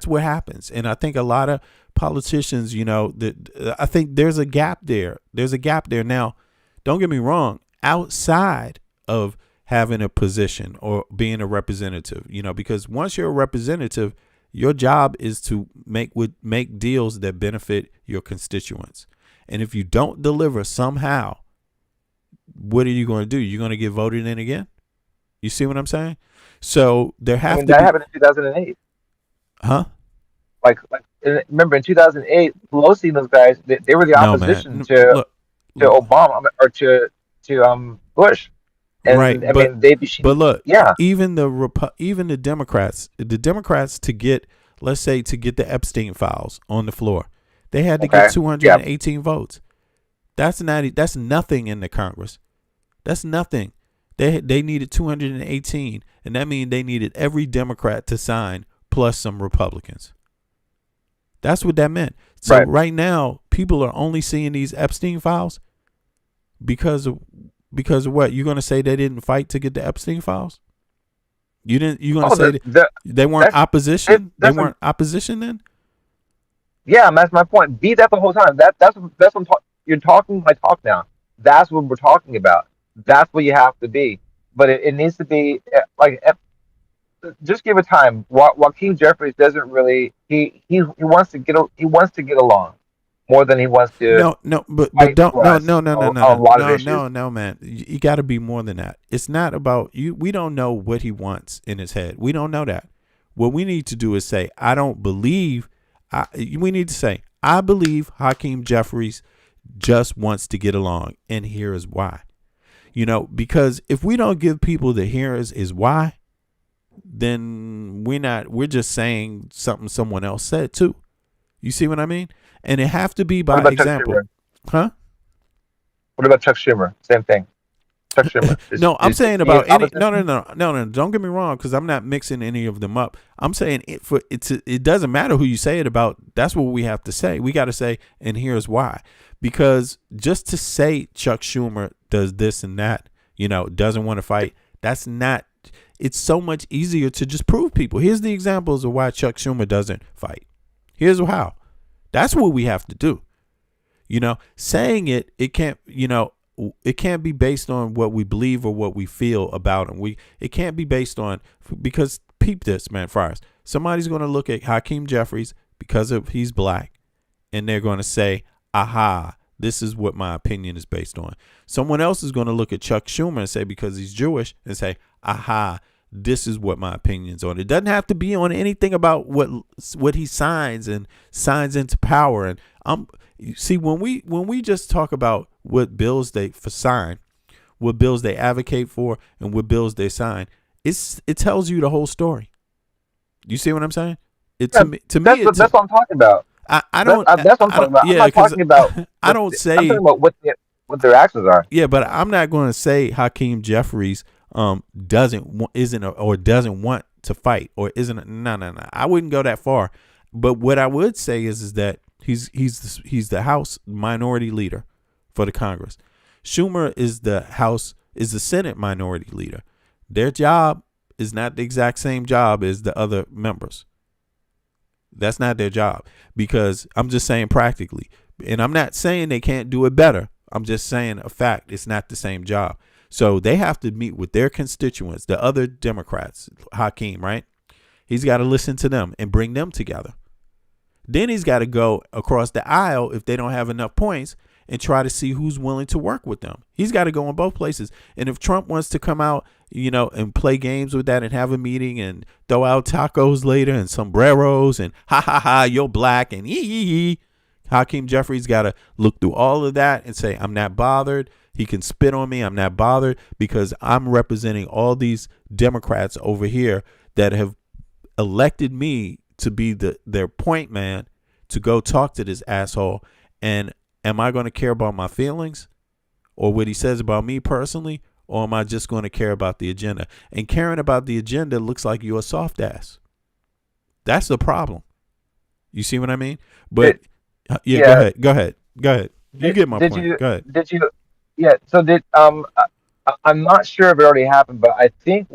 what happens. And I think a lot of politicians, I think there's a gap there. There's a gap there. Now, don't get me wrong, outside of having a position or being a representative, because once you're a representative, your job is to make deals that benefit your constituents. And if you don't deliver somehow, what are you going to do? You're going to get voted in again? You see what I'm saying? So there have to that be. happened in 2008. Huh? Like remember in 2008, Pelosi and those guys, they were the opposition to Obama or to Bush. And, right, but look, even the Democrats to get the Epstein files on the floor, they had to get 218 votes. That's nothing in the Congress. That's nothing. They needed 218, and that means they needed every Democrat to sign plus some Republicans. That's what that meant. So right now, people are only seeing these Epstein files because of what? You're going to say they didn't fight to get the Epstein files? You're going to say they weren't opposition? They weren't opposition then? Yeah, that's my point. Be that the whole time. That's what you're talking my talk now. That's what we're talking about. That's what you have to be. But it needs to be just give it time. Joaquin Jeffries doesn't really. He wants to get along more than he wants to. No, man. You got to be more than that. It's not about you. We don't know what he wants in his head. We don't know that. What we need to do is say, I don't believe. We need to say, I believe Hakeem Jeffries just wants to get along, and here is why. Because if we don't give people the here is why, then we're just saying something someone else said too. You see what I mean? And it have to be by example. Huh? What about Chuck Schumer? Same thing. Chuck Schumer. No, I'm saying about any. No. Don't get me wrong, because I'm not mixing any of them up. I'm saying it doesn't matter who you say it about. That's what we have to say. We got to say, and here's why. Because just to say Chuck Schumer does this and that, doesn't want to fight. That's not. It's so much easier to just prove people. Here's the examples of why Chuck Schumer doesn't fight. Here's how. That's what we have to do. Saying it can't. It can't be based on what we believe or what we feel about him. It can't be based on, because peep this, man, Friars. Somebody's going to look at Hakeem Jeffries because he's black, and they're going to say, aha, this is what my opinion is based on. Someone else is going to look at Chuck Schumer and say, because he's Jewish, and say, aha, this is what my opinion's on. It doesn't have to be on anything about what he signs into power. And see, when we just talk about what bills they sign, what bills they advocate for, and what bills they sign, it tells you the whole story. You see what I'm saying? That's what I'm talking about. I don't. That's what I'm talking about. Yeah, I'm not talking about. I don't say. I'm talking about what their actions are. Yeah, but I'm not going to say Hakeem Jeffries doesn't want to fight or isn't. No. I wouldn't go that far. But what I would say is that he's the House minority leader for the Congress. Schumer is the Senate minority leader. Their job is not the exact same job as the other members. That's not their job, because I'm just saying practically, and I'm not saying they can't do it better. I'm just saying a fact. It's not the same job. So they have to meet with their constituents, the other Democrats, Hakeem, right? He's got to listen to them and bring them together. Then he's got to go across the aisle if they don't have enough points and try to see who's willing to work with them. He's got to go in both places. And if Trump wants to come out, and play games with that and have a meeting and throw out tacos later and sombreros and ha, you're black and ee. Hakeem Jeffries got to look through all of that and say, I'm not bothered. He can spit on me. I'm not bothered, because I'm representing all these Democrats over here that have elected me to be their point man to go talk to this asshole. And am I going to care about my feelings or what he says about me personally? Or am I just going to care about the agenda? And caring about the agenda looks like you're a soft ass. That's the problem. You see what I mean? But Yeah, Yeah. go ahead. You get my point. Go ahead. Did you? Yeah. So I'm not sure if it already happened, but I think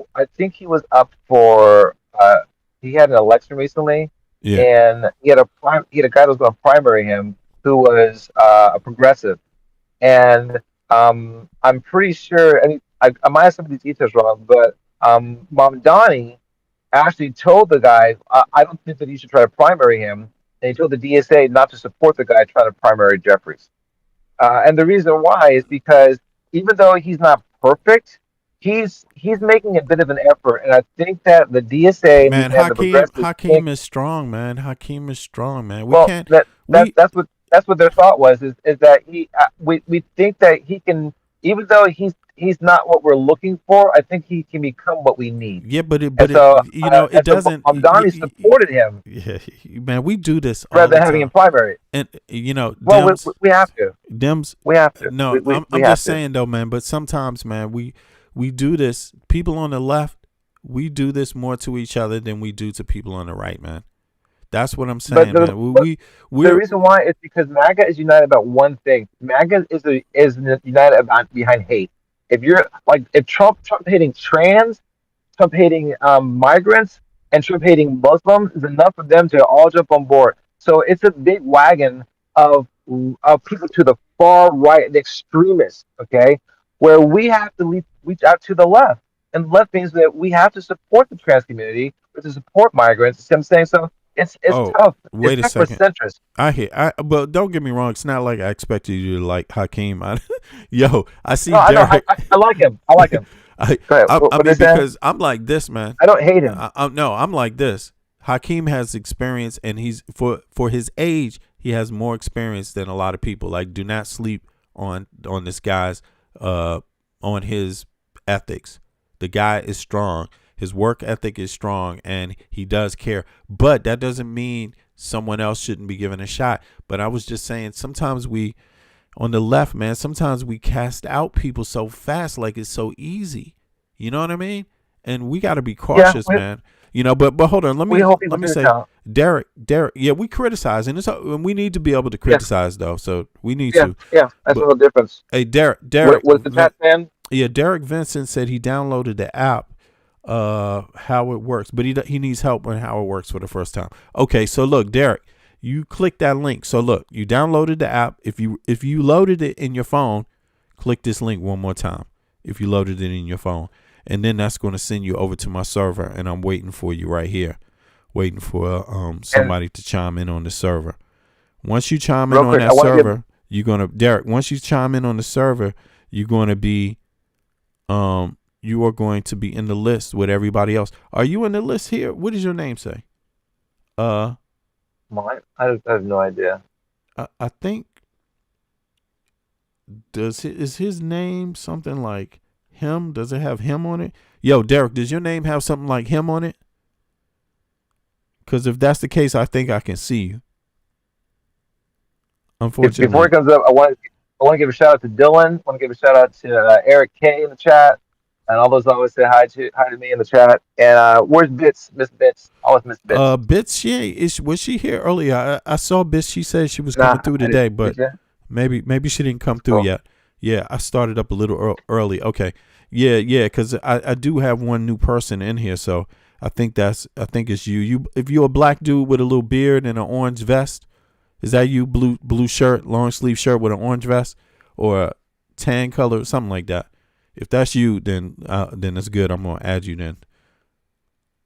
he was up for. He had an election recently, Yeah. and he had a guy that was going to primary him who was a progressive, and I'm pretty sure, and I might have some of these details wrong, but Mamdani actually told the guy, I don't think that you should try to primary him, and he told the DSA not to support the guy trying to primary Jeffries. And the reason why is because even though he's not perfect, he's making a bit of an effort, and I think that the DSA Man, and the progressives Hakeem is strong, man. Hakeem is strong, man. We well, can't. that's what their thought was is that we think that he can, even though he's not what we're looking for. I think he can become what we need. Yeah, but And so it doesn't. Mamdani supported him Yeah, man, we do this all rather the than having time. him primary. And Well, Dems, we have to. Dems, We have to. No, We I'm have just to. saying though, man. But sometimes, man, we do this. People on the left, we do this more to each other than we do to people on the right, man. That's what I'm saying, man. The reason why is because MAGA is united about one thing. MAGA is united about behind hate. If Trump hating trans, Trump hating migrants, and Trump hating Muslims is enough for them to all jump on board. So it's a big wagon of people to the far right, the extremists. Okay, where we have to reach out to the left, and the left means that we have to support the trans community, or to support migrants. You see what I'm saying? So it's tough. Wait It's a tough for second. centrists. But don't get me wrong. It's not like I expected you to like Hakeem. Yo, I see No, I know. Derek. I like him. I like him. Go ahead. I What mean, is that? because I'm like this, man. I don't hate him. No, I'm like this. Hakeem has experience, and he's for his age, he has more experience than a lot of people. Like, do not sleep on this guy's on his ethics. The guy is strong. His work ethic is strong, and he does care. But that doesn't mean someone else shouldn't be given a shot. But I was just saying, sometimes we, on the left, man, sometimes we cast out people so fast, like it's so easy. You know what I mean? And we got to be cautious, man. You know, but hold on. Let me say, Derek. Yeah, we criticize, and we need to be able to criticize, though. So we need to. Yeah, that's a little difference. Hey, Derek. What's the chat, man? Yeah, Derek Vincent said he downloaded the app, how it works, but he needs help on how it works for the first time. Okay, so look, Derek, you click that link. So look, you downloaded the app. If you loaded it in your phone, click this link one more time. If you loaded it in your phone, and then that's going to send you over to my server, and I'm waiting for you right here, waiting for somebody to chime in on the server. Once you chime in on that server, you're gonna Derek. Once you chime in on the server, you're going to be you are going to be in the list with everybody else. Are you in the list here? What does your name say? I have no idea. I think is his name something like him? Does it have him on it? Yo, Derek, does your name have something like him on it? Because if that's the case, I think I can see you. Unfortunately, Before it comes up, I want to give a shout out to Dylan. I want to give a shout out to Eric K in the chat, and all those always say hi to me in the chat. And where's Bits? Miss Bits. Always miss Bits. Bits, was she here earlier? I saw Bits. She said she was coming through today, but maybe she didn't come through yet. Yeah, I started up a little early. Okay, yeah, because I do have one new person in here, so I think it's you. If you're a black dude with a little beard and an orange vest. Is that you? Blue shirt, long sleeve shirt with an orange vest, or a tan color, something like that. If that's you, then it's good. I'm gonna add you then.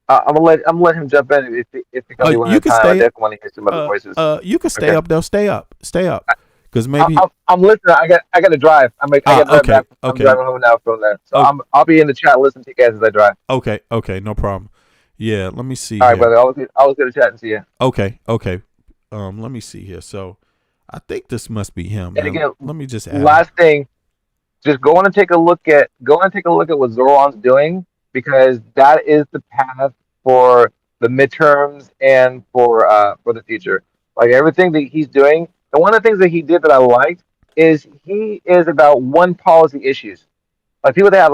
I'm gonna let him jump in if he comes you can stay. I definitely want to hear some other voices. You can stay up though. Stay up. Because maybe I'm listening. I got to drive. I got to drive back. I'm driving home now from there, so I'll be in the chat listening to you guys as I drive. Okay, no problem. Yeah, let me see. All right, brother. Always good to chat and see you. Okay. Let me see here. So, I think this must be him. And again, let me just add. Last thing, just go on and take a look at what Zoran's doing, because that is the path for the midterms and for the future. Like everything that he's doing, and one of the things that he did that I liked is he is about one policy issues. Like people that have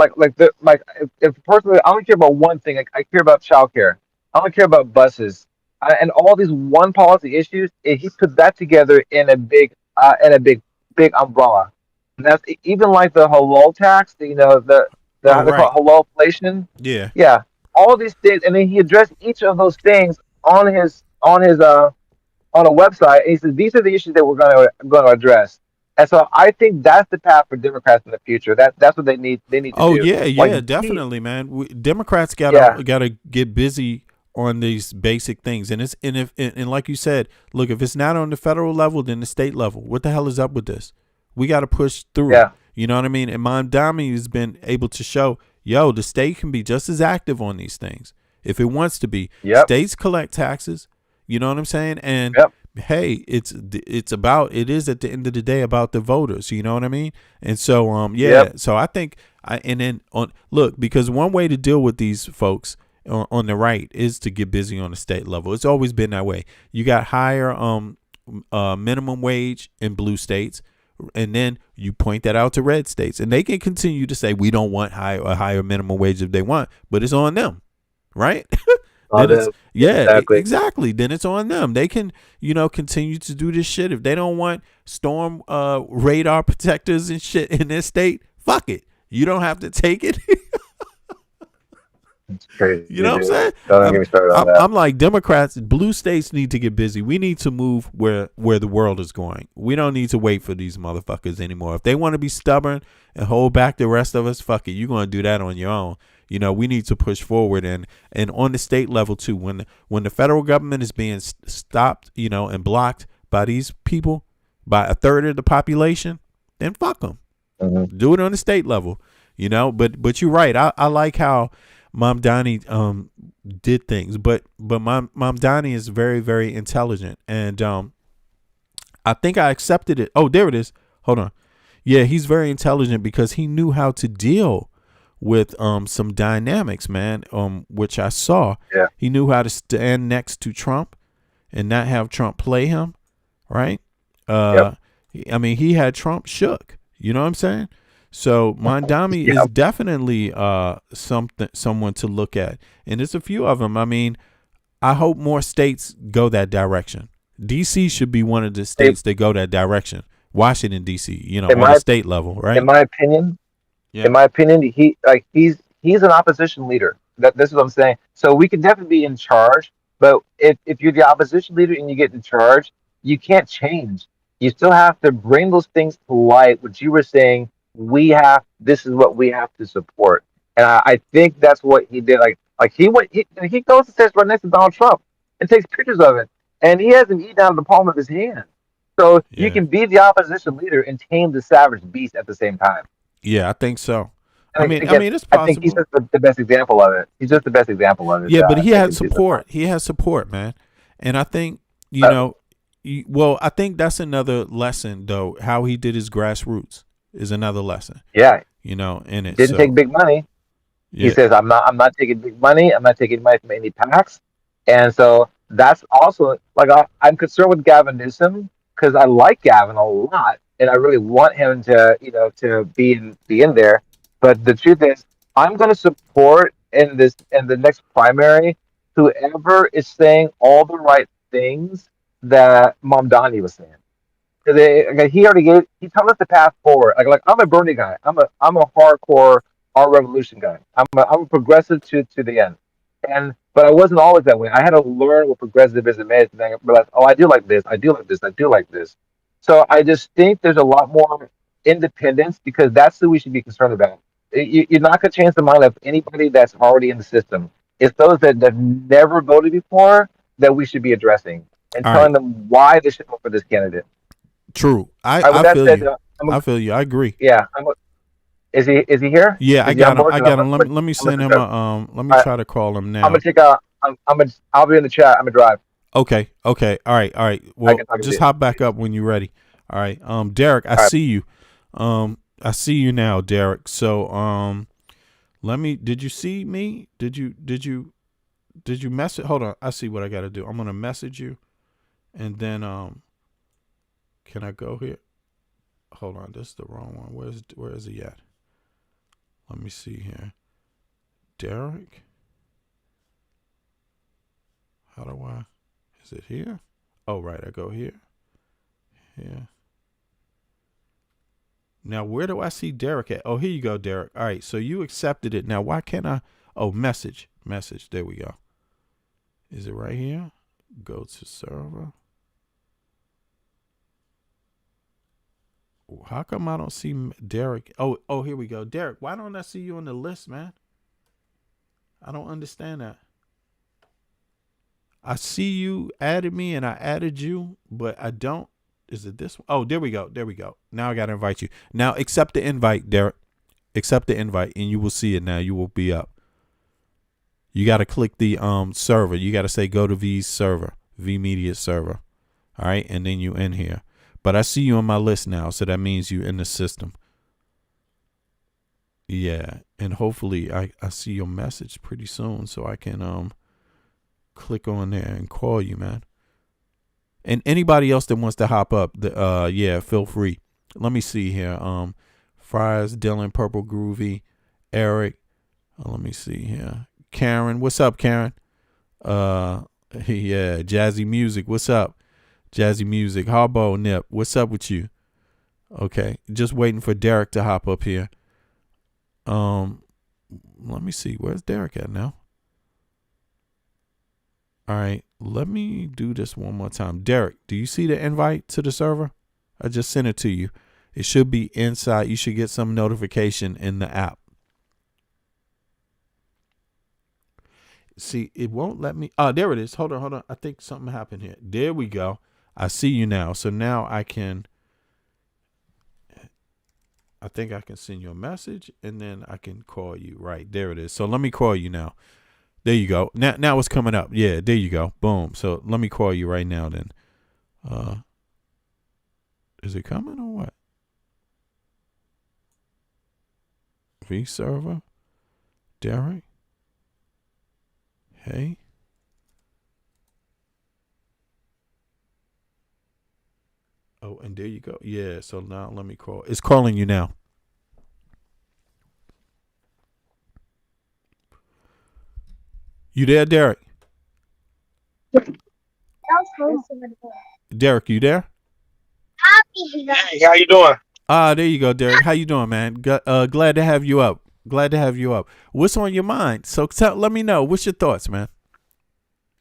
if personally, I only care about one thing. I care about childcare. I don't care about buses. and all these one policy issues. He put that together in a big umbrella. And that's even like the halal tax. The Oh, how they call right. it, halal inflation. Yeah. Yeah, all these things, and then he addressed each of those things on a website. And he says these are the issues that we're going to address. And so I think that's the path for Democrats in the future. That's what they need. They need to Oh do. yeah, Like, yeah, definitely, man. Democrats yeah, gotta get busy on these basic things, and it's and if and like you said, look, if it's not on the federal level, then the state level. What the hell is up with this? We got to push through. yeah, You know what I mean? And Mamdani has been able to show, yo, the state can be just as active on these things if it wants to be. yep, States collect taxes. You know what I'm saying? And yep, hey, it is at the end of the day about the voters. You know what I mean? And so yeah. yep. So I think and then on look, because one way to deal with these folks on the right is to get busy on the state level. It's always been that way. You got higher minimum wage in blue states, and then you point that out to red states, and they can continue to say we don't want a higher minimum wage if they want, but it's on them, right? Then it's, yeah, exactly. Then it's on them. They can, continue to do this shit. If they don't want storm radar protectors and shit in their state, fuck it. You don't have to take it. It's crazy. You know what I'm saying? Don't get me started on that. I'm like, Democrats, blue states need to get busy. We need to move where the world is going. We don't need to wait for these motherfuckers anymore. If they want to be stubborn and hold back the rest of us, fuck it. You're going to do that on your own. We need to push forward, and on the state level too. When the federal government is being stopped, and blocked by these people, by a third of the population, then fuck them. Mm-hmm. Do it on the state level, But you're right. I like how Mamdani did things, but Mamdani is very, very intelligent, and I think I accepted it. Oh, there it is. Hold on. Yeah, he's very intelligent because he knew how to deal with some dynamics, man, which I saw. Yeah. He knew how to stand next to Trump and not have Trump play him, right? Yep. I mean, he had Trump shook. You know what I'm saying? So Mamdani is definitely someone to look at, and there's a few of them. I mean, I hope more states go that direction. DC should be one of the states that go that direction. Washington DC, on a state level, right? In my opinion, yeah. he's an opposition leader. This is what I'm saying. So we can definitely be in charge, but if you're the opposition leader and you get in charge, you can't change. You still have to bring those things to light. What you were saying. This is what we have to support, and I think that's what he did. He goes and sits right next to Donald Trump and takes pictures of it, and he hasn't eaten out of the palm of his hand. So you can be the opposition leader and tame the savage beast at the same time. Yeah, I think so. And I mean, it's possible. I think he's just the best example of it. He's just the best example of it. Yeah, but he had support. He has support, man, and I think I think that's another lesson, though. How he did his grassroots is another lesson. Yeah. In it. Didn't take big money. Yeah. He says, I'm not taking big money. I'm not taking money from any PACs. And so that's also I'm concerned with Gavin Newsom because I like Gavin a lot and I really want him to be in there. But the truth is I'm going to support in the next primary whoever is saying all the right things that Mamdani was saying. He told us the path forward. I'm a Bernie guy. I'm a hardcore our revolution guy. I'm a progressive to the end. But I wasn't always that way. I had to learn what progressivism is, and I realized, I do like this. I do like this. I do like this. So I just think there's a lot more independence because that's who we should be concerned about. You're not going to change the mind of anybody that's already in the system. It's those that never voted before that we should be addressing and telling them why they should vote for this candidate. True. I feel you. I feel you. I agree. Yeah. Is he here? Yeah, I got him. Let me send him a let me try to call him now. I'm gonna take out. I'll be in the chat. I'm gonna drive. Okay. All right. Well, just hop back up when you're ready. All right. Derek, I see you. I see you now, Derek. So did you see me? Did you message? Hold on. I see what I got to do. I'm gonna message you, and then can I go here? Hold on, this is the wrong one. Where is he at? Let me see here. Derek? How do I? Is it here? Oh, right. I go here. Here. Now, where do I see Derek at? Oh, here you go, Derek. All right. So you accepted it. Now, why can't I? Oh, message. Message. There we go. Is it right here? Go to server. How come I don't see Derek? Oh, here we go. Derek, why don't I see you on the list, man? I don't understand that. I see you added me and I added you, but I don't. Is it this one? Oh, there we go. There we go. Now I got to invite you. Now accept the invite, Derek. Accept the invite and you will see it now. You will be up. You got to click the server. You got to say go to V's server, vMedia server. All right. And then you in here. But I see you on my list now. So that means you in the system. Yeah. And hopefully I see your message pretty soon so I can click on there and call you, man. And anybody else that wants to hop up, yeah, feel free. Let me see here. Fries, Dylan, Purple Groovy, Eric. Let me see here. Karen, what's up, Karen? Yeah, Jazzy Music, what's up? Jazzy Music, Harbo Nip, what's up with you? Okay, just waiting for Derek to hop up here. Let me see, where's Derek at now? All right, let me do this one more time. Derek, do you see the invite to the server? I just sent it to you. It should be inside. You should get some notification in the app. See, it won't let me. Oh, there it is. Hold on. I think something happened here. There we go. I see you now. So now I think I can send you a message and then I can call you. Right, there it is. So let me call you now. There you go. Now it's coming up. Yeah, there you go. Boom. So let me call you right now then. Is it coming or what? V server. Derek. Hey. Oh, and there you go. Yeah, so now let me call. It's calling you now. You there, Derek? Derek, you there? Hey, how you doing? There you go, Derek. How you doing, man? Glad to have you up. Glad to have you up. What's on your mind? So let me know. What's your thoughts, man?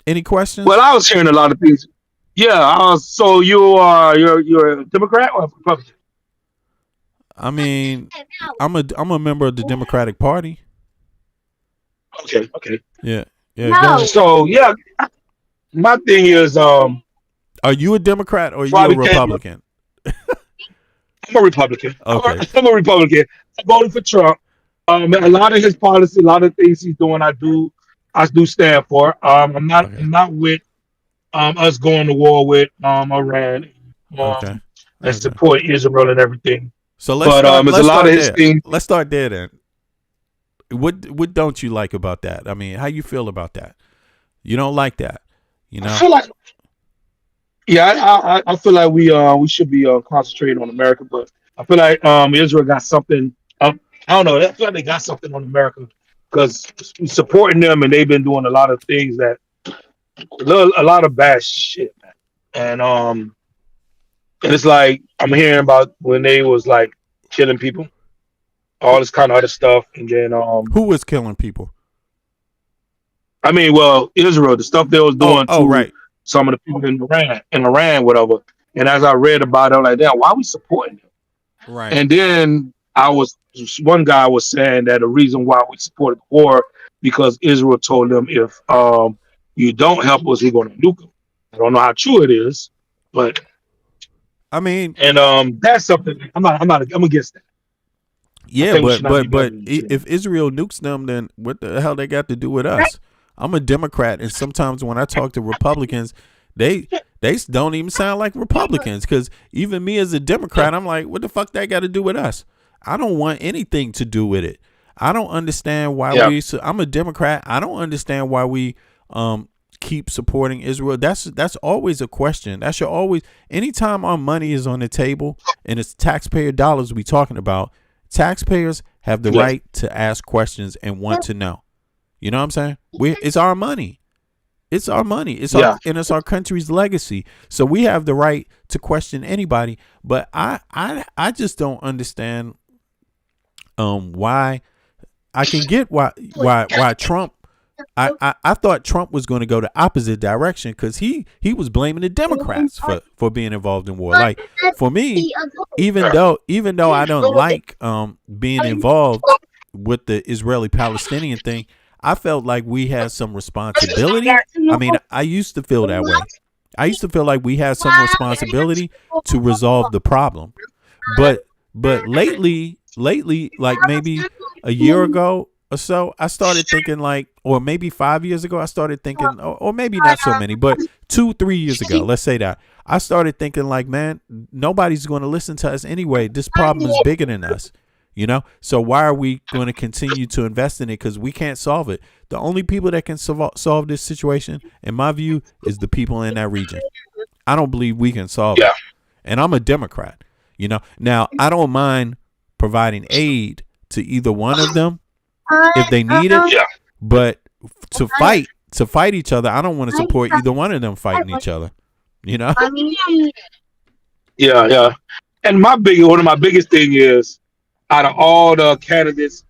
Any questions? Well, I was hearing a lot of things. Yeah. So you're a Democrat or a Republican? I mean, I'm a member of the Democratic Party. Okay. Yeah. No. So yeah, my thing is, are you a Democrat or are you a Republican? I'm a Republican. Okay. I'm a Republican. I voted for Trump. A lot of his policy, a lot of things he's doing, I do stand for. I'm not with us going to war with Iran and support Israel and everything. So let's start there then. What don't you like about that? I mean, how you feel about that? You don't like that, you know? I feel like, I feel like we should be concentrating on America, but I feel like Israel got something. I don't know. I feel like they got something on America because supporting them, and they've been doing a lot of things a lot of bad shit, man. And it's like I'm hearing about when they was like killing people, all this kind of other stuff, and then who was killing people? I mean, well, Israel, the stuff they was doing to right. some of the people in Iran, whatever. And as I read about it, I'm like, damn, why are we supporting them? Right. And then one guy was saying that the reason why we supported the war because Israel told them if you don't help us, we're going to nuke them. I don't know how true it is, but I mean, and that's something I'm against that. Yeah, but if Israel nukes them, then what the hell they got to do with us? I'm a Democrat, and sometimes when I talk to Republicans, they don't even sound like Republicans because even me as a Democrat, I'm like, what the fuck that got to do with us? I don't want anything to do with it. I don't understand why I'm a Democrat. I don't understand why we keep supporting Israel. That's always a question. That should always, anytime our money is on the table and it's taxpayer dollars we talking about, taxpayers have the right to ask questions and want to know. You know what I'm saying? It's our money. It's our money. And it's our country's legacy. So we have the right to question anybody. But I just don't understand why. I can get why Trump. I thought Trump was going to go the opposite direction because he was blaming the Democrats for being involved in war. Like for me, even though I don't like being involved with the Israeli-Palestinian thing, I felt like we had some responsibility. I mean, I used to feel that way. I used to feel like we had some responsibility to resolve the problem. But lately, like maybe a year ago or so, I started thinking like, or maybe 5 years ago, I started thinking, or maybe not so many, but 2-3 years ago, let's say that, I started thinking like, man, nobody's going to listen to us anyway. This problem is bigger than us, you know? So why are we going to continue to invest in it? Because we can't solve it. The only people that can solve this situation, in my view, is the people in that region. I don't believe we can solve it. And I'm a Democrat, you know? Now, I don't mind providing aid to either one of them if they need it, but to fight each other, I don't want to support either one of them fighting each other, you know? Yeah. And one of my biggest thing is, out of all the candidates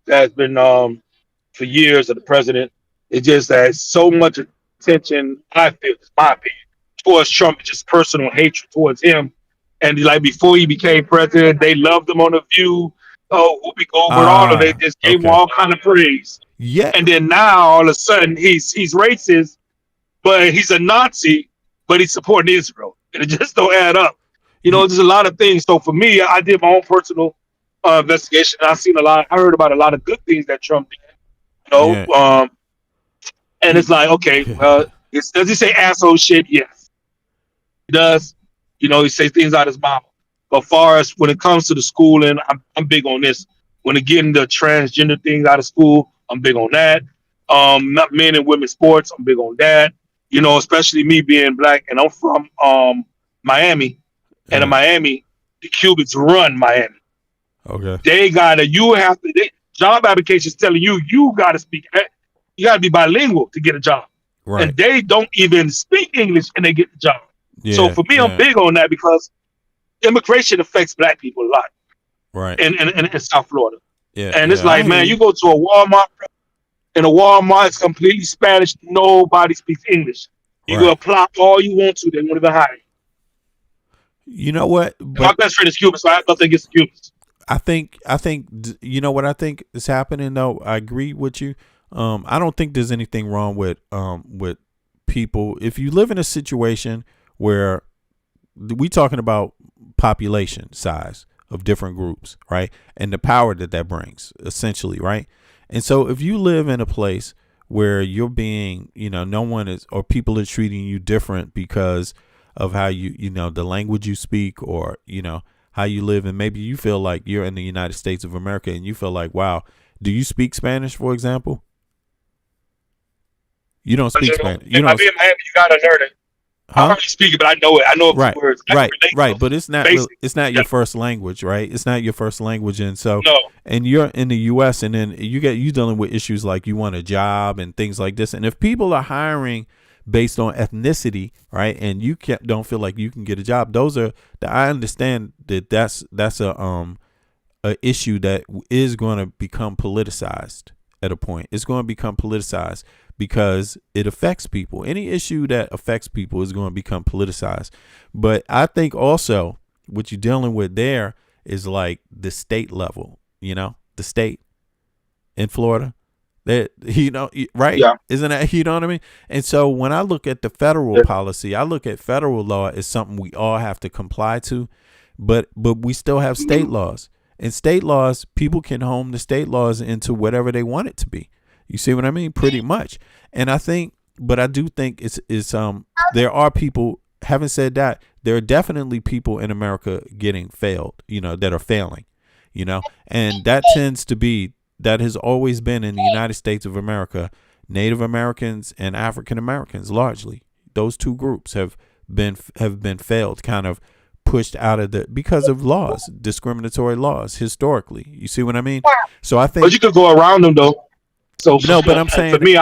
that's been for years of the president, it just has so much attention, I feel, it's my opinion, towards Trump, just personal hatred towards him. And like before he became president, they loved him on The View. Oh, Whoopi Goldberg, all of it, just gave him all kind of praise. Yeah. And then now all of a sudden he's racist, but he's a Nazi, but he's supporting Israel. And it just don't add up. You know, there's a lot of things. So for me, I did my own personal investigation. I heard about a lot of good things that Trump did. You know, and it's like, okay, does he say asshole shit? Yes, he does. You know, he says things out his mouth. But far as when it comes to the schooling, I'm big on this. When it getting the transgender things out of school, I'm big on that. Not men and women sports, I'm big on that. You know, especially me being black, and I'm from Miami, and in Miami, the Cubans run Miami. Okay. They job applications telling you got to speak, you got to be bilingual to get a job. Right. And they don't even speak English and they get the job. So for me, I'm big on that because immigration affects black people a lot. Right. In South Florida. Yeah. And it's like, man, you go to a Walmart, and a Walmart is completely Spanish. Nobody speaks English. You go apply all you want to, they won't even hire you. You know what? My best friend is Cuban, so I have nothing against Cubans. I think you know what I think is happening though. I agree with you. I don't think there's anything wrong with people. If you live in a situation where we talking about population size of different groups, right? And the power that brings, essentially, right? And so if you live in a place where you're being, you know, no one is, or people are treating you different because of how you know, the language you speak, or, you know, how you live, and maybe you feel like you're in the United States of America and you feel like, wow, do you speak Spanish, for example? You don't speak Spanish. You don't. You gotta learn it. I don't really speak it, but I know it. I know a few words. Right. But it's not it's not your first language, right? It's not your first language, and so and you're in the U.S. and then you dealing with issues like you want a job and things like this. And if people are hiring based on ethnicity, right, and you don't feel like you can get a job, I understand that's a issue that is going to become politicized at a point. It's going to become politicized because it affects people. Any issue that affects people is going to become politicized. But I think also what you're dealing with there is like the state level, you know, the state in Florida. That, you know, right? Yeah. Isn't that, you know what I mean? And so when I look at the federal policy, I look at federal law as something we all have to comply to, but we still have state laws. And state laws, people can home the state laws into whatever they want it to be. You see what I mean? Pretty much. And I do think it's there are people, having said that, there are definitely people in America getting failed, you know, that are failing, you know, and that has always been in the United States of America. Native Americans and African Americans, largely, those two groups have been failed, kind of pushed out of because of laws, discriminatory laws historically. You see what I mean? So I think, but you could go around them though. So No, but I'm saying for me,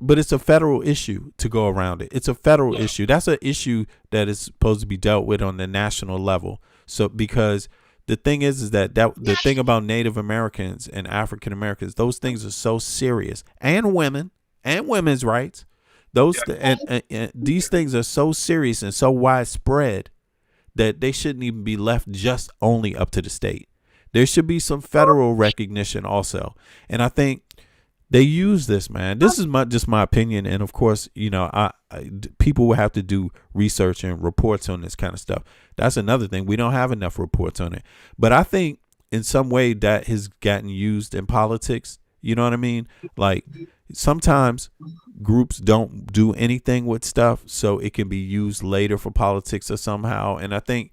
but it's a federal issue to go around it. It's a federal issue. That's an issue that is supposed to be dealt with on the national level. So because the thing is that the thing about Native Americans and African Americans, those things are so serious, and women's rights. And these things are so serious and so widespread that they shouldn't even be left just only up to the state. There should be some federal recognition also. And I think they use this, man. This is just my opinion. And of course, people will have to do research and reports on this kind of stuff. That's another thing. We don't have enough reports on it. But I think in some way that has gotten used in politics. You know what I mean? Like sometimes groups don't do anything with stuff, so it can be used later for politics or somehow. And I think,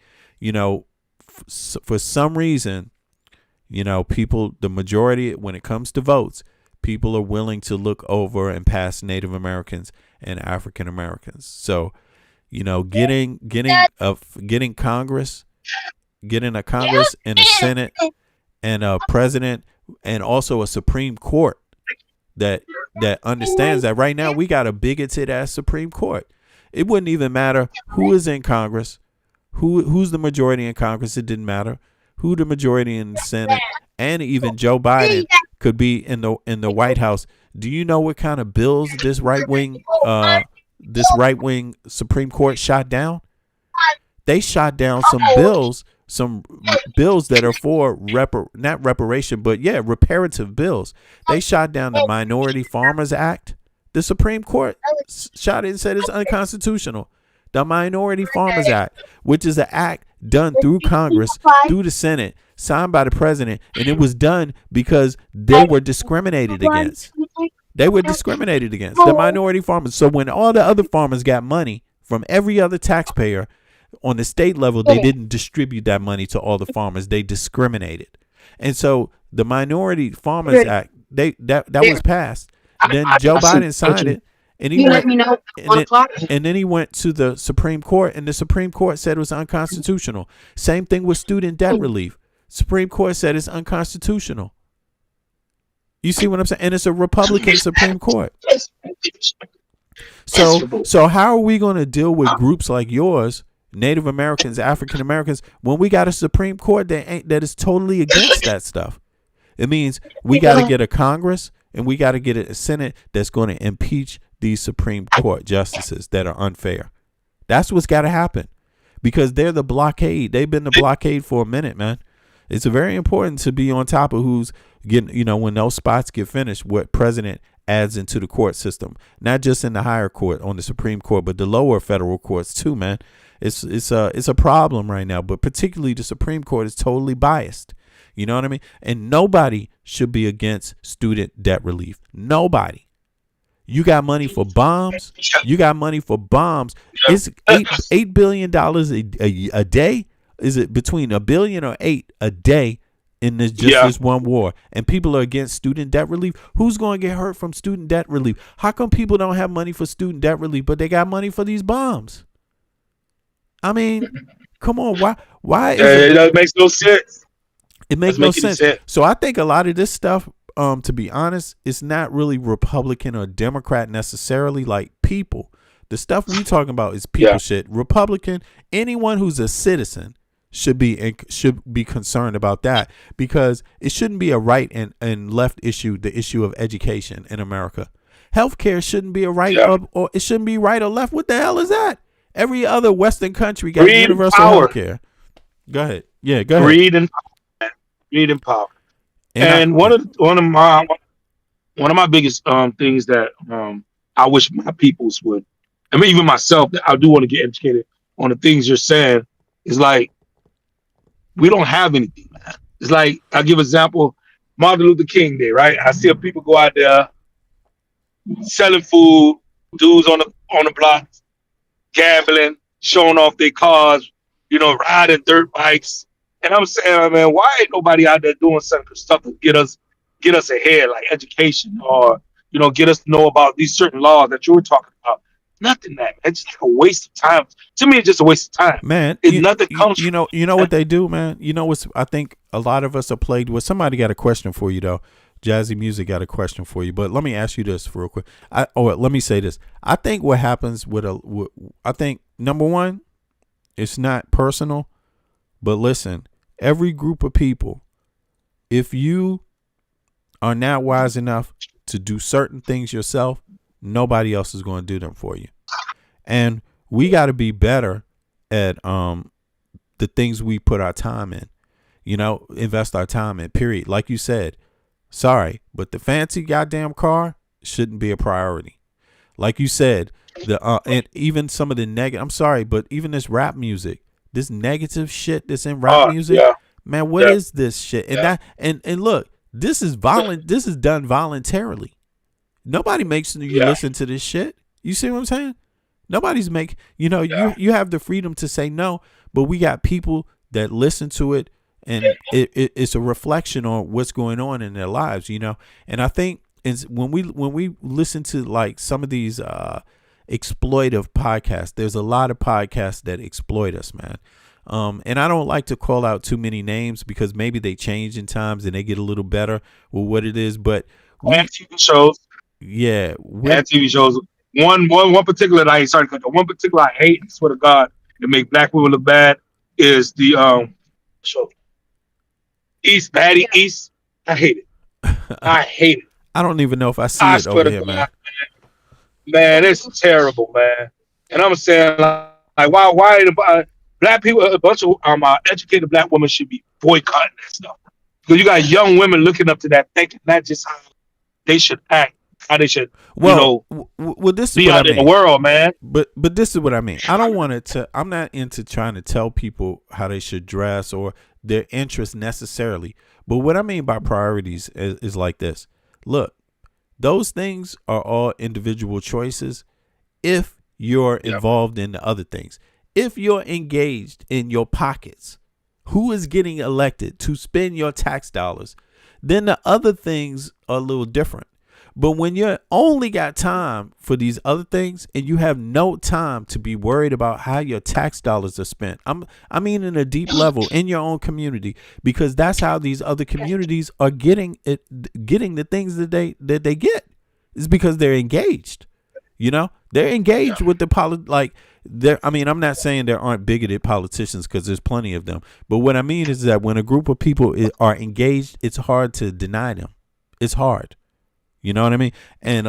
for some reason, people, the majority, when it comes to votes, people are willing to look over and pass Native Americans and African Americans. So, getting Congress, getting a Congress and a Senate and a president and also a Supreme Court that understands that right now we got a bigoted ass Supreme Court. It wouldn't even matter who is in Congress, who's the majority in Congress. It didn't matter who the majority in the Senate, and even Joe Biden could be in the White House. Do you know what kind of bills this right wing Supreme Court shot down? They shot down some bills that are for not reparation, but reparative bills. They shot down the Minority Farmers Act. The Supreme Court shot it and said it's unconstitutional. The Minority Farmers Act, which is an act done through Congress, through the Senate, signed by the president, and it was done because they were discriminated against. They were discriminated against, the minority farmers. So when all the other farmers got money from every other taxpayer on the state level, they didn't distribute that money to all the farmers. They discriminated. And so the Minority Farmers Act, that was passed. Then Joe Biden signed it. And he went, and then he went to the Supreme Court, and the Supreme Court said it was unconstitutional. Same thing with student debt relief. Supreme Court said it's unconstitutional. You see what I'm saying? And it's a Republican Supreme Court. So how are we going to deal with groups like yours, Native Americans, African Americans, when we got a Supreme Court that is totally against that stuff? It means we got to get a Congress and we got to get a Senate that's going to impeach these Supreme Court justices that are unfair. That's what's got to happen, because they're the blockade. They've been the blockade for a minute, man. It's very important to be on top of who's getting, when those spots get finished, what president adds into the court system, not just in the higher court on the Supreme Court, but the lower federal courts too, man. It's a problem right now, but particularly the Supreme Court is totally biased. You know what I mean? And nobody should be against student debt relief. Nobody. You got money for bombs. You got money for bombs. It's $8 billion a day. Is it between $1 billion or $8 billion a day in this one war? And people are against student debt relief. Who's going to get hurt from student debt relief? How come people don't have money for student debt relief, but they got money for these bombs? I mean, come on. Why? It makes no sense. It makes no sense. So I think a lot of this stuff, to be honest, it's not really Republican or Democrat necessarily. Like people, the stuff we talking about is people shit. Republican, anyone who's a citizen should be concerned about that, because it shouldn't be a right and left issue. The issue of education in America, healthcare shouldn't be a right or it shouldn't be right or left. What the hell is that? Every other Western country got universal healthcare. Go ahead. Yeah, go ahead. Greed and power. And one of my biggest things that I wish my peoples would, I mean, even myself, that I do want to get educated on the things you're saying, is like, we don't have anything, man. It's like, I'll give an example, Martin Luther King Day, right? I see people go out there selling food, dudes on the block, gambling, showing off their cars, riding dirt bikes. And I'm saying, man, why ain't nobody out there doing some stuff to get us ahead, like education, or get us to know about these certain laws that you were talking about? Nothing, man. It's just like a waste of time. To me, it's just a waste of time, man. Nothing comes. You know what they do, man. I think a lot of us are plagued with. Somebody got a question for you though. Jazzy Music got a question for you, but let me ask you this real quick. Let me say this. I think what happens I think number one, it's not personal, but listen, every group of people, if you are not wise enough to do certain things yourself, nobody else is going to do them for you. And we got to be better at the things we put our time in, invest our time in, period. Like you said, sorry, but the fancy goddamn car shouldn't be a priority. Like you said, and even some of the negative, I'm sorry, but even this rap music, this negative shit that's in rap music, man, what is this shit? And and look, this is violent. This is done voluntarily. Nobody makes you listen to this shit. You see what I'm saying? Nobody's you have the freedom to say no, but we got people that listen to it, and it's a reflection on what's going on in their lives, And I think when we listen to like some of these exploitive podcasts, there's a lot of podcasts that exploit us, man. And I don't like to call out too many names because maybe they change in times and they get a little better with what it is. But TV shows, TV shows. One particular that I sorry, one particular I hate. I swear to God, to make black women look bad is the show East Patty East. I hate it. I hate it. I don't even know if I see it over here, man. Man, it's terrible, man. And I'm saying like why black people, a bunch of educated black women should be boycotting that stuff because you got young women looking up to that, thinking not just how they should act. How they should, this is be what out I mean. In the world, man. But this is what I mean. I don't want to. I'm not into trying to tell people how they should dress or their interests necessarily. But what I mean by priorities is like this. Look, those things are all individual choices. If you're involved in the other things, if you're engaged in your pockets, who is getting elected to spend your tax dollars, then the other things are a little different. But when you only got time for these other things and you have no time to be worried about how your tax dollars are spent, I mean in a deep level in your own community, because that's how these other communities are getting the things that they get, is because they're engaged. They're engaged with the I'm not saying there aren't bigoted politicians, because there's plenty of them. But what I mean is that when a group of people are engaged, it's hard to deny them. It's hard. You know what I mean? And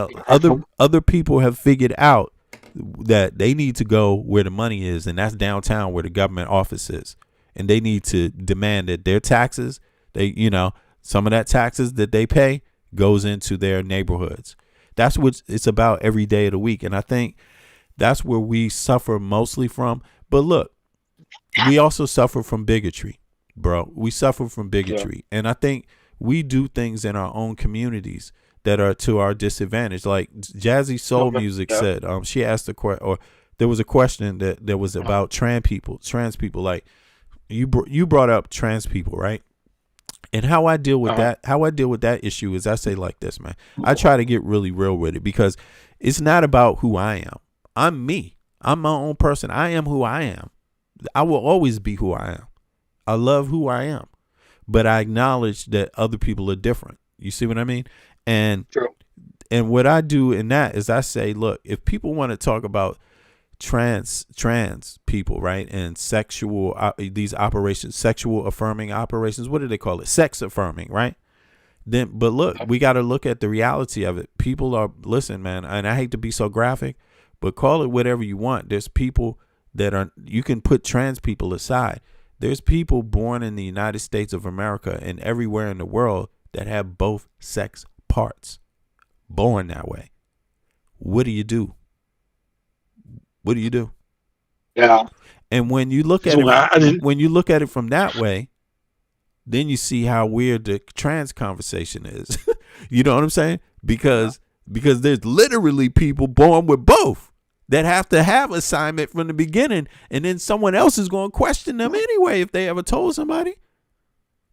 other people have figured out that they need to go where the money is, and that's downtown where the government office is. And they need to demand that their taxes, some of that taxes that they pay goes into their neighborhoods. That's what it's about every day of the week. And I think that's where we suffer mostly from. But look, we also suffer from bigotry, bro. We suffer from bigotry. Yeah. And I think we do things in our own communities that are to our disadvantage. Like Jazzy Soul Music said, she asked there was a question that was about trans people. Like you brought up trans people, right? And how I deal with that issue is I say like this, man. I try to get really real with it, because it's not about who I am. I'm me. I'm my own person. I am who I am. I will always be who I am. I love who I am, but I acknowledge that other people are different. You see what I mean? And what I do in that is I say, look, if people want to talk about trans people, right, and sexual these operations, sexual affirming operations, what do they call it? Sex affirming, right? But look, we got to look at the reality of it. People are, listen, man, and I hate to be so graphic, but call it whatever you want. There's people that are, you can put trans people aside. There's people born in the United States of America and everywhere in the world that have both sex parts, born that way. What do you do? What do you do? Yeah. And when you look at it from that way, then you see how weird the trans conversation is. You know what I'm saying? Because there's literally people born with both that have to have assignment from the beginning, and then someone else is going to question them anyway if they ever told somebody.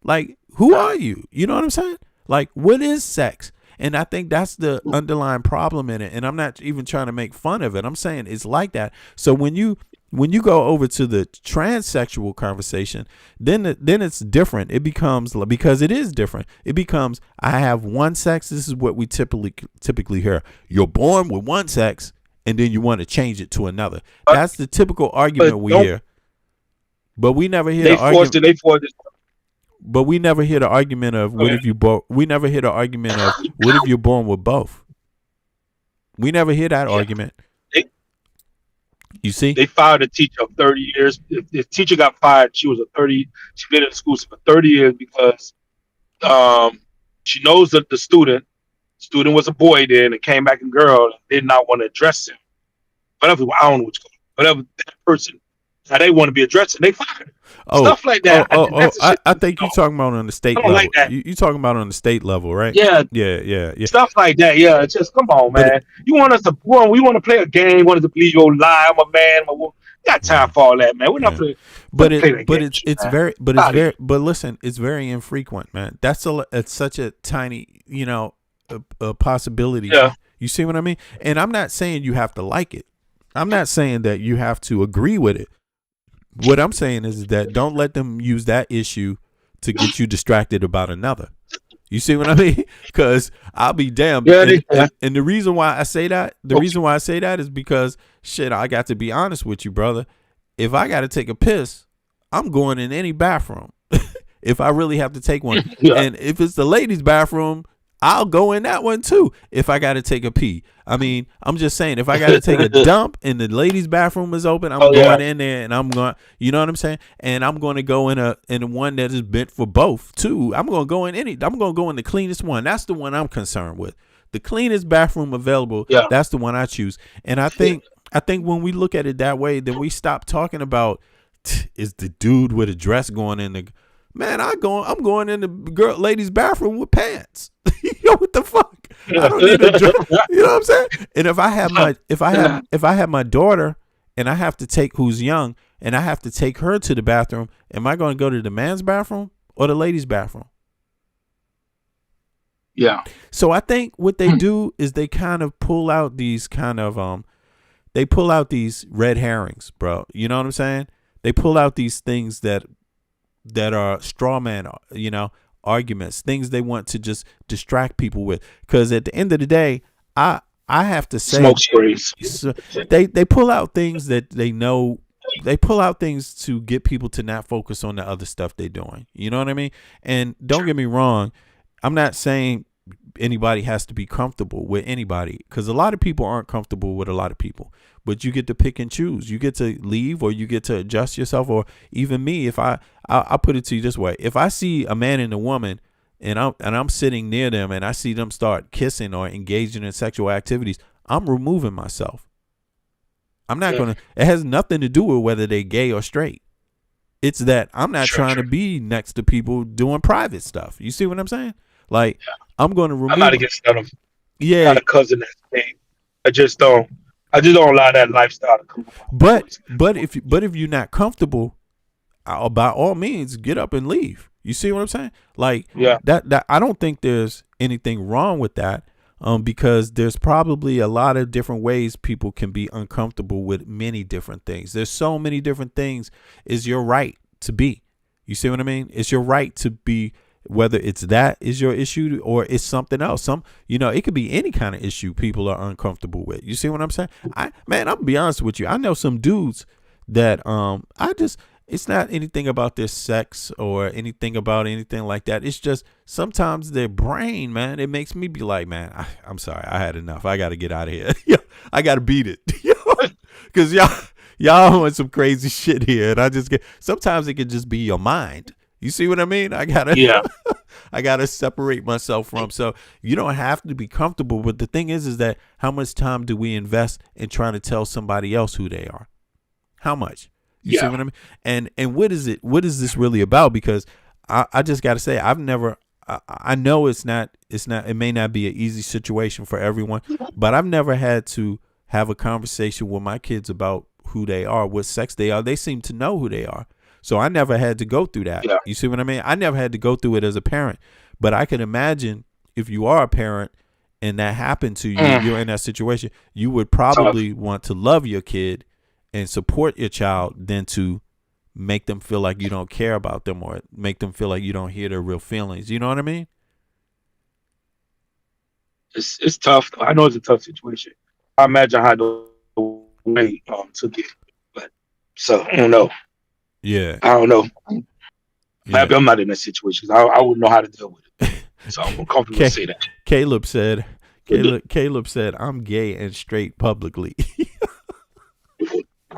Like, who are you? You know what I'm saying? Like, what is sex? And I think that's the underlying problem in it. And I'm not even trying to make fun of it. I'm saying it's like that. So when you When you go over to the transsexual conversation, then it's different. It becomes, because it is different. It becomes, I have one sex. This is what we typically hear. You're born with one sex, and then you want to change it to another. That's the typical argument we hear. But we never hear the argument. But we never hear the argument of what if you both. We never hear the argument of what if you're born with both. We never hear that argument. You see, they fired a teacher of 30 years. If the teacher got fired, she was She's been in the school for 30 years because she knows that the student was a boy then and came back a girl and did not want to address him. Whatever, I don't know what you call it. Whatever that person, how they want to be addressed, and they fired her. Stuff like that. I think you're talking about on the state level. Like that. You're talking about on the state level, right? Yeah. Stuff like that. Yeah. It's just, come on, man. You want us to, we want to play a game. Want us to believe your lie. I'm a man. I'm a woman. Got time for all that, man. We're not playing. But listen, it's very infrequent, man. It's such a tiny, a possibility. Yeah. You see what I mean? And I'm not saying you have to like it. I'm not saying that you have to agree with it. What I'm saying is that don't let them use that issue to get you distracted about another. You see what I mean? Because I'll be damned. And the reason why I say that, is because shit, I got to be honest with you, brother. If I got to take a piss, I'm going in any bathroom. If I really have to take one. And if it's the ladies' bathroom, I'll go in that one too if I got to take a pee. I mean, I'm just saying, if I got to take a dump and the ladies' bathroom is open, I'm going in there and I'm going, you know what I'm saying? And I'm going to go in one that is meant for both too. I'm going to go in the cleanest one. That's the one I'm concerned with. The cleanest bathroom available. Yeah. That's the one I choose. And I think when we look at it that way, then we stop talking about is the dude with a dress going in the, man, I'm going in the ladies' bathroom with pants. Yo, what the fuck? I don't need a dress. You know what I'm saying? And if I have my daughter and I have to take, who's young, and I have to take her to the bathroom, am I going to go to the man's bathroom or the ladies' bathroom? Yeah. So I think what they do is they kind of pull out these they pull out these red herrings, bro. You know what I'm saying? They pull out these things that are straw man, arguments, things they want to just distract people with. Because at the end of the day, I have to say, smoke sprays. They pull out things that they know. They pull out things to get people to not focus on the other stuff they're doing. You know what I mean? And don't get me wrong, I'm not saying anybody has to be comfortable with anybody, because a lot of people aren't comfortable with a lot of people. But you get to pick and choose. You get to leave, or you get to adjust yourself. Or even me, if I'll put it to you this way: if I see a man and a woman, and I'm sitting near them, and I see them start kissing or engaging in sexual activities, I'm removing myself. I'm not gonna. It has nothing to do with whether they're gay or straight. It's that I'm not trying to be next to people doing private stuff. You see what I'm saying? Like, I'm going to remove. I'm not against them. Yeah, got a cousin that's gay. I just don't allow that lifestyle to come. But if you're not comfortable, by all means, get up and leave. You see what I'm saying? Like, that I don't think there's anything wrong with that. Because there's probably a lot of different ways people can be uncomfortable with many different things. There's so many different things. Is your right to be. You see what I mean? It's your right to be, whether it's that is your issue or it's something else. It could be any kind of issue people are uncomfortable with. You see what I'm saying? I'm gonna be honest with you. I know some dudes that it's not anything about their sex or anything about anything like that. It's just sometimes their brain, man, it makes me be like, man, I'm sorry, I had enough. I got to get out of here. I got to beat it. Because y'all on some crazy shit here. And sometimes it could just be your mind. You see what I mean? I gotta separate myself from. So you don't have to be comfortable. But the thing is that how much time do we invest in trying to tell somebody else who they are? How much? You see what I mean? And what is it? What is this really about? Because I just got to say, I know it's not, it may not be an easy situation for everyone, but I've never had to have a conversation with my kids about who they are, what sex they are. They seem to know who they are. So I never had to go through that. Yeah. You see what I mean? I never had to go through it as a parent, but I can imagine if you are a parent and that happened to you, you're in that situation, you would probably want to love your kid and support your child than to make them feel like you don't care about them or make them feel like you don't hear their real feelings. You know what I mean? It's tough. I know it's a tough situation. I imagine how the way took it, but so I don't know. Yeah, I don't know. Yeah. Happy I'm not in that situation. I wouldn't know how to deal with it. So I'm comfortable to say that. Caleb said, I'm gay and straight publicly.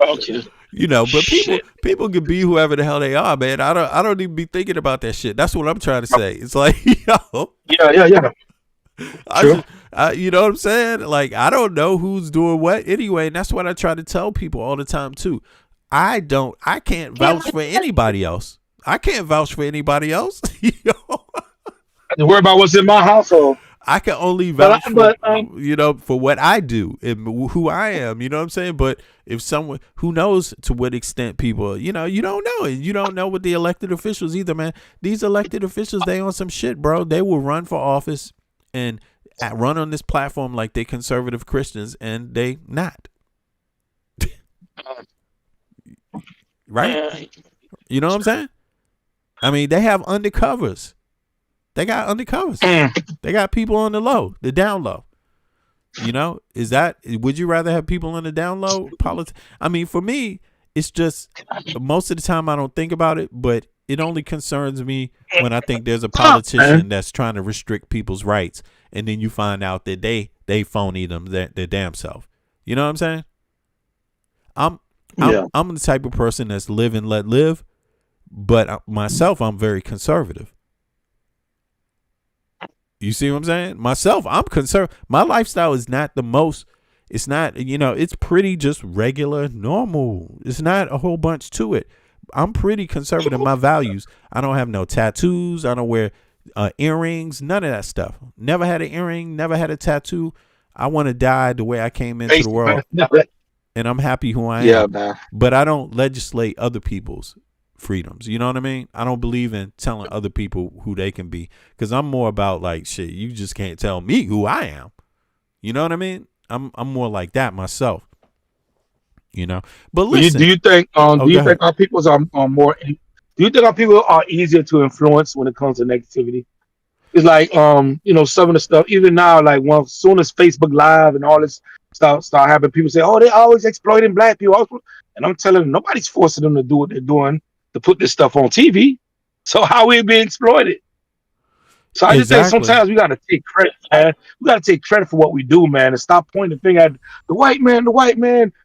Okay. You know, but people can be whoever the hell they are, man. I don't even be thinking about that shit. That's what I'm trying to say. It's like, yo. Yeah. You know what I'm saying? Like, I don't know who's doing what anyway, and that's what I try to tell people all the time too. I can't vouch for anybody else. I can't vouch for anybody else. You know? I worry about what's in my household. I can only vouch for what I do and who I am. You know what I'm saying? But if someone who knows to what extent people, you don't know, and you don't know what the elected officials either, man. These elected officials, they on some shit, bro. They will run for office and run on this platform like they conservative Christians, and they not. Right? You know what I'm saying? I mean, they have undercovers. They got undercovers. They got people on the low, the down low. You know, would you rather have people on the down low? I mean, for me, it's just most of the time I don't think about it, but it only concerns me when I think there's a politician that's trying to restrict people's rights, and then you find out that they phony them their damn self. You know what I'm saying? I'm the type of person that's live and let live, but myself, I'm very conservative. You see what I'm saying? Myself, I'm concerned. My lifestyle is not the most. It's not, it's pretty just regular, normal. It's not a whole bunch to it. I'm pretty conservative. My values. I don't have no tattoos. I don't wear earrings. None of that stuff. Never had an earring. Never had a tattoo. I want to die the way I came into the world, and I'm happy who I am. Yeah, man. But I don't legislate other people's freedoms. You know what I mean? I don't believe in telling other people who they can be, because I'm more about like, shit, you just can't tell me who I am. You know what I mean? I'm more like that myself. But listen, do you think our peoples are more? Do you think our people are easier to influence when it comes to negativity? It's like some of the stuff even now, like as soon as Facebook Live and all this stuff start happening, people say, oh, they always exploiting black people, and I'm telling them nobody's forcing them to do what they're doing to put this stuff on TV. So how we being exploited? So I just think sometimes we got to take credit, man. We got to take credit for what we do, man, and stop pointing the finger at the white man,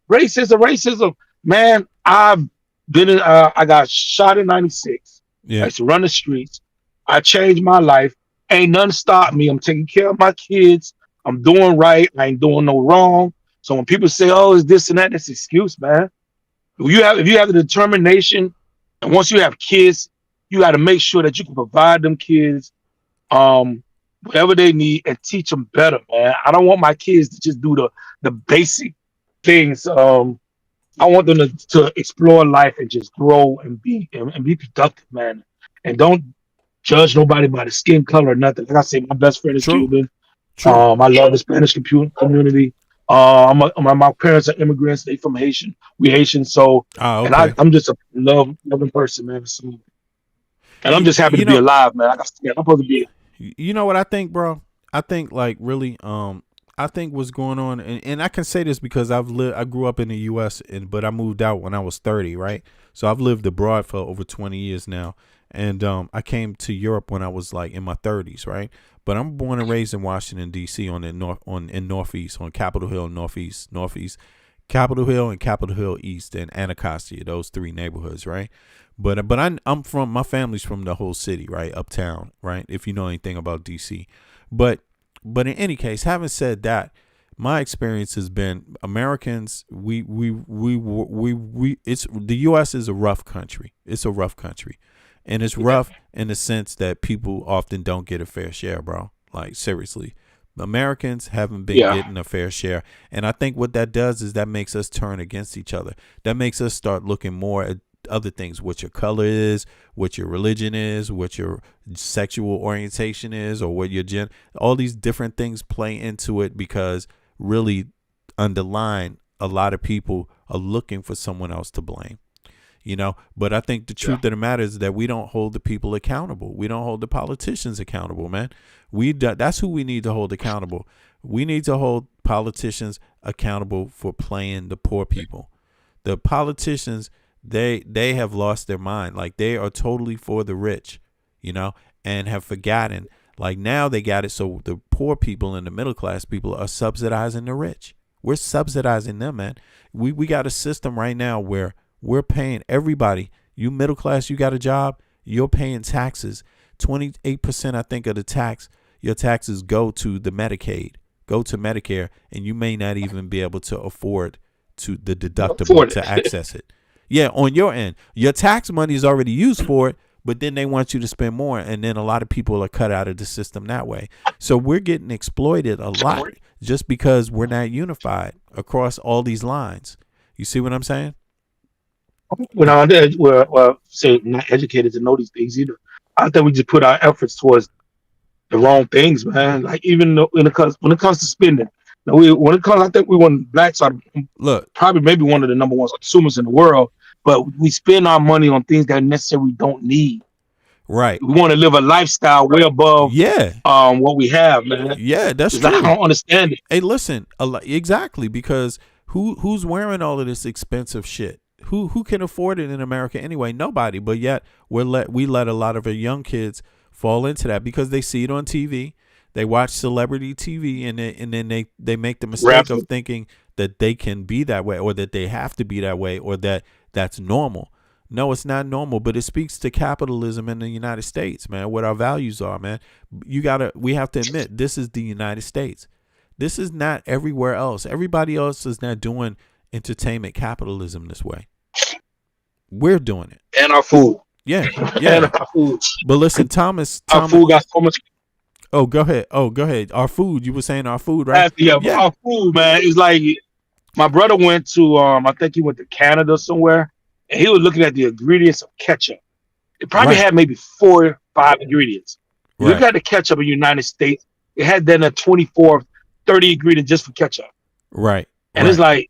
racism. Man, I've been in, I got shot in 96. Yeah. I used to run the streets. I changed my life. Ain't nothing stopped me. I'm taking care of my kids. I'm doing right. I ain't doing no wrong. So when people say, oh, it's this and that, that's an excuse, man. If you have the determination, and once you have kids, you got to make sure that you can provide them kids whatever they need and teach them better, man. I don't want my kids to just do the basic things. I want them to explore life and just grow and be productive, man. And don't judge nobody by the skin color or nothing. Like I say, my best friend is Cuban. I love the Spanish community. My parents are immigrants. They from Haitian. We Haitian. So, okay. And I'm just a loving person, man. So, and I'm just happy to be alive, man. I'm supposed to be. You know what I think, bro? I think like really, I think what's going on, and I can say this because I grew up in the U.S. but I moved out when I was 30, right? So I've lived abroad for over 20 years now, and I came to Europe when I was like in my 30s, right? But I'm born and raised in Washington D.C. in Northeast, on Capitol Hill, Northeast, Capitol Hill and Capitol Hill East and Anacostia, those three neighborhoods, right? But I'm from, my family's from the whole city, right, uptown, right? If you know anything about D.C. But in any case, having said that, my experience has been Americans. The U.S. is a rough country. It's a rough country, and it's rough in the sense that people often don't get a fair share, bro. Like seriously, Americans haven't been getting a fair share, and I think what that does is that makes us turn against each other. That makes us start looking more at other things, what your color is, what your religion is, what your sexual orientation is, or what your all these different things play into it, because really underlying a lot of people are looking for someone else to blame. You know, but I think the truth of the matter is that we don't hold the people accountable. We don't hold the politicians accountable, man. That's who we need to hold accountable. We need to hold politicians accountable for playing the poor people. The politicians, they have lost their mind. Like, they are totally for the rich, you know, and have forgotten. Like, now they got it so the poor people and the middle class people are subsidizing the rich. We're subsidizing them, man. We got a system right now where we're paying everybody. You middle class, you got a job, you're paying taxes. 28%, I think, of the tax, your taxes go to the Medicaid, go to Medicare, and you may not even be able to afford to the deductible to access it. Yeah, on your end, your tax money is already used for it, but then they want you to spend more, and then a lot of people are cut out of the system that way. So we're getting exploited a lot just because we're not unified across all these lines. You see what I'm saying? We're say not educated to know these things either. I think we just put our efforts towards the wrong things, man. Like, even when it comes to spending, I think blacks are probably maybe one of the number one consumers in the world, but we spend our money on things that necessarily we don't need. Right. We want to live a lifestyle way above what we have, man. Yeah, that's true. Like, I don't understand it. Hey, listen, exactly, because who's wearing all of this expensive shit? Who can afford it in America anyway? Nobody. But yet we let a lot of our young kids fall into that because they see it on TV. They watch celebrity TV, and then they make the mistake of thinking that they can be that way, or that they have to be that way, or that's normal. No, it's not normal, but it speaks to capitalism in the United States, man, what our values are, man. We have to admit, this is the United States. This is not everywhere else. Everybody else is not doing entertainment capitalism this way. We're doing it. And our food. Yeah. And our food. But listen, Thomas, our food got so much. Oh, go ahead. Our food. You were saying our food, right? Yeah. Our food, man. It's like, my brother went to, I think he went to Canada somewhere, and he was looking at the ingredients of ketchup. It probably had maybe 4 or 5 ingredients. You look at the ketchup in the United States, it had then a 24, 30 ingredients just for ketchup. Right. And it's like,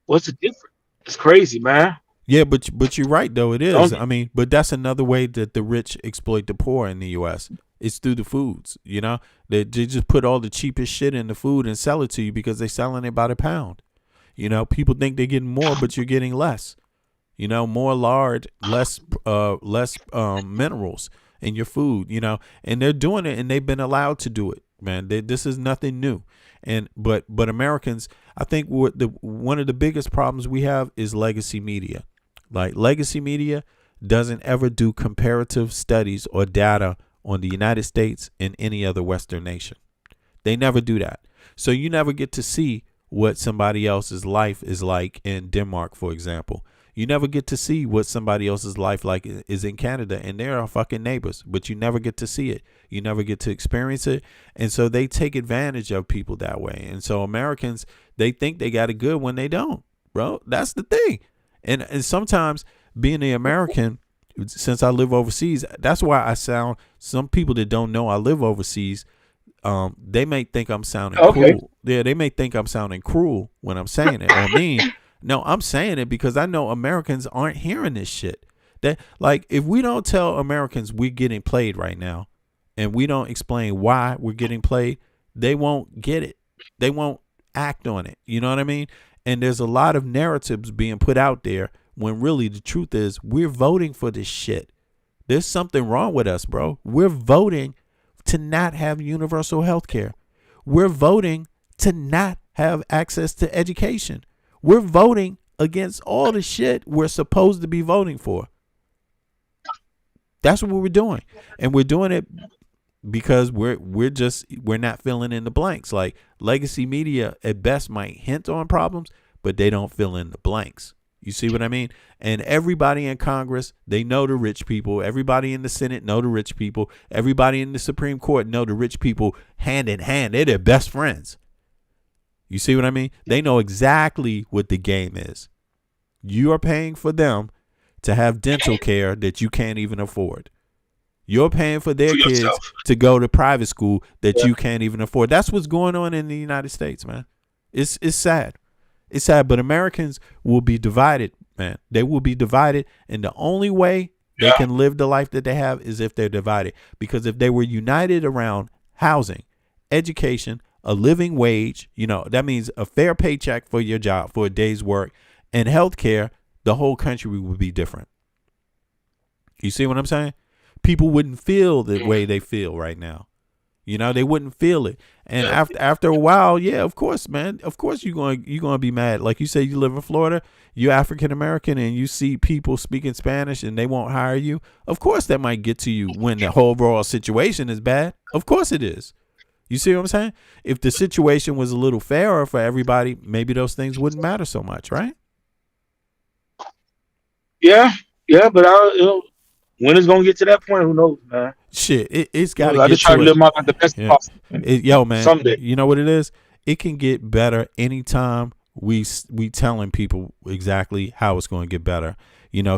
what's the difference? It's crazy, man. Yeah, but you're right, though. It is. I mean, but that's another way that the rich exploit the poor in the U.S. It's through the foods, you know. They just put all the cheapest shit in the food and sell it to you because they're selling it by the pound. You know, people think they're getting more, but you're getting less. You know, more lard, less minerals in your food, you know. And they're doing it, and they've been allowed to do it, man. This is nothing new. But Americans, I think one of the biggest problems we have is legacy media. Like, legacy media doesn't ever do comparative studies or data on the United States and any other Western nation. They never do that. So you never get to see what somebody else's life is like in Denmark, for example. You never get to see what somebody else's life like is in Canada, and they're our fucking neighbors, but you never get to see it. You never get to experience it. And so they take advantage of people that way. And so Americans, they think they got it good when they don't, bro. That's the thing. And sometimes being an American, since I live overseas, that's why some people that don't know I live overseas, they may think I'm sounding cruel. Yeah, they may think I'm sounding cruel when I'm saying it, or mean. No, I'm saying it because I know Americans aren't hearing this shit. That, like, if we don't tell Americans we're getting played right now, and we don't explain why we're getting played, they won't get it. They won't act on it. You know what I mean? And there's a lot of narratives being put out there when really the truth is we're voting for this shit. There's something wrong with us, bro. We're voting to not have universal health care. We're voting to not have access to education. We're voting against all the shit we're supposed to be voting for. That's what we're doing. And we're doing it because we're not filling in the blanks. Like, legacy media at best might hint on problems, but they don't fill in the blanks. You see what I mean? And everybody in Congress, they know the rich people. Everybody in the Senate know the rich people. Everybody in the Supreme Court know the rich people hand in hand. They're their best friends. You see what I mean? They know exactly what the game is. You are paying for them to have dental care that you can't even afford. You're paying for their kids to go to private school that you can't even afford. That's what's going on in the United States, man. It's sad. It's sad, but Americans will be divided, man. They will be divided, and the only way they can live the life that they have is if they're divided. Because if they were united around housing, education, a living wage, that means a fair paycheck for your job, for a day's work, and healthcare, the whole country would be different. You see what I'm saying? People wouldn't feel the way they feel right now. They wouldn't feel it. And after a while, yeah, of course, man. Of course you're going to be mad. Like you say, you live in Florida, you're African American, and you see people speaking Spanish and they won't hire you. Of course that might get to you when the whole overall situation is bad. Of course it is. You see what I'm saying? If the situation was a little fairer for everybody, maybe those things wouldn't matter so much, right? Yeah, but when it's gonna get to that point, who knows, man? Shit, it's got to. I just try to live my life the best possible. Yo, man, someday. You know what it is? It can get better anytime we telling people exactly how it's going to get better.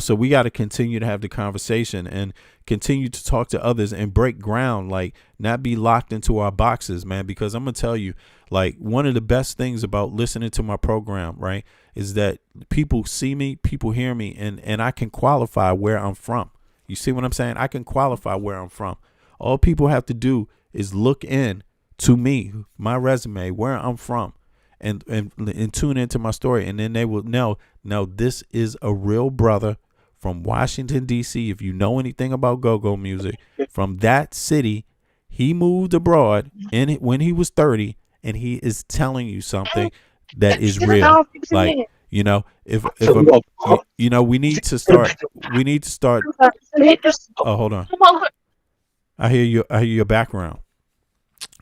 So we got to continue to have the conversation and continue to talk to others and break ground, like not be locked into our boxes, man. Because I'm gonna tell you, like, one of the best things about listening to my program, right, is that people see me, people hear me, and I can qualify where I'm from. You see what I'm saying? I can qualify where I'm from. All people have to do is look in to me, my resume, where I'm from, and tune into my story, and then they will know, no, this is a real brother from Washington, D.C. If you know anything about go-go music, from that city, he moved abroad when he was 30, and he is telling you something that is real. Like, if we need to start. Oh, hold on. I hear your background.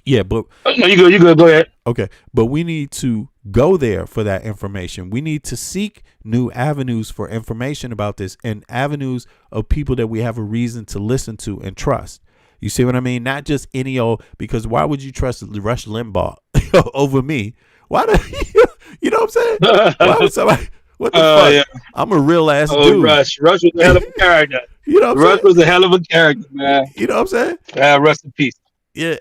Yeah, but no, you good. Go ahead. Okay, but we need to go there for that information. We need to seek new avenues for information about this, and avenues of people that we have a reason to listen to and trust. You see what I mean? Not just any old. Because why would you trust Rush Limbaugh over me? Why do you know what I'm saying? Why would somebody? What the fuck? Yeah. I'm a real ass dude. Rush was a hell of a character. You know what I'm Rush was a hell of a character, man. You know what I'm saying? Rest in peace. Yeah.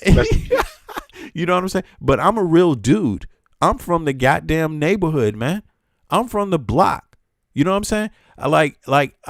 You know what I'm saying? But I'm a real dude. I'm from the goddamn neighborhood, man. I'm from the block. You know what I'm saying? I like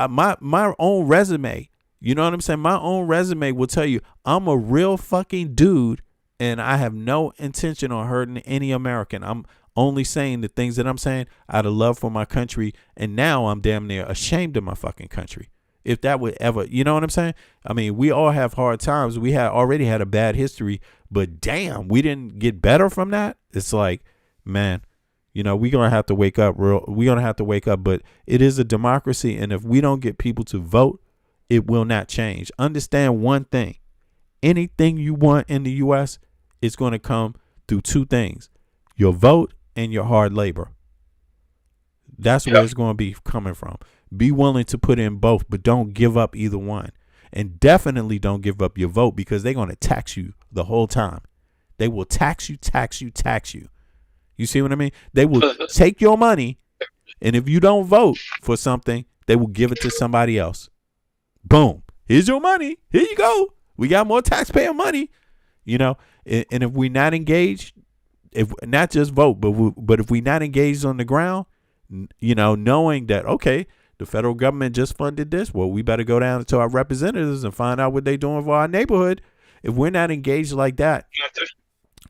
my own resume. You know what I'm saying? My own resume will tell you I'm a real fucking dude, and I have no intention on hurting any American. I'm only saying the things that I'm saying out of love for my country, and now I'm damn near ashamed of my fucking country. If that would ever, you know what I'm saying? I mean, we all have hard times. We already had a bad history, but damn, we didn't get better from that. It's like, man, we're going to have to wake up. We're going to have to wake up, but it is a democracy, and if we don't get people to vote, it will not change. Understand one thing. Anything you want in the U.S. is going to come through two things: your vote and your hard labor. That's where it's going to be coming from. Be willing to put in both, but don't give up either one. And definitely don't give up your vote, because they're going to tax you the whole time. They will tax you. You see what I mean? They will take your money, and if you don't vote for something, they will give it to somebody else. Boom. Here's your money. Here you go. We got more taxpayer money. And if we're not engaged, if not just vote, but if we're not engaged on the ground, knowing that, okay, the federal government just funded this, well, we better go down to our representatives and find out what they're doing for our neighborhood. If we're not engaged like that,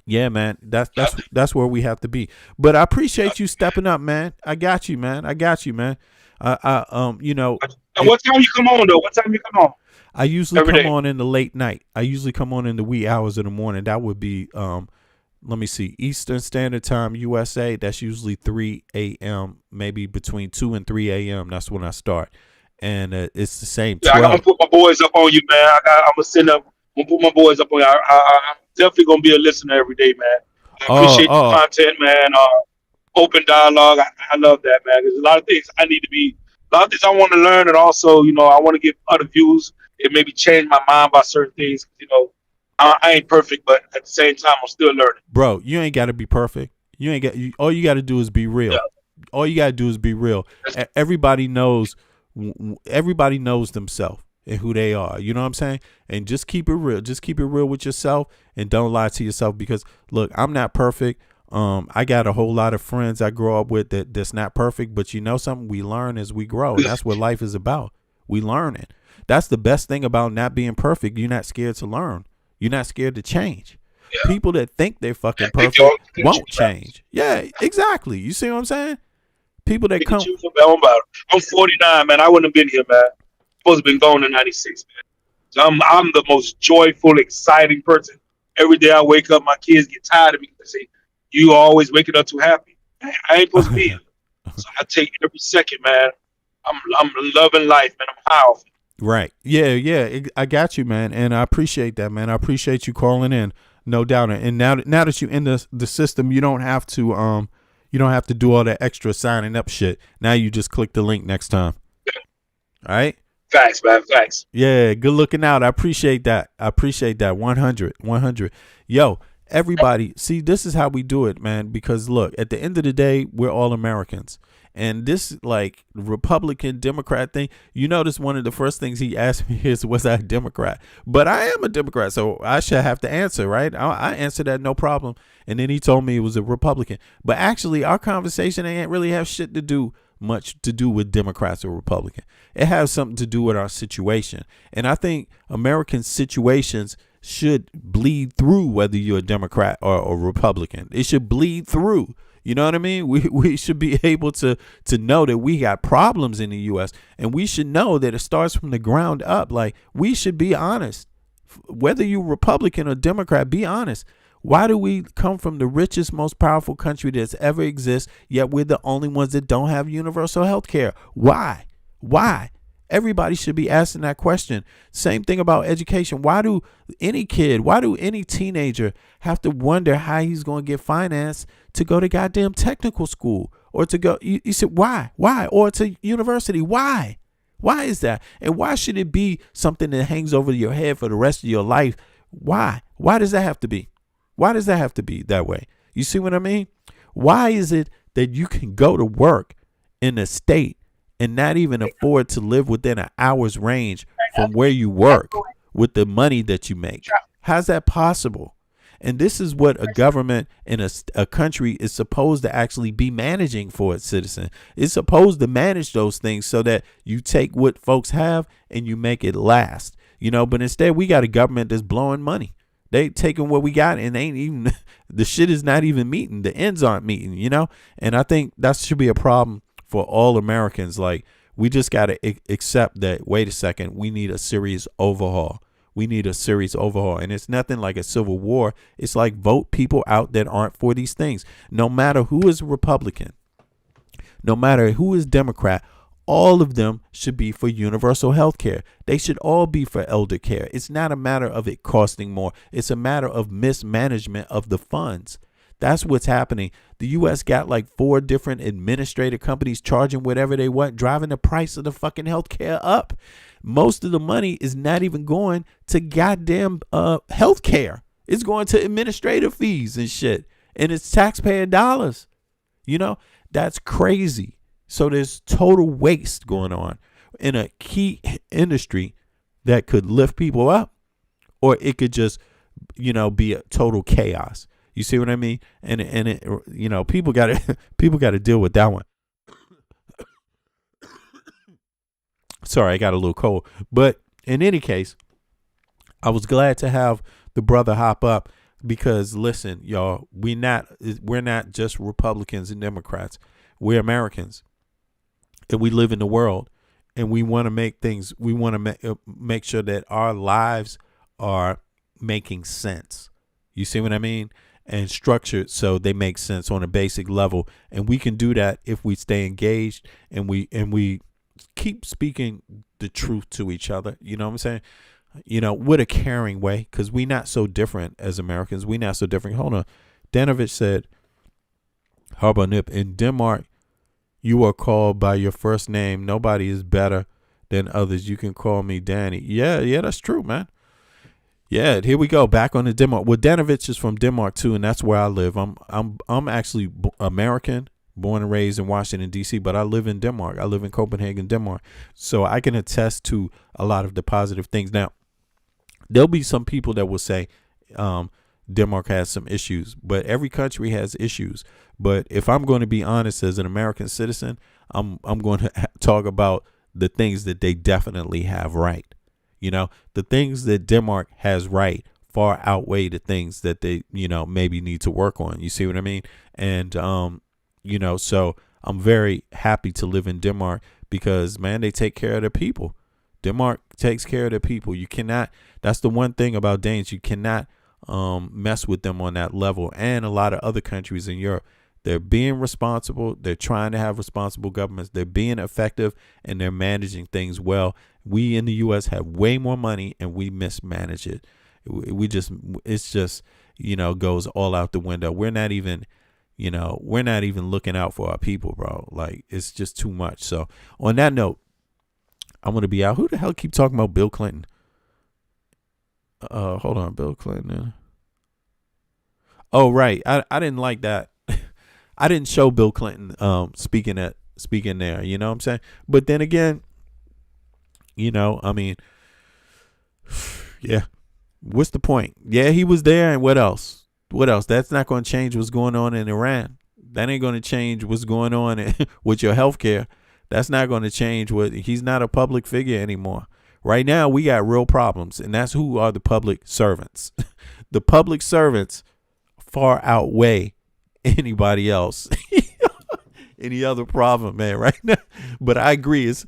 yeah, man, that's where we have to be. But I appreciate you stepping up, man. I got you, man. What time you come on, though? What time you come on? I usually come on in the late night. I usually come on in the wee hours of the morning. That would be, let me see, Eastern Standard Time, USA. That's usually 3 a.m., maybe between 2 and 3 a.m. That's when I start. And it's the same. Yeah, I'm going to put my boys up on you, man. I'm going to put my boys up on you. I'm definitely going to be a listener every day, man. I appreciate the content, man. Open dialogue. I love that, man. There's a lot of things I I want to learn, and also, I want to get other views. It maybe change my mind about certain things. I ain't perfect, but at the same time, I'm still learning. Bro, you ain't got to be perfect. All you got to do is be real. Yeah. All you got to do is be real. Everybody knows themselves and who they are. You know what I'm saying? And just keep it real. Just keep it real with yourself, and don't lie to yourself, because look, I'm not perfect. I got a whole lot of friends I grow up with that's not perfect, but you know something, we learn as we grow, and that's what life is about. We learn it. That's the best thing about not being perfect. You're not scared to learn. You're not scared to change. People that think they're fucking perfect won't change. Yeah, exactly. You see what I'm saying? People that come. I'm 49, man. I wouldn't have been here, man. Supposed to have been gone in 96, man. So I'm the most joyful, exciting person. Every day I wake up, my kids get tired of me. They say, "You always waking up too happy." I ain't supposed to be here. So I take every second, man. I'm loving life, man. I'm high off it. Right. Yeah. I got you, man, and I appreciate that, man. I appreciate you calling in, no doubt. And now that you're in the system, you don't have to do all that extra signing up shit. Now you just click the link next time. All right. Facts, man. Facts. Yeah. Good looking out. I appreciate that. 100. Yo, everybody, see, this is how we do it, man. Because look, at the end of the day, we're all Americans. And this like Republican Democrat thing, you notice one of the first things he asked me is, was I a Democrat? But I am a Democrat, so I should have to answer, right? I answered that no problem. And then he told me it was a Republican. But actually, our conversation ain't really have shit to do much to do with Democrats or Republican. It has something to do with our situation. And I think American situations should bleed through whether you're a Democrat or a Republican. It should bleed through. You know what I mean? We should be able to know that we got problems in the U.S. and we should know that it starts from the ground up. Like, we should be honest. Whether you're Republican or Democrat, be honest. Why do we come from the richest, most powerful country that's ever exists, yet we're the only ones that don't have universal health care? Why? Everybody should be asking that question. Same thing about education. Why do any teenager have to wonder how he's going to get financed to go to goddamn technical school or to go, you said, why? Or to university? Why is that? And why should it be something that hangs over your head for the rest of your life? Why does that have to be? Why does that have to be that way? You see what I mean? Why is it that you can go to work in a state and not even afford to live within an hour's range from where you work with the money that you make? How's that possible? And this is what a government in a country is supposed to actually be managing for its citizen. It's supposed to manage those things so that you take what folks have and you make it last. But instead we got a government that's blowing money. They taking what we got and ain't even, the shit is not even meeting. The ends aren't meeting, And I think that should be a problem for all Americans. Like, we just got to accept that, wait a second, we need a serious overhaul. And it's nothing like a civil war. It's like vote people out that aren't for these things. No matter who is Republican, no matter who is Democrat, all of them should be for universal health care. They should all be for elder care. It's not a matter of it costing more. It's a matter of mismanagement of the funds. That's what's happening. The U.S. got like 4 different administrative companies charging whatever they want, driving the price of the fucking health care up. Most of the money is not even going to goddamn health care. It's going to administrative fees and shit. And it's taxpayer dollars. That's crazy. So there's total waste going on in a key industry that could lift people up, or it could just, be a total chaos. You see what I mean? And it, people got to deal with that one. Sorry, I got a little cold. But in any case, I was glad to have the brother hop up because, listen, y'all, we're not just Republicans and Democrats. We're Americans. And we live in the world, and we want to make things. We want to make sure that our lives are making sense. You see what I mean? And structured so they make sense on a basic level. And we can do that if we stay engaged and we keep speaking the truth to each other. You know what I'm saying? With a caring way, because we not so different as Americans. We not so different. Hold on. Danovich said, Harbonip, in Denmark, you are called by your first name. Nobody is better than others. You can call me Danny. Yeah, that's true, man. Yeah, here we go. Back on the Denmark. Well, Danovich is from Denmark too, and that's where I live. I'm actually American, born and raised in Washington D.C., but I live in Denmark. I live in Copenhagen, Denmark. So I can attest to a lot of the positive things. Now, there'll be some people that will say Denmark has some issues, but every country has issues. But if I'm going to be honest as an American citizen, I'm going to talk about the things that they definitely have right. You know, the things that Denmark has right far outweigh the things that they, you know, maybe need to work on. You see what I mean? And, you know, so I'm very happy to live in Denmark because, man, they take care of their people. Denmark takes care of their people. You cannot, that's the one thing about Danes, you cannot mess with them on that level. And a lot of other countries in Europe, they're being responsible. They're trying to have responsible governments. They're being effective and they're managing things well. We in the U.S. have way more money and we mismanage it. It's just, you know, goes all out the window. We're not even looking out for our people, bro. Like, it's just too much. So on that note, I'm going to be out. Who the hell keep talking about Bill Clinton? Hold on, Bill Clinton. Oh, right. I didn't like that. I didn't show Bill Clinton speaking there, you know what I'm saying? But then again, you know, I mean, yeah. What's the point? Yeah, he was there, and what else? What else? That's not going to change what's going on in Iran. That ain't going to change what's going on with your health care. That's not going to change he's not a public figure anymore. Right now, we got real problems, and that's who are the public servants. The public servants far outweigh anybody else. Any other problem, man, right now. But I agree, it's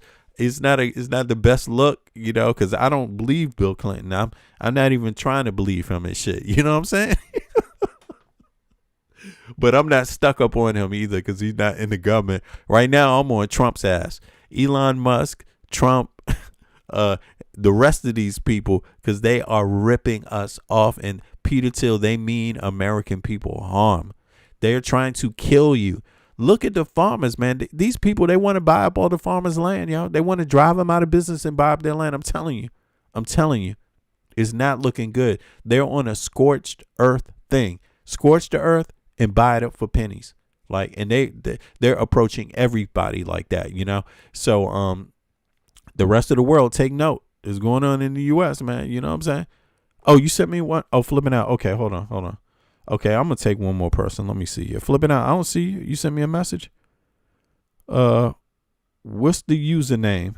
not the best look, you know, because I don't believe Bill Clinton. I'm not even trying to believe him and shit. You know what I'm saying? But I'm not stuck up on him either because he's not in the government. Right now, I'm on Trump's ass. Elon Musk, Trump, the rest of these people, because they are ripping us off. And Peter Thiel, they mean American people harm. They're trying to kill you. Look at the farmers, man. These people, they want to buy up all the farmers' land, yo. They want to drive them out of business and buy up their land. I'm telling you, it's not looking good. They're on a scorched earth thing. Scorch the earth and buy it up for pennies. Like, and they're approaching everybody like that, you know? So, the rest of the world, take note. It's going on in the U.S., man. You know what I'm saying? Oh, you sent me one? Oh, flipping out. Okay, hold on. Okay, I'm going to take one more person. Let me see you. Flipping out. I don't see you. You sent me a message? What's the username?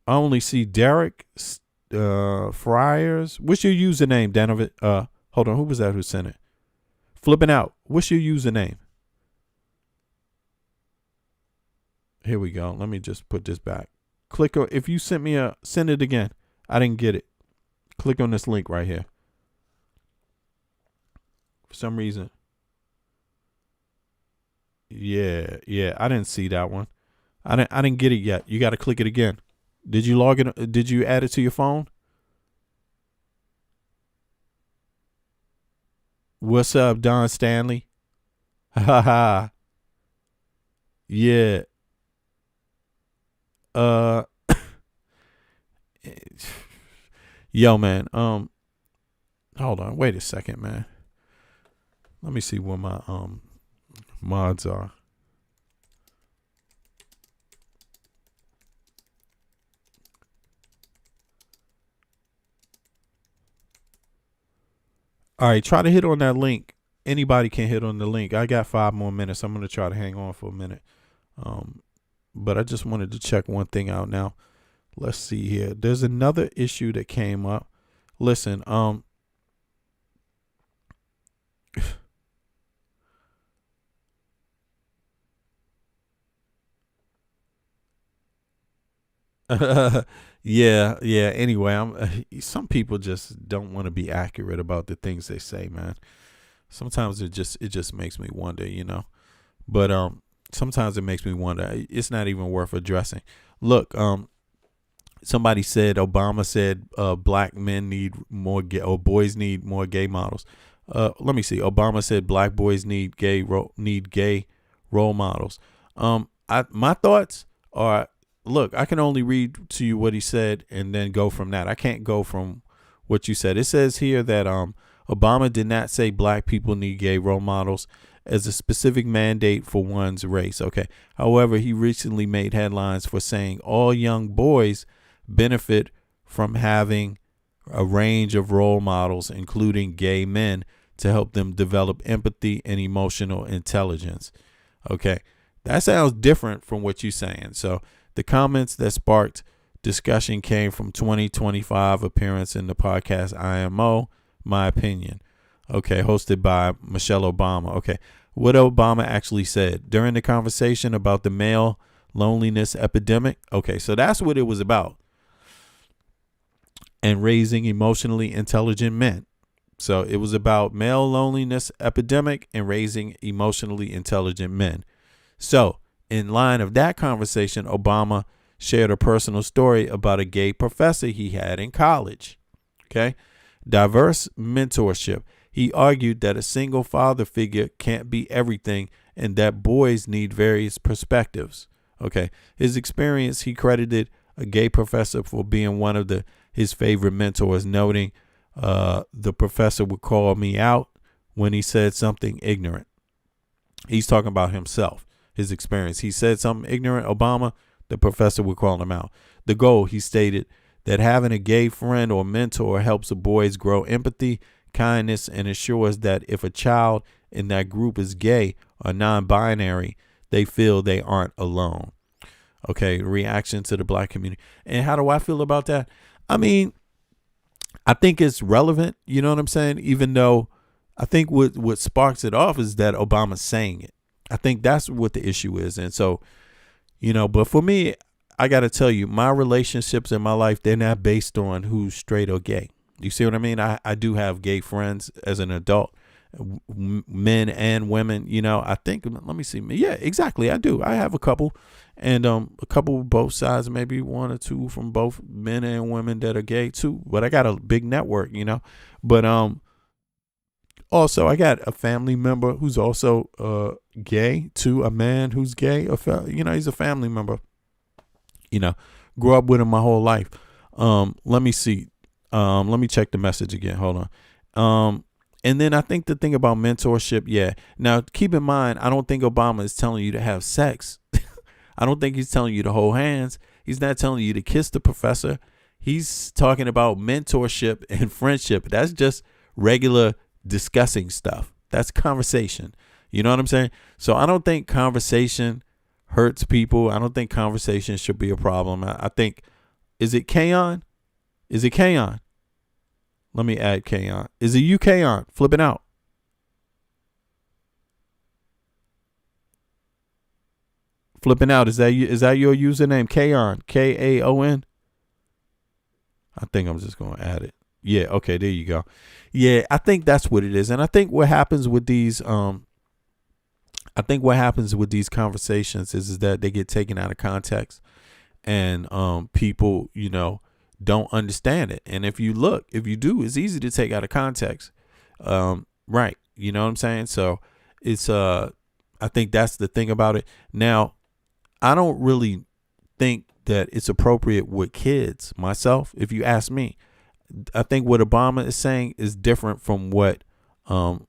I only see Derek Friars. What's your username, Danovic? Hold on. Who was that who sent it? Flipping out. What's your username? Here we go. Let me just put this back. Click on, if you send it again. I didn't get it. Click on this link right here. For some reason. Yeah. I didn't see that one. I didn't get it yet. You got to click it again. Did you log in? Did you add it to your phone? What's up, Don Stanley? Ha ha. Yeah. Yo, man. Hold on. Wait a second, man. Let me see what my mods are. All right, try to hit on that link. Anybody can hit on the link. I got 5 more minutes. I'm going to try to hang on for a minute. But I just wanted to check one thing out now. Let's see here. There's another issue that came up. Listen, yeah. Anyway, some people just don't want to be accurate about the things they say, man. Sometimes it just makes me wonder, you know. But sometimes it makes me wonder. It's not even worth addressing. Look, somebody said, Obama said black men need more gay, or boys need more gay models. Let me see. Obama said black boys need gay role models. My thoughts are, look, I can only read to you what he said and then go from that. I can't go from what you said. It says here that Obama did not say black people need gay role models as a specific mandate for one's race. Okay. However, he recently made headlines for saying all young boys benefit from having a range of role models, including gay men, to help them develop empathy and emotional intelligence. Okay, that sounds different from what you're saying. So the comments that sparked discussion came from 2025 appearance in the podcast IMO, My Opinion. Okay, hosted by Michelle Obama. Okay, what Obama actually said during the conversation about the male loneliness epidemic. Okay, so that's what it was about. And raising emotionally intelligent men. So it was about male loneliness epidemic and raising emotionally intelligent men. So in line of that conversation, Obama shared a personal story about a gay professor he had in college. Okay. Diverse mentorship. He argued that a single father figure can't be everything and that boys need various perspectives. Okay. His experience, he credited a gay professor for being one of his favorite mentors, noting the professor would call me out when he said something ignorant. He's talking about himself, his experience. He said something ignorant, Obama, the professor would call him out. The goal, he stated, that having a gay friend or mentor helps the boys grow empathy, kindness, and ensures that if a child in that group is gay or non-binary, they feel they aren't alone. Okay, reaction to the black community. And how do I feel about that? I mean, I think it's relevant, you know what I'm saying? Even though I think what sparks it off is that Obama's saying it. I think that's what the issue is. And so, you know, but for me, I got to tell you, my relationships in my life, they're not based on who's straight or gay. You see what I mean? I do have gay friends as an adult, men and women, you know. I think, let me see. Yeah, exactly. I do. I have a couple. And a couple of both sides, maybe one or two from both men and women that are gay too. But I got a big network, you know. But also I got a family member who's also gay too. A man who's gay. You know, he's a family member. You know, grew up with him my whole life. Let me see. Let me check the message again. Hold on. And then I think the thing about mentorship, yeah. Now keep in mind, I don't think Obama is telling you to have sex. I don't think he's telling you to hold hands. He's not telling you to kiss the professor. He's talking about mentorship and friendship. That's just regular discussing stuff. That's conversation. You know what I'm saying? So I don't think conversation hurts people. I don't think conversation should be a problem. I think, is it Kaon? Is it Kaon? Let me add Kaon. Is it you, Kaon? Flipping out. Flipping out. Is that you? Is that your username? Kaon. Kaon. I think I'm just going to add it. Yeah. Okay. There you go. Yeah. I think that's what it is. And I think what happens with these, conversations is that they get taken out of context and, people, you know, don't understand it. And if you do, it's easy to take out of context. Right. You know what I'm saying? So it's, I think that's the thing about it. Now, I don't really think that it's appropriate with kids myself. If you ask me, I think what Obama is saying is different from what, who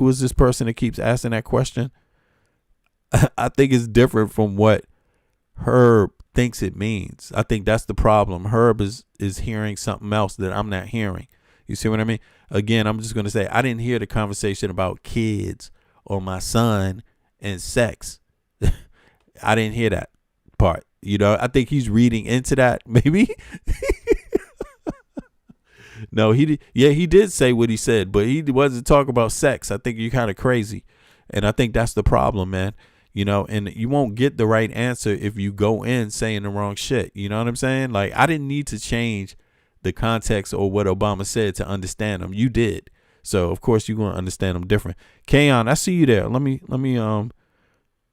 is this person that keeps asking that question? I think it's different from what Herb thinks it means. I think that's the problem. Herb is hearing something else that I'm not hearing. You see what I mean? Again, I'm just going to say, I didn't hear the conversation about kids or my son and sex. I didn't hear that part. You know, I think he's reading into that maybe. No, he did say what he said, but he wasn't talking about sex. I think you're kind of crazy. And I think that's the problem, man. You know, and you won't get the right answer if you go in saying the wrong shit. You know what I'm saying? Like, I didn't need to change the context or what Obama said to understand him. You did. So, of course, you're going to understand him different. Kaon, I see you there. Let me,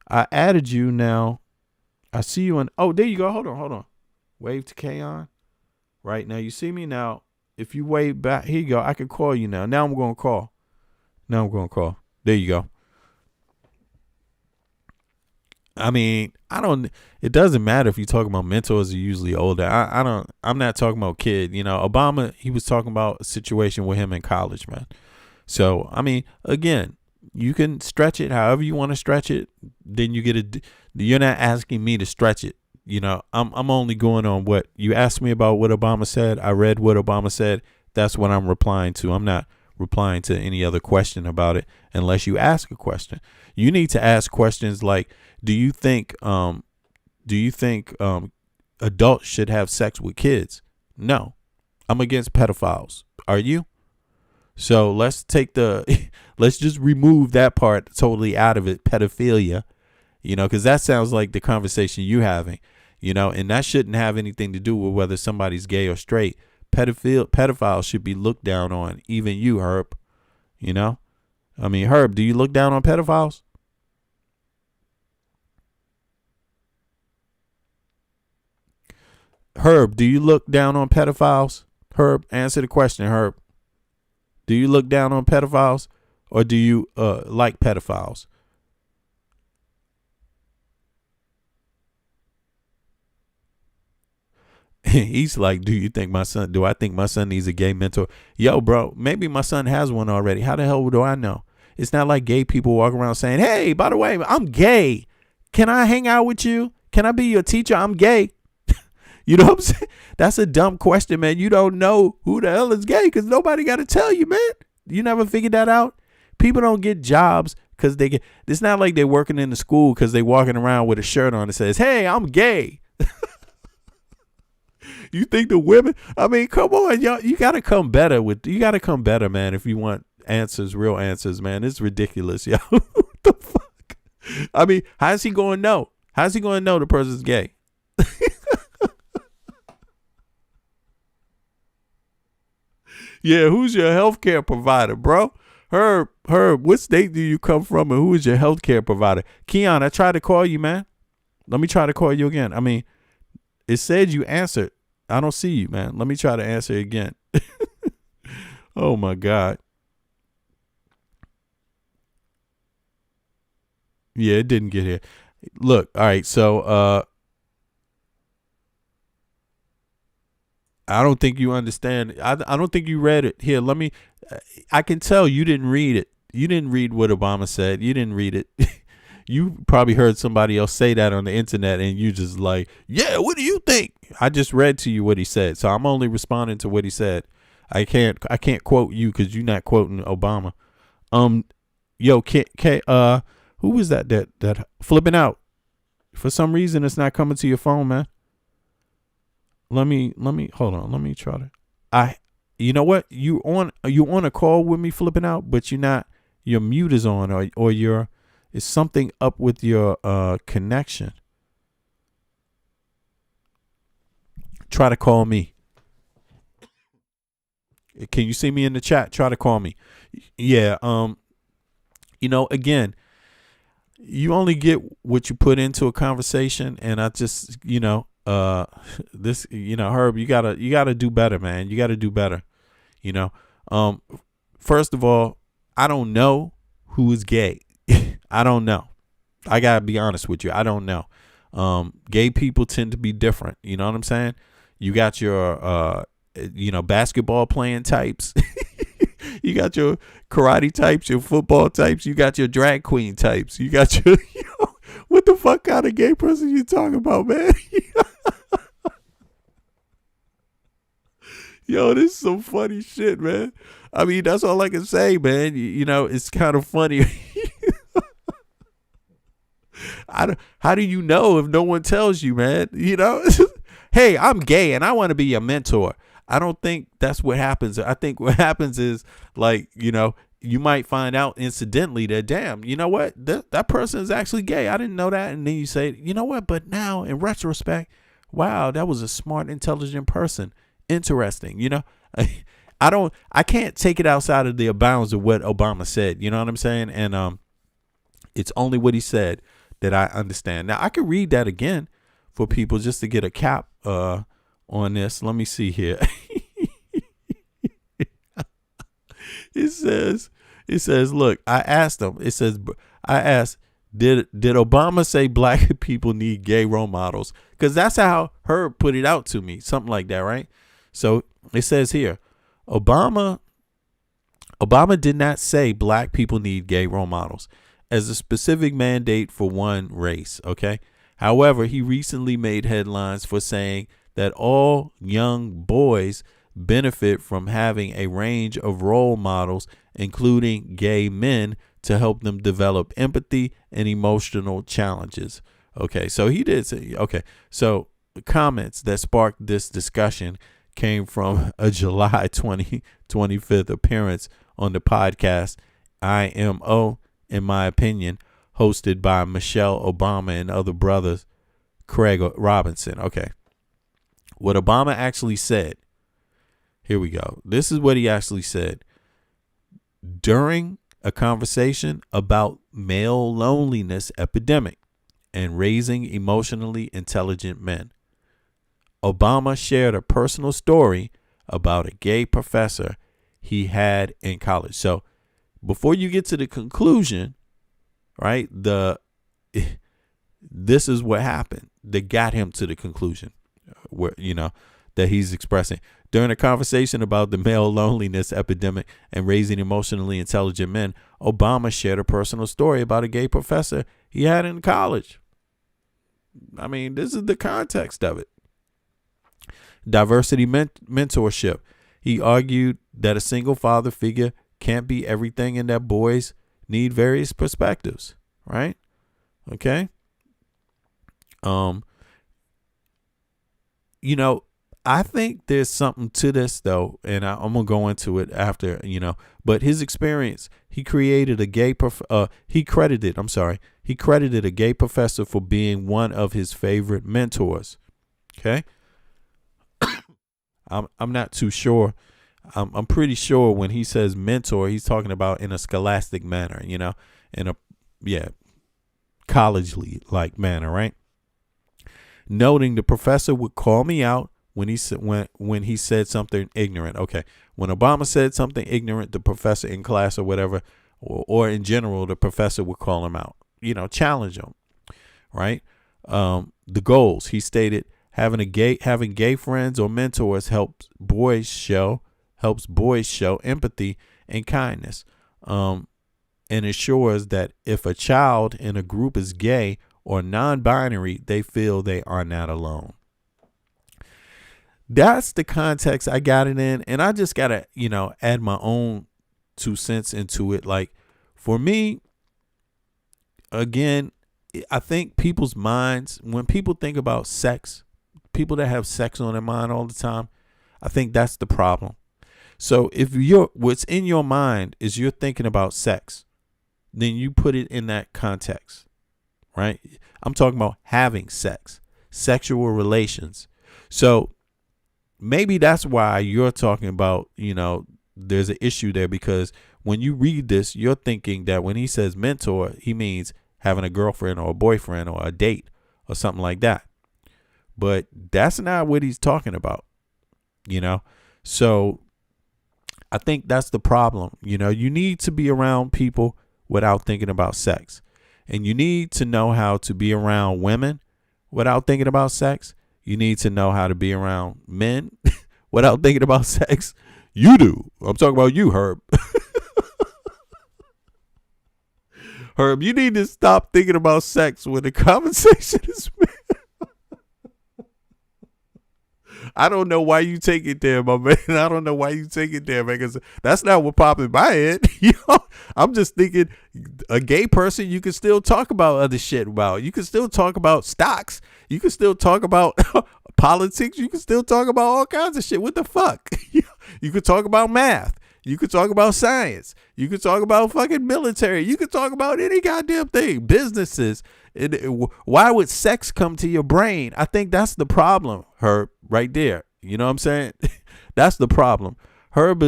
I added you now. I see you in, oh, there you go. Hold on. Wave to Kaon. Right now, you see me now. If you wave back, here you go. I can call you now. Now I'm going to call. There you go. I mean, it doesn't matter if you talk about mentors are usually older. I'm not talking about kid. You know, Obama, he was talking about a situation with him in college, man. So, I mean, again, you can stretch it however you want to stretch it. Then you get you're not asking me to stretch it. I'm only going on what you asked me about what Obama said. I read what Obama said. That's what I'm replying to. I'm not replying to any other question about it unless you ask a question. You need to ask questions like, do you think adults should have sex with kids? No. I'm against pedophiles. Are you? So let's just remove that part totally out of it, pedophilia, because that sounds like the conversation you having, and that shouldn't have anything to do with whether somebody's gay or straight. Pedophiles should be looked down on, even you, Herb. Herb, do you look down on pedophiles? Herb, do you look down on pedophiles? Herb, answer the question, Herb. Do you look down on pedophiles, or do you like pedophiles? He's like, do I think my son needs a gay mentor? Yo, bro, maybe my son has one already. How the hell do I know? It's not like gay people walk around saying, hey, by the way, I'm gay. Can I hang out with you? Can I be your teacher? I'm gay. You know what I'm saying? That's a dumb question, man. You don't know who the hell is gay because nobody got to tell you, man. You never figured that out? People don't get jobs because it's not like they're working in the school because they walking around with a shirt on that says, hey, I'm gay. You think the women, come on, y'all, you got to come better, man, if you want answers, real answers, man. It's ridiculous, yo. What the fuck? How's he going to know? How's he going to know the person's gay? Yeah, who's your healthcare provider, bro? Herb, what state do you come from and who is your healthcare provider? Keon, I tried to call you, man. Let me try to call you again. It said you answered. I don't see you, man. Let me try to answer again. Oh, my God. Yeah, it didn't get here. Look, all right, so I don't think you understand. I don't think you read it. Here, I can tell you didn't read it. You didn't read what Obama said. You didn't read it. You probably heard somebody else say that on the internet and you just like, yeah, what do you think? I just read to you what he said. So I'm only responding to what he said. I can't quote you because you're not quoting Obama. Yo, who was that flipping out? For some reason, it's not coming to your phone, man. Let me hold on. Let me try to. You know what? You on a call with me flipping out, but you're not. Your mute is on, or is something up with your connection. Try to call me. Can you see me in the chat? Try to call me. Yeah. Again, you only get what you put into a conversation, and I just, this, Herb, you gotta do better, man. You gotta do better. First of all, I don't know who is gay. I don't know. I gotta be honest with you. I don't know. Gay people tend to be different. You know what I'm saying? You got your, basketball playing types. You got your karate types, your football types. You got your drag queen types. You got your, what the fuck kind of gay person you talking about, man? Yo, this is some funny shit, man. That's all I can say, man. It's kind of funny. How do you know if no one tells you, man? Hey, I'm gay and I want to be your mentor. I don't think that's what happens. I think what happens is you might find out incidentally that, damn, you know what? That person is actually gay. I didn't know that. And then you say, you know what? But now in retrospect, wow, that was a smart, intelligent person. Interesting. I can't take it outside of the bounds of what Obama said. You know what I'm saying? And it's only what he said that I understand. Now I could read that again for people just to get a cap on this. Let me see here. It says, look, I asked him. It says, I asked, did Obama say black people need gay role models? Because that's how Herb put it out to me. Something like that, right? So it says here, Obama did not say black people need gay role models as a specific mandate for one race. Okay. However, he recently made headlines for saying that all young boys benefit from having a range of role models, including gay men, to help them develop empathy and emotional challenges. Okay, so he did say, okay, so the comments that sparked this discussion came from a July 25th appearance on the podcast IMO, in my opinion, hosted by Michelle Obama and other brothers, Craig Robinson. Okay. What Obama actually said, here we go. This is what he actually said. During a conversation about male loneliness epidemic and raising emotionally intelligent men, Obama shared a personal story about a gay professor he had in college. So before you get to the conclusion, right, this is what happened that got him to the conclusion where, that he's expressing. During a conversation about the male loneliness epidemic and raising emotionally intelligent men, Obama shared a personal story about a gay professor he had in college. I mean, this is the context of it. Diversity mentorship. He argued that a single father figure can't be everything and that boys need various perspectives, right? Okay. I think there's something to this though, and I'm gonna go into it after, but his experience, he credited a gay professor for being one of his favorite mentors. Okay. I'm not too sure. I'm pretty sure when he says mentor, he's talking about in a scholastic manner, in a collegely like manner, right? Noting the professor would call me out when he said something ignorant. Okay, when Obama said something ignorant, the professor in class or whatever, or in general, the professor would call him out. Challenge him, right? The goals, he stated, having gay friends or mentors helps boys show empathy and kindness, and ensures that if a child in a group is gay or non-binary, they feel they are not alone. That's the context I got it in, and I just gotta, add my own 2 cents into it. Like, for me, again, I think people's minds, when people think about sex, people that have sex on their mind all the time, I think that's the problem. So if what's in your mind is you're thinking about sex, then you put it in that context, right? I'm talking about having sex, sexual relations. So maybe that's why you're talking about, there's an issue there, because when you read this, you're thinking that when he says mentor, he means having a girlfriend or a boyfriend or a date or something like that. But that's not what he's talking about, So I think that's the problem. You need to be around people without thinking about sex. And you need to know how to be around women without thinking about sex. You need to know how to be around men without thinking about sex. You do. I'm talking about you, Herb. Herb, you need to stop thinking about sex when the conversation is men. I don't know why you take it there, my man. I don't know why you take it there, man, because that's not what popped in my head. I'm just thinking a gay person, you can still talk about other shit about. You can still talk about stocks. You can still talk about politics. You can still talk about all kinds of shit. What the fuck? You could talk about math. You could talk about science. You could talk about fucking military. You could talk about any goddamn thing. Businesses. Why would sex come to your brain? I think that's the problem, Herb, right there. You know what I'm saying? That's the problem. Herb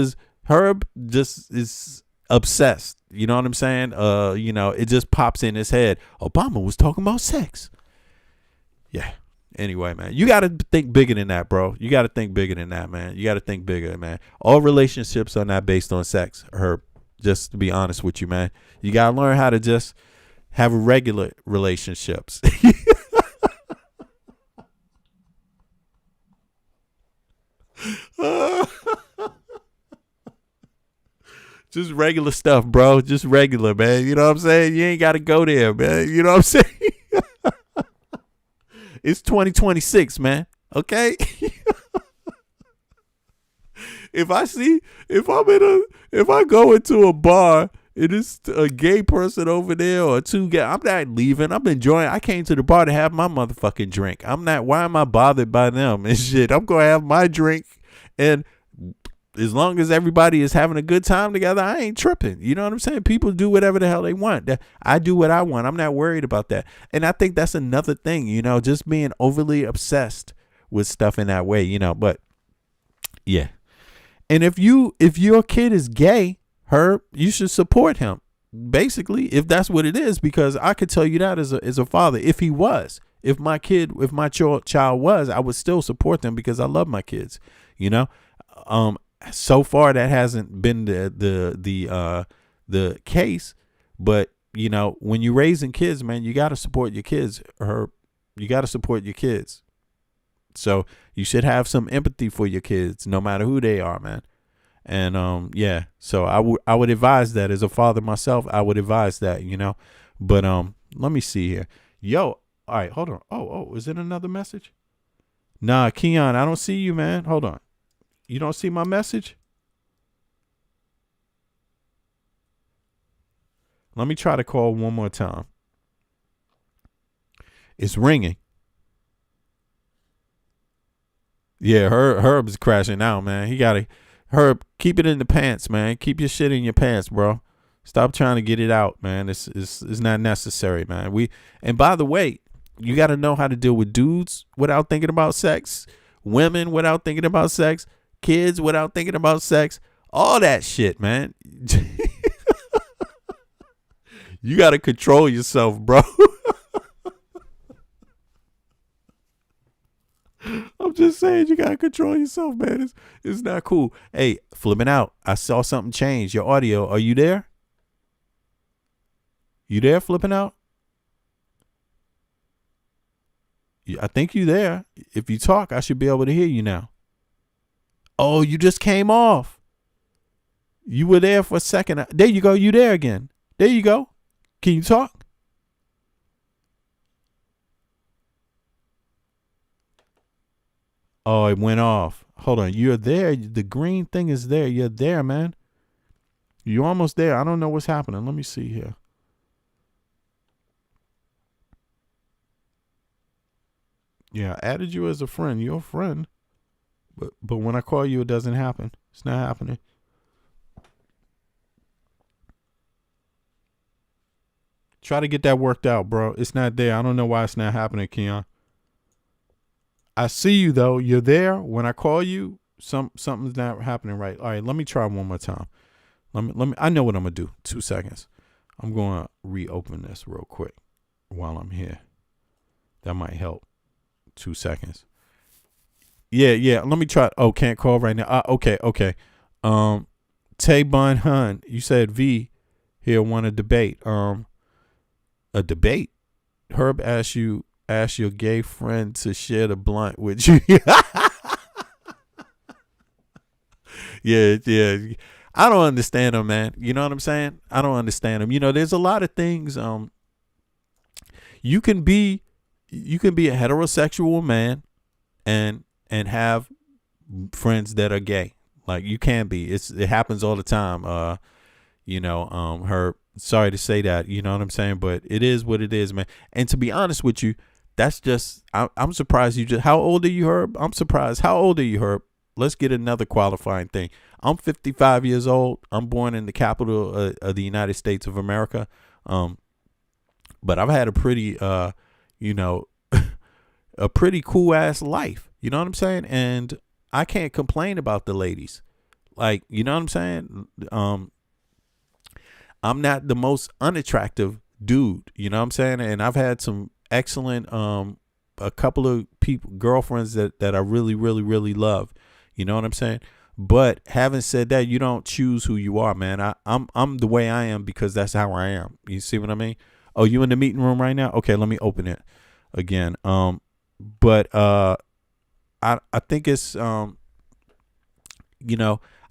just is obsessed. You know what I'm saying? It just pops in his head. Obama was talking about sex. Yeah. Anyway, man, you got to think bigger than that, bro. You got to think bigger than that, man. You got to think bigger, man. All relationships are not based on sex, Herb. Just to be honest with you, man. You got to learn how to just have regular relationships. Just regular stuff, bro. Just regular, man. You know what I'm saying? You ain't got to go there, man. You know what I'm saying? It's 2026, man. Okay. If I go into a bar and it's a gay person over there or two gay, I'm not leaving. I'm enjoying. I came to the bar to have my motherfucking drink. I'm not. Why am I bothered by them and shit? I'm gonna have my drink, and as long as everybody is having a good time together, I ain't tripping. You know what I'm saying? People do whatever the hell they want. I do what I want. I'm not worried about that. And I think that's another thing. Just being overly obsessed with stuff in that way. But yeah. And if your kid is gay, Herb, you should support him. Basically, if that's what it is, because I could tell you that as a father, if my child was, I would still support them because I love my kids. So far that hasn't been the case, but when you're raising kids, man, you got to support your kids. Herb, you got to support your kids. So you should have some empathy for your kids, no matter who they are, man. And yeah, so I would advise that as a father myself. I would advise that, But let me see here. Yo, all right, hold on. Oh, is it another message? Nah, Keon, I don't see you, man. Hold on. You don't see my message? Let me try to call one more time. It's ringing. Yeah, Herb's crashing out, man. Herb, keep it in the pants, man. Keep your shit in your pants, bro. Stop trying to get it out, man. It's not necessary, man. And by the way, you got to know how to deal with dudes without thinking about sex, women without thinking about sex, kids without thinking about sex, all that shit, man. You got to control yourself, bro. I'm just saying, you gotta control yourself, man. It's not cool. Hey, flipping out. I saw something change. Your audio. Are you there? You there, flipping out? I think you there. If you talk, I should be able to hear you now. Oh, you just came off. You were there for a second. There you go. You there again. There you go. Can you talk? Oh, it went off. Hold on. You're there. The green thing is there. You're there, man. You're almost there. I don't know what's happening. Let me see here. Yeah, I added you as a friend. You're a friend. But when I call you, it doesn't happen. It's not happening. Try to get that worked out, bro. It's not there. I don't know why it's not happening, Keon. I see you though. You're there. When I call you, something's not happening right. All right, let me try one more time. Let me. I know what I'm gonna do. 2 seconds. I'm gonna reopen this real quick while I'm here. That might help. 2 seconds. Yeah. Let me try. Oh, can't call right now. Okay. Tay Bun Hun, you said V here want a debate. A debate. Herb asked your gay friend to share the blunt with you. Yeah. I don't understand them, man. You know what I'm saying? I don't understand them. There's a lot of things. You can be a heterosexual man and have friends that are gay. Like you can be. It happens all the time. Herb, sorry to say that. You know what I'm saying? But it is what it is, man. And to be honest with you, that's just, I'm surprised how old are you, Herb? I'm surprised. How old are you, Herb? Let's get another qualifying thing. I'm 55 years old. I'm born in the capital of the United States of America. But I've had a pretty, a pretty cool ass life. You know what I'm saying? And I can't complain about the ladies. Like, you know what I'm saying? I'm not the most unattractive dude. You know what I'm saying? And I've had some excellent a couple of girlfriends that I really, really, really love. You know what I'm saying? But having said that, you don't choose who you are, man. I'm the way I am because that's how I am. You see what I mean? Oh, you in the meeting room right now? Okay, let me open it again. But I think it's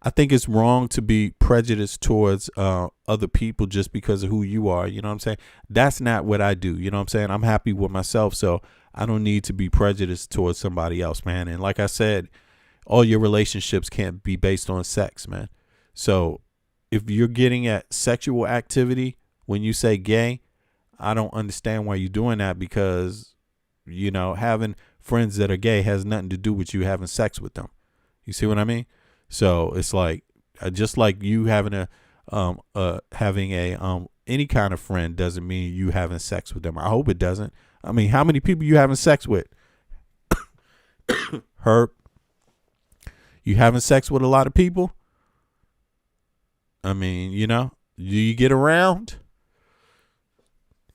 I think it's wrong to be prejudiced towards other people just because of who you are. You know what I'm saying? That's not what I do. You know what I'm saying? I'm happy with myself. So I don't need to be prejudiced towards somebody else, man. And like I said, all your relationships can't be based on sex, man. So if you're getting at sexual activity when you say gay, I don't understand why you're doing that, because, you know, having friends that are gay has nothing to do with you having sex with them. You see what I mean? So it's like, just like you having any kind of friend doesn't mean you having sex with them. I hope it doesn't. I mean, how many people you having sex with? Herb, you having sex with a lot of people? I mean, you know, do you get around?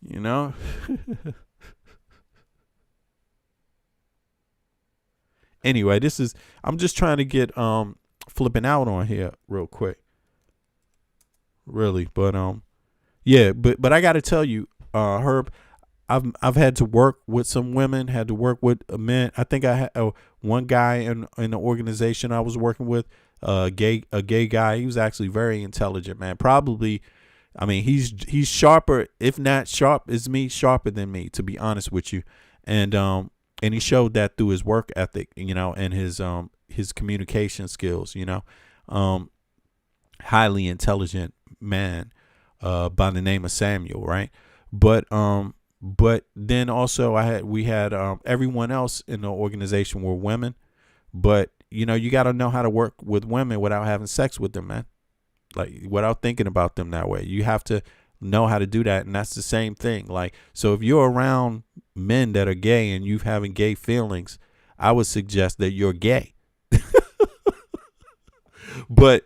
You know? Anyway, I'm just trying to get flipping out on here real quick. Really, but yeah, but I got to tell you, Herb, I've had to work with some women, had to work with men. I think I had one guy in the organization I was working with, a gay guy. He was actually very intelligent, man. Probably, I mean, he's sharper, if not sharp as me, sharper than me, to be honest with you. And he showed that through his work ethic, you know, and his communication skills, you know. Highly intelligent man by the name of Samuel, right? But then also we had everyone else in the organization were women. But you know, you got to know how to work with women without having sex with them, man. Like, without thinking about them that way. You have to know how to do that, and that's the same thing. Like, so if you're around men that are gay and you're having gay feelings, I would suggest that you're gay. But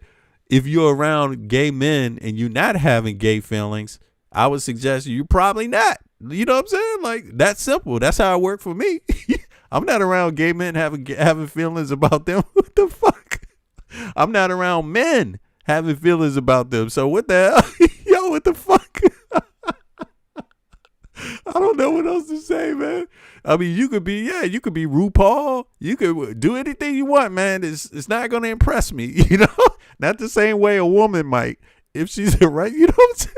if you're around gay men and you're not having gay feelings, I would suggest you're probably not. You know what I'm saying? Like, that's simple. That's how it worked for me. I'm not around gay men having feelings about them. What the fuck? I'm not around men having feelings about them. So what the hell? Yo, what the fuck? I don't know what else to say, man. I mean, you could be RuPaul. You could do anything you want, man. It's not going to impress me, you know? Not the same way a woman might, if she's right, you know what I'm saying?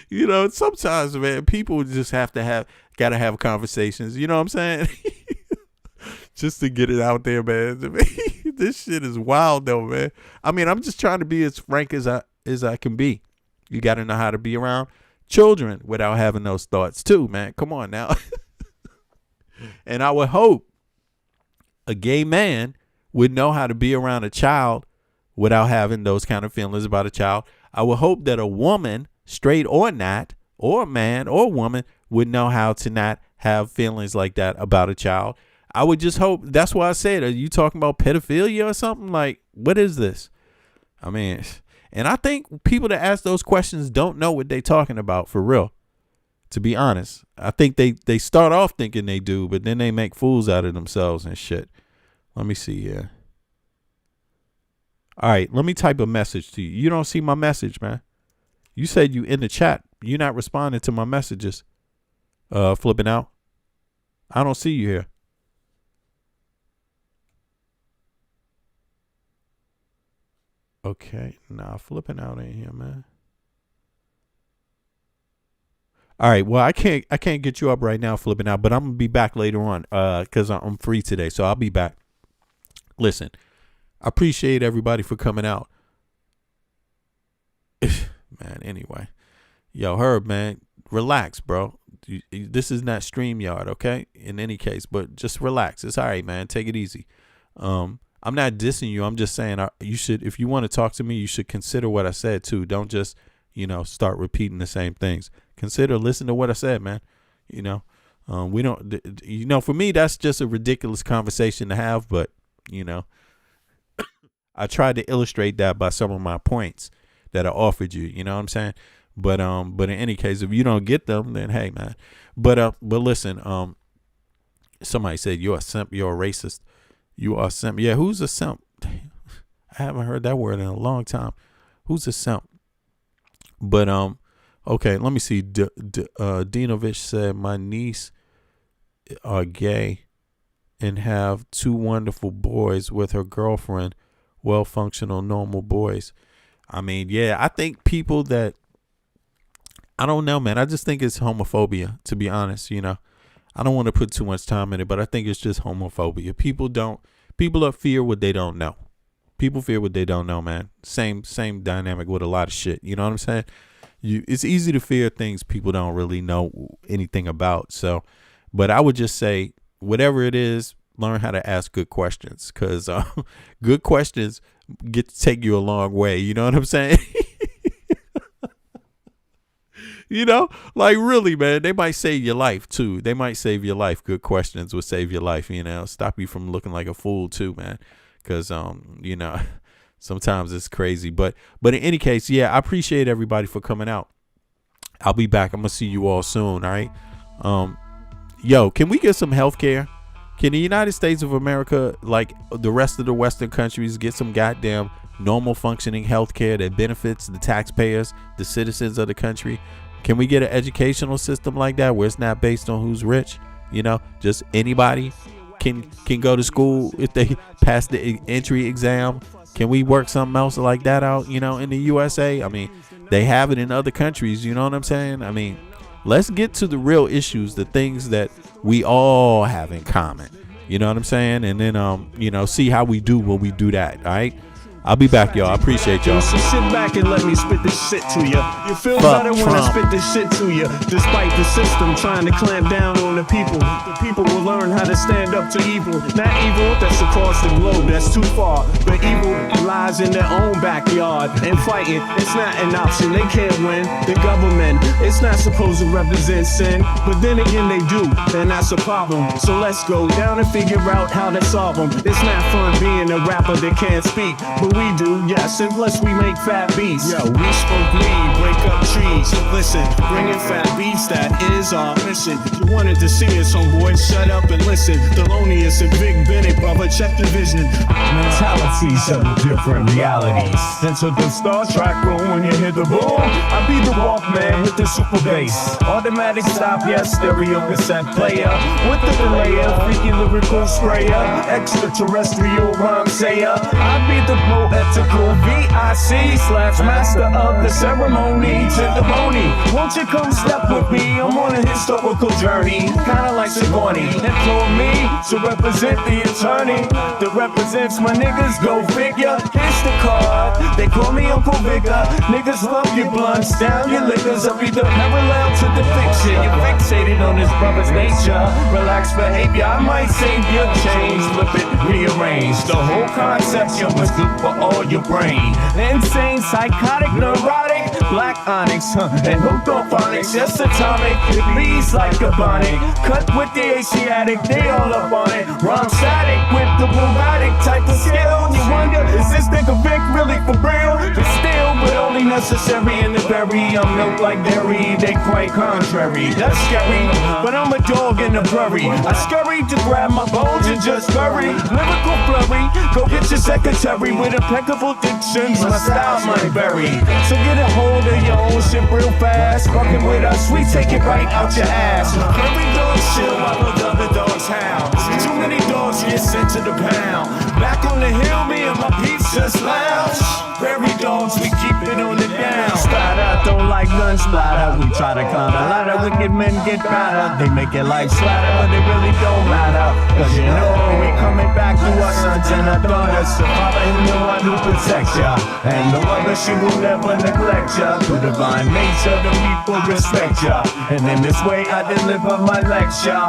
You know, sometimes, man, people just gotta have conversations, you know what I'm saying? Just to get it out there, man. This shit is wild though, man. I mean, I'm just trying to be as frank as I can be. You got to know how to be around children without having those thoughts too, man. Come on now. And I would hope a gay man would know how to be around a child without having those kind of feelings about a child. I would hope that a woman, straight or not, or a man or woman, would know how to not have feelings like that about a child. I would just hope. That's why I said, are you talking about pedophilia or something? Like, what is this? I mean, and I think people that ask those questions don't know what they're talking about for real, to be honest. I think they start off thinking they do, but then they make fools out of themselves and shit. Let me see here. All right, let me type a message to you. You don't see my message, man. You said you in the chat. You're not responding to my messages. Flipping out. I don't see you here. Okay, nah, flipping out ain't here, man. All right, well, I can't get you up right now, flipping out, but I'm gonna be back later on, because I'm free today, so I'll be back. Listen, I appreciate everybody for coming out. Man, anyway, yo, Herb, man, relax, bro. This is not StreamYard, okay? In any case, but just relax. It's all right, man. Take it easy. I'm not dissing you. I'm just saying you should, if you want to talk to me, you should consider what I said too. Don't just, start repeating the same things. Listen to what I said, man. We don't, for me, that's just a ridiculous conversation to have, but, I tried to illustrate that by some of my points that I offered you, you know what I'm saying? But in any case, if you don't get them, then hey, man. But listen, somebody said you're a simp, you're a racist. You are a simp. Yeah, who's a simp? I haven't heard that word in a long time. Who's a simp? But okay, let me see. Dinovich said my niece are gay and have 2 wonderful boys with her girlfriend, well-functional, normal boys. I mean, yeah, I think people that I don't know, man. I just think it's homophobia, to be honest. You know, I don't want to put too much time in it, but I think it's just homophobia. People fear what they don't know. People fear what they don't know, man. Same dynamic with a lot of shit. You know what I'm saying? It's easy to fear things people don't really know anything about. So, but I would just say, whatever it is, learn how to ask good questions, because good questions get to take you a long way. You know what I'm saying? You know, like, really, man, they might save your life too. They might save your life. Good questions will save your life. You know, stop you from looking like a fool too, man. Because you know, sometimes it's crazy. But in any case, yeah, I appreciate everybody for coming out. I'll be back. I'm gonna see you all soon. All right. Yo, can we get some health care? Can the United States of America, like the rest of the Western countries, get some goddamn normal functioning health care that benefits the taxpayers, the citizens of the country? Can we get an educational system like that where it's not based on who's rich? You know, just anybody can go to school if they pass the entry exam. Can we work something else like that out, you know, in the USA? I mean, they have it in other countries, you know what I'm saying? I mean, let's get to the real issues, the things that we all have in common. You know what I'm saying? And then, you know, see how we do when we do that, all right? I'll be back, y'all. I appreciate y'all. So sit back and let me spit this shit to you. You feel better when I spit this shit to you. Despite the system trying to clamp down on the people will learn how to stand up to evil. Not evil that's across the globe, that's too far. But evil lies in their own backyard. And fighting, it's not an option. They can't win. The government, it's not supposed to represent sin. But then again, they do. And that's a problem. So let's go down and figure out how to solve them. It's not fun being a rapper that can't speak. But we do, yes, unless we make fat beats. Yo, we smoke weed, break up trees. So listen, bringing fat beats, that is our mission. You wanted to see us, homeboy, shut up and listen. Thelonious and Big Benny, brother, check the vision. Mentalities of different realities. Enter the Star Trek room when you hear the boom. I be the Walkman with the super bass. Automatic stop, yes, stereo cassette player. With the delayer, freaky lyrical sprayer. Extraterrestrial rhyme sayer. I be the poetical VIC/master of the ceremony to the bony. Won't you come step with me? I'm on a historical journey, kinda like Sigourney. Implore me to represent the attorney that represents my niggas. Go figure. Here's the card. They call me Uncle Vigor. Niggas love your blunts, down your liquors. I'll be the parallel to the fiction. You're fixated on this brother's nature. Relax behavior, I might save your change. Flip it, rearrange the whole concept. You must good for all your brain. Insane, psychotic, neurotic, black onyx, and hooked on phonics, just atomic. It bleeds like a bonnet. Cut with the Asiatic, they all up on it. Rhyme static with the robotic type of skill. You wonder, is this nigga Vic really for real? It's still, but only necessary in the berry. I'm milk like dairy, they quite contrary. That's scary, but I'm a dog in the prairie. I scurry to grab my bones and just bury. Lyrical flurry, go get your secretary with impeccable dictions. My style might vary. So get a hold of your own shit real fast. Fucking with us, we take it right out your ass. Every dog chill while the other dogs howl. Too many dogs get sent to the pound. Back on the hill, me and my peeps just lounge. Prairie dogs, we keep it on the down. Splatter, don't like gun splatter. We try to climb a ladder, wicked men get better. They make it like slatter, but it really don't matter. Cause you know we coming back to our sons and our daughters. So follow him, the one who protects ya. And the mother, she will never neglect ya. Through divine nature, the people respect ya. And in this way I deliver my lecture.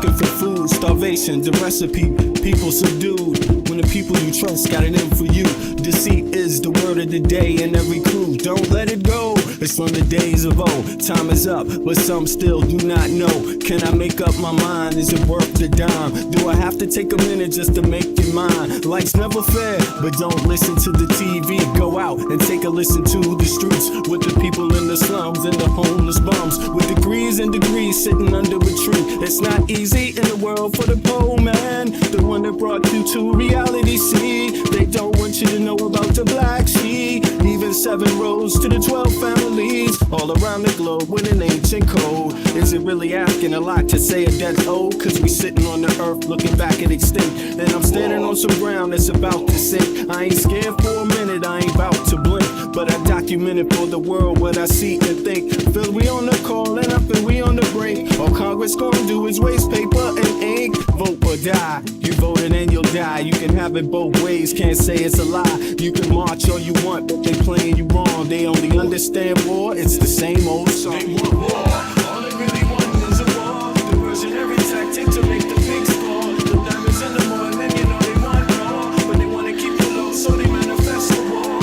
looking for food, starvation, the recipe, people subdued. When the people you trust got it in for you. Deceit is the word of the day in every crew. Don't let it go. It's from the days of old. Time is up, but some still do not know. Can I make up my mind? Is it worth the dime? Do I have to take a minute just to make it mine? Life's never fair, but don't listen to the TV. Go out and take a listen to the streets with the people in the slums and the homeless bums with degrees and degrees sitting under a tree. It's not easy in the world for the poor man, the one that brought you to reality. See, they don't want you to know about the black sheep. Even 7 rows to the 12 families all around the globe with an ancient code. Is it really asking a lot to say a death old? Cause we sitting on the earth looking back at extinct, and I'm standing on some ground that's about to sink. I ain't scared for a minute, I ain't about to blink, but I documented for the world what I see and think. Feel we on the call and up and we on the brink. All Congress gonna do is waste paper and ink. Vote or die, you voted and you'll die. You can have it both ways, can't say it's a lie. You can march all you want, but they playing you wrong. They only understand war, it's the same old song. They want war, all they really want is a war. Diversionary tactic to make the pigs fall. The diamonds in the morning, you know they want more, but they wanna keep it low, so they manifest the war.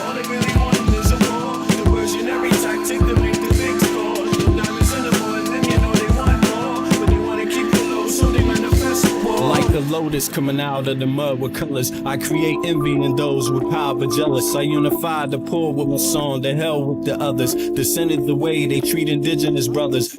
All they really want is a war. Diversionary tactic to make the pigs fall. The diamonds in the morning, you know they want more, but they wanna keep it low, so they manifest the war. Like the lotus coming out of the mud with colors, I create envy in those with power but jealous. I unify the poor with my song, the hell with the others. Descended the way they treat indigenous brothers,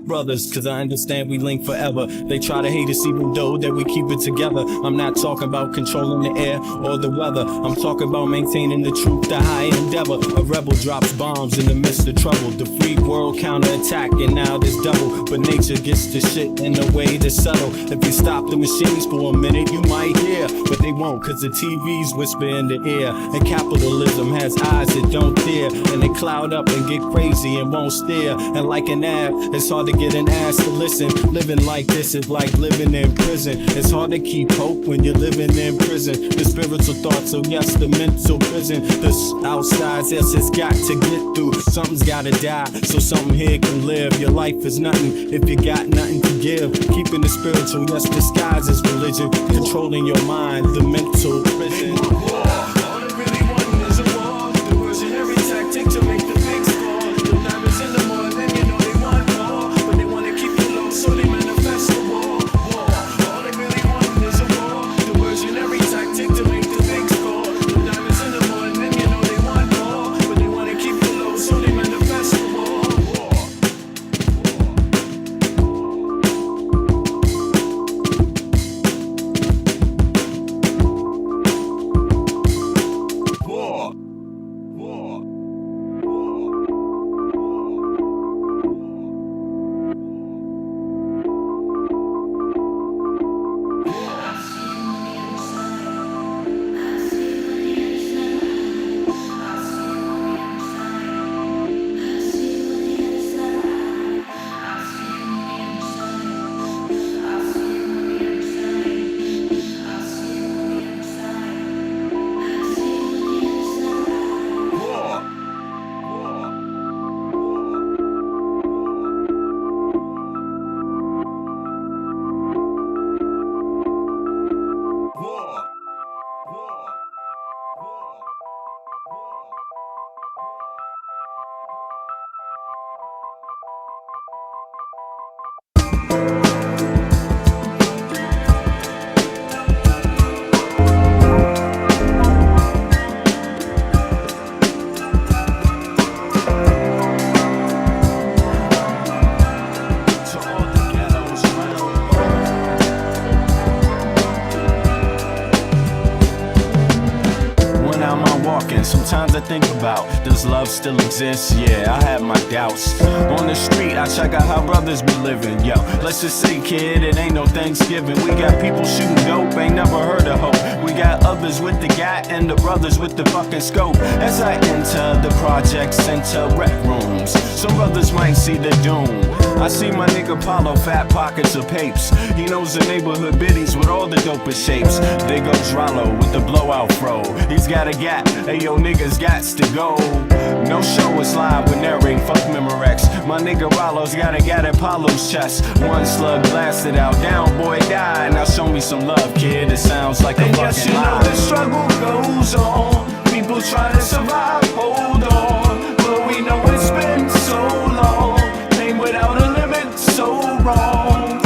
cause I understand we link forever. They try to hate us even though that we keep it together. I'm not talking about controlling the air or the weather. I'm talking about maintaining the truth, the high endeavor. A rebel drops bombs in the midst of trouble. The free world counterattack and now there's double. But nature gets the shit in a way to settle. If you stop the machines for a minute, you might hear, but they won't, cause the TVs whisper in the ear. And capitalism has eyes that don't dare, and they cloud up and get crazy and won't stare. And like an ad, it's hard to get an ass to listen. Living like this is like living in prison. It's hard to keep hope when you're living in prison. The spiritual thoughts, so yes, the mental prison. The outside, yes, it's got to get through. Something's gotta die, so something here can live. Your life is nothing if you got nothing to give. Keeping the spiritual, yes, disguised as religion. Controlling your mind, the mental prison. All they really want is a war. Diversionary tactic to make the pigs fall. The diamonds in the morning, you know they want more, but they wanna keep it low, so they manifest the war. All they really want is a war. Diversionary tactic to make the pigs fall. The diamonds in the morning, you know they want more, but they wanna keep it low, so they manifest the war. Sometimes I think about, does love still exist? Yeah, I have my doubts. On the street, I check out how brothers be living. Yo, let's just say, kid, it ain't no Thanksgiving. We got people shooting dope, ain't never heard of hope. We got others with the gat and the brothers with the fucking scope. As I enter the project center rec rooms, some brothers might see the doom. I see my nigga Paulo, fat pockets of papes. He knows the neighborhood biddies with all the dopest shapes. There goes Rollo with the blowout fro. He's got a gap, hey yo niggas gots to gold. No show is live with narrate, fuck Memorex. My nigga Rollo's got a gat at Paulo's chest. One slug blasted out, down boy died. Now show me some love, kid, it sounds like a fucking lie. The struggle goes on, people trying to survive, hold on. But we know it's been so long, pain without a limit, so wrong.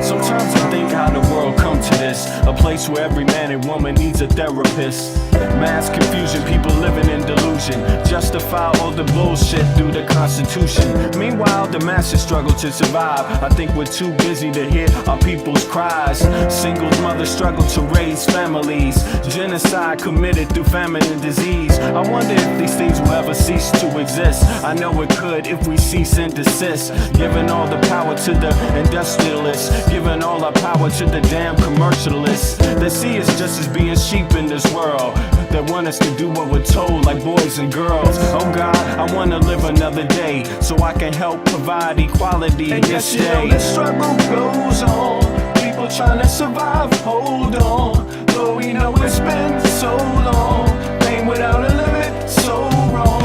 Sometimes I think how the world come to this, a place where every man and woman needs a therapist. Mass confusion, people living in delusion, justify all the bullshit through the Constitution. Meanwhile, the masses struggle to survive. I think we're too busy to hear our people's cries. Singles mothers struggle to raise families, genocide committed through famine and disease. I wonder if these things will ever cease to exist. I know it could if we cease and desist, giving all the power to the industrialists, giving all our power to the damn commercialists. They see us just as being sheep in this world, that want us to do what we're told like boys and girls. Oh God, I wanna live another day so I can help provide equality and this day. The struggle goes on, people trying to survive, hold on. Though we know it's been so long, pain without a limit, so wrong.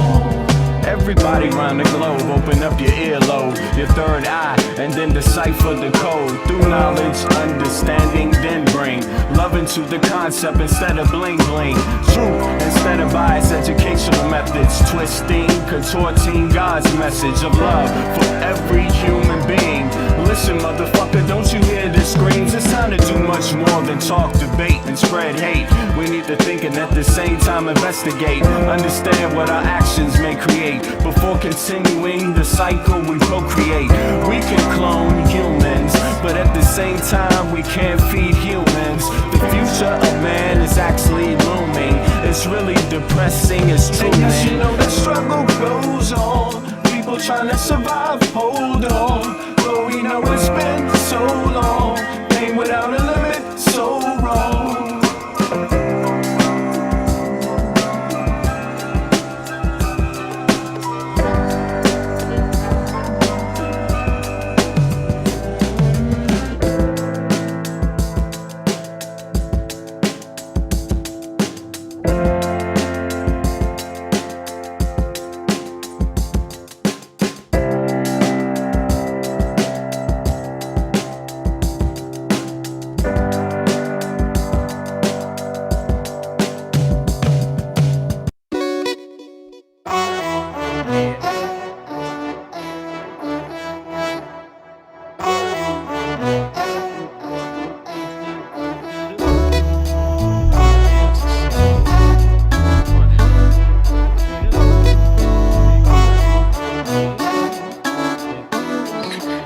Everybody round the globe, open up your earlobe, your third eye, and then decipher the code. Through knowledge, understanding, then bring love into the concept instead of bling bling. Truth instead of biased educational methods, twisting, contorting God's message of love for every human being. Listen, motherfucker, don't you hear the screams? It's time to do much more than talk, debate, and spread hate. We need to think and at the same time investigate, understand what our actions may create. Before continuing the cycle we procreate, we can clone humans, but at the same time we can't feed humans. The future of man is actually looming. It's really depressing, it's true. And yes, you know the struggle goes on, people trying to survive, hold on. But we know it's been so long, pain without a limit, so wrong.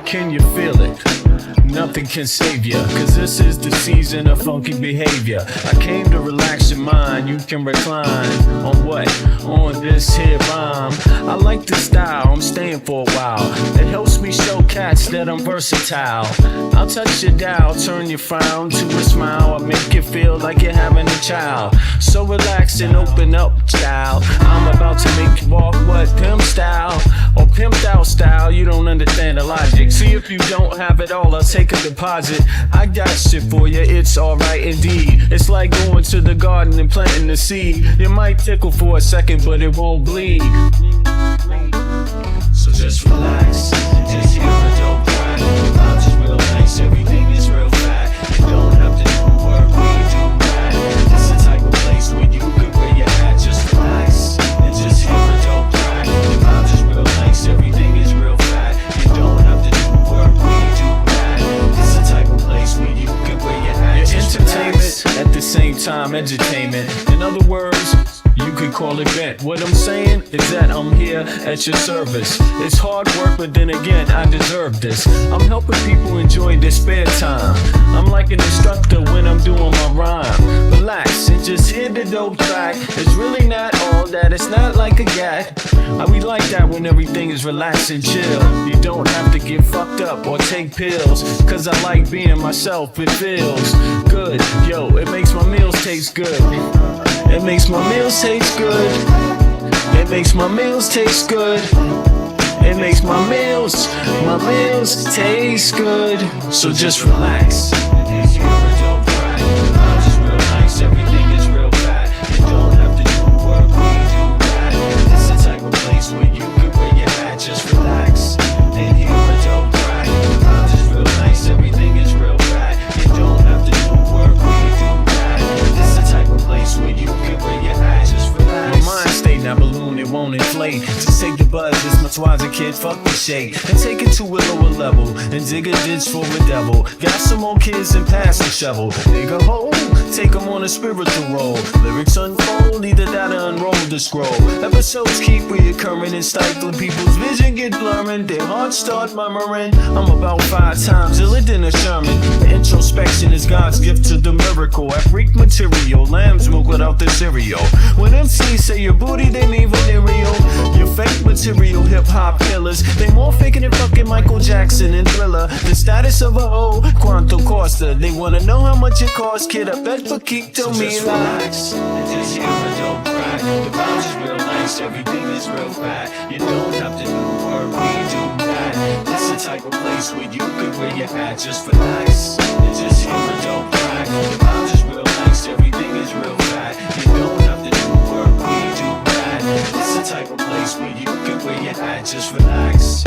Can you feel it? Nothing can save ya, cause this is the season of funky behavior. I came to relax your mind, you can recline. On what? On this here rhyme. I like the style, I'm staying for a while. It helps me show cats that I'm versatile. I'll touch your dial, turn your frown to a smile. I'll make you feel like you're having a child. So relax and open up, child. I'm about to make you walk what? Pimp style or pimped out style. You don't understand the logic. See, if you don't have it all, I'll take a deposit. I got shit for you, it's alright indeed. It's like going to the garden and planting the seed. It might tickle for a second, but it won't bleed. So just relax, just hear a dope track. The vibes is real nice, everything is real fat. You don't have to do work, we do that. It's the type of place where you can wear your hat. Just relax and just hear a dope track. The vibes is real nice, everything is real fat. You don't have to do work, we do that. It's the type of place where you can wear your hat. Your entertainment at the same time, edutainment. In other words, you could call it bent. What I'm saying is that I'm here at your service. It's hard work, but then again, I deserve this. I'm helping people enjoy their spare time. I'm like an instructor when I'm doing my rhyme. Relax and just hear the dope track. It's really not all that, it's not like a gat. We like that when everything is relaxed and chill. You don't have to get fucked up or take pills, cause I like being myself, it feels good. Yo, it makes my meals taste good. It makes my meals taste good. It makes my meals taste good. It makes my meals taste good. So just relax. It's your dope track. The vibes is real nice, everything is real fat. You don't have to do work, we do that. it won't inflate. Just take the buzz, this much wiser kid, fuck the shade. And take it to a lower level, and dig a ditch for a devil. Got some more kids and pass the shovel. Dig a hole, take them on a spiritual roll. Lyrics unfold, either that or unroll the scroll. Episodes keep reoccurring and stifling people's vision get blurring. Their hearts start murmuring. I'm about 5 times iller than a Sherman. Introspection is God's gift to the miracle. I freak material, lamb's milk without the cereal. When MCs say your booty, they mean venereal. Your fake material hip-hop killers, they more faking than fucking Michael Jackson and Thriller. The status of a hoe, Quanto Costa. They wanna know how much it costs, kid. I bet for keep tell So me just relax and just hear my don't cry. The vibes is real nice, everything is real fat. You don't have to do work, we do that. It's the type of place where you could wear your hat. Just relax and just hear my don't cry. The vibes is real nice, everything is real fat. You don't have to do work, we do that. It's the type of place where you could wear your hat. Just relax.